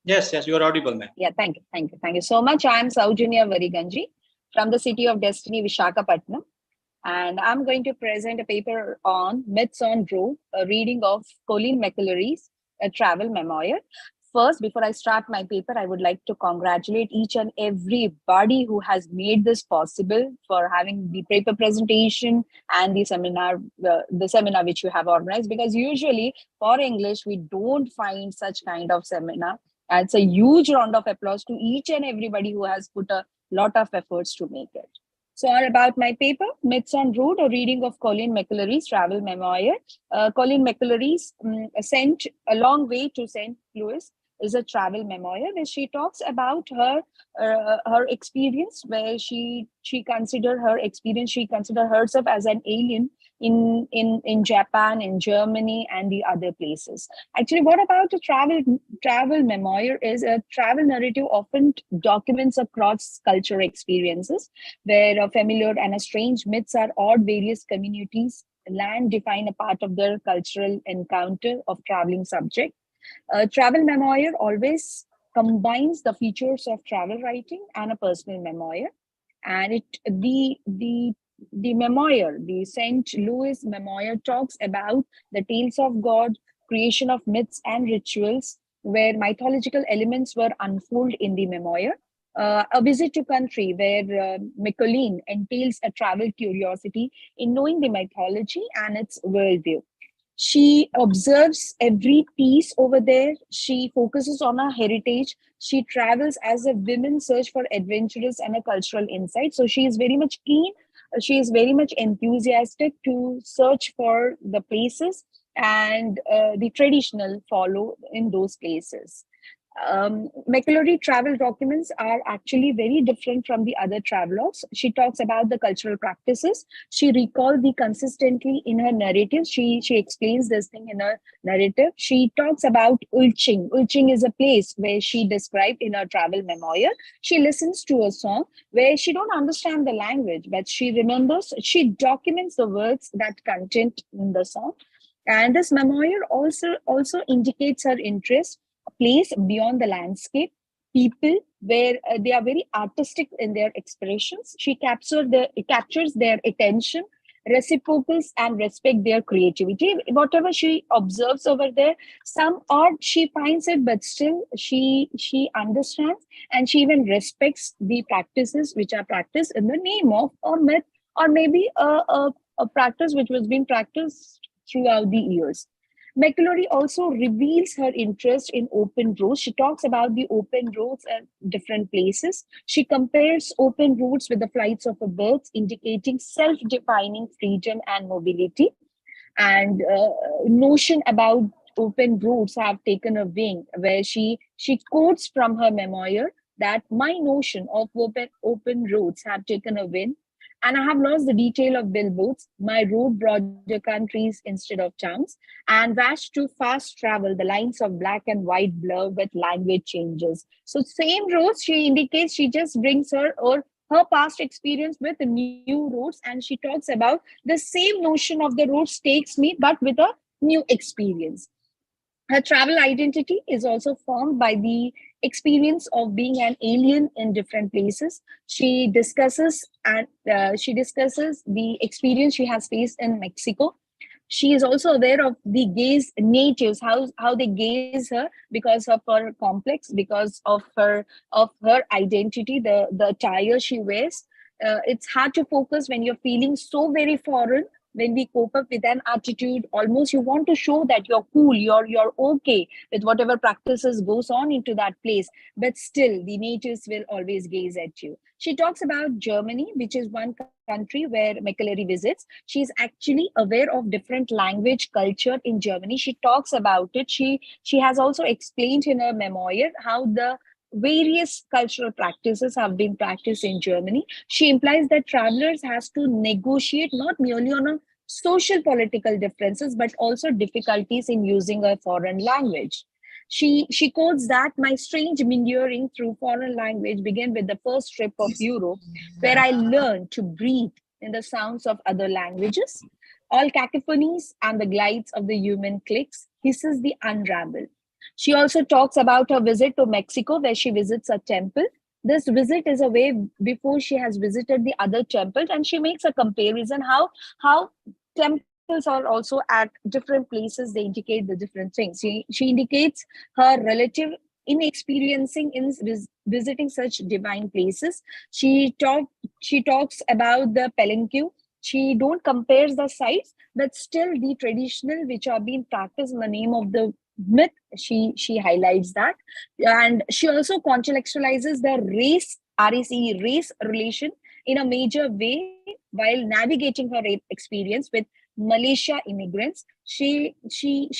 Yes, you are audible, ma'am. Yeah, thank you so much. I'm Saujanya Variganji from the city of Destiny, Visakhapatnam. And I'm going to present a paper on Myths on Road, a reading of Colleen McCulloch's A Travel Memoir. First, before I start my paper, I would like to congratulate each and everybody who has made this possible for having the paper presentation and the seminar which you have organized, because usually for English, we don't find such kind of seminar. And it's a huge round of applause to each and everybody who has put a lot of efforts to make it. So about my paper, Myths on Road, a reading of Colleen McCulloch's travel memoir. Colleen McCulloch's Sent a Long Way to St. Louis is a travel memoir where she talks about her experience, where she considered herself as an alien in Japan, in Germany, and the other places. Actually, what about a travel memoir is a travel narrative often documents a cross-cultural experiences where a familiar and a strange myths are odd various communities land define a part of their cultural encounter of traveling subject. Travel memoir always combines the features of travel writing and a personal memoir, and the memoir, the St. Louis memoir, talks about the tales of God, creation of myths and rituals, where mythological elements were unfolded in the memoir. A visit to country where McCulloch entails a travel curiosity in knowing the mythology and its worldview. She observes every piece over there. She focuses on her heritage. She travels as a woman search for adventurous and a cultural insight. So she is very much keen. She is very much enthusiastic to search for the places and the traditional follow in those places. McCulloch travel documents are actually very different from the other travelogues. She talks about the cultural practices. She recalls the consistently in her narrative. She explains this thing in her narrative. She talks about Ulching. Ulching is a place where she described in her travel memoir. She listens to a song where she don't understand the language, but she remembers, she documents the words that content in the song. And this memoir also indicates her interest place beyond the landscape, people where they are very artistic in their expressions. She captures their attention, reciprocals and respect their creativity. Whatever she observes over there, some art she finds it, but still she understands and she even respects the practices which are practiced in the name of a myth, or maybe a practice which was being practiced throughout the years. McCulloch also reveals her interest in open roads. She talks about the open roads at different places. She compares open roads with the flights of birds, indicating self-defining freedom and mobility. And notion about open roads have taken a wing, where she quotes from her memoir that my notion of open roads have taken a wing, and I have lost the detail of billboards. My road broader countries instead of towns, and wished to fast travel the lines of black and white blur with language changes. So same roads, she indicates, she just brings her past experience with new roads, and she talks about the same notion of the roads takes me, but with a new experience. Her travel identity is also formed by the experience of being an alien in different places. She discusses the experience she has faced in Mexico. She is also aware of the gaze natives, how they gaze her because of her complex, because of her identity, the attire she wears. It's hard to focus when you're feeling so very foreign. When we cope up with an attitude, almost you want to show that you're cool, you're okay with whatever practices goes on into that place, but still the natives will always gaze at you. She talks about Germany, which is one country where McCulloch visits. She's actually aware of different language culture in Germany. She talks about it. She has also explained in her memoir how the various cultural practices have been practiced in Germany. She implies that travelers has to negotiate not merely on a social political differences, but also difficulties in using a foreign language. She quotes that my strange maneuvering through foreign language began with the first trip of Europe, where I learned to breathe in the sounds of other languages. All cacophonies and the glides of the human clicks, hisses the unravel. She also talks about her visit to Mexico, where she visits a temple. This visit is a way before she has visited the other temples, and she makes a comparison how temples are also at different places. They indicate the different things. She indicates her relative inexperiencing in visiting such divine places. She talks about the palanquin. She don't compares the sites, but still the traditional which are being practiced in the name of the myth, she highlights that. And she also contextualizes the race relation in a major way while navigating her experience with Malaysia immigrants. She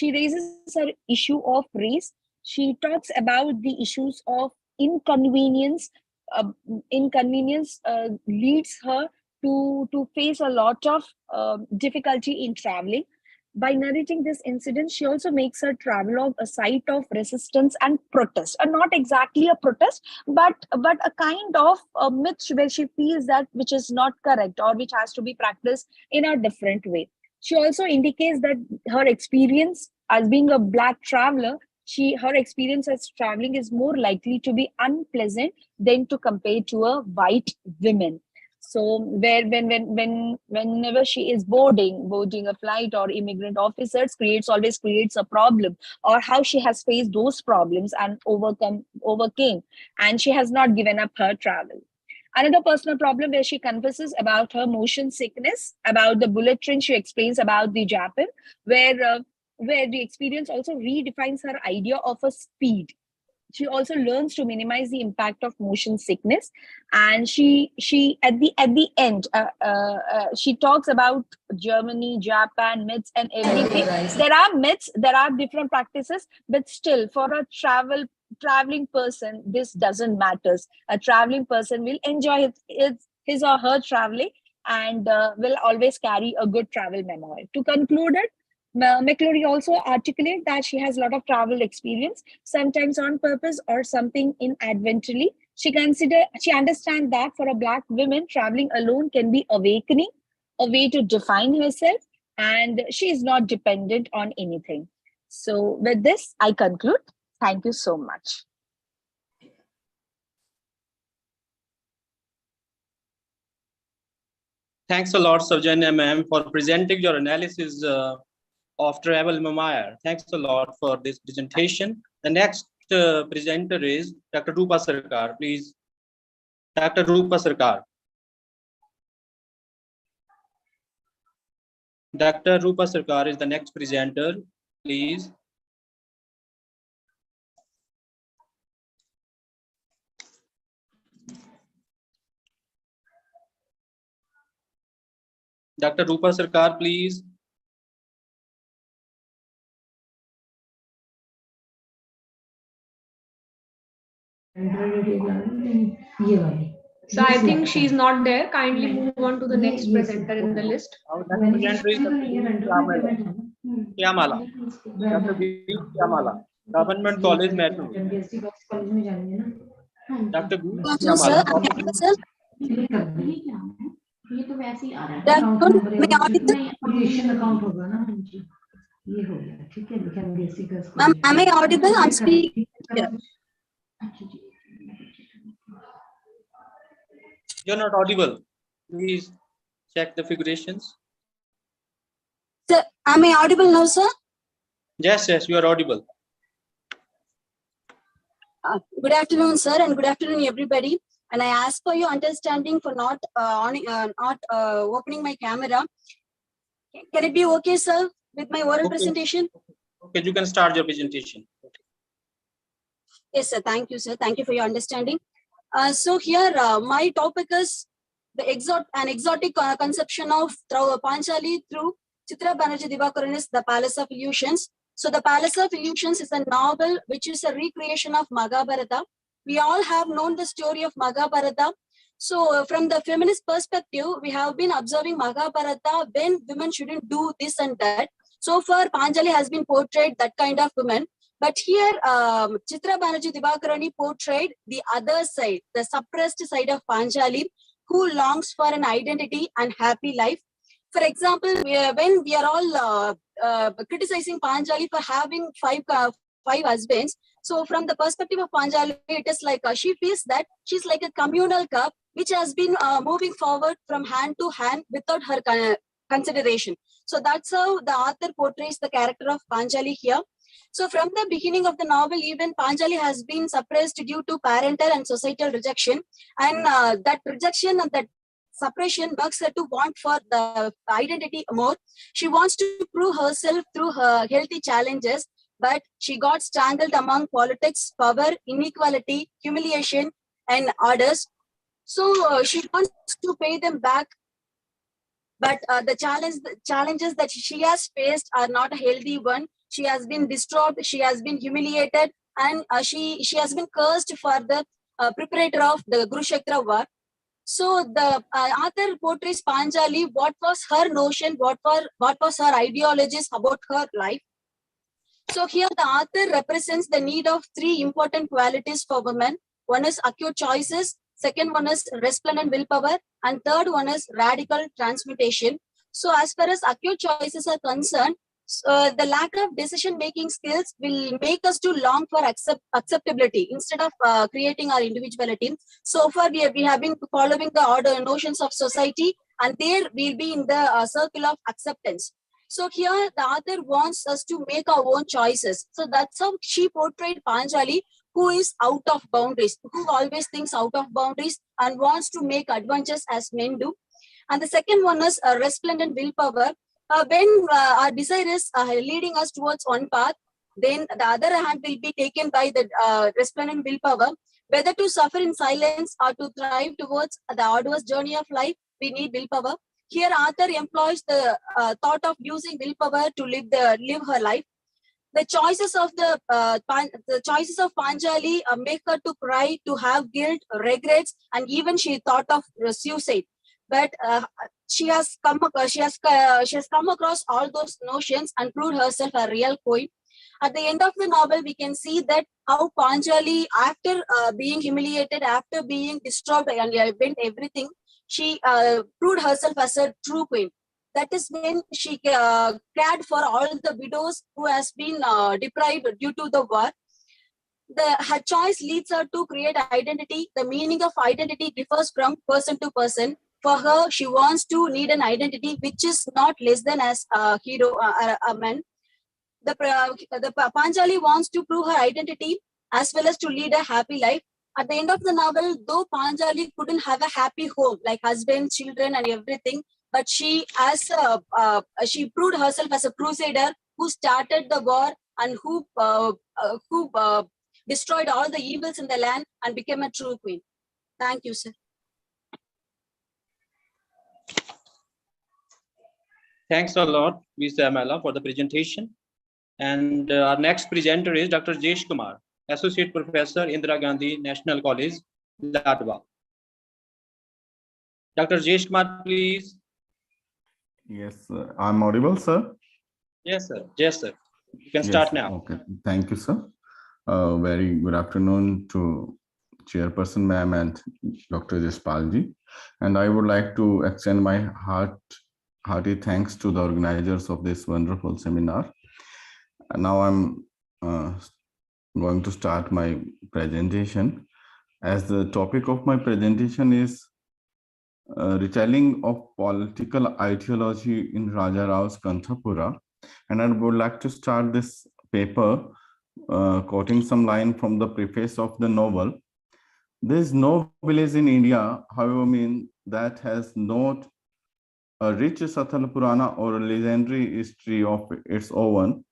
raises her issue of race. She talks about the issues of inconvenience. Inconvenience leads her to face a lot of difficulty in traveling. By narrating this incident, she also makes her travelogue a site of resistance and protest, and not exactly a protest, but a kind of a myth where she feels that which is not correct or which has to be practiced in a different way. She also indicates that her experience as being a Black traveler, her experience as traveling is more likely to be unpleasant than to compare to a white woman. So whenever she is boarding a flight or immigrant officers always creates a problem, or how she has faced those problems and overcame, and she has not given up her travel. Another personal problem where she confesses about her motion sickness, about the bullet train. She explains about the Japan, where the experience also redefines her idea of a speed. She also learns to minimize the impact of motion sickness, and she at the end she talks about Germany, Japan, myths and everything. There are myths, there are different practices, but still for a traveling person this doesn't matter. A traveling person will enjoy his or her traveling, and will always carry a good travel memory. To conclude it, McClory also articulates that she has a lot of travel experience, sometimes on purpose or something inadvertently. She understands that for a Black woman, traveling alone can be awakening, a way to define herself, and she is not dependent on anything. So with this, I conclude. Thank you so much. Thanks a lot, Saujanya ma'am, for presenting your analysis of travel memoir. Thanks a lot for this presentation. The next presenter is Dr. Rupa Sarkar. Please, Dr. Rupa Sarkar. Dr. Rupa Sarkar is the next presenter. Please. Dr. Rupa Sarkar, please. So I think she's not there. Kindly move on to the next presenter in the list. Our next presenter is Kyamala. Dr. B. Kyamala, Government College, Metro. Dr. B. Kyamala. Ma'am, am I audible? I'm speaking here. You're not audible. Please check the figurations. Sir, am I audible now, sir? Yes, you are audible. Good afternoon, sir, and good afternoon, everybody. And I ask for your understanding for not opening my camera. Can it be okay, sir, with my oral presentation? Okay, you can start your presentation. Yes, sir. Thank you, sir. Thank you for your understanding. So here, my topic is an exotic conception of Panchali through Chitra Banerjee Divakarani's The Palace of Illusions. So The Palace of Illusions is a novel which is a recreation of Mahabharata. We all have known the story of Mahabharata. So from the feminist perspective, we have been observing Mahabharata when women shouldn't do this and that. So far, Panchali has been portrayed that kind of woman. But here, Chitra Banerjee Divakarani portrayed the other side, the suppressed side of Panchali, who longs for an identity and happy life. For example, when we are all criticizing Panjali for having five husbands, so from the perspective of Panjali, it is like she feels that she's like a communal cup which has been moving forward from hand to hand without her consideration. So that's how the author portrays the character of Panjali here. So from the beginning of the novel, even Panjali has been suppressed due to parental and societal rejection, and that rejection and that suppression works her to want for the identity more. She wants to prove herself through her healthy challenges, but she got strangled among politics, power, inequality, humiliation, and orders. So she wants to pay them back, but the challenges that she has faced are not a healthy one. She has been disturbed, she has been humiliated, and she has been cursed for the preparator of the Kurukshetra war. So the author portrays Panjali, what was her notion, what was her ideologies about her life. So here the author represents the need of three important qualities for women. One is acute choices, second one is resplendent willpower, and third one is radical transmutation. So as far as acute choices are concerned, the lack of decision-making skills will make us to long for acceptability instead of creating our individuality. So far, we have been following the order notions of society, and there we'll be in the circle of acceptance. So here the author wants us to make our own choices. So that's how she portrayed Panjali, who is out of boundaries, who always thinks out of boundaries and wants to make adventures as men do. And the second one is resplendent willpower. When our desire is leading us towards one path, then the other hand will be taken by the resplendent willpower. Whether to suffer in silence or to thrive towards the arduous journey of life, we need willpower. Here, author employs the thought of using willpower to live her life. The choices of choices of Panjali make her to cry, to have guilt, regrets, and even she thought of suicide. But she has come across all those notions and proved herself a real queen. At the end of the novel, we can see that how Panjali, after being humiliated, after being disturbed and bent everything, she proved herself as a true queen. That is when she cared for all the widows who has been deprived due to the war. Her choice leads her to create identity. The meaning of identity differs from person to person. For her, she wants to need an identity which is not less than as a hero, a man. The Panjali wants to prove her identity as well as to lead a happy life. At the end of the novel, though Panjali couldn't have a happy home like husband, children, and everything, but she proved herself as a crusader who started the war and who destroyed all the evils in the land and became a true queen. Thank you, sir. Thanks a lot, Ms. Amala, for the presentation. And our next presenter is Dr. Jesh Kumar, Associate Professor, Indira Gandhi National College, Ladwa. Dr. Jesh Kumar, please. Yes, I'm audible, sir. Yes, sir. Yes, sir. You can start now. Okay. Thank you, sir. Very good afternoon to Chairperson Ma'am and Dr. Jeshpalji. And I would like to extend my hearty thanks to the organizers of this wonderful seminar. And now I'm going to start my presentation. As the topic of my presentation is retelling of political ideology in Raja Rao's Kanthapura. And I would like to start this paper quoting some line from the preface of the novel. There is no village in India, however, that has not a rich Sathal Purana or a legendary history of its own.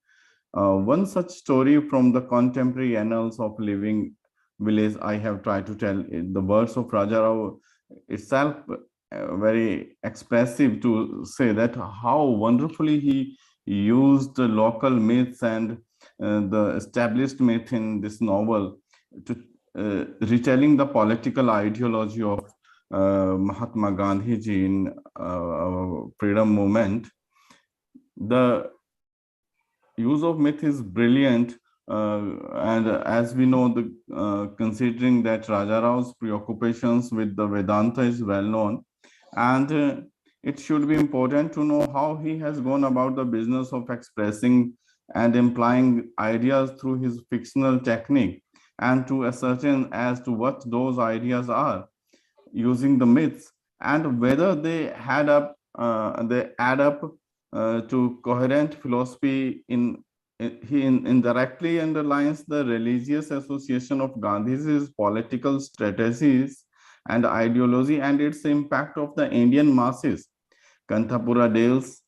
One such story from the contemporary annals of living village I have tried to tell. The words of Raja Rao itself very expressive to say that how wonderfully he used the local myths and the established myth in this novel to retelling the political ideology of Mahatma Gandhi ji in freedom movement. The use of myth is brilliant and as we know, considering that Raja Rao's preoccupations with the Vedanta is well known, and it should be important to know how he has gone about the business of expressing and implying ideas through his fictional technique, and to ascertain as to what those ideas are using the myths, and whether they add up to coherent philosophy. He indirectly underlines the religious association of Gandhi's political strategies and ideology and its impact of the Indian masses. Kanthapura deals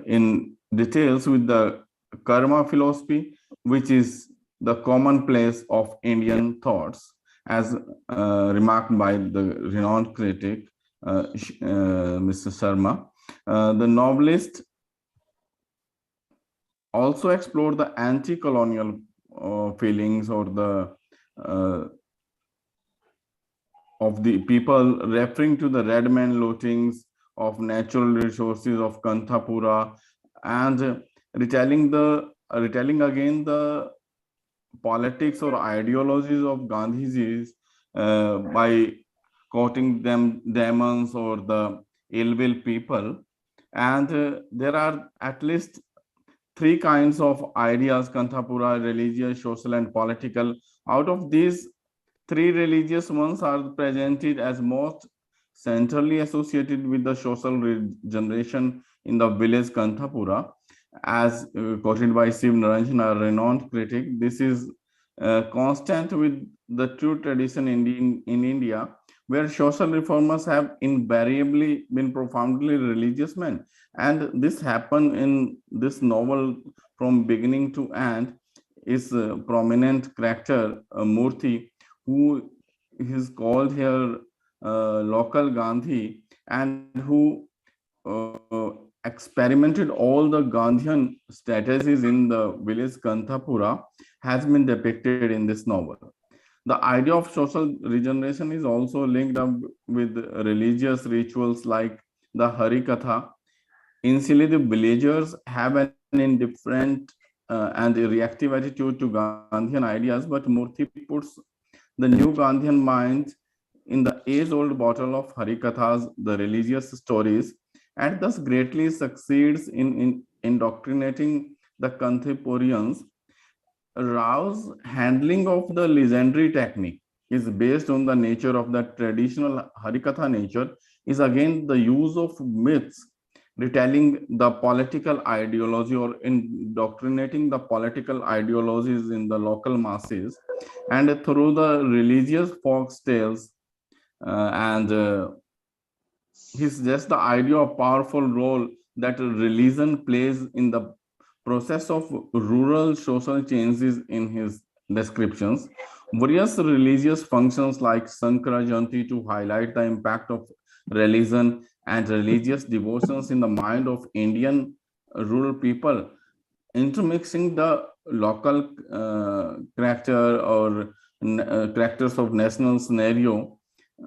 in details with the karma philosophy, which is the commonplace of Indian thoughts, as remarked by the renowned critic Mr. Sharma. The novelist also explored the anti-colonial feelings or the of the people, referring to the red man lootings of natural resources of Kanthapura, and retelling again the politics or ideologies of Gandhiji's by quoting them demons or the ill will people. And there are at least three kinds of ideas: Kanthapura, religious, social, and political. Out of these, three religious ones are presented as most centrally associated with the social regeneration in the village Kanthapura, as quoted by Siv Naranjan, a renowned critic. This is constant with the true tradition in India, where social reformers have invariably been profoundly religious men. And this happened in this novel from beginning to end. Is a prominent character, Murthy, who is called here local Gandhi, and who experimented all the Gandhian strategies in the village Kanthapura, has been depicted in this novel. The idea of social regeneration is also linked up with religious rituals like the Hari Katha. Initially, the villagers have an indifferent and reactive attitude to Gandhian ideas, but Murthy puts the new Gandhian mind in the age-old bottle of Hari Kathas, the religious stories, and thus greatly succeeds in indoctrinating the Kanthapurians. Rao's handling of the legendary technique is based on the nature of the traditional Harikatha nature, is again the use of myths, retelling the political ideology or indoctrinating the political ideologies in the local masses, and through the religious folk tales he's just the idea of powerful role that religion plays in the process of rural social changes in his descriptions. Various religious functions like Sankara Jayanti to highlight the impact of religion and religious devotions in the mind of Indian rural people, intermixing the local character or characters of national scenario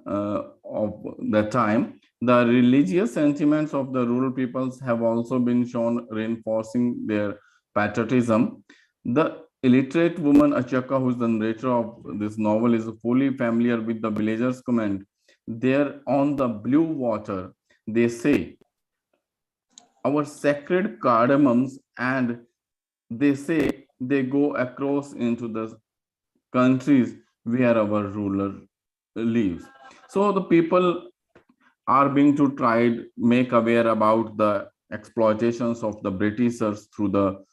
of the time. The religious sentiments of the rural peoples have also been shown reinforcing their patriotism. The illiterate woman Achaka, who is the narrator of this novel, is fully familiar with the villagers' comment. There on the blue water, they say, our sacred cardamoms, and they say they go across into the countries where our ruler lives. So the people are being to try make aware about the exploitations of the Britishers through the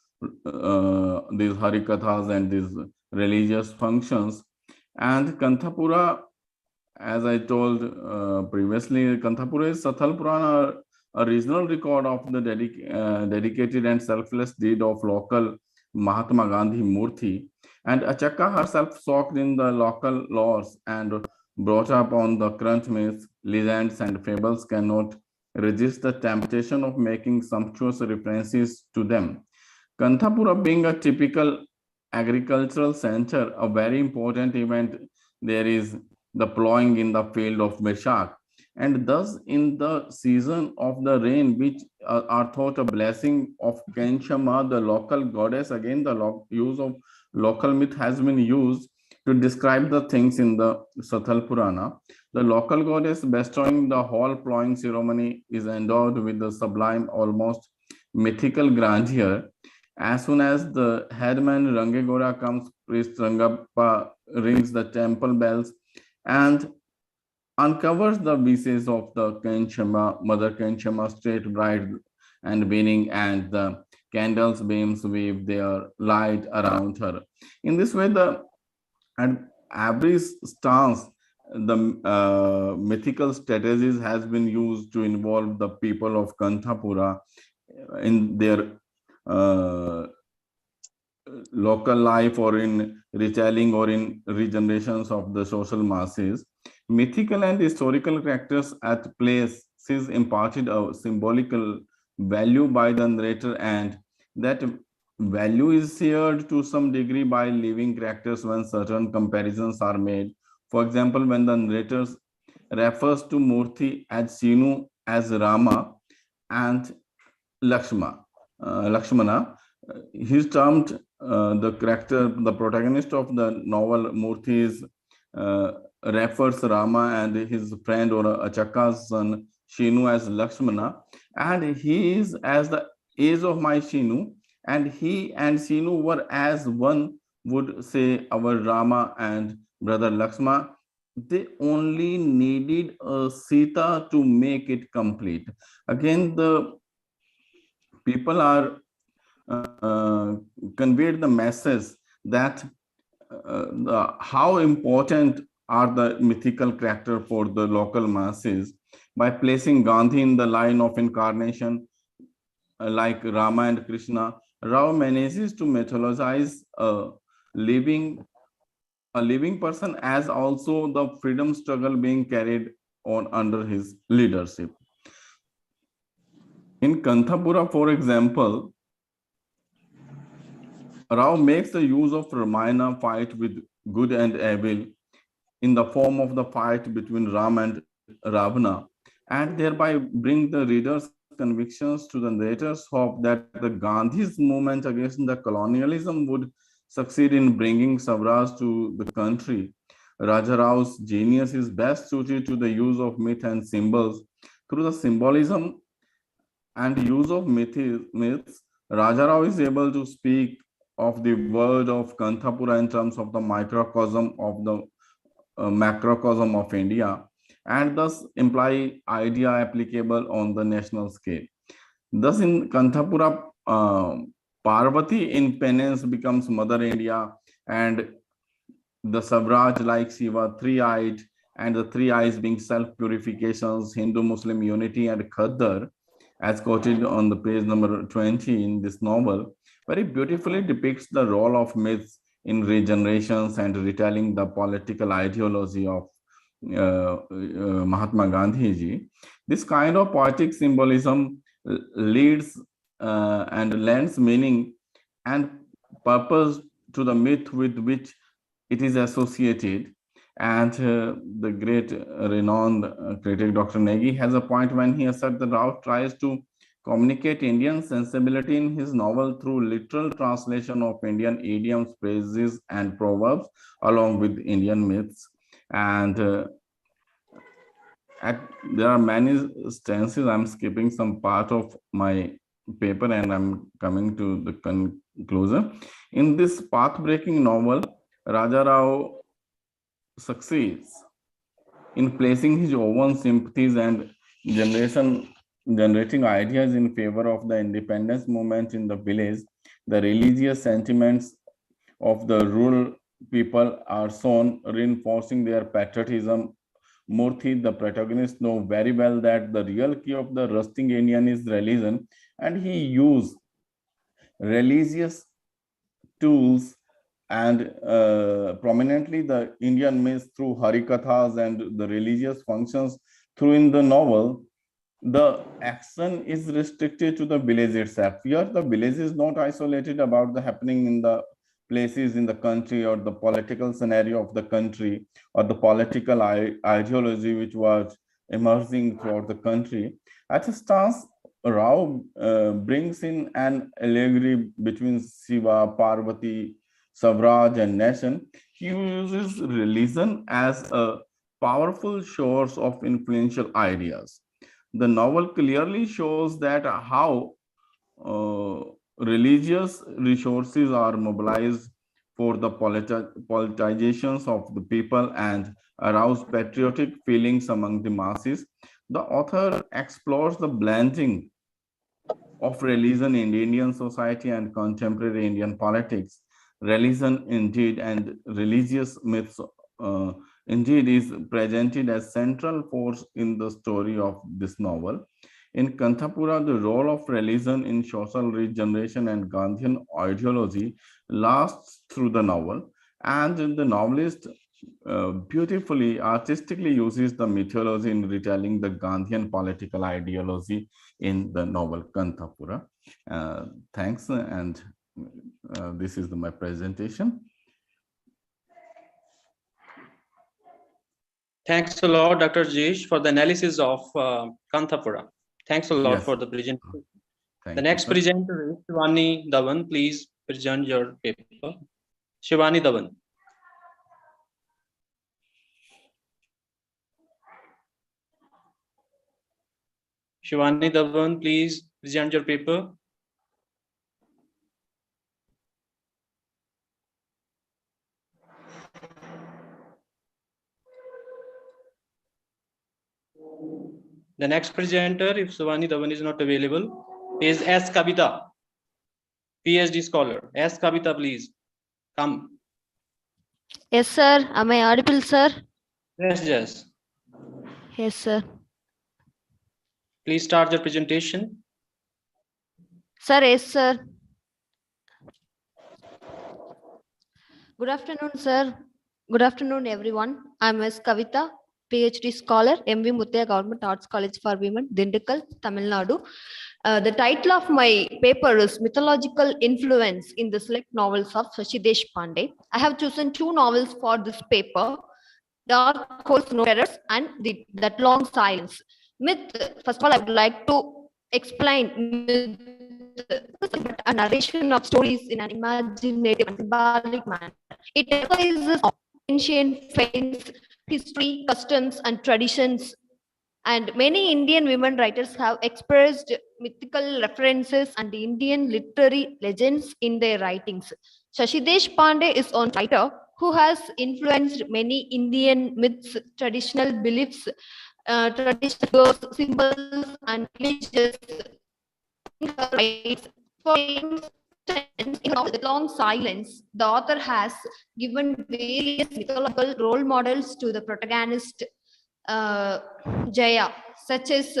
these harikathas and these religious functions. And Kanthapura, as I told previously, Kanthapura is Sathal Purana, a regional record of the dedicated and selfless deed of local Mahatma Gandhi Murthy. And Achaka herself soaked in the local laws and brought up on the current myths, legends, and fables cannot resist the temptation of making sumptuous references to them. Kanthapura being a typical agricultural center, a very important event there is the plowing in the field of Vishak. and thus in the season of the rain, which are thought a blessing of Kenchama, the local goddess. Again, the use of local myth has been used to describe the things in the Sathal Purana. The local goddess bestowing the whole plowing ceremony is endowed with the sublime, almost mythical grandeur. As soon as the headman Rangegora comes, priest Rangappa rings the temple bells and uncovers the pieces of the Kenchama, Mother Kenchama, straight, bright and beaming, and the candles beams weave their light around her. In this way, at every stance, the mythical strategies has been used to involve the people of Kanthapura in their local life, or in retelling, or in regenerations of the social masses. Mythical and historical characters at places imparted a symbolical value by the narrator, and that value is shared to some degree by living characters when certain comparisons are made. For example, when the narrator refers to Murthy as Sinu as Rama and Lakshmana, he's termed the character, the protagonist of the novel Murthy is refers Rama and his friend or Achaka's son Shinu as Lakshmana, and he is as the age of my Shinu, and he and Shinu were as one would say our Rama and brother Lakshmana. They only needed a Sita to make it complete. Again, the people are conveyed the message that how important are the mythical character for the local masses by placing Gandhi in the line of incarnation like Rama and Krishna. Rao manages to mythologize a living person as also the freedom struggle being carried on under his leadership. In Kanthapura, for example, Rao makes the use of Ramayana fight with good and evil in the form of the fight between Ram and Ravana, and thereby bring the reader's convictions to the narrator's hope that the Gandhi's movement against the colonialism would succeed in bringing Swaraj to the country. Raja Rao's genius is best suited to the use of myth and symbols. Through the symbolism and use of myths, Raja Rao is able to speak of the world of Kanthapura in terms of the microcosm of the macrocosm of India, and thus imply idea applicable on the national scale. Thus, in Kanthapura, Parvati in penance becomes Mother India, and the Savraj like Shiva, three-eyed, and the three eyes being self-purifications, Hindu-Muslim unity, and Khaddar, as quoted on the page number 20 in this novel, very beautifully depicts the role of myths in regenerations and retelling the political ideology of Mahatma Gandhi ji. This kind of poetic symbolism leads and lends meaning and purpose to the myth with which it is associated. And the great renowned critic Dr. Negi has a point when he asserts that Rao tries to communicate Indian sensibility in his novel through literal translation of Indian idioms, phrases, and proverbs, along with Indian myths. And there are many stances. I'm skipping some part of my paper and I'm coming to the conclusion. In this path-breaking novel, Raja Rao succeeds in placing his own sympathies and generating ideas in favor of the independence movement in the village. The religious sentiments of the rural people are shown, reinforcing their patriotism. Murthy, the protagonist, knows very well that the real key of the rusting Indian is religion, and he used religious tools and prominently the Indian myths through Harikathas and the religious functions through in the novel. The action is restricted to the village itself. Here, the village is not isolated about the happening in the places in the country or the political scenario of the country or the political ideology which was emerging throughout the country. At a stance, Rao brings in an allegory between Shiva, Parvati, Swaraj, and nation. He uses religion as a powerful source of influential ideas. The novel clearly shows that how religious resources are mobilized for the politizations of the people and arouse patriotic feelings among the masses. The author explores the blending of religion in Indian society and contemporary Indian politics. Religion indeed and religious myths indeed is presented as central force in the story of this novel. In Kanthapura, the role of religion in social regeneration and Gandhian ideology lasts through the novel, and the novelist beautifully, artistically uses the mythology in retelling the Gandhian political ideology in the novel Kanthapura. Thanks, and this is my presentation. Thanks a lot, Dr. Jesh, for the analysis of Kanthapura. Thanks a lot for the presentation. The next presenter is Shivani Dhawan. Please present your paper. Shivani Dhawan. Shivani Dhawan, please present your paper. The next presenter, if Shivani Dhawan is not available, is S. Kavita, PhD scholar. S. Kavita, please come. Yes, sir. Am I audible, sir? Yes, yes. Yes, sir. Please start your presentation. Sir, yes, sir. Good afternoon, sir. Good afternoon, everyone. I'm S. Kavita, PhD scholar, M.V. Muthaiya Government Arts College for Women, Dindigul, Tamil Nadu. The title of my paper is Mythological Influence in the Select Novels of Shashi Deshpande. I have chosen 2 novels for this paper, Dark Horse No Terrors and That Long Silence. Myth, first of all, I would like to explain myth, a narration of stories in an imaginative and symbolic manner. It emphasizes ancient faiths, history, customs, and traditions. And many Indian women writers have expressed mythical references and Indian literary legends in their writings. Shashi Deshpande is one writer who has influenced many Indian myths, traditional beliefs, traditional symbols, and images. For instance, in The Long Silence, the author has given various mythological role models to the protagonist Jaya, such as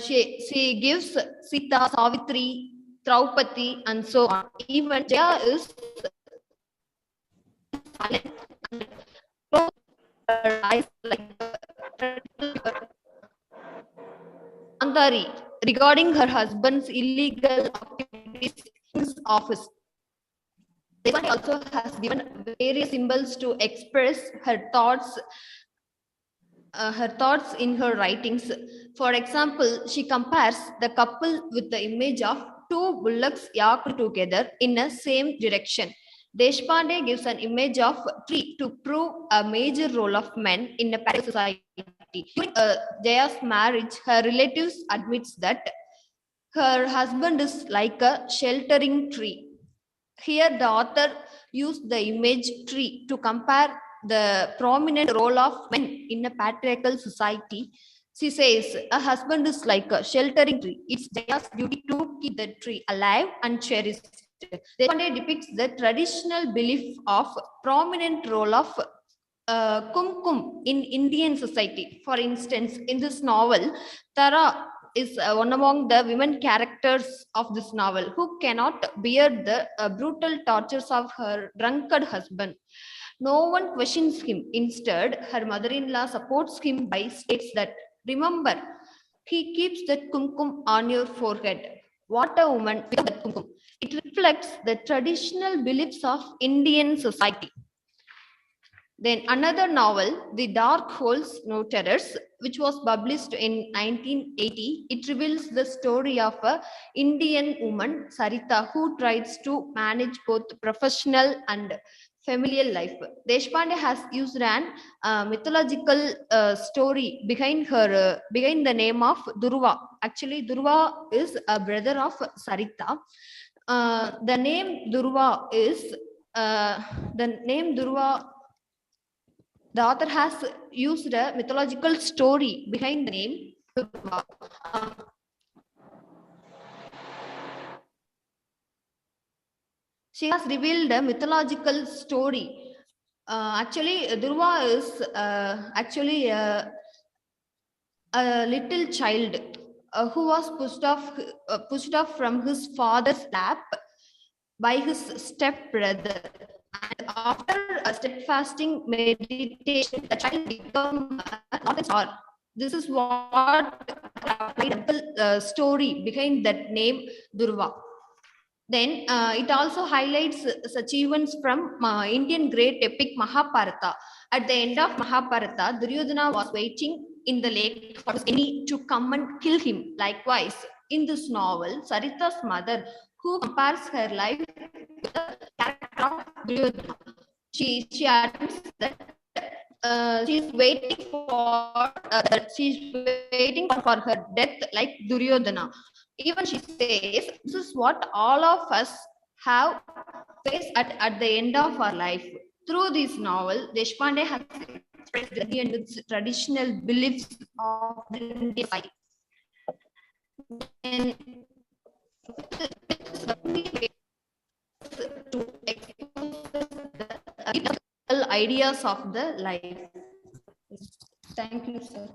she gives Sita, Savitri, Draupadi, and so on. Even Jaya is silent and close her eyes like Gandhari regarding her husband's illegal activities in his office. Devani also has given various symbols to express her thoughts in her writings. For example, she compares the couple with the image of 2 bullocks yoked together in a same direction. Deshpande gives an image of tree to prove a major role of men in a patriarchal society. During Jaya's marriage, her relatives admits that her husband is like a sheltering tree. Here, the author used the image tree to compare the prominent role of men in a patriarchal society. She says a husband is like a sheltering tree. It's Jaya's duty to keep the tree alive and cherished. Deshpande depicts the traditional belief of prominent role of kumkum in Indian society. For instance, in this novel, Tara is one among the women characters of this novel who cannot bear the brutal tortures of her drunkard husband. No one questions him. Instead, her mother-in-law supports him by states that, remember, he keeps that kumkum on your forehead. What a woman with that kumkum. It reflects the traditional beliefs of Indian society. Then another novel, The Dark Holes No Terrors, which was published in 1980. It reveals the story of a Indian woman, Sarita, who tries to manage both professional and familial life. Deshpande has used an mythological story behind the name of Durva. Actually, Durva is a brother of Sarita. The name Durva the author has used a mythological story behind the name Durva. She has revealed a mythological story. Actually, Durva is actually a little child who was pushed off from his father's lap by his stepbrother. And after a steadfasting meditation, the child became not a star. This is what the story behind that name Durva. Then it also highlights such events from Indian great epic Mahabharata. At the end of Mahabharata, Duryodhana was waiting in the lake for his enemy to come and kill him. Likewise, in this novel, Sarita's mother, who compares her life with the character of Duryodhana, she admits that she's waiting for her death like Duryodhana. Even she says, this is what all of us have faced at the end of our life. Through this novel, Deshpande has expressed the and its traditional beliefs of the Indian society. And to expose the ideas of the life. Thank you, sir.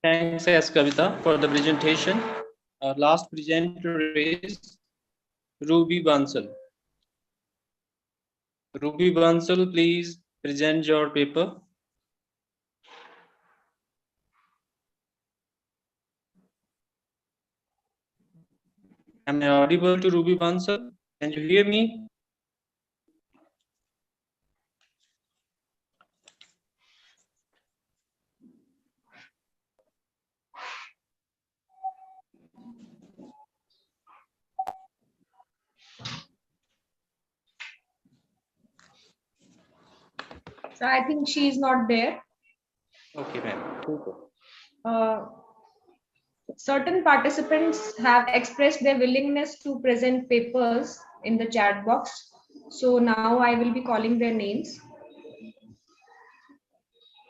Thanks, S. Kavita, for the presentation. Our last presenter is Ruby Bansal. Ruby Bansal, please present your paper. Am I audible to Ruby Bansal? Can you hear me? So I think she is not there. Okay, ma'am. Certain participants have expressed their willingness to present papers in the chat box. So now I will be calling their names.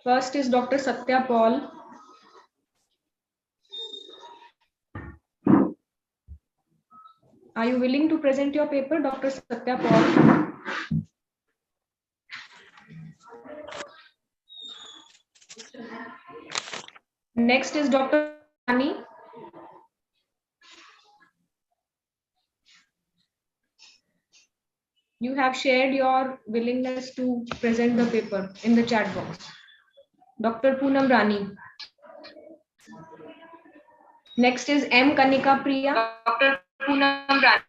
First is Dr. Satya Paul. Are you willing to present your paper, Dr. Satya Paul? Next is Dr. Rani. You have shared your willingness to present the paper in the chat box. Dr. Poonam Rani. Next is M. Kanika Priya. Dr. Poonam Rani.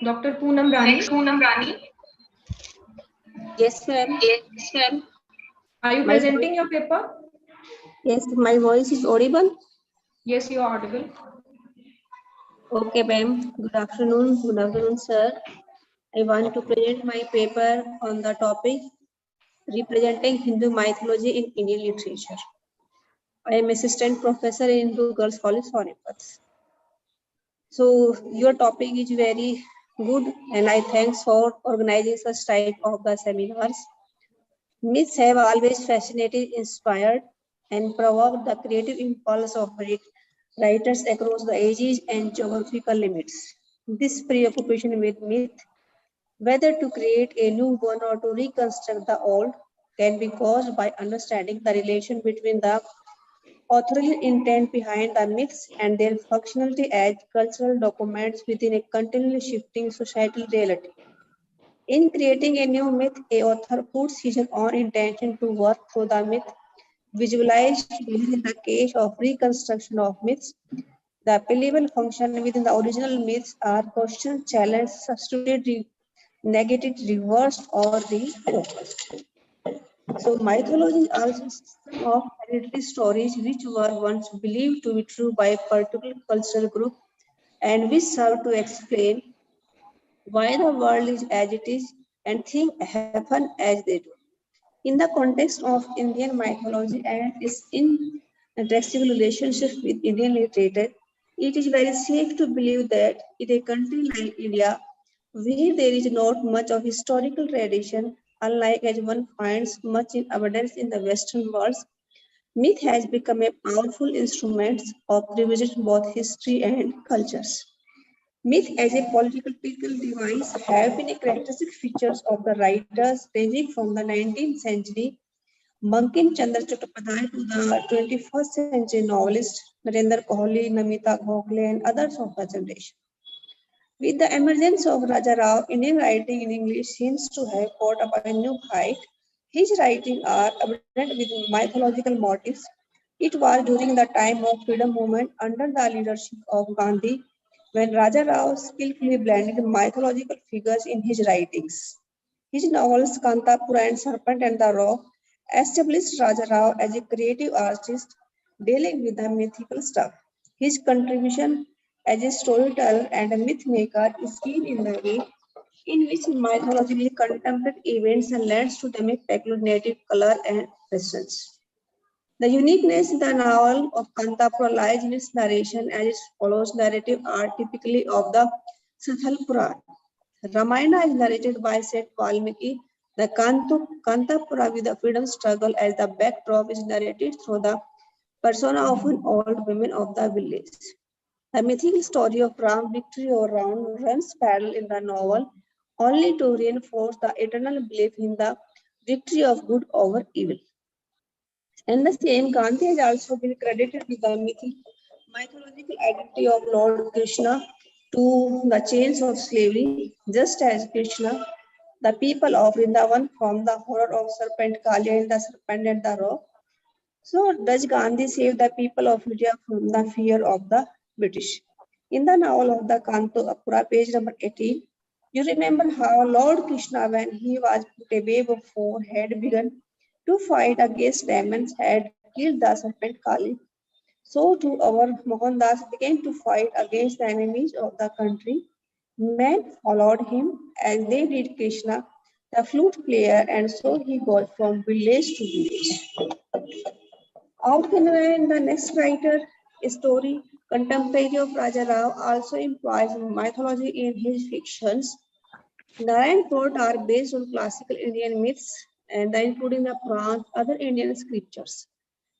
Dr. Poonam Rani. Next, Poonam Rani. Yes, ma'am. Yes, ma'am. Are you presenting your paper? Yes, my voice is audible. Yes, you are audible. Okay, ma'am. Good afternoon. Good afternoon, sir. I want to present my paper on the topic representing Hindu mythology in Indian literature. I am assistant professor in Hindu Girls College, Sonipat. So your topic is very good, and I thanks for organizing such type of the seminars. Myths have always fascinated, inspired, and provoked the creative impulse of writers across the ages and geographical limits. This preoccupation with myth, whether to create a new one or to reconstruct the old, can be caused by understanding the relation between the authorial intent behind the myths and their functionality as cultural documents within a continually shifting societal reality. In creating a new myth, a author puts his own intention to work through the myth, visualized in the case of reconstruction of myths. The applicable function within the original myths are questioned, challenged, substituted, negated, reversed, or refocused. So mythology is also a system of hereditary stories which were once believed to be true by a particular cultural group and which serve to explain why the world is as it is and things happen as they do. In the context of Indian mythology and its inextricable relationship with Indian literature, it is very safe to believe that in a country like India, where there is not much of historical tradition, unlike as one finds much in abundance in the Western world, myth has become a powerful instrument of revisiting both history and cultures. Myth as a political device have been a characteristic features of the writers ranging from the 19th century Bankim Chandra Chattopadhyay to the 21st century novelist Narendra Kohli, Namita Gokhale, and others of the generation. With the emergence of Raja Rao, Indian writing in English seems to have caught up a new height. His writings are abundant with mythological motifs. It was during the time of freedom movement under the leadership of Gandhi when Raja Rao skillfully blended mythological figures in his writings. His novels Kantapura and Serpent and the Rock established Raja Rao as a creative artist dealing with the mythical stuff. His contribution as a storyteller and a myth maker is seen in the way in which mythologically contemporary events and lends to them a peculiar native color and presence. The uniqueness in the novel of Kantapura lies in its narration as it follows narrative art typically of the Sathal Puran. Ramayana is narrated by Seth Valmiki. The Kantapura with the freedom struggle as the backdrop is narrated through the persona of an old woman of the village. The mythical story of Ram's victory over Ravana runs parallel in the novel, only to reinforce the eternal belief in the victory of good over evil. And the same Gandhi has also been credited with the mythological identity of Lord Krishna to the chains of slavery, just as Krishna, the people of Vrindavan from the horror of serpent Kali and the serpent and the rock. So does Gandhi save the people of India from the fear of the British? In the novel of the Kantapura, page number 18, you remember how Lord Krishna, when he was a babe of 4, had begun to fight against demons, had killed the serpent Kali. So too our Mohandas began to fight against the enemies of the country. Men followed him as they did Krishna, the flute player, and so he got from village to village. Outcome the next writer, a story contemporary of Raja Rao, also employs mythology in his fictions. Narayan Fort are based on classical Indian myths and including the Purans, other Indian scriptures.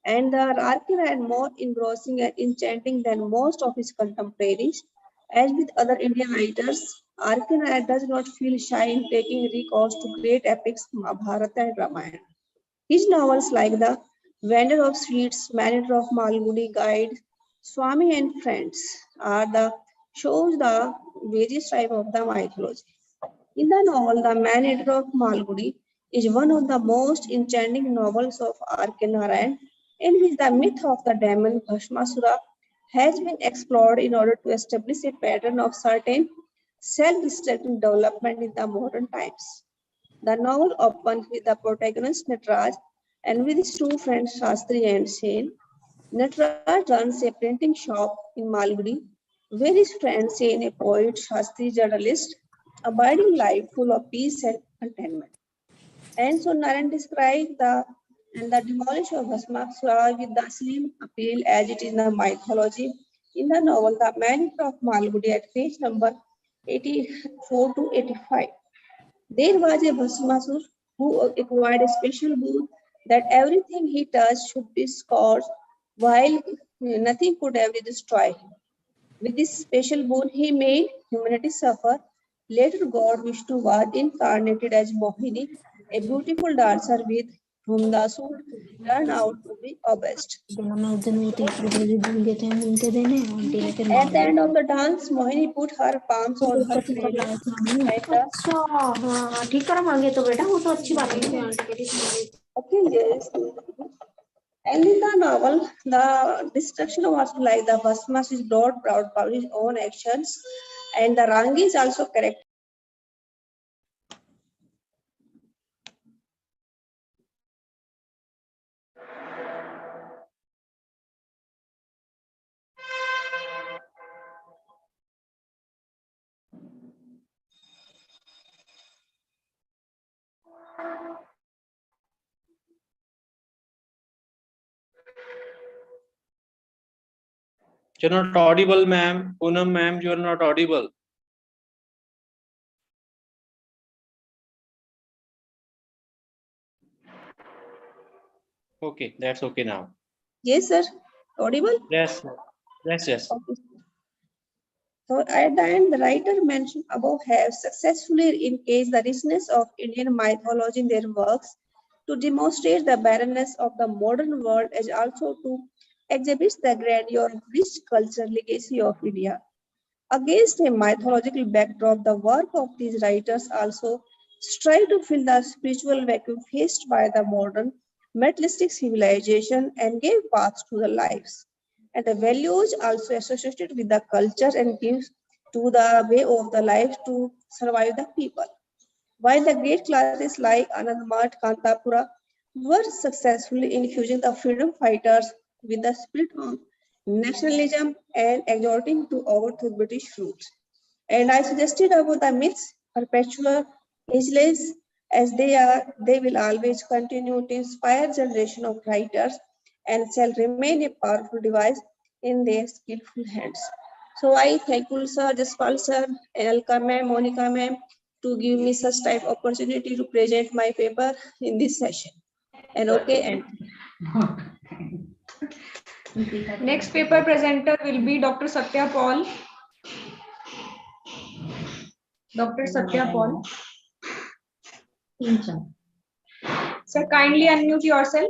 And the Rarkin had more engrossing and enchanting than most of his contemporaries. As with other Indian writers, Arkin does not feel shy in taking recourse to great epics, Mahabharata and Ramayana. His novels like The Vendor of Sweets, Manager of Malgudi Guide, Swami and Friends are the shows the various type of the mythology. In the novel, The Manager of Malgudi is one of the most enchanting novels of R.K. Narayan, in which the myth of the demon Bhasmasura has been explored in order to establish a pattern of certain self-destructing development in the modern times. The novel opens with the protagonist Nataraj and with his two friends Shastri and Sen. Nataraj runs a printing shop in Malgudi, where his friends Sen, a poet, Shastri, journalist, abiding life full of peace and contentment. And so Narayan describes the demolition of Bhasmasura with the same appeal as it is in the mythology. In the novel, The Man of Malgudi at page number 84 to 85. There was a Bhasmasur who acquired a special boon that everything he touched should be scorched, while nothing could ever destroy him. With this special boon, he made humanity suffer. Later, God Vishnu was incarnated as Mohini, a beautiful dancer with whom the suit turned out to be obsessed. At the end of the dance, Mohini put her palms on her cradle And in the novel, the destruction was like the Basmas is brought proud by his own actions, and the Rangi is also correct. You're not audible, ma'am. Poonam, ma'am, you're not audible. Okay, that's okay now. Yes, sir. Audible? Yes, yes. Okay. So at the end, the writer mentioned above have successfully encased the richness of Indian mythology in their works to demonstrate the barrenness of the modern world as also to exhibit the grandeur of rich cultural legacy of India. Against a mythological backdrop, the work of these writers also strive to fill the spiritual vacuum faced by the modern materialistic civilization and gave path to the lives. And the values also associated with the culture and gives to the way of the life to survive the people. While the great classes like Anand Math, Kantapura were successfully infusing the freedom fighters with the spirit of nationalism and exhorting to overthrow British rule. And I suggested about the myths, perpetual, ageless, as they are, they will always continue to inspire generation of writers and shall remain a powerful device in their skillful hands. So I thank you, sir, Jaspal sir, Elka ma'am, Monica ma'am, to give me such type of opportunity to present my paper in this session. And okay, and Next paper presenter will be Dr. Satya Paul. Dr. Satya Paul. Sir, kindly unmute yourself.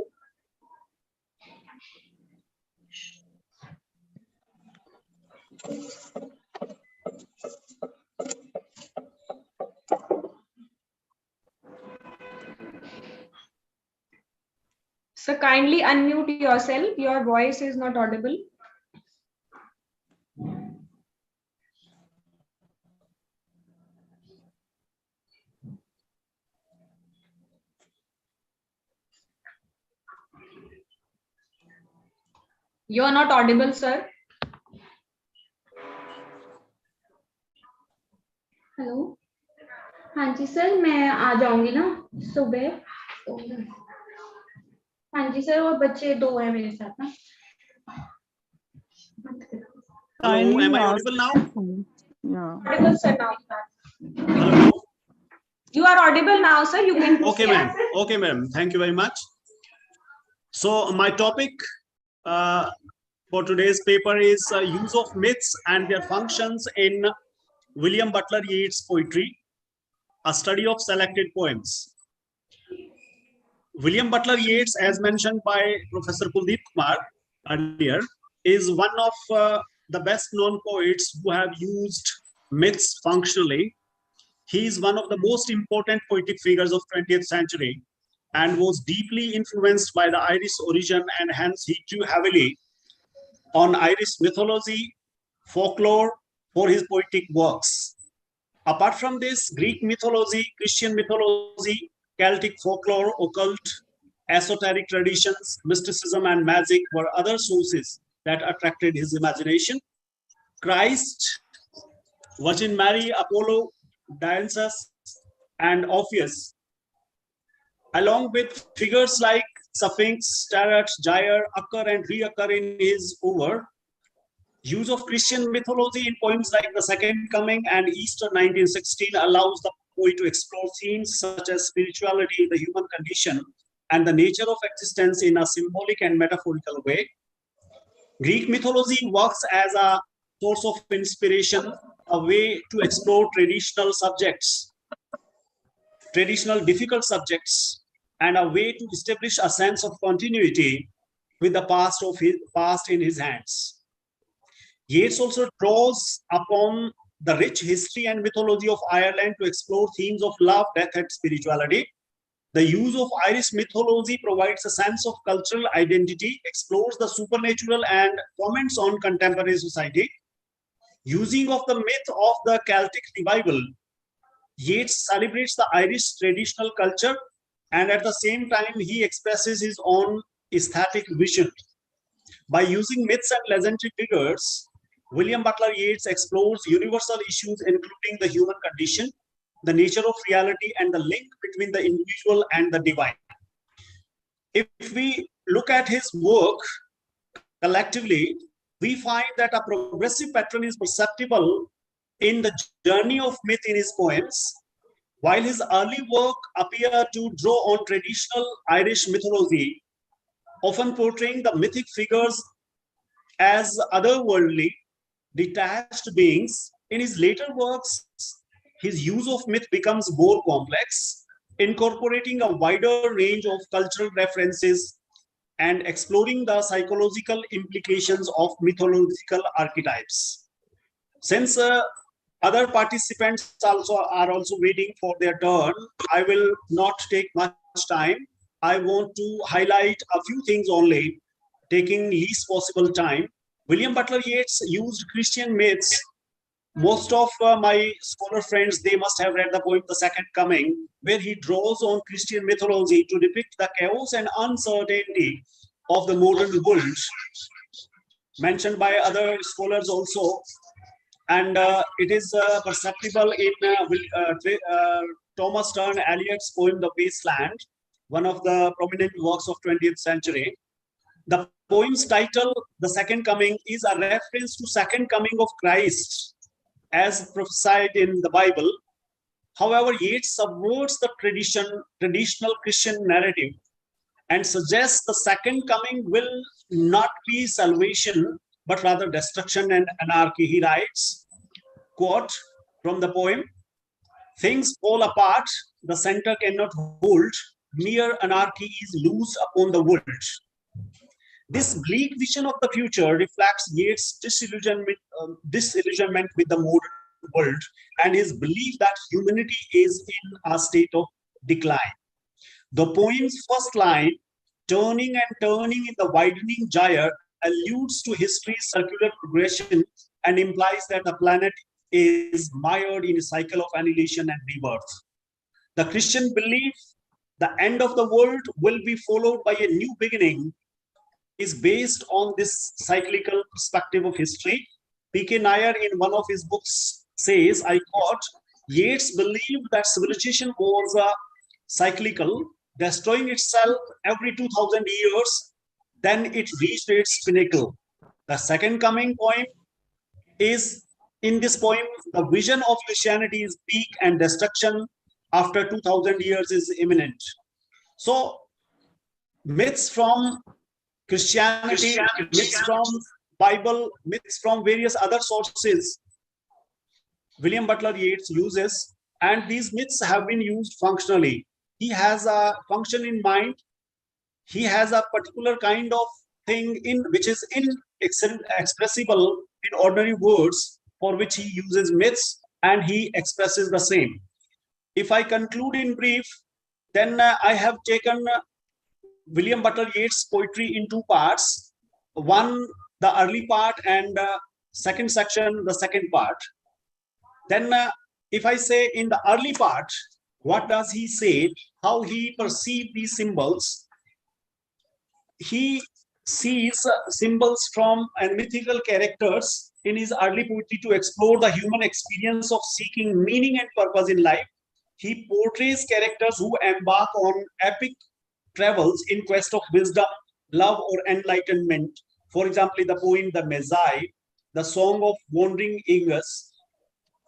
Sir, kindly unmute yourself. Your voice is not audible. You are not audible, sir. Hello हाँ जी sir, मैं आ जाऊंगी ना सुबह। हाँ जी sir, और बच्चे 2 हैं मेरे साथ ना। Hello, am I audible now? Yeah. Audible, sir, now. You are audible now, sir. You can. Okay, ma'am. Okay, ma'am. Thank you very much. So my topic for today's paper is use of myths and their functions in William Butler Yeats' poetry, a study of selected poems. William Butler Yeats, as mentioned by Professor Kuldeep Kumar earlier, is one of the best known poets who have used myths functionally. He is one of the most important poetic figures of 20th century and was deeply influenced by the Irish origin, and hence he drew heavily on Irish mythology, folklore for his poetic works. Apart from this, Greek mythology, Christian mythology, Celtic folklore, occult, esoteric traditions, mysticism, and magic were other sources that attracted his imagination. Christ, Virgin Mary, Apollo, Dionysus, and Orpheus, along with figures like Sphinx, Tarot, Jair, occur and reoccur in his over. Use of Christian mythology in poems like The Second Coming and Easter 1916 allows the poet to explore themes such as spirituality, the human condition, and the nature of existence in a symbolic and metaphorical way. Greek mythology works as a source of inspiration, a way to explore traditional subjects, traditional difficult subjects, and a way to establish a sense of continuity with the past in his hands. Yeats also draws upon the rich history and mythology of Ireland to explore themes of love, death, and spirituality. The use of Irish mythology provides a sense of cultural identity, explores the supernatural, and comments on contemporary society. Using of the myth of the Celtic revival, Yeats celebrates the Irish traditional culture, and at the same time he expresses his own aesthetic vision. By using myths and legendary figures, William Butler Yeats explores universal issues including the human condition, the nature of reality, and the link between the individual and the divine. If we look at his work collectively, we find that a progressive pattern is perceptible in the journey of myth in his poems. While his early work appear to draw on traditional Irish mythology, often portraying the mythic figures as otherworldly, detached beings, in his later works, his use of myth becomes more complex, incorporating a wider range of cultural references and exploring the psychological implications of mythological archetypes. Since other participants are also waiting for their turn, I will not take much time. I want to highlight a few things only, taking least possible time. William Butler Yeats used Christian myths. Most of my scholar friends, they must have read the poem The Second Coming, where he draws on Christian mythology to depict the chaos and uncertainty of the modern world, mentioned by other scholars also. And it is perceptible in Thomas Stern Eliot's poem The Wasteland, one of the prominent works of 20th century. The poem's title, The Second Coming, is a reference to second coming of Christ as prophesied in the Bible. However, Yeats subverts the traditional Christian narrative and suggests the second coming will not be salvation, but rather destruction and anarchy. He writes, quote from the poem, "Things fall apart, the center cannot hold, mere anarchy is loose upon the world." This bleak vision of the future reflects Yeats' disillusionment with the modern world and his belief that humanity is in a state of decline. The poem's first line, "turning and turning in the widening gyre," alludes to history's circular progression and implies that the planet is mired in a cycle of annihilation and rebirth. The Christian belief the end of the world will be followed by a new beginning is based on this cyclical perspective of history. P.K. Nair, in one of his books, says, I quote, "Yeats believed that civilization was cyclical, destroying itself every 2000 years, then it reached its pinnacle." The second coming poem is, in this poem, the vision of Christianity is peak and destruction after 2000 years is imminent. So, myths from Christianity, myths from Bible, myths from various other sources, William Butler Yeats uses, and these myths have been used functionally. He has a function in mind. He has a particular kind of thing in which is inexpressible in ordinary words, for which he uses myths and he expresses the same. If I conclude in brief, then I have taken William Butler Yeats' poetry in two parts. One, the early part, and second section, the second part. Then if I say in the early part, what does he say, how he perceived these symbols? He sees symbols from mythical characters in his early poetry to explore the human experience of seeking meaning and purpose in life. He portrays characters who embark on epic travels in quest of wisdom, love, or enlightenment. For example, the poem The Magi, the Song of Wandering Aengus.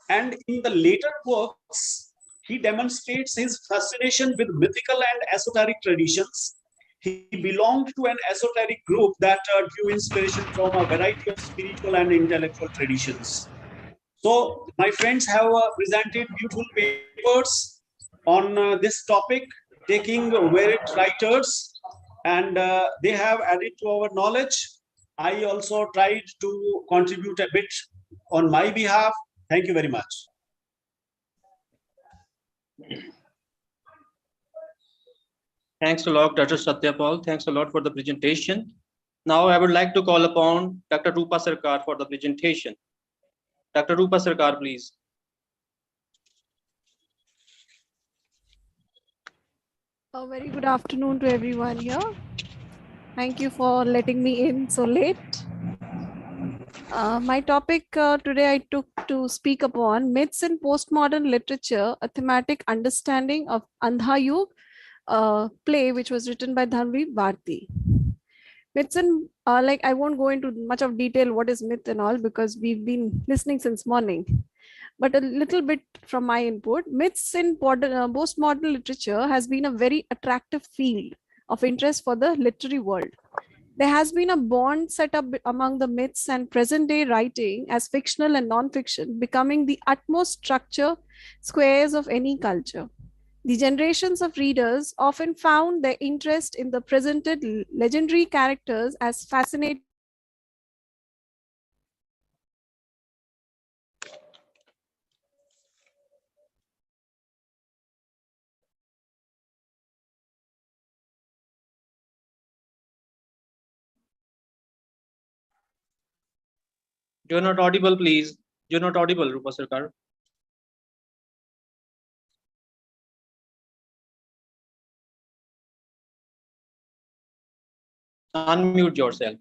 And in the later works, he demonstrates his fascination with mythical and esoteric traditions. He belonged to an esoteric group that drew inspiration from a variety of spiritual and intellectual traditions. So my friends have presented beautiful papers on this topic, taking varied writers, and they have added to our knowledge. I also tried to contribute a bit on my behalf. Thank you very much. Thanks a lot, Dr. Satyapal. Thanks a lot for the presentation. Now I would like to call upon Dr. Rupa Sarkar for the presentation. Dr. Rupa Sarkar, please. A very good afternoon to everyone here. Thank you for letting me in so late. My topic today I took to speak upon myths in postmodern literature, a thematic understanding of Andha Yug, play which was written by Dhanvi Bharti. Myths and like I won't go into much of detail what is myth and all because we've been listening since morning. But a little bit from my input, myths in postmodern literature has been a very attractive field of interest for the literary world. There has been a bond set up among the myths and present day writing as fictional and non-fiction, becoming the utmost structure squares of any culture. The generations of readers often found their interest in the presented legendary characters as fascinating. You're not audible, please. You're not audible, Rupa Sarkar. Unmute yourself.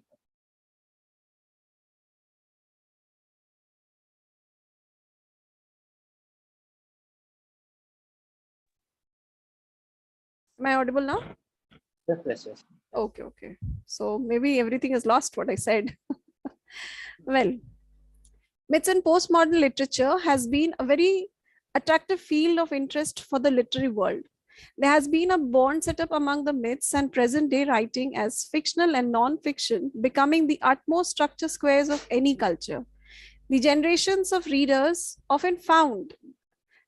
Am I audible now? Yes, yes, yes. Okay. So maybe everything is lost what I said. Well, myths in postmodern literature has been a very attractive field of interest for the literary world. There has been a bond set up among the myths and present day writing as fictional and non-fiction, becoming the utmost structure squares of any culture. The generations of readers often found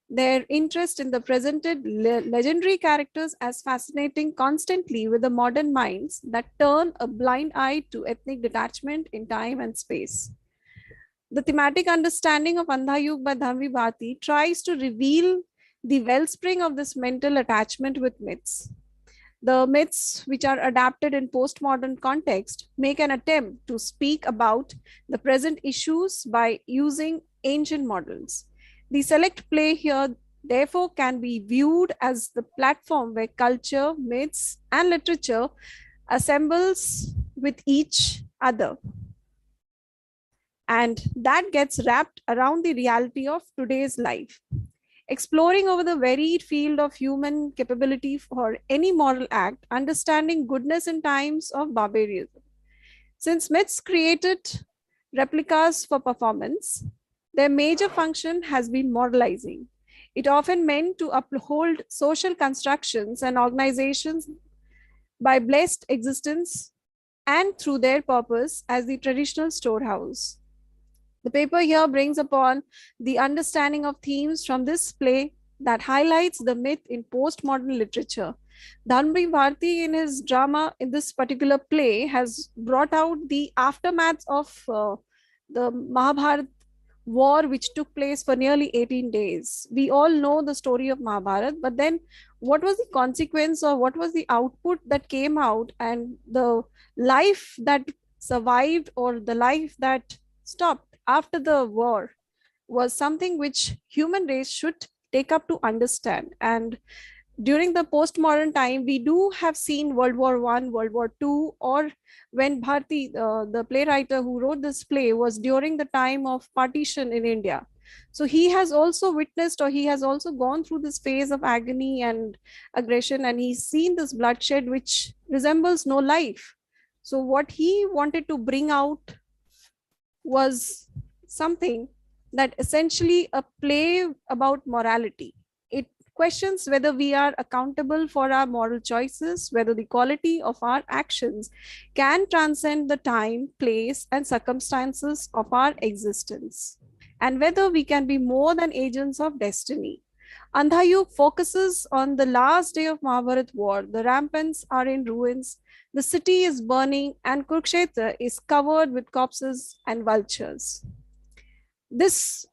their interest in the presented legendary characters as fascinating constantly with the modern minds that turn a blind eye to ethnic detachment in time and space. The thematic understanding of Andha Yug by Dhanvi Bharti tries to reveal the wellspring of this mental attachment with myths. The myths, which are adapted in postmodern context, make an attempt to speak about the present issues by using ancient models. The select play here, therefore, can be viewed as the platform where culture, myths, and literature assembles with each other. And that gets wrapped around the reality of today's life. Exploring over the varied field of human capability for any moral act, understanding goodness in times of barbarism. Since myths created replicas for performance, their major function has been moralizing. It often meant to uphold social constructions and organizations by blessed existence and through their purpose as the traditional storehouse. The paper here brings upon the understanding of themes from this play that highlights the myth in postmodern literature. Dhanvi Bharti in his drama in this particular play has brought out the aftermath of the Mahabharata war which took place for nearly 18 days. We all know the story of Mahabharata, but then what was the consequence or what was the output that came out and the life that survived or the life that stopped after the war was something which human race should take up to understand. And during the postmodern time, we do have seen World War I, World War II, or when Bharti, the playwright who wrote this play, was during the time of partition in India. So he has also witnessed or he has also gone through this phase of agony and aggression, and he's seen this bloodshed which resembles no life. So what he wanted to bring out was something that essentially a play about morality. It questions whether we are accountable for our moral choices, whether the quality of our actions can transcend the time, place, and circumstances of our existence, and whether we can be more than agents of destiny. Andha Yug focuses on the last day of Mahabharat war. The ramparts are in ruins, the city is burning, and Kurukshetra is covered with corpses and vultures. This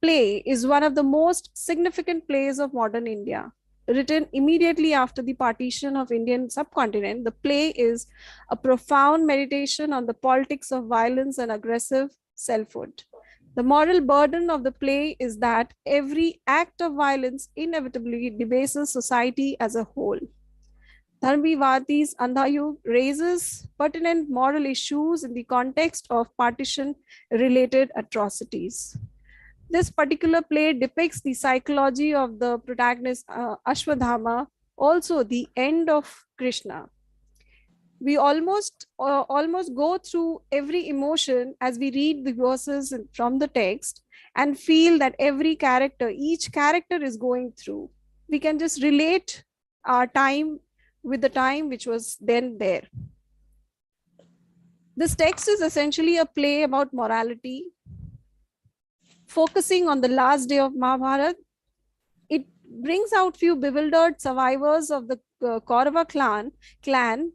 play is one of the most significant plays of modern India. written immediately after the partition of Indian subcontinent, the play is a profound meditation on the politics of violence and aggressive selfhood. The moral burden of the play is that every act of violence inevitably debases society as a whole. Dhanvi Vati's Andhayug raises pertinent moral issues in the context of partition-related atrocities. This particular play depicts the psychology of the protagonist Ashwadhama, also the end of Krishna. We almost go through every emotion as we read the verses from the text and feel that each character is going through. We can just relate our time with the time which was then there. This text is essentially a play about morality, focusing on the last day of Mahabharata. It brings out few bewildered survivors of the Kaurava clan,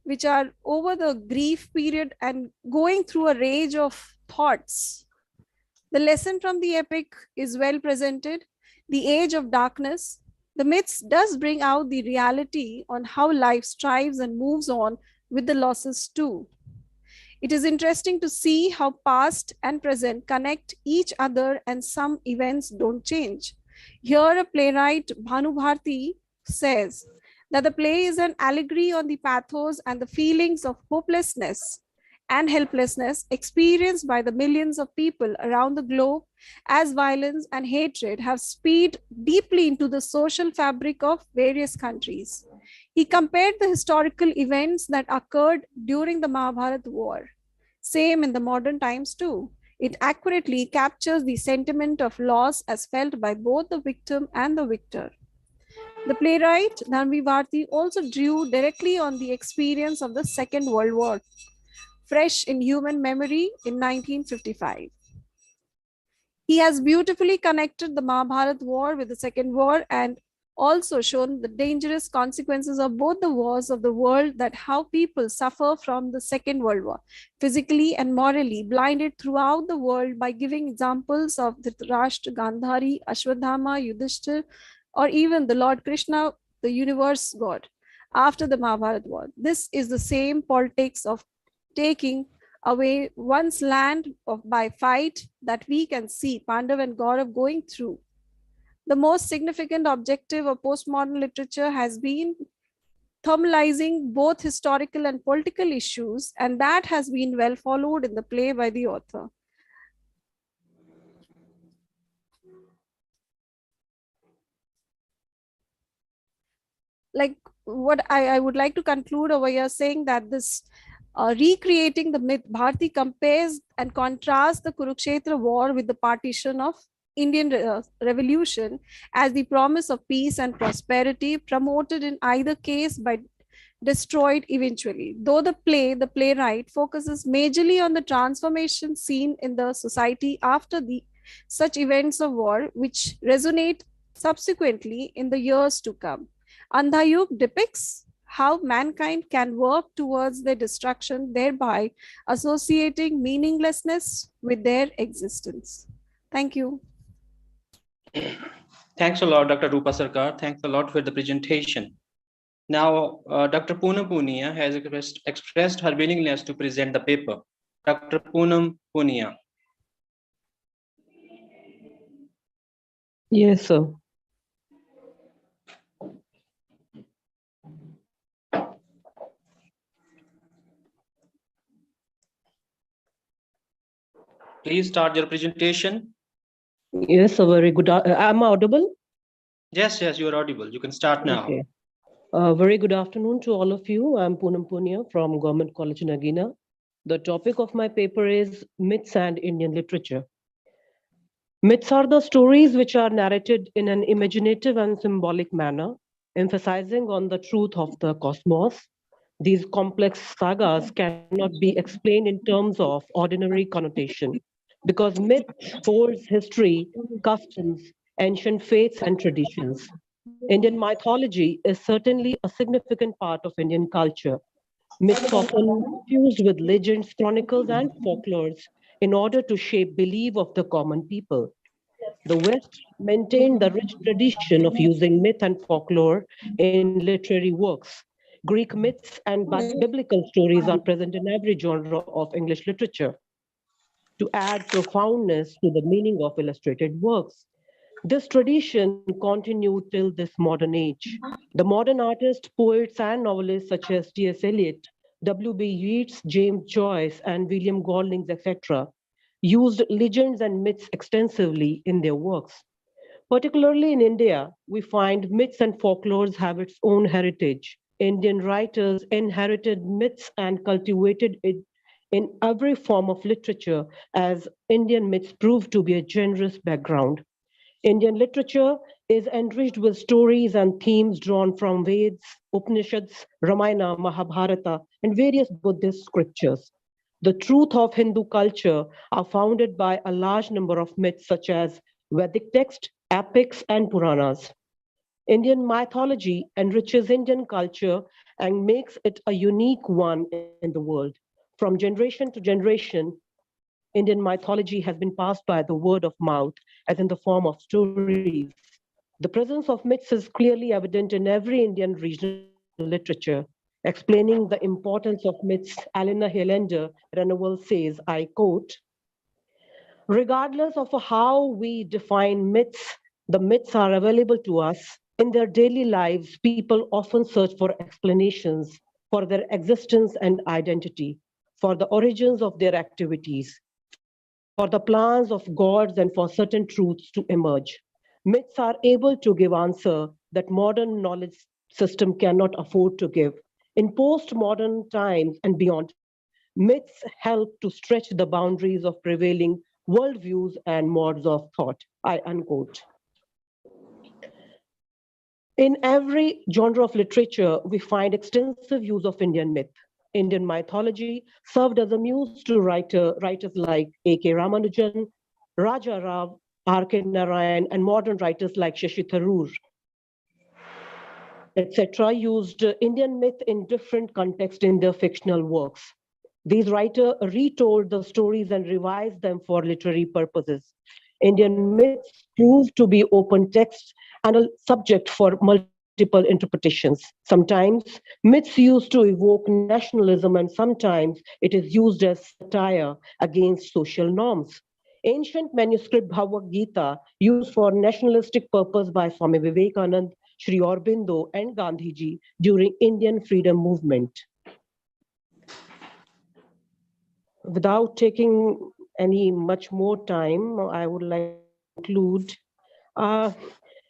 which are over the grief period and going through a rage of thoughts. The lesson from the epic is well presented. The age of darkness, the myths does bring out the reality on how life strives and moves on with the losses too. It is interesting to see how past and present connect each other and some events don't change. Here, a playwright, Bhanu Bharti, says that the play is an allegory on the pathos and the feelings of hopelessness and helplessness experienced by the millions of people around the globe as violence and hatred have seeped deeply into the social fabric of various countries. He compared the historical events that occurred during the Mahabharata war. Same in the modern times too. It accurately captures the sentiment of loss as felt by both the victim and the victor. The playwright Dhanvi Bharti also drew directly on the experience of the Second World War, fresh in human memory in 1955. He has beautifully connected the Mahabharata war with the Second War and also shown the dangerous consequences of both the wars of the world, that how people suffer from the Second World War, physically and morally blinded throughout the world, by giving examples of Dhritarashtra, Gandhari, Ashwadhama, Yudhishthir, or even the Lord Krishna, the universe god, after the Mahabharata war. This is the same politics of taking away one's land by fight that we can see Pandav and Gaurav going through. The most significant objective of postmodern literature has been thermalizing both historical and political issues, and that has been well followed in the play by the author. Like what I would like to conclude over here saying that this recreating the myth, Bharti compares and contrasts the Kurukshetra war with the partition of Indian revolution as the promise of peace and prosperity, promoted in either case by destroyed eventually. Though the playwright focuses majorly on the transformation seen in the society after such events of war, which resonate subsequently in the years to come. Andhayug depicts how mankind can work towards their destruction, thereby associating meaninglessness with their existence. Thank you. Thanks a lot, Dr. Rupa Sarkar. Thanks a lot for the presentation. Now, Dr. Poonam Punia has expressed her willingness to present the paper. Dr. Poonam Punia. Yes, sir. Please start your presentation. Yes, sir. Very good. Am I audible? Yes, you are audible. You can start now. Okay. Very good afternoon to all of you. I'm Poonam Punia from Government College Nagina. The topic of my paper is Myths and Indian Literature. Myths are the stories which are narrated in an imaginative and symbolic manner, emphasizing on the truth of the cosmos. These complex sagas cannot be explained in terms of ordinary connotation, because myths holds history, customs, ancient faiths, and traditions. Indian mythology is certainly a significant part of Indian culture. Myths often fused with legends, chronicles, and folklores in order to shape belief of the common people. The West maintained the rich tradition of using myth and folklore in literary works. Greek myths and biblical stories are present in every genre of English literature to add profoundness to the meaning of illustrated works. This tradition continued till this modern age. The modern artists, poets, and novelists such as T.S. Eliot, W.B. Yeats, James Joyce, and William Golding, etc., used legends and myths extensively in their works. Particularly in India, we find myths and folklores have its own heritage. Indian writers inherited myths and cultivated it in every form of literature, as Indian myths proved to be a generous background. Indian literature is enriched with stories and themes drawn from Veds, Upanishads, Ramayana, Mahabharata, and various Buddhist scriptures. The truth of Hindu culture are founded by a large number of myths such as Vedic texts, epics, and Puranas. Indian mythology enriches Indian culture and makes it a unique one in the world. From generation to generation, Indian mythology has been passed by the word of mouth, as in the form of stories. The presence of myths is clearly evident in every Indian regional literature. Explaining the importance of myths, Elena Helander Renewal says, I quote, regardless of how we define myths, the myths are available to us. In their daily lives, people often search for explanations for their existence and identity, for the origins of their activities, for the plans of gods, and for certain truths to emerge. Myths are able to give answer that modern knowledge system cannot afford to give. In post-modern times and beyond, myths help to stretch the boundaries of prevailing worldviews and modes of thought. I unquote. In every genre of literature, we find extensive use of Indian myth. Indian mythology served as a muse to writers like A.K. Ramanujan, Raja Rao, R.K. Narayan, and modern writers like Shashi Tharoor, etc., used Indian myth in different contexts in their fictional works. These writers retold the stories and revised them for literary purposes. Indian myths proved to be open texts and a subject for multiple interpretations. Sometimes myths used to evoke nationalism, and sometimes it is used as satire against social norms. Ancient manuscript Bhagavad Gita, used for nationalistic purpose by Swami Vivekanand, Sri Aurobindo, and Gandhiji during Indian freedom movement. Without taking any much more time, I would like to conclude.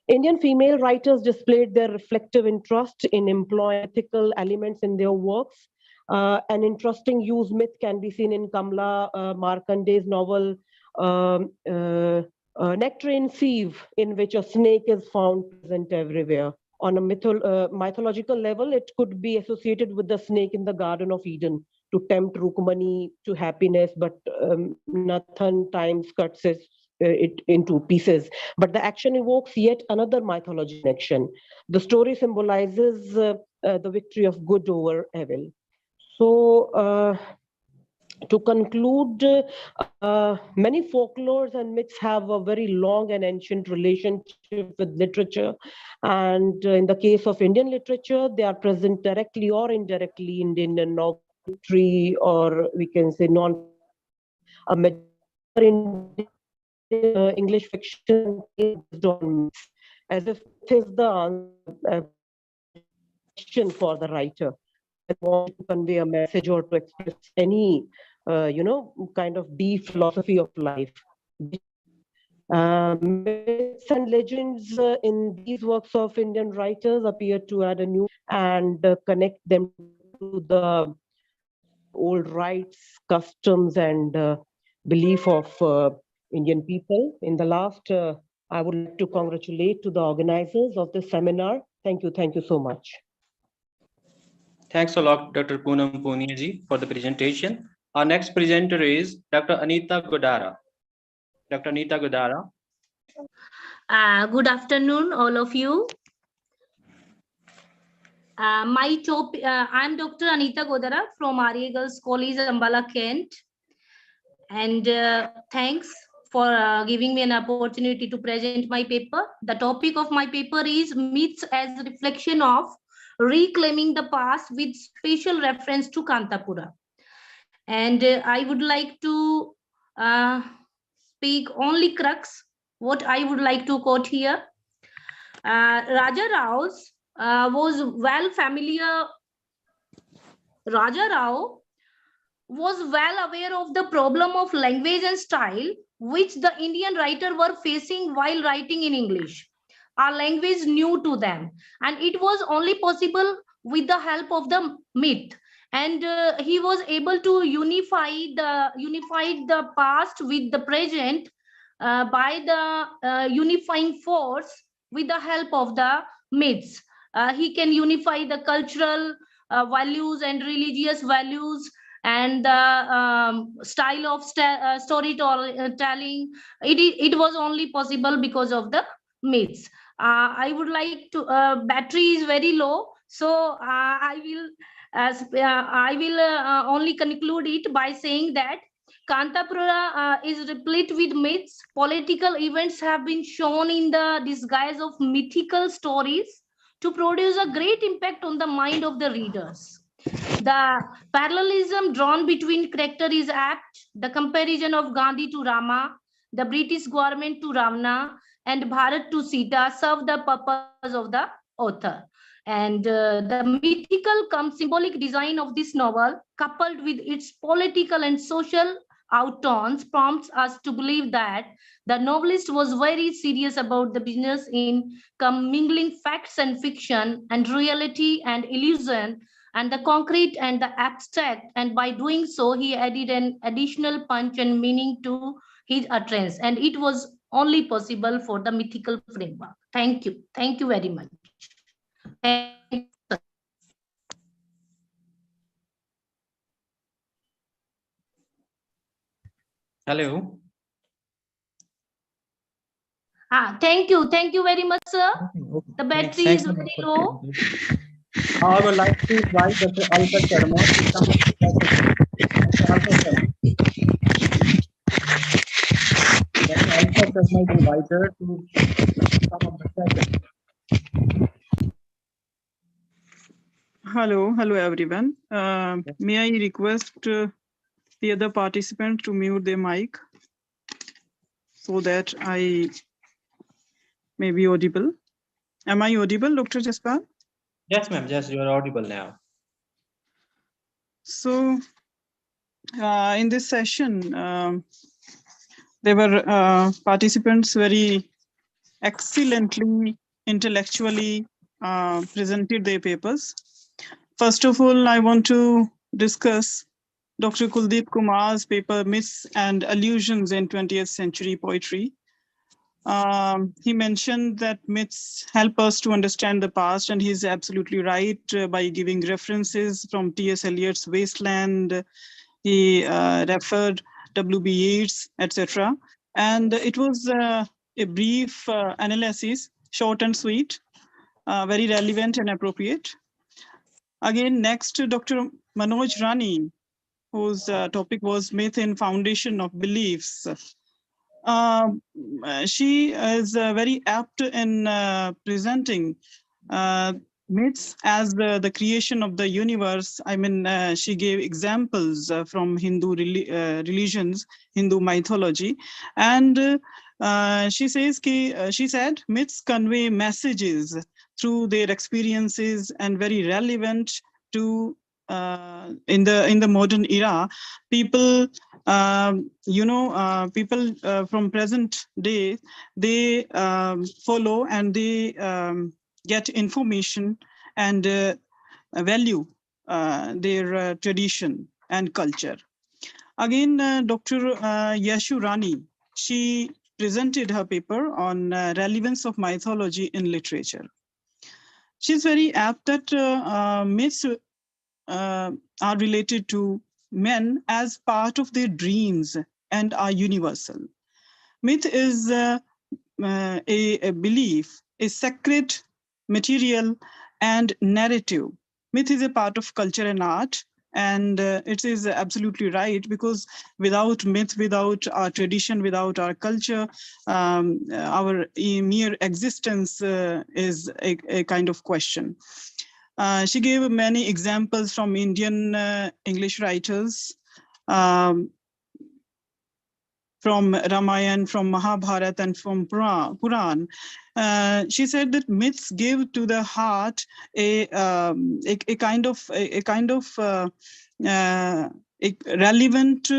Indian female writers displayed their reflective interest in employing ethical elements in their works. An interesting use myth can be seen in Kamla Markande's novel Nectarine Sieve, in which a snake is found present everywhere. On a mythological level, it could be associated with the snake in the Garden of Eden to tempt Rukmani to happiness, but Nathan times cuts it into pieces. But the action evokes yet another mythological action. The story symbolizes the victory of good over evil. So, to conclude, many folklores and myths have a very long and ancient relationship with literature. And in the case of Indian literature, they are present directly or indirectly in Indian novel, poetry, or we can say non-fiction. A majority English fiction based on myths, as if it is the answer question for the writer. They want to convey a message or to express any, kind of deep philosophy of life. Myths and legends in these works of Indian writers appear to add a new and connect them to the old rites, customs, and belief of Indian people. In the last, I would like to congratulate to the organizers of this seminar. Thank you so much. Thanks a lot, Dr. Poonam Poonia-ji, for the presentation. Our next presenter is Dr. Anita Godara. Dr. Anita Godara. Good afternoon, all of you. I'm Dr. Anita Godara from Arya Girls College, Ambala, Kent. And thanks for giving me an opportunity to present my paper. The topic of my paper is Myths as a Reflection of Reclaiming the Past with special reference to Kantapura. And I would like to speak only crux, what I would like to quote here. Raja Rao was well familiar. Raja Rao was well aware of the problem of language and style which the Indian writer were facing while writing in English. Our language new to them, and it was only possible with the help of the myth. And he was able to unify the past with the present by the unifying force with the help of the myths. He can unify the cultural values and religious values and the style of storytelling. It was only possible because of the myths. I would like to, battery is very low, so I will only conclude it by saying that Kantapura is replete with myths. Political events have been shown in the disguise of mythical stories to produce a great impact on the mind of the readers. The parallelism drawn between character is apt. The comparison of Gandhi to Rama, the British government to Ravana, and Bharat to Sita serve the purpose of the author. And the mythical cum symbolic design of this novel, coupled with its political and social outtones, prompts us to believe that the novelist was very serious about the business in commingling facts and fiction and reality and illusion and the concrete and the abstract, and by doing so he added an additional punch and meaning to his utterance, and it was only possible for the mythical framework. Thank you very much. Thank you, sir. Hello. Thank you very much, sir. Okay. The battery Thanks is a lot very for low. Now I would like to invite Dr. Alka Sharma to come to the session. Dr. Alka Sharma. Dr. Alka Sharma is invited to come on the session. Hello everyone. May I request the other participants to mute their mic so that I may be audible. Am I audible, Dr. Jaspal? Yes, ma'am. Yes, you are audible now. So, in this session, there were participants very excellently, intellectually presented their papers. First of all, I want to discuss Dr. Kuldeep Kumar's paper, Myths and Allusions in 20th Century Poetry. He mentioned that myths help us to understand the past, and he's absolutely right by giving references from T.S. Eliot's Wasteland. He referred W.B. Yeats, etc. And it was a brief analysis, short and sweet, very relevant and appropriate. Again, next to Dr. Manoj Rani, whose topic was Myth in Foundation of Beliefs. She is very apt in presenting myths as the creation of the universe. I mean, she gave examples from Hindu religions, Hindu mythology, and she said myths convey messages through their experiences and very relevant to in the modern era. People people from present day, they follow and they get information and value their tradition and culture. Again, Dr. Yashu Rani, she presented her paper on relevance of mythology in literature. She's very apt that myths are related to men as part of their dreams and are universal. Myth is a belief, a sacred material and narrative. Myth is a part of culture and art, And it is absolutely right, because without myth, without our tradition, without our culture, our mere existence is a kind of question. She gave many examples from Indian English writers, from Ramayana, from Mahabharata, and from Puran. She said that myths give to the heart a kind of relevant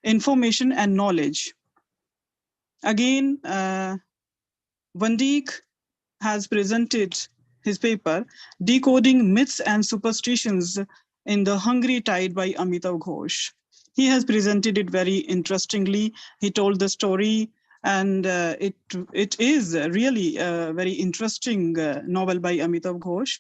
information and knowledge. Again, Vandik has presented his paper, Decoding Myths and Superstitions in the Hungry Tide by Amitav Ghosh. He has presented it very interestingly. He told the story, and it is really a very interesting novel by Amitav Ghosh.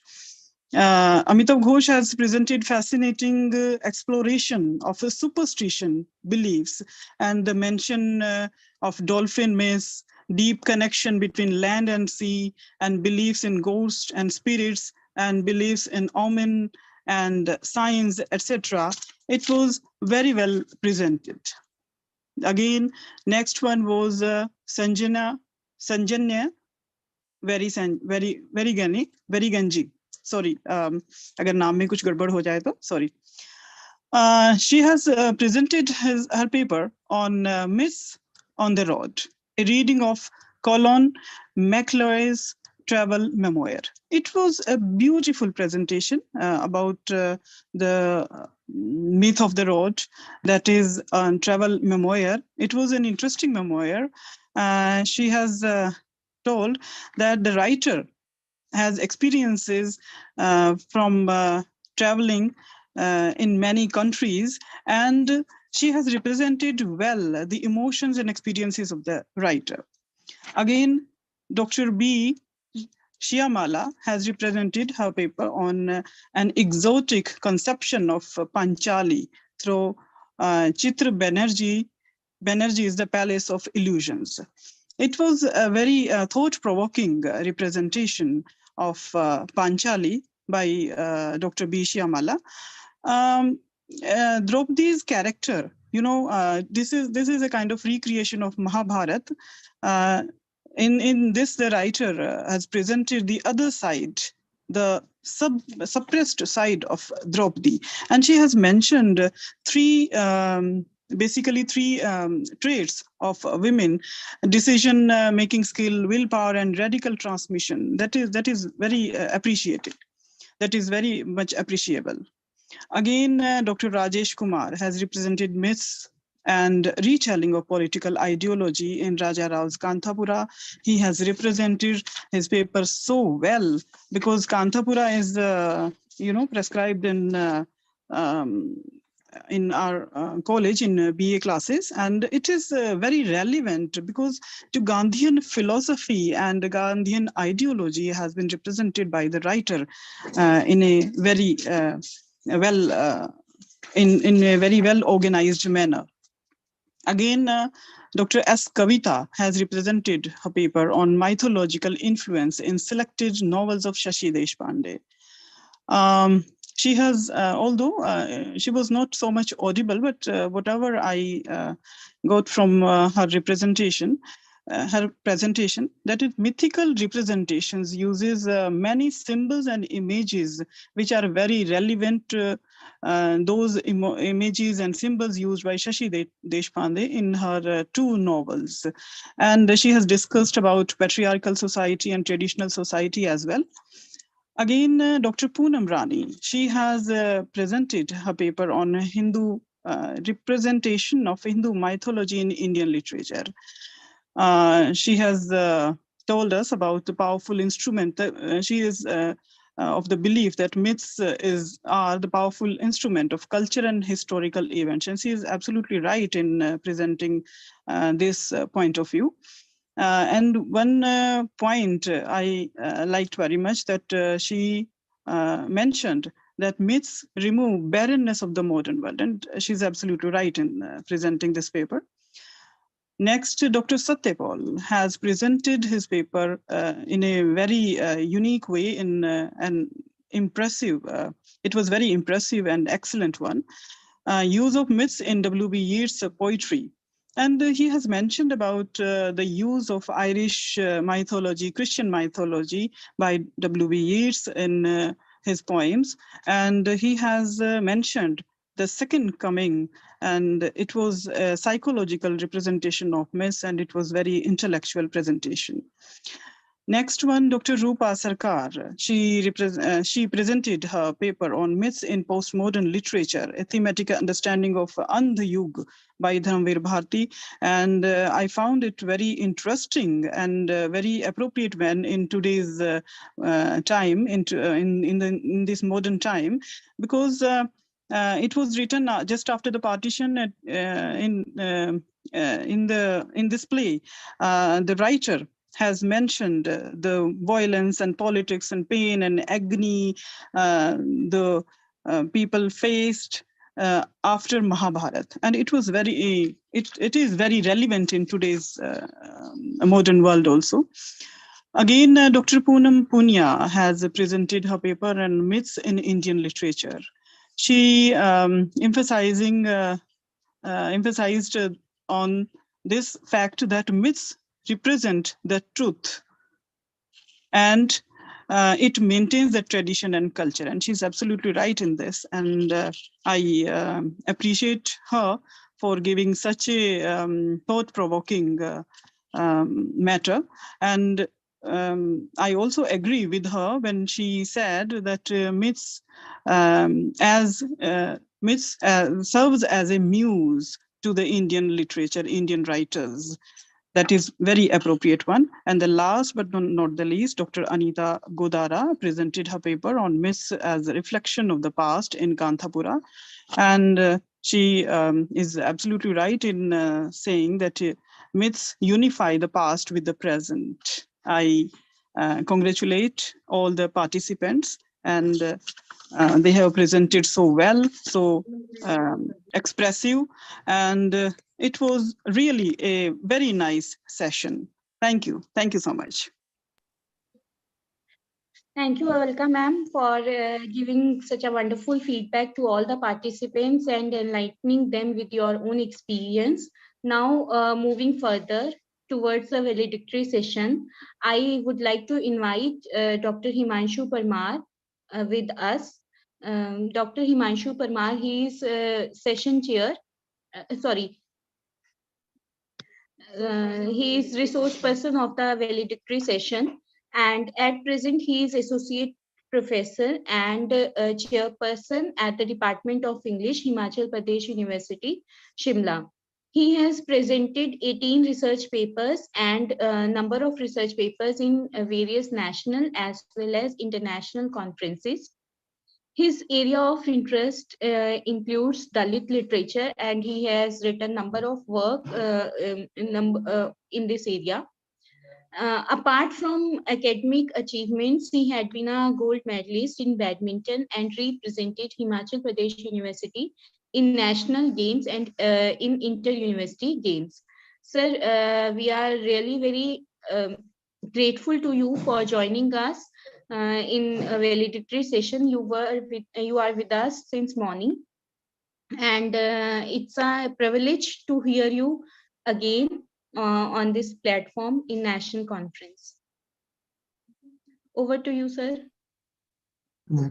Amitav Ghosh has presented fascinating exploration of a superstition beliefs, and the mention of dolphin myths, deep connection between land and sea, and beliefs in ghosts and spirits, and beliefs in omen and signs, etc. It was very well presented. Again, next one was Sanjanya Ganji. Sorry, agar naam mein kuch gadbad ho jaye to sorry. She has presented her paper on myths on the road, a reading of Colin McCloy's travel memoir. It was a beautiful presentation about the myth of the road, that is travel memoir. It was an interesting memoir. She has told that the writer has experiences from traveling in many countries, and she has represented well the emotions and experiences of the writer. Again, Dr. B. Shyamala has represented her paper on an exotic conception of Panchali through Chitra Banerjee. Banerjee is the Palace of Illusions. It was a very thought-provoking representation of Panchali by Dr. B. Shyamala. Draupadi's character, you know, this is a kind of recreation of Mahabharata. In this, the writer has presented the other side, the suppressed side of Draupadi, and she has mentioned basically three traits of women: decision making skill, willpower, and radical transmission. That is very appreciated. That is very much appreciable. Again, Dr. Rajesh Kumar has represented myths and retelling of political ideology in Raja Rao's Kanthapura. He has represented his paper so well, because Kanthapura is, prescribed in our college in BA classes, and it is very relevant because to Gandhian philosophy and Gandhian ideology has been represented by the writer in a very in a very well organized manner. Again, Dr. S. Kavita has represented her paper on mythological influence in selected novels of Shashi Deshpande. She has, although she was not so much audible, but whatever I got from her presentation, that is mythical representations uses many symbols and images which are very relevant. Those images and symbols used by Shashi Deshpande in her two novels. And she has discussed about patriarchal society and traditional society as well. Again, Dr. Poonam Rani, she has presented her paper on Hindu representation of Hindu mythology in Indian literature. She has told us about the powerful instrument. She is of the belief that myths are the powerful instrument of culture and historical events. And she is absolutely right in presenting this point of view. And one point I liked very much, that she mentioned that myths remove barrenness of the modern world. And she's absolutely right in presenting this paper. Next, Dr. Satyapal has presented his paper in a very unique way in impressive. It was very impressive and excellent one. Use of myths in W.B. Yeats' poetry. And he has mentioned about the use of Irish mythology, Christian mythology by W.B. Yeats in his poems. And he has mentioned the second coming, and it was a psychological representation of myths, and it was very intellectual presentation. Next one, Dr. Rupa Sarkar. She presented her paper on myths in postmodern literature, a thematic understanding of Andh Yug by Dharmveer Bharti. And I found it very interesting and very appropriate when in today's time, in this modern time, because it was written just after the partition in this play. The writer has mentioned the violence and politics and pain and agony the people faced after Mahabharata, and it was very it is very relevant in today's modern world also. Again, Dr. Poonam Punya has presented her paper on myths in Indian literature. She emphasized on this fact that myths represent the truth, and it maintains the tradition and culture. And she's absolutely right in this. And I appreciate her for giving such a thought-provoking matter. And I also agree with her when she said that myths serves as a muse to the Indian literature, Indian writers. That is very appropriate one. And the last but not the least, Dr. Anita Godara presented her paper on myths as a reflection of the past in Kanthapura. And she is absolutely right in saying that myths unify the past with the present. I congratulate all the participants, and they have presented so well, so expressive, and it was really a very nice session. Thank you. Thank you so much. Thank you, Avalka ma'am, for giving such a wonderful feedback to all the participants and enlightening them with your own experience. Now, moving further towards the valedictory session, I would like to invite Dr. Himanshu Parmar with us. Dr. Himanshu Parmar, he is session chair. He is resource person of the valedictory session, and at present he is associate professor and chairperson at the Department of English, Himachal Pradesh University, Shimla. He has presented 18 research papers and a number of research papers in various national as well as international conferences. His area of interest includes Dalit literature, and he has written a number of work in this area. Apart from academic achievements, he had been a gold medalist in badminton and represented Himachal Pradesh University in national games and in inter-university games. Sir, we are really very grateful to you for joining us in a valedictory session. You are with us since morning, and it's a privilege to hear you again on this platform in national conference. Over to you, sir.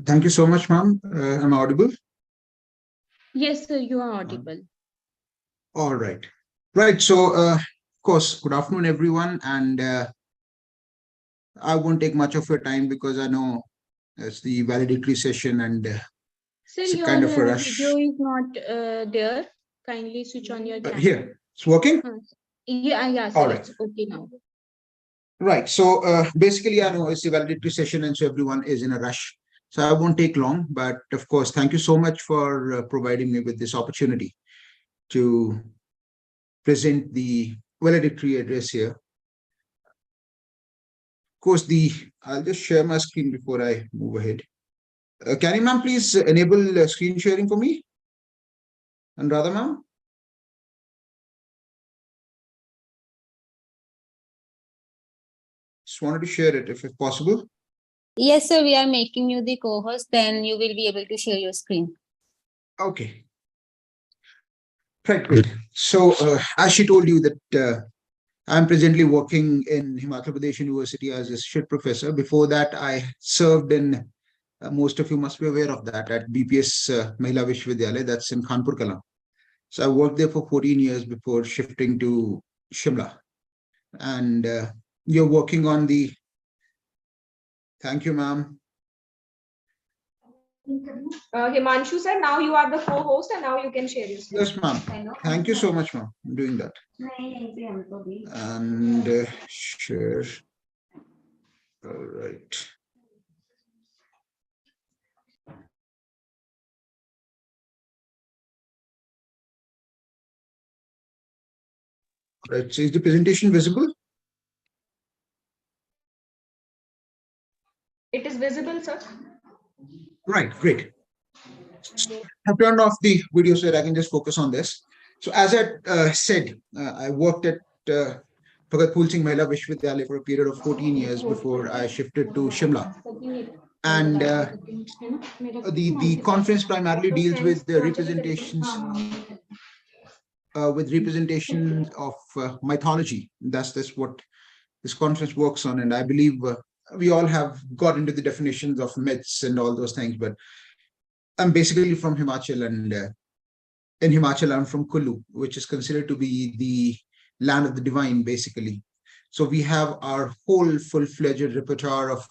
Thank you so much, ma'am. Am I audible? Yes, sir, you are audible. All right. Right. So, of course, good afternoon, everyone. And I won't take much of your time because I know it's the valedictory session and sir, it's your kind of a rush. video is not there. Kindly switch on your camera. Here, it's working? Yeah, sir, all right. It's okay now. Right. So basically, I know it's the valedictory session, and so everyone is in a rush. So I won't take long, but of course, thank you so much for providing me with this opportunity to present the valedictory address here. Of course, I'll just share my screen before I move ahead. Can you, ma'am, please enable screen sharing for me? And Radha, ma'am? Just wanted to share it if possible. Yes, sir, we are making you the co-host, then you will be able to share your screen. Okay. Right, great. So as she told you that I'm presently working in Himachal Pradesh University as a associate professor. Before that, I served in, most of you must be aware of that, at BPS Mahila Vishwavidyalaya, that's in Khanpur Kala. So I worked there for 14 years before shifting to Shimla. And you're working on the, thank you, ma'am. Himanshu sir, now you are the co-host and now you can share your screen. Yes, ma'am. Thank you so much, ma'am. I'm doing that. And share. All right. Right. So is the presentation visible? It is visible, sir. Right, great. I've turned off the video so that I can just focus on this. So as I said, I worked at Bhagat Phool Singh Mahila Vishwavidyalaya for a period of 14 years before I shifted to Shimla. And the conference primarily deals with the representations of mythology. That's what this conference works on. And I believe we all have got into the definitions of myths and all those things, but I'm basically from Himachal, and in Himachal, I'm from Kullu, which is considered to be the land of the divine, basically. So we have our whole full-fledged repertoire of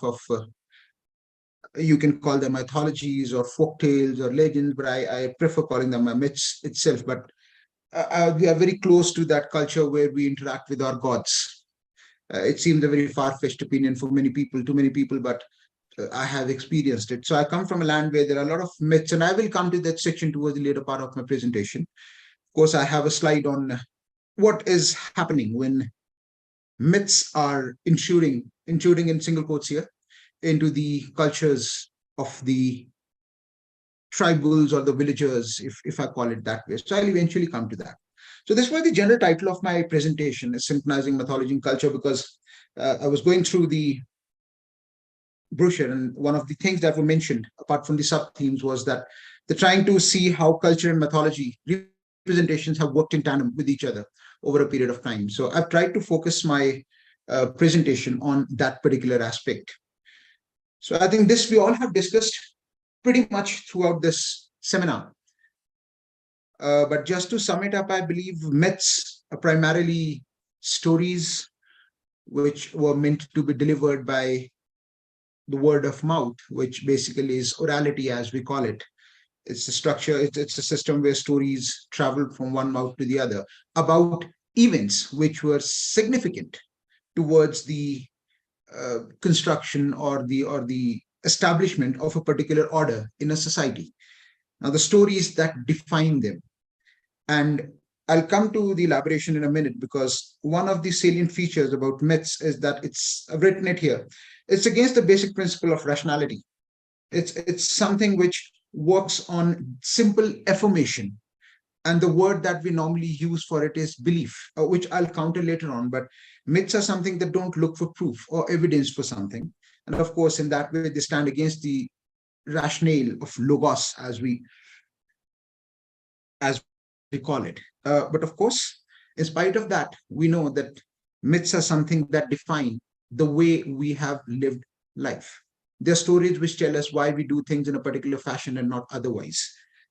you can call them mythologies or folk tales or legends, but I prefer calling them myths itself. But we are very close to that culture where we interact with our gods. It seems a very far-fetched opinion for many people, too many people, but I have experienced it. So I come from a land where there are a lot of myths, and I will come to that section towards the later part of my presentation. Of course, I have a slide on what is happening when myths are intruding in single quotes here, into the cultures of the tribals or the villagers, if I call it that way. So I'll eventually come to that. So this was the general title of my presentation, is Synchronizing Mythology and Culture, because I was going through the brochure, and one of the things that were mentioned, apart from the sub-themes, was that they're trying to see how culture and mythology representations have worked in tandem with each other over a period of time. So I've tried to focus my presentation on that particular aspect. So I think this we all have discussed pretty much throughout this seminar. But just to sum it up, I believe myths are primarily stories which were meant to be delivered by the word of mouth, which basically is orality, as we call it. It's a structure, it's a system where stories travel from one mouth to the other about events which were significant towards the construction or the establishment of a particular order in a society. Now, the stories that define them. And I'll come to the elaboration in a minute, because one of the salient features about myths is that I've written it here, it's against the basic principle of rationality. It's something which works on simple affirmation. And the word that we normally use for it is belief, which I'll counter later on. But myths are something that don't look for proof or evidence for something. And of course, in that way, they stand against the rationale of logos, as we call it. But of course, in spite of that, we know that myths are something that define the way we have lived life. They're stories which tell us why we do things in a particular fashion and not otherwise.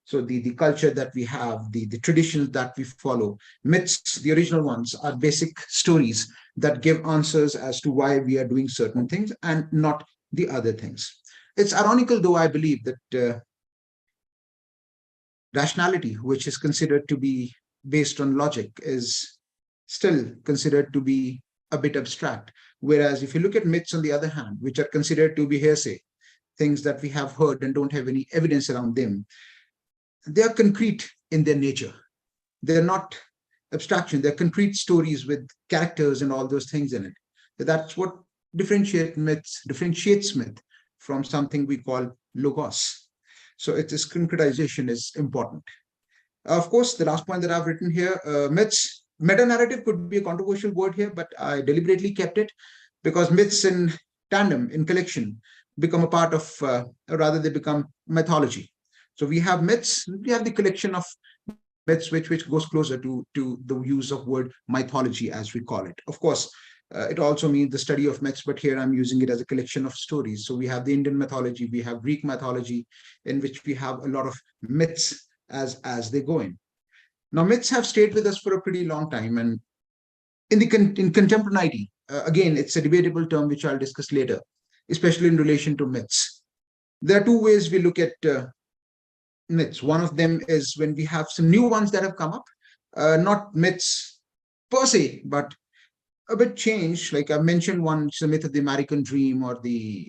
So the culture that we have, the traditions that we follow, myths, the original ones, are basic stories that give answers as to why we are doing certain things and not the other things. It's ironical, though, I believe, that rationality, which is considered to be based on logic, is still considered to be a bit abstract. Whereas if you look at myths, on the other hand, which are considered to be hearsay, things that we have heard and don't have any evidence around them, they are concrete in their nature. They're not abstraction. They're concrete stories with characters and all those things in it. So that's what differentiates myth from something we call logos. So its concretization is important. Of course, the last point that I've written here, myths, meta-narrative could be a controversial word here, but I deliberately kept it because myths in tandem, in collection, become a part of, or rather they become mythology. So we have myths, we have the collection of myths which goes closer to the use of word mythology as we call it. Of course, it also means the study of myths, but here I'm using it as a collection of stories. So we have the Indian mythology, we have Greek mythology, in which we have a lot of myths as they go in. Now, myths have stayed with us for a pretty long time, and in contemporaneity, again, it's a debatable term which I'll discuss later, especially in relation to myths. There are two ways we look at myths. One of them is when we have some new ones that have come up, not myths per se, but a bit changed. Like I mentioned one, it's the myth of the American dream, or the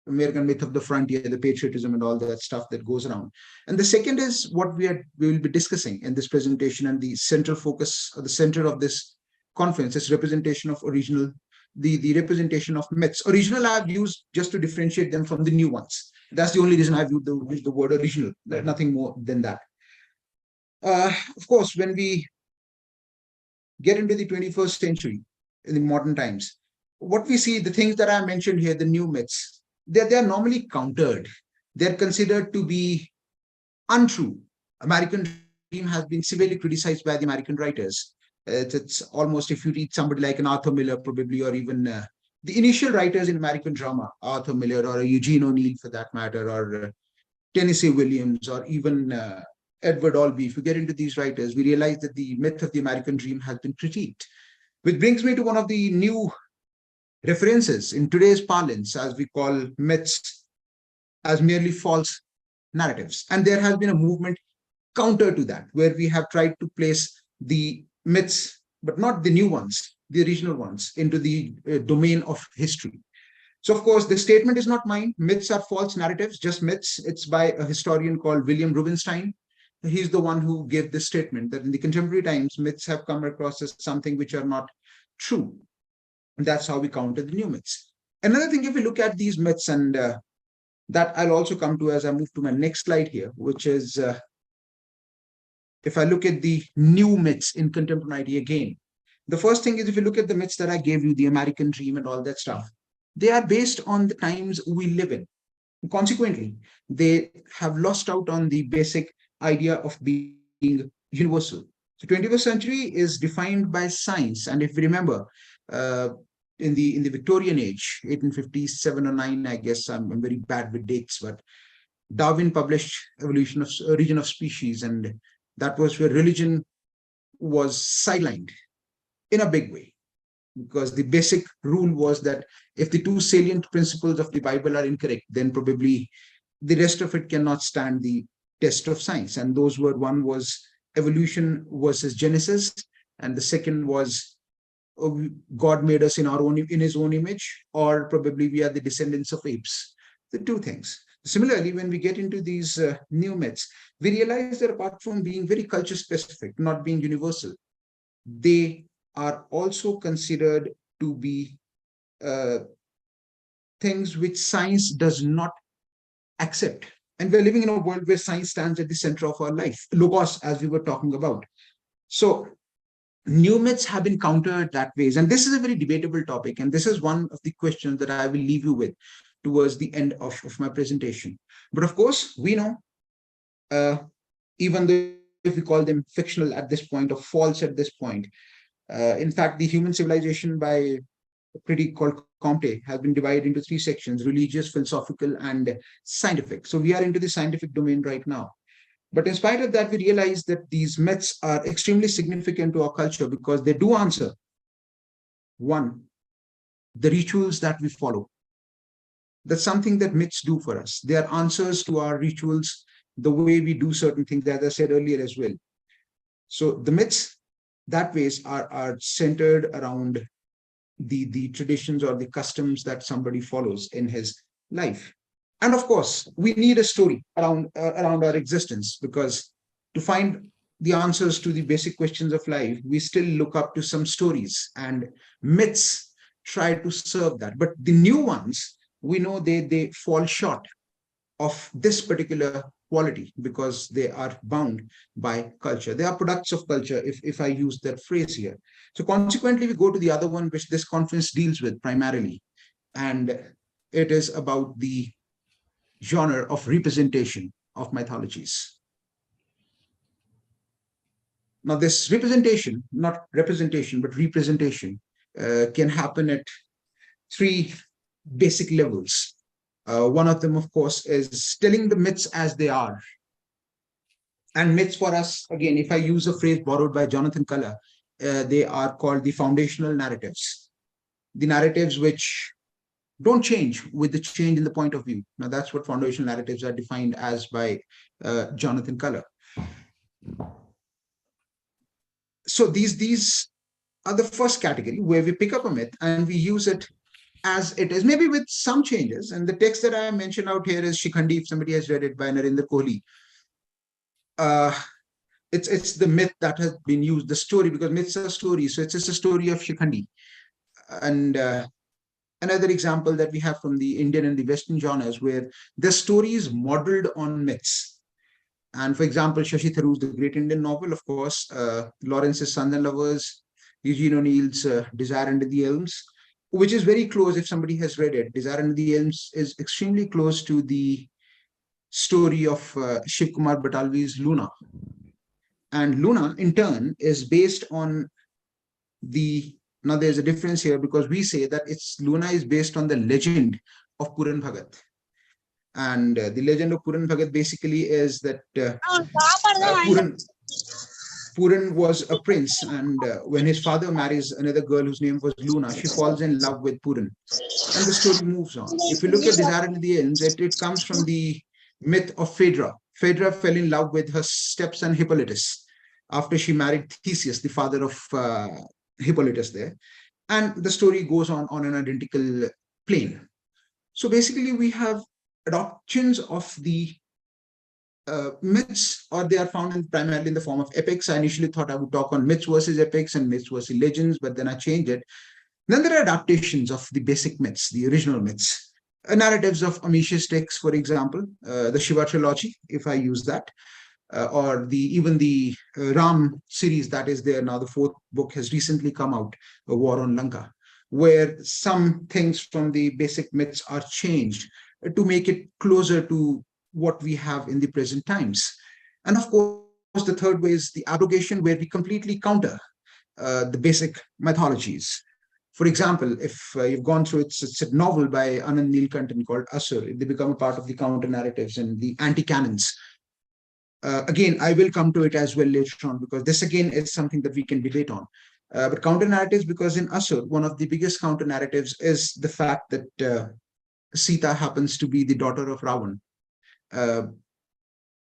American myth of the frontier, the patriotism and all that stuff that goes around. And the second is what we will be discussing in this presentation, and the central focus, or the center of this conference is representation of original, the representation of myths. Original I've used just to differentiate them from the new ones. That's the only reason I've used the word original. There's nothing more than that. Of course, when we get into the 21st century, in the modern times, what we see, the things that I mentioned here, the new myths, they are normally countered. They're considered to be untrue. American dream has been severely criticized by the American writers. It's almost, if you read somebody like an Arthur Miller, probably, or even the initial writers in American drama, Arthur Miller or Eugene O'Neill for that matter, or Tennessee Williams, or even Edward Albee, if you get into these writers, we realize that the myth of the American dream has been critiqued. Which brings me to one of the new references in today's parlance, as we call myths, as merely false narratives. And there has been a movement counter to that, where we have tried to place the myths, but not the new ones, the original ones, into the domain of history. So, of course, the statement is not mine. Myths are false narratives, just myths. It's by a historian called William Rubinstein. He's the one who gave this statement, that in the contemporary times, myths have come across as something which are not true. And that's how we counter the new myths. Another thing, if we look at these myths, and that I'll also come to as I move to my next slide here, which is, if I look at the new myths in contemporaneity again, the first thing is, if you look at the myths that I gave you, the American dream and all that stuff, they are based on the times we live in. And consequently, they have lost out on the basic idea of being universal. So 21st century is defined by science. And if we remember, in the Victorian age, 1857 or 9, I guess I'm very bad with dates, but Darwin published Evolution of Origin of Species, and that was where religion was sidelined in a big way, because the basic rule was that if the two salient principles of the Bible are incorrect, then probably the rest of it cannot stand the test of science. And those were, one was evolution versus Genesis, and the second was God made us in his own image, or probably we are the descendants of apes. The two things. Similarly, when we get into these new myths, we realize that apart from being very culture specific, not being universal, they are also considered to be things which science does not accept. And we're living in a world where science stands at the center of our life, logos, as we were talking about. So new myths have been countered that ways. And this is a very debatable topic. And this is one of the questions that I will leave you with towards the end of my presentation. But of course, we know, even though if we call them fictional at this point or false at this point, in fact, the human civilization by a critic called Comte has been divided into 3 sections: religious, philosophical, and scientific. So we are into the scientific domain right now. But in spite of that, we realize that these myths are extremely significant to our culture, because they do answer, one, the rituals that we follow. That's something that myths do for us. They are answers to our rituals, the way we do certain things, as I said earlier as well. So the myths that ways are centered around the traditions or the customs that somebody follows in his life. And of course, we need a story around our existence, because to find the answers to the basic questions of life, we still look up to some stories, and myths try to serve that. But the new ones, we know they fall short of this particular quality, because they are bound by culture. They are products of culture, if I use that phrase here. So consequently, we go to the other one, which this conference deals with primarily. And it is about the genre of representation of mythologies. Now, this representation, not representation, but representation, can happen at three basic levels. One of them, of course, is telling the myths as they are. And myths for us, again, if I use a phrase borrowed by Jonathan Culler, they are called the foundational narratives. The narratives which don't change with the change in the point of view. Now, that's what foundational narratives are defined as by Jonathan Culler. So these are the first category where we pick up a myth and we use it as it is, maybe with some changes. And the text that I mentioned out here is Shikhandi, if somebody has read it, by Narendra Kohli. It's the myth that has been used, the story, because myths are stories. So it's just a story of Shikhandi. And another example that we have from the Indian and the Western genres where the story is modeled on myths. And for example, Shashi Tharoor's The Great Indian Novel, of course, Lawrence's Sons and Lovers, Eugene O'Neill's Desire Under the Elms, which is very close if somebody has read it. Desire Under the Elms is extremely close to the story of Shiv Kumar Batalvi's Luna. And Luna, in turn, is based on the, now there's a difference here because we say that Luna is based on the legend of Puran Bhagat. And the legend of Puran Bhagat basically is that Puran was a prince, and when his father marries another girl whose name was Luna, she falls in love with Puran. And the story moves on. If you look at Desire Under the Elms, it comes from the myth of Phaedra. Phaedra fell in love with her stepson Hippolytus after she married Theseus, the father of Hippolytus there. And the story goes on an identical plane. So basically we have adoptions of the myths, or they are found primarily in the form of epics. I initially thought I would talk on myths versus epics and myths versus legends, but then I changed it. Then there are adaptations of the basic myths, the original myths. Narratives of Amish's texts, for example, the Shiva trilogy, if I use that, or even the Ram series that is there now. The fourth book has recently come out, A War on Lanka, where some things from the basic myths are changed to make it closer to what we have in the present times. And of course, the third way is the abrogation, where we completely counter the basic mythologies. For example, if you've gone through it's a novel by Anand Neelkantan called Asur. They become a part of the counter narratives and the anti-canons. Again, I will come to it as well later on, because this again is something that we can debate on. But counter narratives, because in Asur, one of the biggest counter narratives is the fact that Sita happens to be the daughter of Ravan,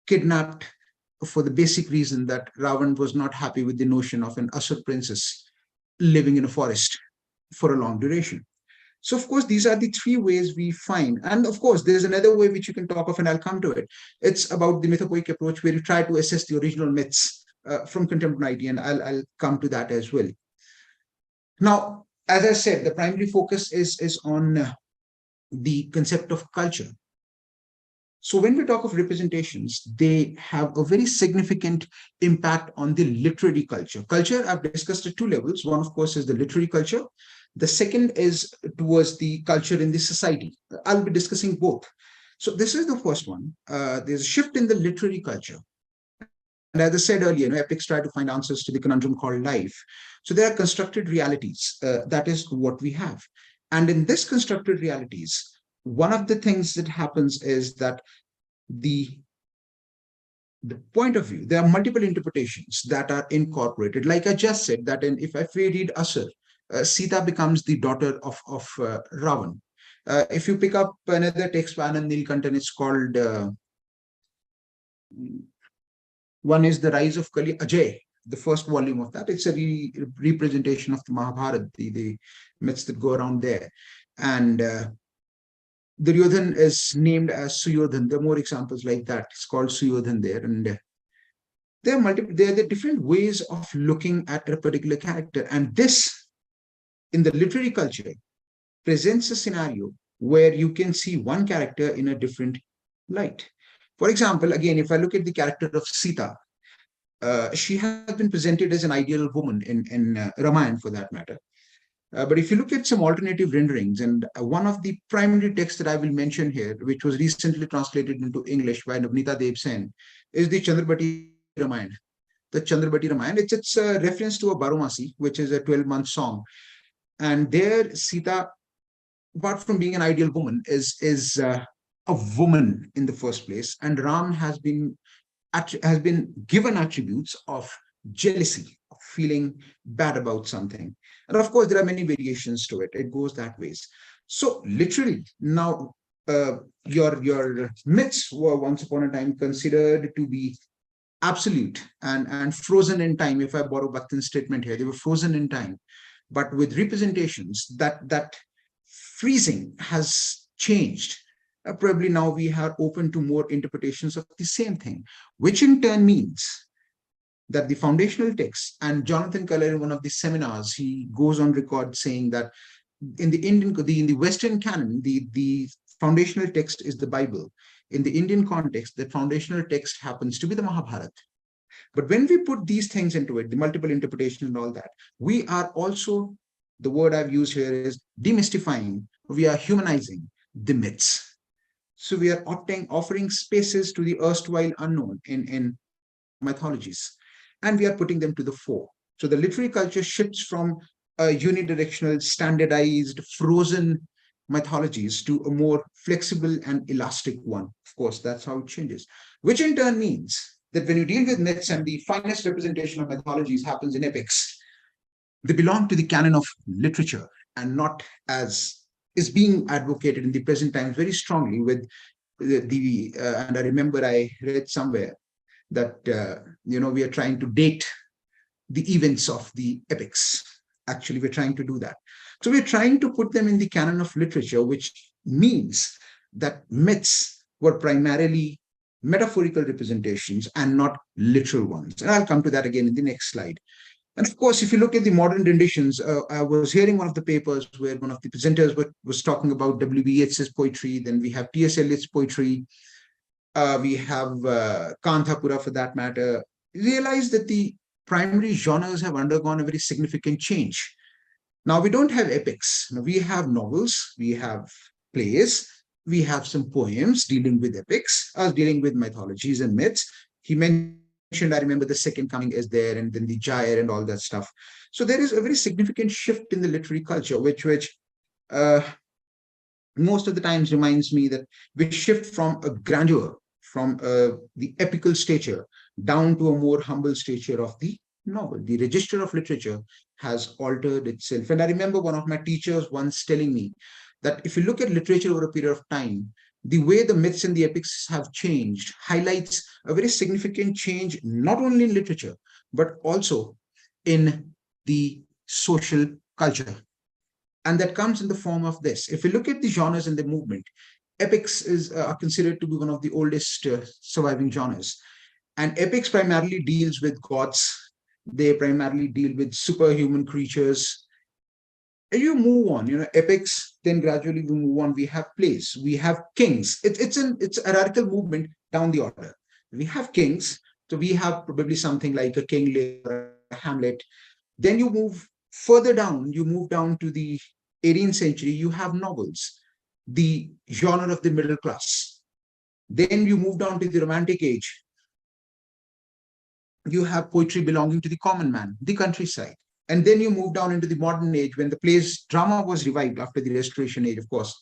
kidnapped for the basic reason that Ravan was not happy with the notion of an Asur princess living in a forest for a long duration. So, of course, these are the three ways we find. And of course, there's another way which you can talk of, and I'll come to it. It's about the mythopoeic approach, where you try to assess the original myths from contemporaneity, and I'll come to that as well. Now, as I said, the primary focus is on the concept of culture. So when we talk of representations, they have a very significant impact on the literary culture. Culture, I've discussed at two levels. One, of course, is the literary culture. The second is towards the culture in the society. I'll be discussing both. So this is the first one. There's a shift in the literary culture. And as I said earlier, epics try to find answers to the conundrum called life. So there are constructed realities. That is what we have. And in this constructed realities, one of the things that happens is that the point of view, there are multiple interpretations that are incorporated. Like I just said, that if I read Asur, Sita becomes the daughter of Ravan. If you pick up another text by Anand Neelkantan, it's called, one is The Rise of Kali Ajay, the first volume of that. It's a representation of the Mahabharata, the myths that go around there. And Duryodhan is named as Suyodhan. There are more examples like that. It's called Suyodhan there. And there are the different ways of looking at a particular character. And this, in the literary culture, presents a scenario where you can see one character in a different light. For example, again, if I look at the character of Sita, she has been presented as an ideal woman in Ramayana, for that matter. But if you look at some alternative renderings, and one of the primary texts that I will mention here, which was recently translated into English by M.D.S.D, is the Chandrabati Ramayana. The Chandrabati Ramayana, it's a reference to a Baromasi, which is a 12-month song. And there, Sita, apart from being an ideal woman, is a woman in the first place. And Ram has been given attributes of jealousy, of feeling bad about something. And of course, there are many variations to it. It goes that ways. So literally, now your myths were once upon a time considered to be absolute and frozen in time. If I borrow Bhaktin's statement here, they were frozen in time. But with representations, that freezing has changed. Probably now we are open to more interpretations of the same thing, which in turn means that the foundational text, and Jonathan Keller in one of the seminars, he goes on record saying that in the Western canon, the foundational text is the Bible. In the Indian context, the foundational text happens to be the Mahabharata. But when we put these things into it, the multiple interpretation and all that, we are also, the word I've used here is demystifying, we are humanizing the myths. So we are offering spaces to the erstwhile unknown in mythologies, and we are putting them to the fore. So the literary culture shifts from unidirectional, standardized, frozen mythologies to a more flexible and elastic one. Of course, that's how it changes, which in turn means that when you deal with myths, and the finest representation of mythologies happens in epics, they belong to the canon of literature, and not as is being advocated in the present times very strongly with and I remember I read somewhere that we are trying to date the events of the epics. Actually, we're trying to do that. So we're trying to put them in the canon of literature, which means that myths were primarily metaphorical representations and not literal ones. And I'll come to that again in the next slide. And of course, if you look at the modern renditions, I was hearing one of the papers where one of the presenters was talking about W.B. Yeats's poetry. Then we have T.S. Eliot's poetry. We have Kanthapura, for that matter. Realize that the primary genres have undergone a very significant change. Now, we don't have epics. Now, we have novels, we have plays, we have some poems dealing with epics, dealing with mythologies and myths. He mentioned, I remember, the Second Coming is there, and then the Jair and all that stuff. So there is a very significant shift in the literary culture, which most of the times reminds me that we shift from a grandeur, from the epical stature, down to a more humble stature of the novel. The register of literature has altered itself. And I remember one of my teachers once telling me that if you look at literature over a period of time, the way the myths and the epics have changed highlights a very significant change, not only in literature, but also in the social culture. And that comes in the form of this. If you look at the genres in the movement, epics are considered to be one of the oldest surviving genres. And epics primarily deals with gods. They primarily deal with superhuman creatures. And you move on, epics, then gradually we move on. We have plays, we have kings. It's a hierarchical movement down the order. We have kings, so we have probably something like a King Lear or a Hamlet. Then you move further down, you move down to the 18th century, you have novels, the genre of the middle class. Then you move down to the Romantic Age. You have poetry belonging to the common man, the countryside. And then you move down into the modern age when the play's drama was revived after the Restoration Age, of course.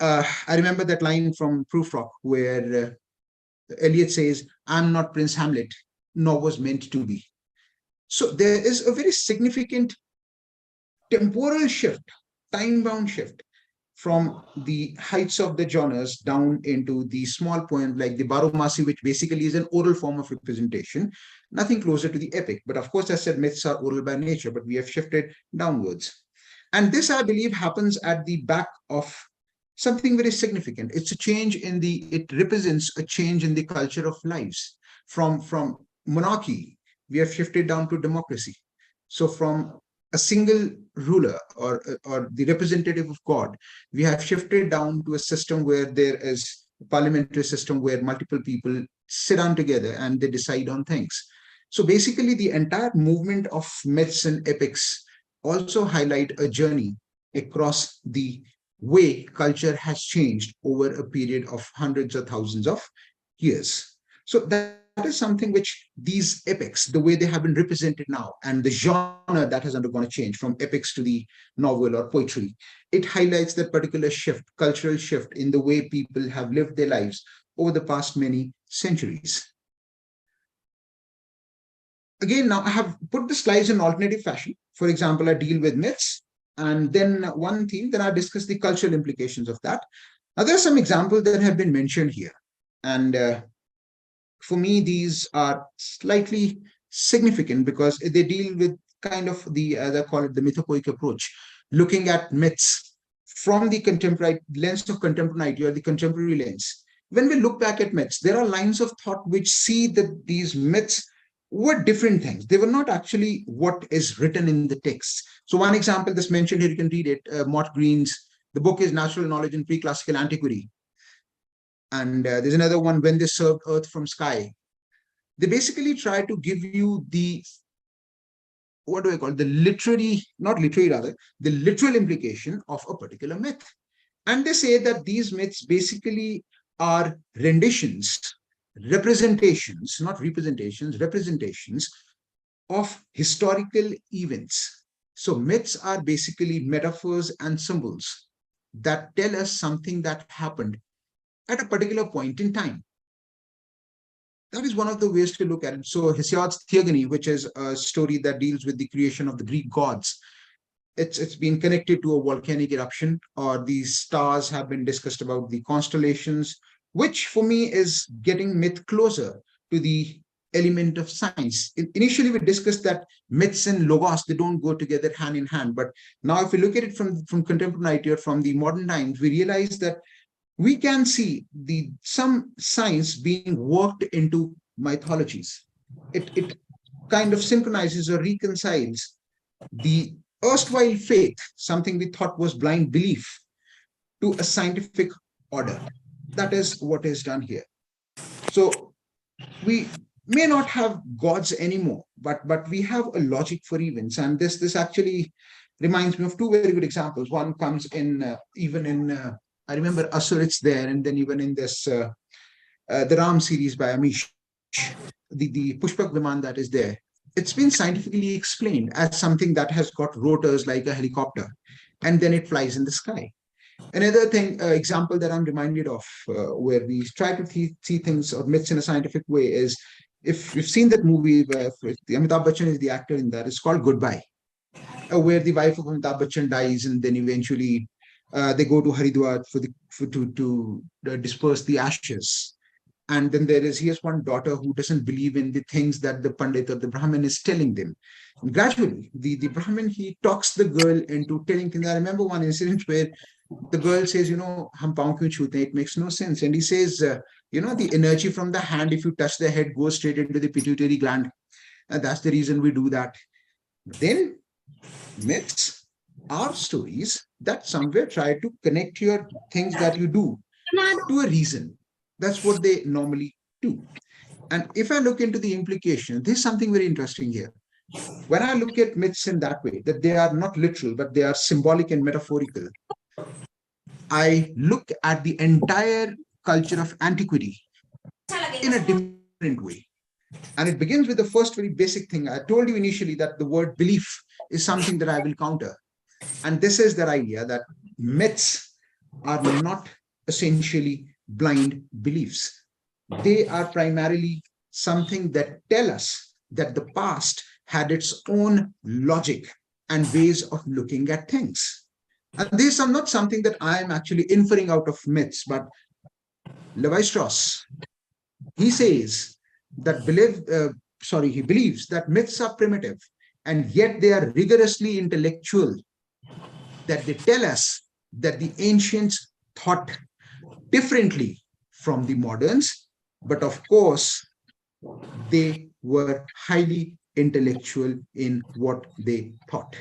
I remember that line from Prufrock where Eliot says, "I'm not Prince Hamlet, nor was meant to be." So there is a very significant temporal shift, time-bound shift from the heights of the genres down into the small poem like the Baromasi, which basically is an oral form of representation, nothing closer to the epic. But of course, I said myths are oral by nature, but we have shifted downwards. And this, I believe, happens at the back of something very significant. It's a change it represents a change in the culture of lives. From monarchy, we have shifted down to democracy. So from a single ruler or the representative of God, we have shifted down to a system where there is a parliamentary system where multiple people sit down together and they decide on things. So basically, the entire movement of myths and epics also highlight a journey across the way culture has changed over a period of hundreds or thousands of years. So that is something which these epics, the way they have been represented now, and the genre that has undergone a change from epics to the novel or poetry, it highlights that particular shift, cultural shift in the way people have lived their lives over the past many centuries. Again, now I have put the slides in alternative fashion. For example, I deal with myths, and then one theme, then I discuss the cultural implications of that. Now, there are some examples that have been mentioned here. And for me, these are slightly significant because they deal with kind of the, as I call it, the mythopoeic approach, looking at myths from the contemporary lens of contemporaneity or the contemporary lens. When we look back at myths, there are lines of thought which see that these myths were different things. They were not actually what is written in the text. So one example that's mentioned here, you can read it, Mott Green's, the book is Natural Knowledge in Pre-Classical Antiquity. And there's another one, When They Served Earth from Sky. They basically try to give you the, what do I call it, the literary, not literary rather, the literal implication of a particular myth. And they say that these myths basically are renditions, representations, not representations, representations of historical events. So myths are basically metaphors and symbols that tell us something that happened at a particular point in time. That is one of the ways to look at it. So Hesiod's Theogony, which is a story that deals with the creation of the Greek gods, it's been connected to a volcanic eruption, or these stars have been discussed about the constellations, which for me is getting myth closer to the element of science. Initially, we discussed that myths and logos, they don't go together hand in hand. But now if we look at it from contemporaneity or from the modern times, we realize that we can see some science being worked into mythologies. It kind of synchronizes or reconciles the erstwhile faith, something we thought was blind belief, to a scientific order. That is what is done here. So we may not have gods anymore, but we have a logic for events. And this actually reminds me of two very good examples. One comes in even in I remember Asur, it's there, and then even in this the Ram series by Amish, the Pushpak Viman that is there, it's been scientifically explained as something that has got rotors like a helicopter, and then it flies in the sky. Another thing, example that I'm reminded of, where we try to see things or myths in a scientific way, is if you've seen that movie where Amitabh Bachchan is the actor in that, it's called Goodbye, where the wife of Amitabh Bachchan dies, and then eventually they go to Haridwar to disperse the ashes. And then he has one daughter who doesn't believe in the things that the Pandit or the Brahmin is telling them. And gradually, the Brahmin, he talks the girl into telling things. I remember one incident where the girl says, hum paun kyun chhute? It makes no sense. And he says, the energy from the hand, if you touch the head, goes straight into the pituitary gland. And that's the reason we do that. Then myths are stories that somewhere try to connect your things that you do to a reason. That's what they normally do. And if I look into the implication, there's something very interesting here. When I look at myths in that way, that they are not literal, but they are symbolic and metaphorical, I look at the entire culture of antiquity in a different way. And it begins with the first very basic thing. I told you initially that the word belief is something that I will counter. And this is the idea that myths are not essentially blind beliefs. They are primarily something that tell us that the past had its own logic and ways of looking at things. And this is not something that I am actually inferring out of myths, but Levi-Strauss, he says that he believes that myths are primitive, and yet they are rigorously intellectual, that they tell us that the ancients thought differently from the moderns, but of course, they were highly intellectual in what they thought.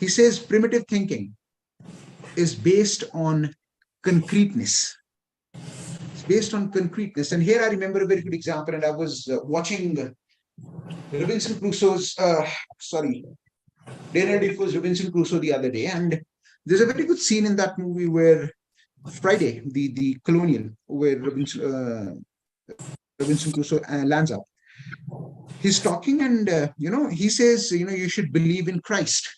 He says primitive thinking is based on concreteness. It's based on concreteness. And here I remember a very good example, and I was watching Robinson Crusoe's, Daniel Defoe's Robinson Crusoe the other day, and there's a very good scene in that movie where Friday, the colonial, where Robinson Crusoe lands up. He's talking, and he says, you should believe in Christ.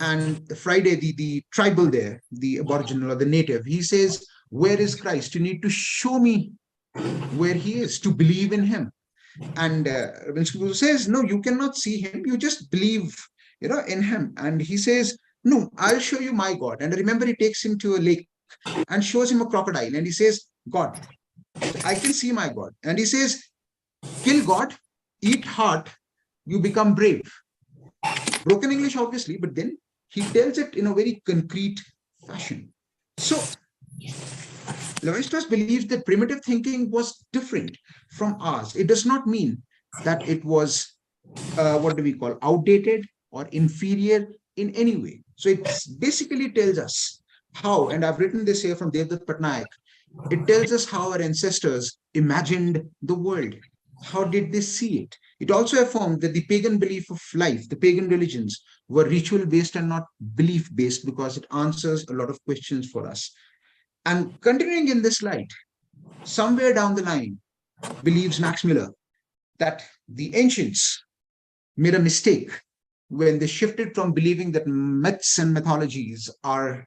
And Friday, the tribal there, the aboriginal or the native, he says, where is Christ? You need to show me where he is to believe in him. And Robinson Crusoe says, no, you cannot see him. You just believe, in him. And he says, no, I'll show you my God. And remember, he takes him to a lake and shows him a crocodile. And he says, God, I can see my God. And he says, kill God, eat heart, you become brave. Broken English, obviously, but then he tells it in a very concrete fashion. So Levi-Strauss believes that primitive thinking was different from ours. It does not mean that it was, outdated or inferior in any way. So it basically tells us how, and I've written this here from Devdutt Patnaik, it tells us how our ancestors imagined the world. How did they see it? It also affirmed that the pagan belief of life, the pagan religions, were ritual-based and not belief-based, because it answers a lot of questions for us. And continuing in this light, somewhere down the line, believes Max Miller that the ancients made a mistake when they shifted from believing that myths and mythologies are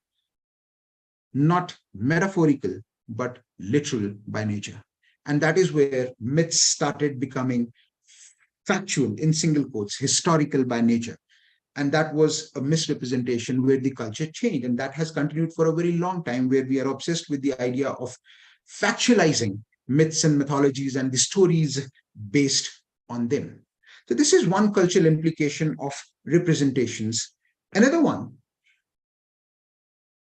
not metaphorical, but literal by nature. And that is where myths started becoming factual, in single quotes, historical by nature. And that was a misrepresentation where the culture changed. And that has continued for a very long time, where we are obsessed with the idea of factualizing myths and mythologies and the stories based on them. So this is one cultural implication of representations. Another one,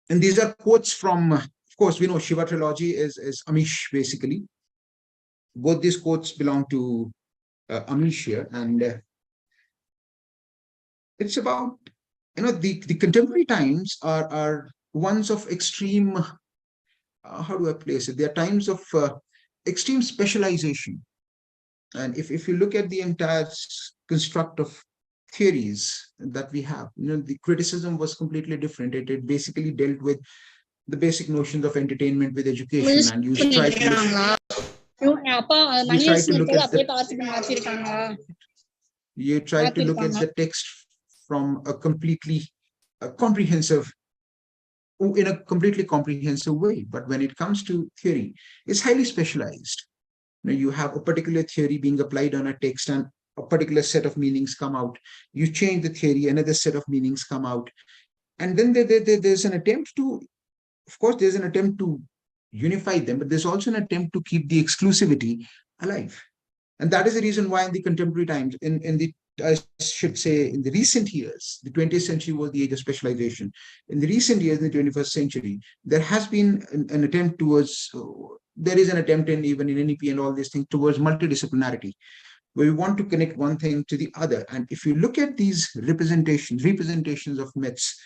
and these are quotes from, of course, we know Shiva trilogy is Amish, basically. Both these quotes belong to Amish here, and it's about, the contemporary times are ones of extreme, how do I place it? They are times of extreme specialization. And if you look at the entire construct of theories that we have, the criticism was completely different. It basically dealt with the basic notions of entertainment with education, and you try to look at the text from a completely comprehensive, in a completely comprehensive way. But when it comes to theory, it's highly specialized. You have a particular theory being applied on a text, and a particular set of meanings come out. You change the theory, another set of meanings come out. And then there's an attempt to, of course, there's an attempt to unify them, but there's also an attempt to keep the exclusivity alive. And that is the reason why in the contemporary times, I should say, in the recent years, the 20th century was the age of specialization. In the recent years, in the 21st century, there has been an attempt towards, there is an attempt even in NEP and all these things towards multidisciplinarity, where we want to connect one thing to the other. And if you look at these representations of myths,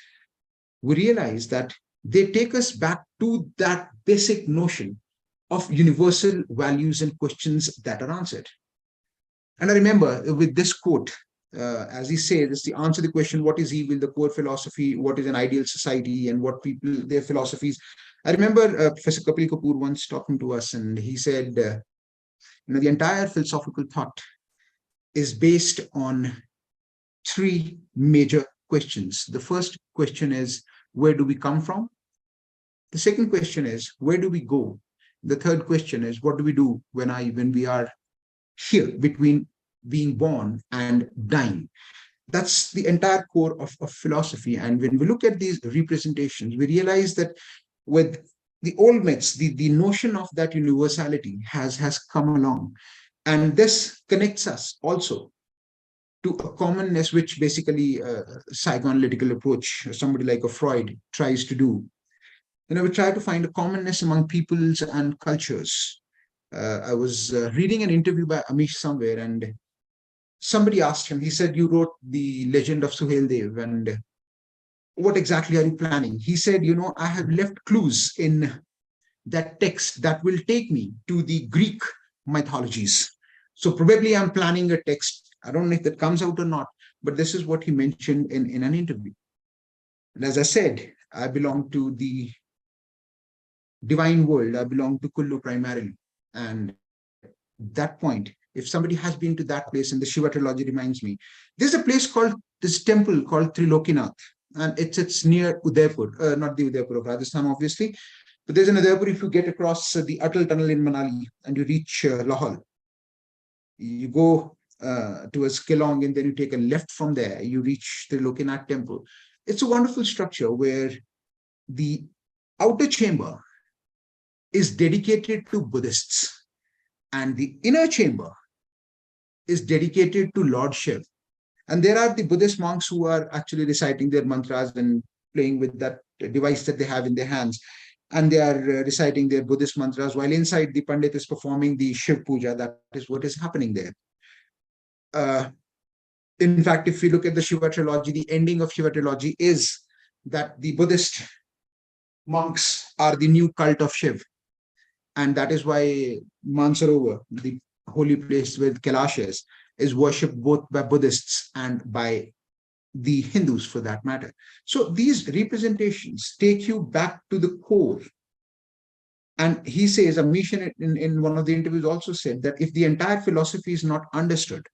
we realize that they take us back to that basic notion of universal values and questions that are answered. And I remember with this quote, as he says, it's the answer to the question, what is evil, the core philosophy, what is an ideal society, and what people, their philosophies. I remember Professor Kapil Kapoor once talking to us, and he said, the entire philosophical thought is based on three major questions. The first question is, where do we come from? The second question is, where do we go? The third question is, what do we do when we are here between being born and dying? That's the entire core of philosophy. And when we look at these representations, we realize that with the old myths, the notion of that universality has come along. And this connects us also to a commonness, which basically psychoanalytical approach, somebody like a Freud tries to do. We try to find a commonness among peoples and cultures. I was reading an interview by Amish somewhere, and somebody asked him, he said, you wrote the legend of Suhail Dev, and what exactly are you planning? He said, I have left clues in that text that will take me to the Greek mythologies. So probably I'm planning a text. I don't know if that comes out or not, but this is what he mentioned in an interview. And as I said, I belong to the divine world. I belong to Kullu primarily. And that point, if somebody has been to that place, and the Shiva trilogy reminds me, there's a place called, this temple called Trilokinath, and it's near Udaipur, not the Udaipur of Rajasthan, obviously, but there's an Udaipur. If you get across the Atal tunnel in Manali and you reach Lahore, you go towards Kelong, and then you take a left from there, you reach the Trilokinath temple. It's a wonderful structure where the outer chamber is dedicated to Buddhists, and the inner chamber is dedicated to Lord Shiv. And there are the Buddhist monks who are actually reciting their mantras and playing with that device that they have in their hands. And they are reciting their Buddhist mantras, while inside the Pandit is performing the Shiv Puja. That is what is happening there. In fact, if we look at the Shiva trilogy, the ending of Shiva trilogy is that the Buddhist monks are the new cult of Shiv. And that is why Mansarovar, the holy place where Kailash is worshipped both by Buddhists and by the Hindus, for that matter. So these representations take you back to the core. And he says, Amishan in one of the interviews also said that if the entire philosophy is not understood,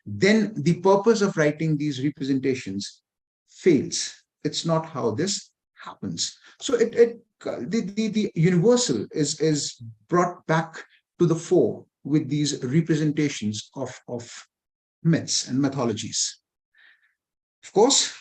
then the purpose of writing these representations fails. It's not how this happens. So the universal is brought back to the fore with these representations of myths and mythologies. Of course,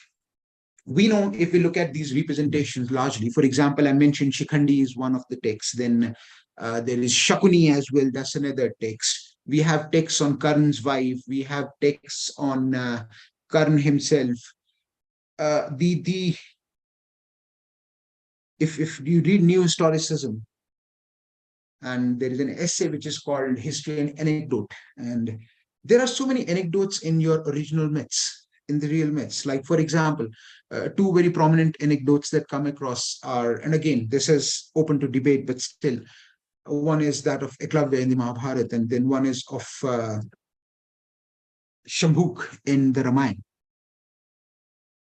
we know if we look at these representations largely, for example, I mentioned Shikhandi is one of the texts, then there is Shakuni as well, that's another text. We have texts on Karn's wife, we have texts on Karn himself. If you read New Historicism, and there is an essay which is called History and Anecdote, and there are so many anecdotes in your original myths, in the real myths. Like, for example, two very prominent anecdotes that come across are, and again, this is open to debate, but still, one is that of Eklavya in the Mahabharata, and then one is of Shambhuk in the Ramayana.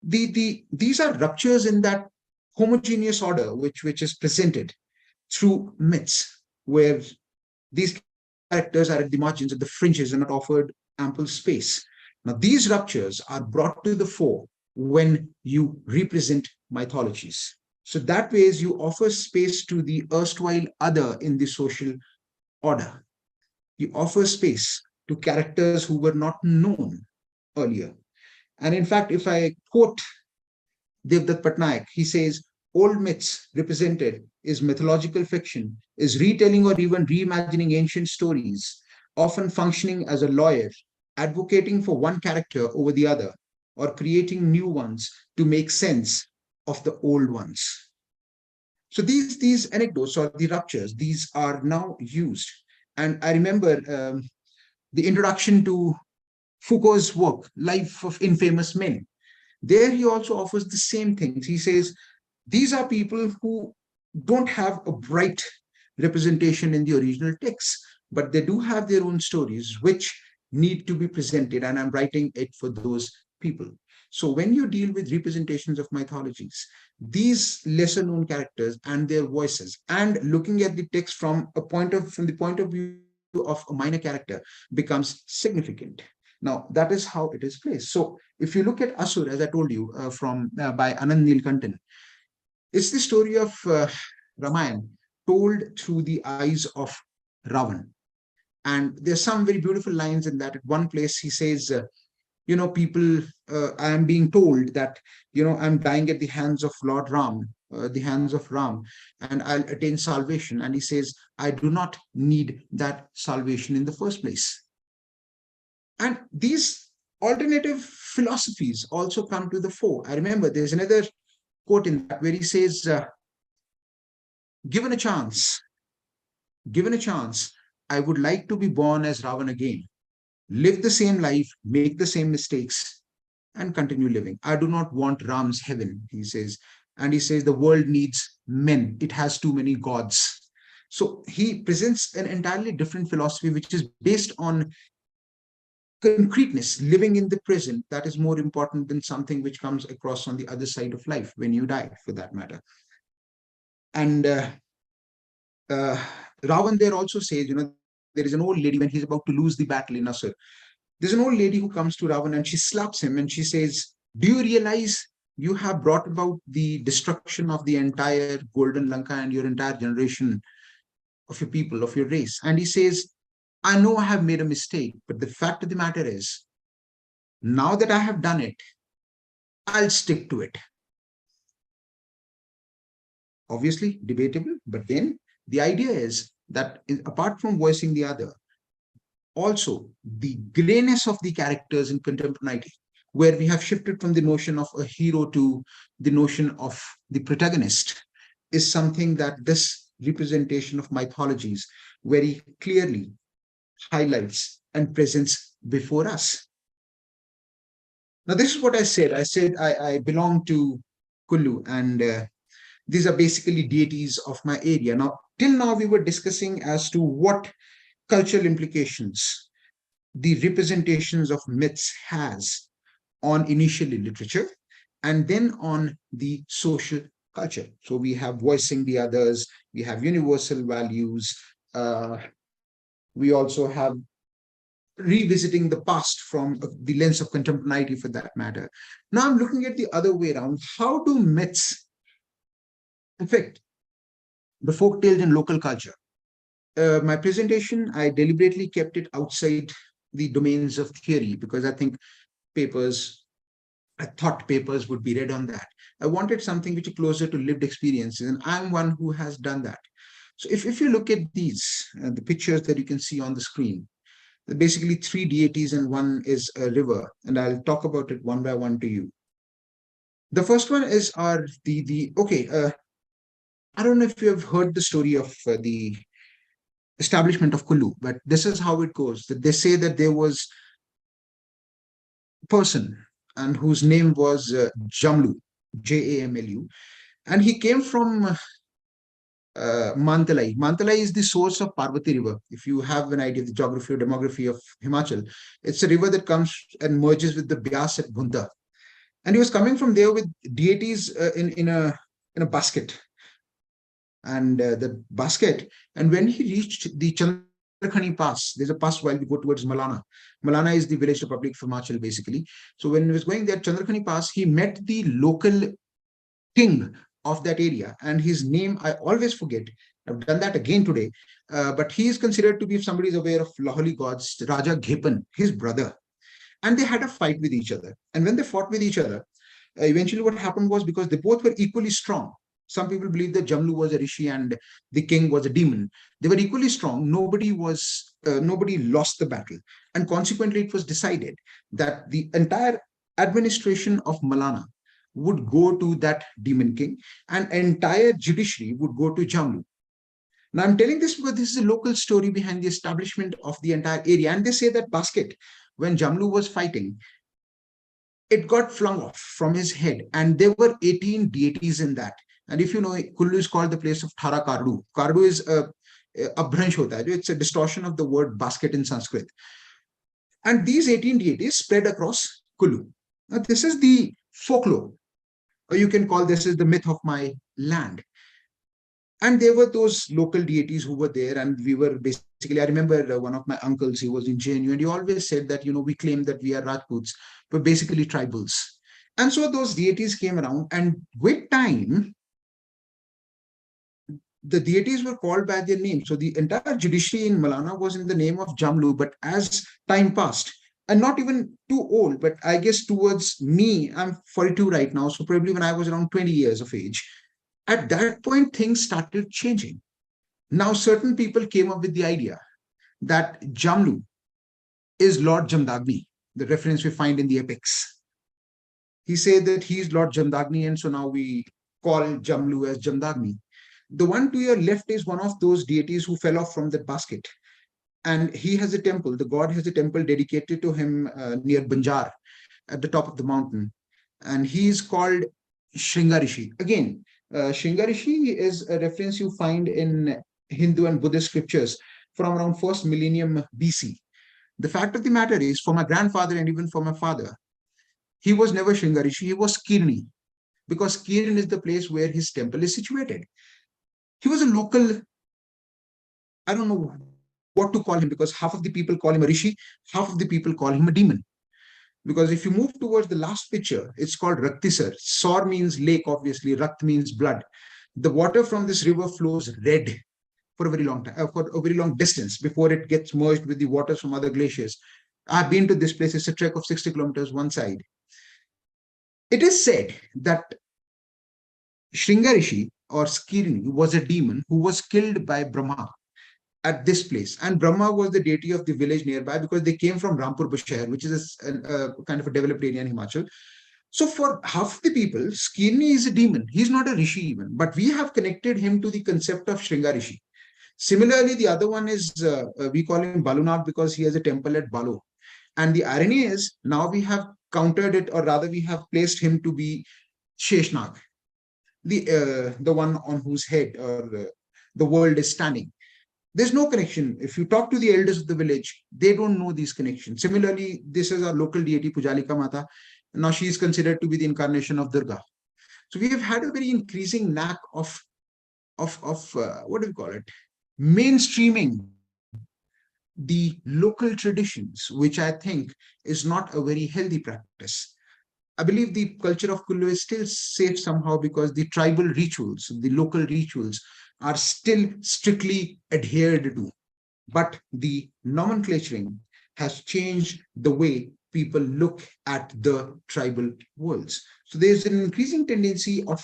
These are ruptures in that homogeneous order which is presented through myths, where these characters are at the margins, at the fringes, and not offered ample space. Now, these ruptures are brought to the fore when you represent mythologies. So that way, you offer space to the erstwhile other in the social order. You offer space to characters who were not known earlier. And in fact, if I quote Devdutt Patnaik, he says, old myths represented is mythological fiction, is retelling or even reimagining ancient stories, often functioning as a lawyer, advocating for one character over the other, or creating new ones to make sense of the old ones. So these anecdotes or the ruptures, these are now used. And I remember the introduction to Foucault's work, Life of Infamous Men. There he also offers the same things. He says, these are people who don't have a bright representation in the original text, but they do have their own stories which need to be presented, and I'm writing it for those people. So when you deal with representations of mythologies, these lesser known characters and their voices, and looking at the text from the point of view of a minor character, becomes significant. Now, that is how it is placed. So if you look at Asur, as I told you, by Anand Neelkantan, it's the story of Ramayana told through the eyes of Ravan. And there's some very beautiful lines in that. At one place, he says, people, I am being told that, I'm dying at the hands of Lord Ram, the hands of Ram, and I'll attain salvation. And he says, I do not need that salvation in the first place. And these alternative philosophies also come to the fore. I remember there's another quote in that where he says, given a chance, I would like to be born as Ravan again, live the same life, make the same mistakes, and continue living. I do not want Ram's heaven, he says. And he says the world needs men. It has too many gods. So he presents an entirely different philosophy, which is based on concreteness, living in the present, that is more important than something which comes across on the other side of life when you die, for that matter. And Ravan there also says, there is an old lady when he's about to lose the battle in Asur. There's an old lady who comes to Ravan and she slaps him and she says, do you realize you have brought about the destruction of the entire Golden Lanka and your entire generation of your people, of your race? And he says, I know I have made a mistake, but the fact of the matter is, now that I have done it, I'll stick to it. Obviously debatable, but then the idea is that apart from voicing the other, also the grayness of the characters in contemporaneity, where we have shifted from the notion of a hero to the notion of the protagonist, is something that this representation of mythologies very clearly highlights and presents before us. Now, this is what I said. I said I belong to Kullu, and these are basically deities of my area. Now, till now, we were discussing as to what cultural implications the representations of myths has on initially literature and then on the social culture. So we have voicing the others, we have universal values, we also have revisiting the past from the lens of contemporaneity, for that matter. Now I'm looking at the other way around. How do myths affect the folk tales in local culture? My presentation, I deliberately kept it outside the domains of theory because I think I thought papers would be read on that. I wanted something which is closer to lived experiences, and I'm one who has done that. So if you look at these, the pictures that you can see on the screen, basically 3 deities and one is a river, and I'll talk about it one by one to you. The first one is I don't know if you have heard the story of the establishment of Kullu, but this is how it goes. That they say that there was a person and whose name was Jamlu, Jamlu, and he came from Mantalai. Mantalai is the source of Parvati River. If you have an idea of the geography or demography of Himachal, it's a river that comes and merges with the Byas at Bhunta. And he was coming from there with deities in a basket. And the basket, and when he reached the Chandrakhani Pass, there's a pass while we go towards Malana. Malana is the village republic of Himachal, basically. So when he was going there, Chandrakhani Pass, he met the local king of that area, and his name I always forget. I've done that again today, but he is considered to be, if somebody is aware of Laholi gods, Raja Ghepan, his brother. And they had a fight with each other. And when they fought with each other, eventually what happened was, because they both were equally strong, some people believe that Jamlu was a rishi and the king was a demon. They were equally strong. Nobody lost the battle. And consequently, it was decided that the entire administration of Malana would go to that demon king, and entire judiciary would go to Jamlu. Now, I'm telling this because this is a local story behind the establishment of the entire area. And they say that basket, when Jamlu was fighting, it got flung off from his head, and there were 18 deities in that. And if you know, Kullu is called the place of Thara Kardu. Kardu is a abhransh hota hai, it's a distortion of the word basket in Sanskrit. And these 18 deities spread across Kullu. Now, this is the folklore, or you can call this as the myth of my land. And there were those local deities who were there, and we were basically, I remember one of my uncles, he was in JNU, and he always said that, we claim that we are Rajputs, but basically tribals. And so those deities came around, and with time, the deities were called by their name. So the entire judiciary in Malana was in the name of Jamlu, but as time passed, and not even too old, but I guess towards me, I'm 42 right now, so probably when I was around 20 years of age, at that point, things started changing. Now, certain people came up with the idea that Jamlu is Lord Jamdagni, the reference we find in the epics. He said that he's Lord Jamdagni, and so now we call Jamlu as Jamdagni. The one to your left is one of those deities who fell off from that basket. And he has a temple, the god has a temple dedicated to him near Banjar at the top of the mountain. And he is called Shringarishi. Again, Shringarishi is a reference you find in Hindu and Buddhist scriptures from around 1st millennium BC. The fact of the matter is, for my grandfather and even for my father, he was never Shringarishi, he was Kirni, because Kirn is the place where his temple is situated. He was a local, I don't know what to call him, because half of the people call him a rishi, half of the people call him a demon. Because if you move towards the last picture, it's called Raktisar. Sor means lake, obviously. Rakt means blood. The water from this river flows red for a very long time, for a very long distance before it gets merged with the waters from other glaciers. I've been to this place. It's a trek of 60 kilometers one side. It is said that Shringarishi or Skirni was a demon who was killed by Brahma at this place. And Brahma was the deity of the village nearby, because they came from Rampur Bushahar, which is a kind of a developed area in Himachal. So for half the people, Skirni is a demon. He's not a rishi even, but we have connected him to the concept of Shringarishi. Similarly, the other one is, we call him Balunag because he has a temple at Balu. And the irony is, now we have countered it, or rather we have placed him to be Sheshnag, the one on whose head the world is standing. There's no connection. If you talk to the elders of the village, they don't know these connections. Similarly, this is our local deity, Pujalika Mata. Now she is considered to be the incarnation of Durga. So we have had a very increasing knack of what do we call it? Mainstreaming the local traditions, which I think is not a very healthy practice. I believe the culture of Kullu is still safe somehow, because the tribal rituals, the local rituals, are still strictly adhered to. But the nomenclaturing has changed the way people look at the tribal worlds. So there's an increasing tendency of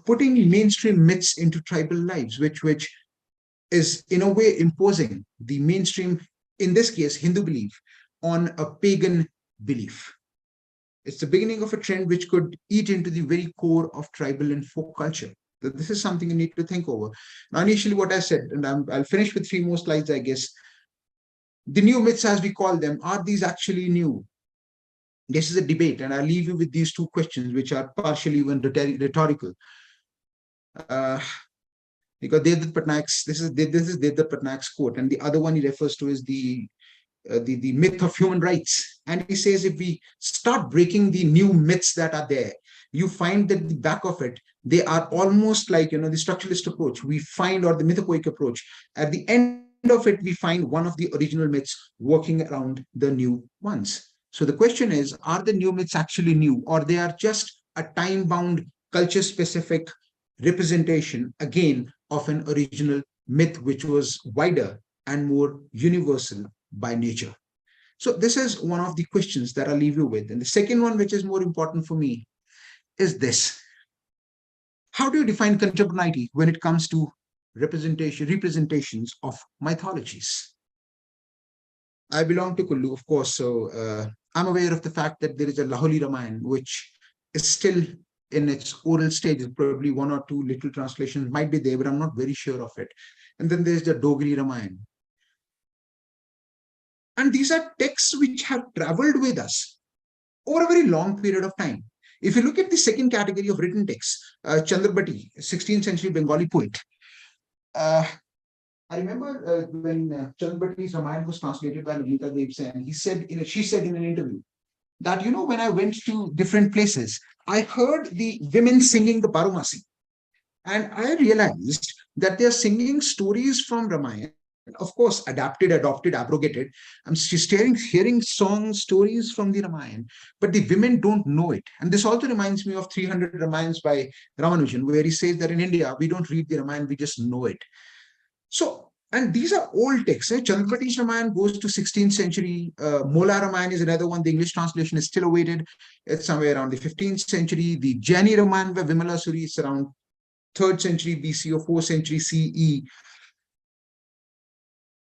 putting mainstream myths into tribal lives, which is in a way imposing the mainstream, in this case, Hindu belief, on a pagan belief. It's the beginning of a trend which could eat into the very core of tribal and folk culture. This is something you need to think over. Now, initially what I said, and I'll finish with 3 more slides, I guess. The new myths, as we call them, are these actually new? This is a debate, and I'll leave you with these 2 questions, which are partially even rhetorical. Because Devdutt Patnaik's, this is Devdutt Patnaik's quote, and the other one he refers to is the myth of human rights. And he says, if we start breaking the new myths that are there, you find that the back of it, they are almost like, the structuralist approach we find, or the mythopoeic approach. At the end of it, we find one of the original myths working around the new ones. So the question is, are the new myths actually new, or they are just a time-bound, culture-specific representation, again, of an original myth, which was wider and more universal by nature? So this is one of the questions that I'll leave you with. And the second one, which is more important for me, is this. How do you define contemporaneity when it comes to representations of mythologies? I belong to Kullu, of course, so I'm aware of the fact that there is a Laholi Ramayana, which is still in its oral stage. Probably 1 or 2 little translations might be there, but I'm not very sure of it. And then there's the Dogri Ramayana. And these are texts which have traveled with us over a very long period of time. If you look at the second category of written texts, Chandrabhati, 16th century Bengali poet. I remember when Chandrabhati's Ramayana was translated by Navneeta Dev Sen, she said in an interview that, when I went to different places, I heard the women singing the Baromasi. And I realized that they're singing stories from Ramayana, of course, adapted, adopted, abrogated. She's hearing stories from the Ramayana, but the women don't know it. And this also reminds me of 300 Ramayans by Ramanujan, where he says that in India, we don't read the Ramayana, we just know it. So, and these are old texts. Chandrabhati's Ramayana goes to 16th century. Mola Ramayana is another one. The English translation is still awaited. It's somewhere around the 15th century. The Jaini Ramayana by Vimala Suri is around 3rd century BC or 4th century CE.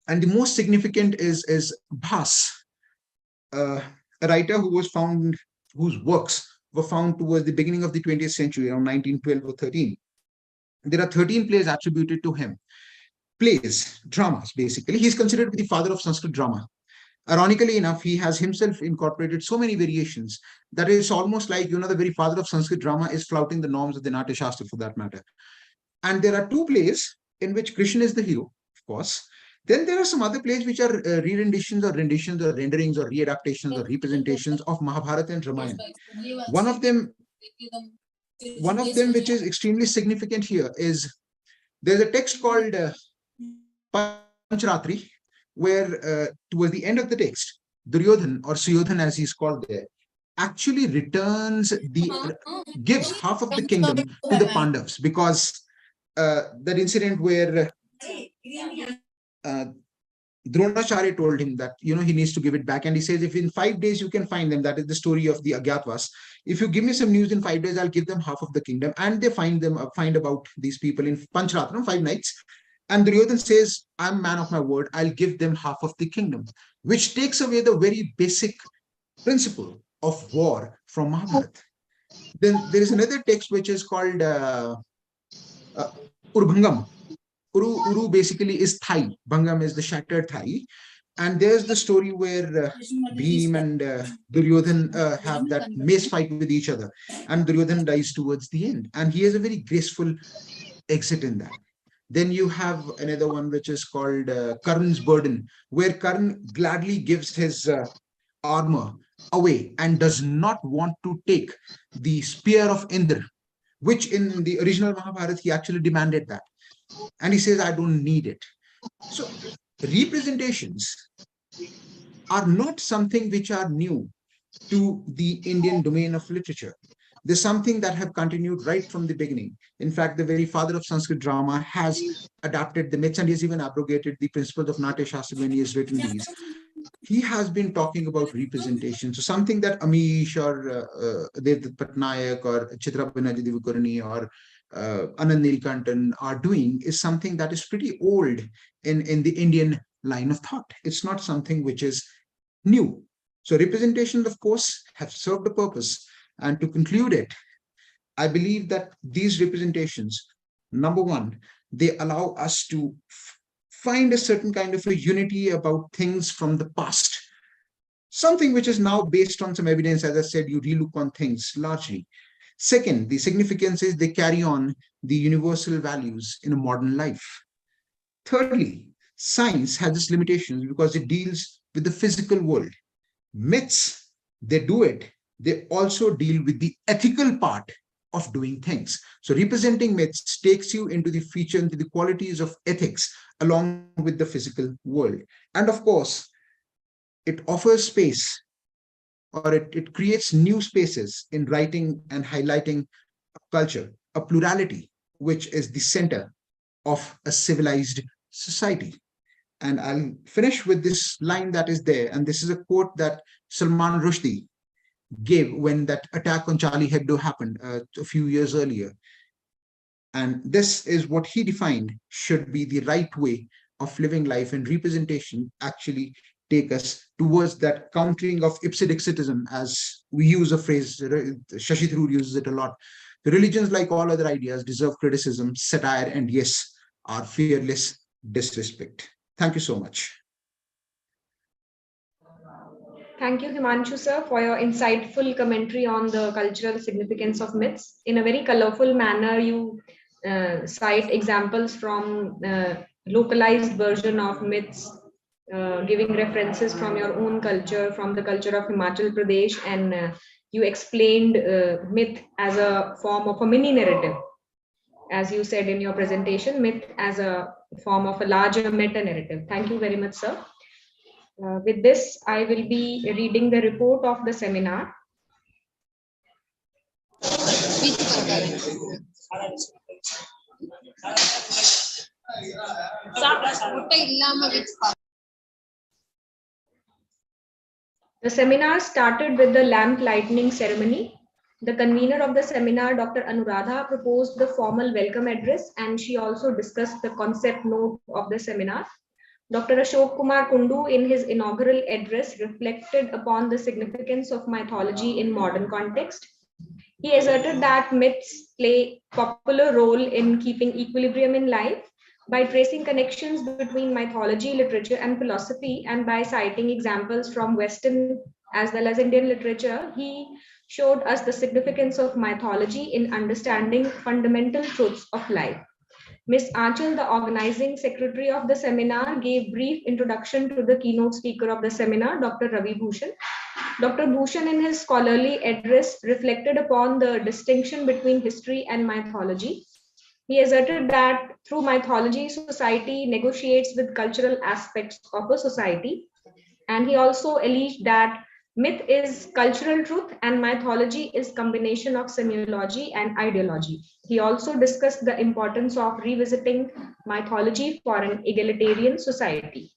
And the most significant is Bhas, a writer whose works were found towards the beginning of the 20th century, around 1912 or 13. There are 13 plays attributed to him. Plays, dramas, basically. He's considered to be the father of Sanskrit drama. Ironically enough, he has himself incorporated so many variations that it's almost like, the very father of Sanskrit drama is flouting the norms of the Natya Shastra, for that matter. And there are 2 plays in which Krishna is the hero, of course, Then there are some other plays which are re-renditions or renditions or renderings or readaptations or representations of Mahabharata and Ramayana. One of them which is extremely significant here is there's a text called Panchratri, where towards the end of the text, Duryodhan or Suyodhan as he's called there, actually gives half of the kingdom to the Pandavas, because that incident where Dronacharya told him that he needs to give it back, and he says, if in 5 days you can find them, that is the story of the Agyatwas, if you give me some news in 5 days, I'll give them half of the kingdom. And they find about these people in Panchratna, 5 nights. And Duryodhan says, I'm man of my word, I'll give them half of the kingdom, which takes away the very basic principle of war from Mahabharata. Then there is another text which is called Urbhangam. Uru basically is thigh. Bhangam is the shattered thigh. And there's the story where Bhim and Duryodhan have that mace fight with each other. And Duryodhan dies towards the end. And he has a very graceful exit in that. Then you have another one which is called Karn's Burden, where Karn gladly gives his armor away and does not want to take the spear of Indra, which in the original Mahabharata, he actually demanded that. And he says, I don't need it. So representations are not something which are new to the Indian domain of literature. There's something that have continued right from the beginning. In fact, the very father of Sanskrit drama has adapted the myths, and he's even abrogated the principles of Natya Shastra when he has written these. He has been talking about representation. So something that Amish or Devdutt Patnaik or Chitra Banerjee Divakaruni or Anand Neelkantan are doing is something that is pretty old in the Indian line of thought. It's not something which is new. So representations, of course, have served a purpose. And to conclude it, I believe that these representations, number one, they allow us to find a certain kind of a unity about things from the past, something which is now based on some evidence. As I said, you relook on things largely. Second, the significance is they carry on the universal values in a modern life. Thirdly, science has its limitations because it deals with the physical world. Myths, they do it. They also deal with the ethical part of doing things. So representing myths takes you into the feature, into the qualities of ethics along with the physical world. And of course, it offers space, or it creates new spaces in writing and highlighting a culture, a plurality, which is the center of a civilized society. And I'll finish with this line that is there. And this is a quote that Salman Rushdie gave when that attack on Charlie Hebdo happened a few years earlier. And this is what he defined should be the right way of living life, and representation actually take us towards that countering of ipsedixism, as we use a phrase. Shashi Tharoor uses it a lot. The religions, like all other ideas, deserve criticism, satire, and yes, our fearless disrespect. Thank you so much. Thank you, Himanshu sir, for your insightful commentary on the cultural significance of myths. In a very colorful manner, you cite examples from localized version of myths, giving references from your own culture, from the culture of Himachal Pradesh, and you explained myth as a form of a mini narrative. As you said in your presentation, myth as a form of a larger meta narrative. Thank you very much, sir. With this, I will be reading the report of the seminar. The seminar started with the lamp lighting ceremony. The convener of the seminar, Dr. Anuradha, proposed the formal welcome address, and she also discussed the concept note of the seminar. Dr. Ashok Kumar Kundu, in his inaugural address, reflected upon the significance of mythology in modern context. He asserted that myths play a popular role in keeping equilibrium in life by tracing connections between mythology, literature, and philosophy, and by citing examples from Western as well as Indian literature. He showed us the significance of mythology in understanding fundamental truths of life. Ms. Aanchal, the organizing secretary of the seminar, gave brief introduction to the keynote speaker of the seminar, Dr. Ravi Bhushan. Dr. Bhushan, in his scholarly address, reflected upon the distinction between history and mythology. He asserted that through mythology, society negotiates with cultural aspects of a society. And he also alleged that myth is cultural truth and mythology is combination of semiology and ideology. He also discussed the importance of revisiting mythology for an egalitarian society.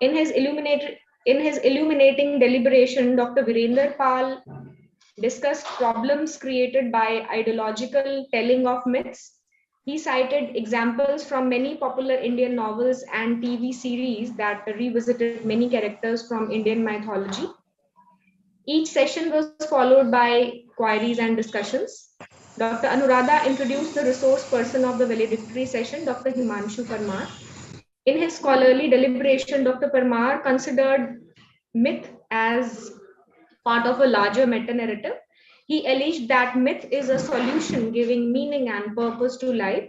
In his illuminating deliberation, Dr. Virender Pal discussed problems created by ideological telling of myths. He cited examples from many popular Indian novels and TV series that revisited many characters from Indian mythology. Each session was followed by queries and discussions. Dr. Anuradha introduced the resource person of the valedictory session, Dr. Himanshu Parmar. In his scholarly deliberation, Dr. Parmar considered myth as part of a larger meta-narrative. He alleged that myth is a solution giving meaning and purpose to life.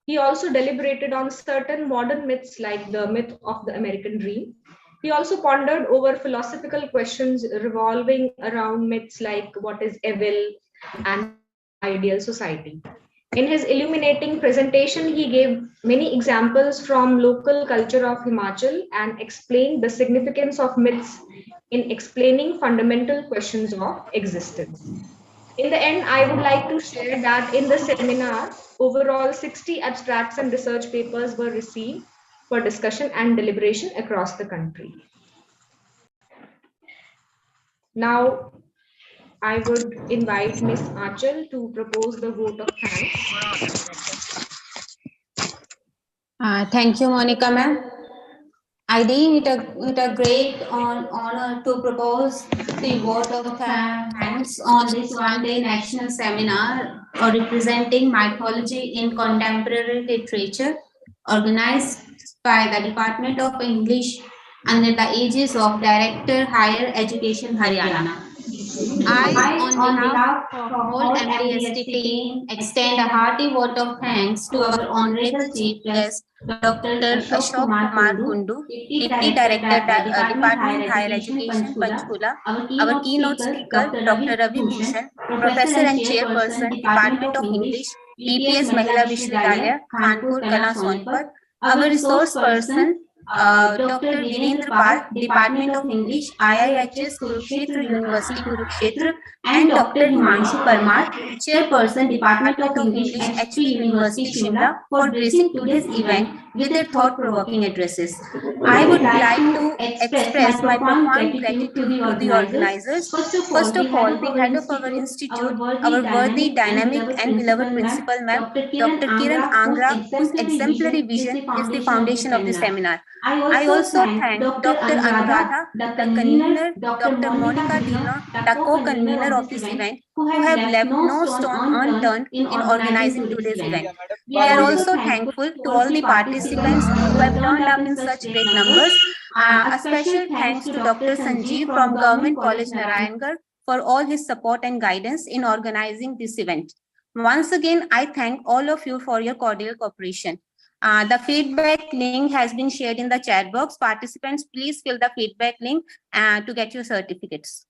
He also deliberated on certain modern myths like the myth of the American dream. He also pondered over philosophical questions revolving around myths like what is evil and ideal society. In his illuminating presentation, he gave many examples from local culture of Himachal and explained the significance of myths in explaining fundamental questions of existence. In the end, I would like to share that in the seminar, overall 60 abstracts and research papers were received for discussion and deliberation across the country. Now, I would invite Ms. Aanchal to propose the vote of thanks. Thank you, Monica ma'am. I deem it a great honor to propose the vote of thanks on this one-day national seminar representing mythology in contemporary literature, organized by the Department of English under the aegis of Director Higher Education Haryana. I, on behalf of whole M.D.S.D team, extend a hearty vote of thanks to our Honorable Chief Guest, Dr. Ashok Kumar Kundu, Deputy Director, Department Higher Education, Panchkula, our keynote speaker, Dr. Ravi Bhushan, Professor and Chairperson, Department of English, DPS Mahila Vishwavidyalaya, Kanpur, Kala, Sonpat, our resource person, Dr. Virender Pal, Department of English, IIHS, Kurukshetra University, Kurukshetra, and Dr. Himanshu Parmar, Chairperson, Department of English, HP University, Shimla, for gracing today's event with their thought-provoking addresses. I would like to express my profound gratitude to the organizers. First of all, the head of our institute, our worthy, dynamic, and beloved principal, ma'am, Dr. Kiran Angra, whose exemplary vision is the foundation of the seminar. I also thank Dr. Anuradha, the convener, Dr. Monica Dino, the co-convener of this event, who have left no stone unturned in organizing today's event. We are also thankful to all the participants who have turned up in such great numbers. A special thanks to Dr. Sanjeev from Government College Narayangarh for all his support and guidance in organizing this event. Once again, I thank all of you for your cordial cooperation. The feedback link has been shared in the chat box. Participants, please fill the feedback link to get your certificates.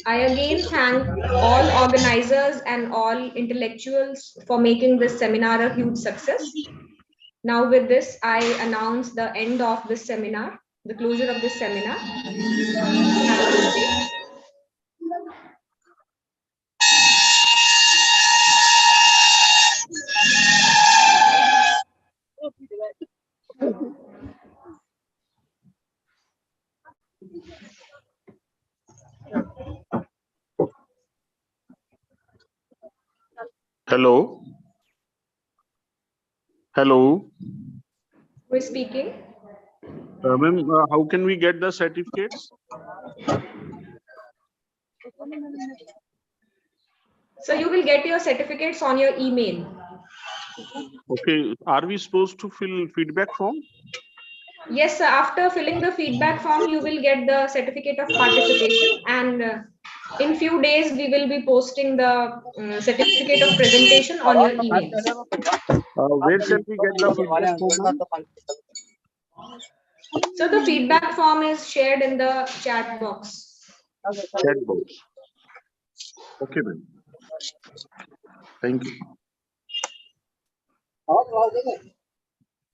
I again thank all organizers and all intellectuals for making this seminar a huge success. Now with this, I announce the end of this seminar, the closure of this seminar. Have a good day. Hello. Hello. Who is speaking? Ma'am, how can we get the certificates? So you will get your certificates on your email. Okay. Are we supposed to fill feedback form? Yes, sir. After filling the feedback form, you will get the certificate of participation, and in few days we will be posting the certificate of presentation on your email. Where shall we get the feedback form, ma'am? So the feedback form is shared in the chat box. Chat box. Okay, ma'am. Thank you.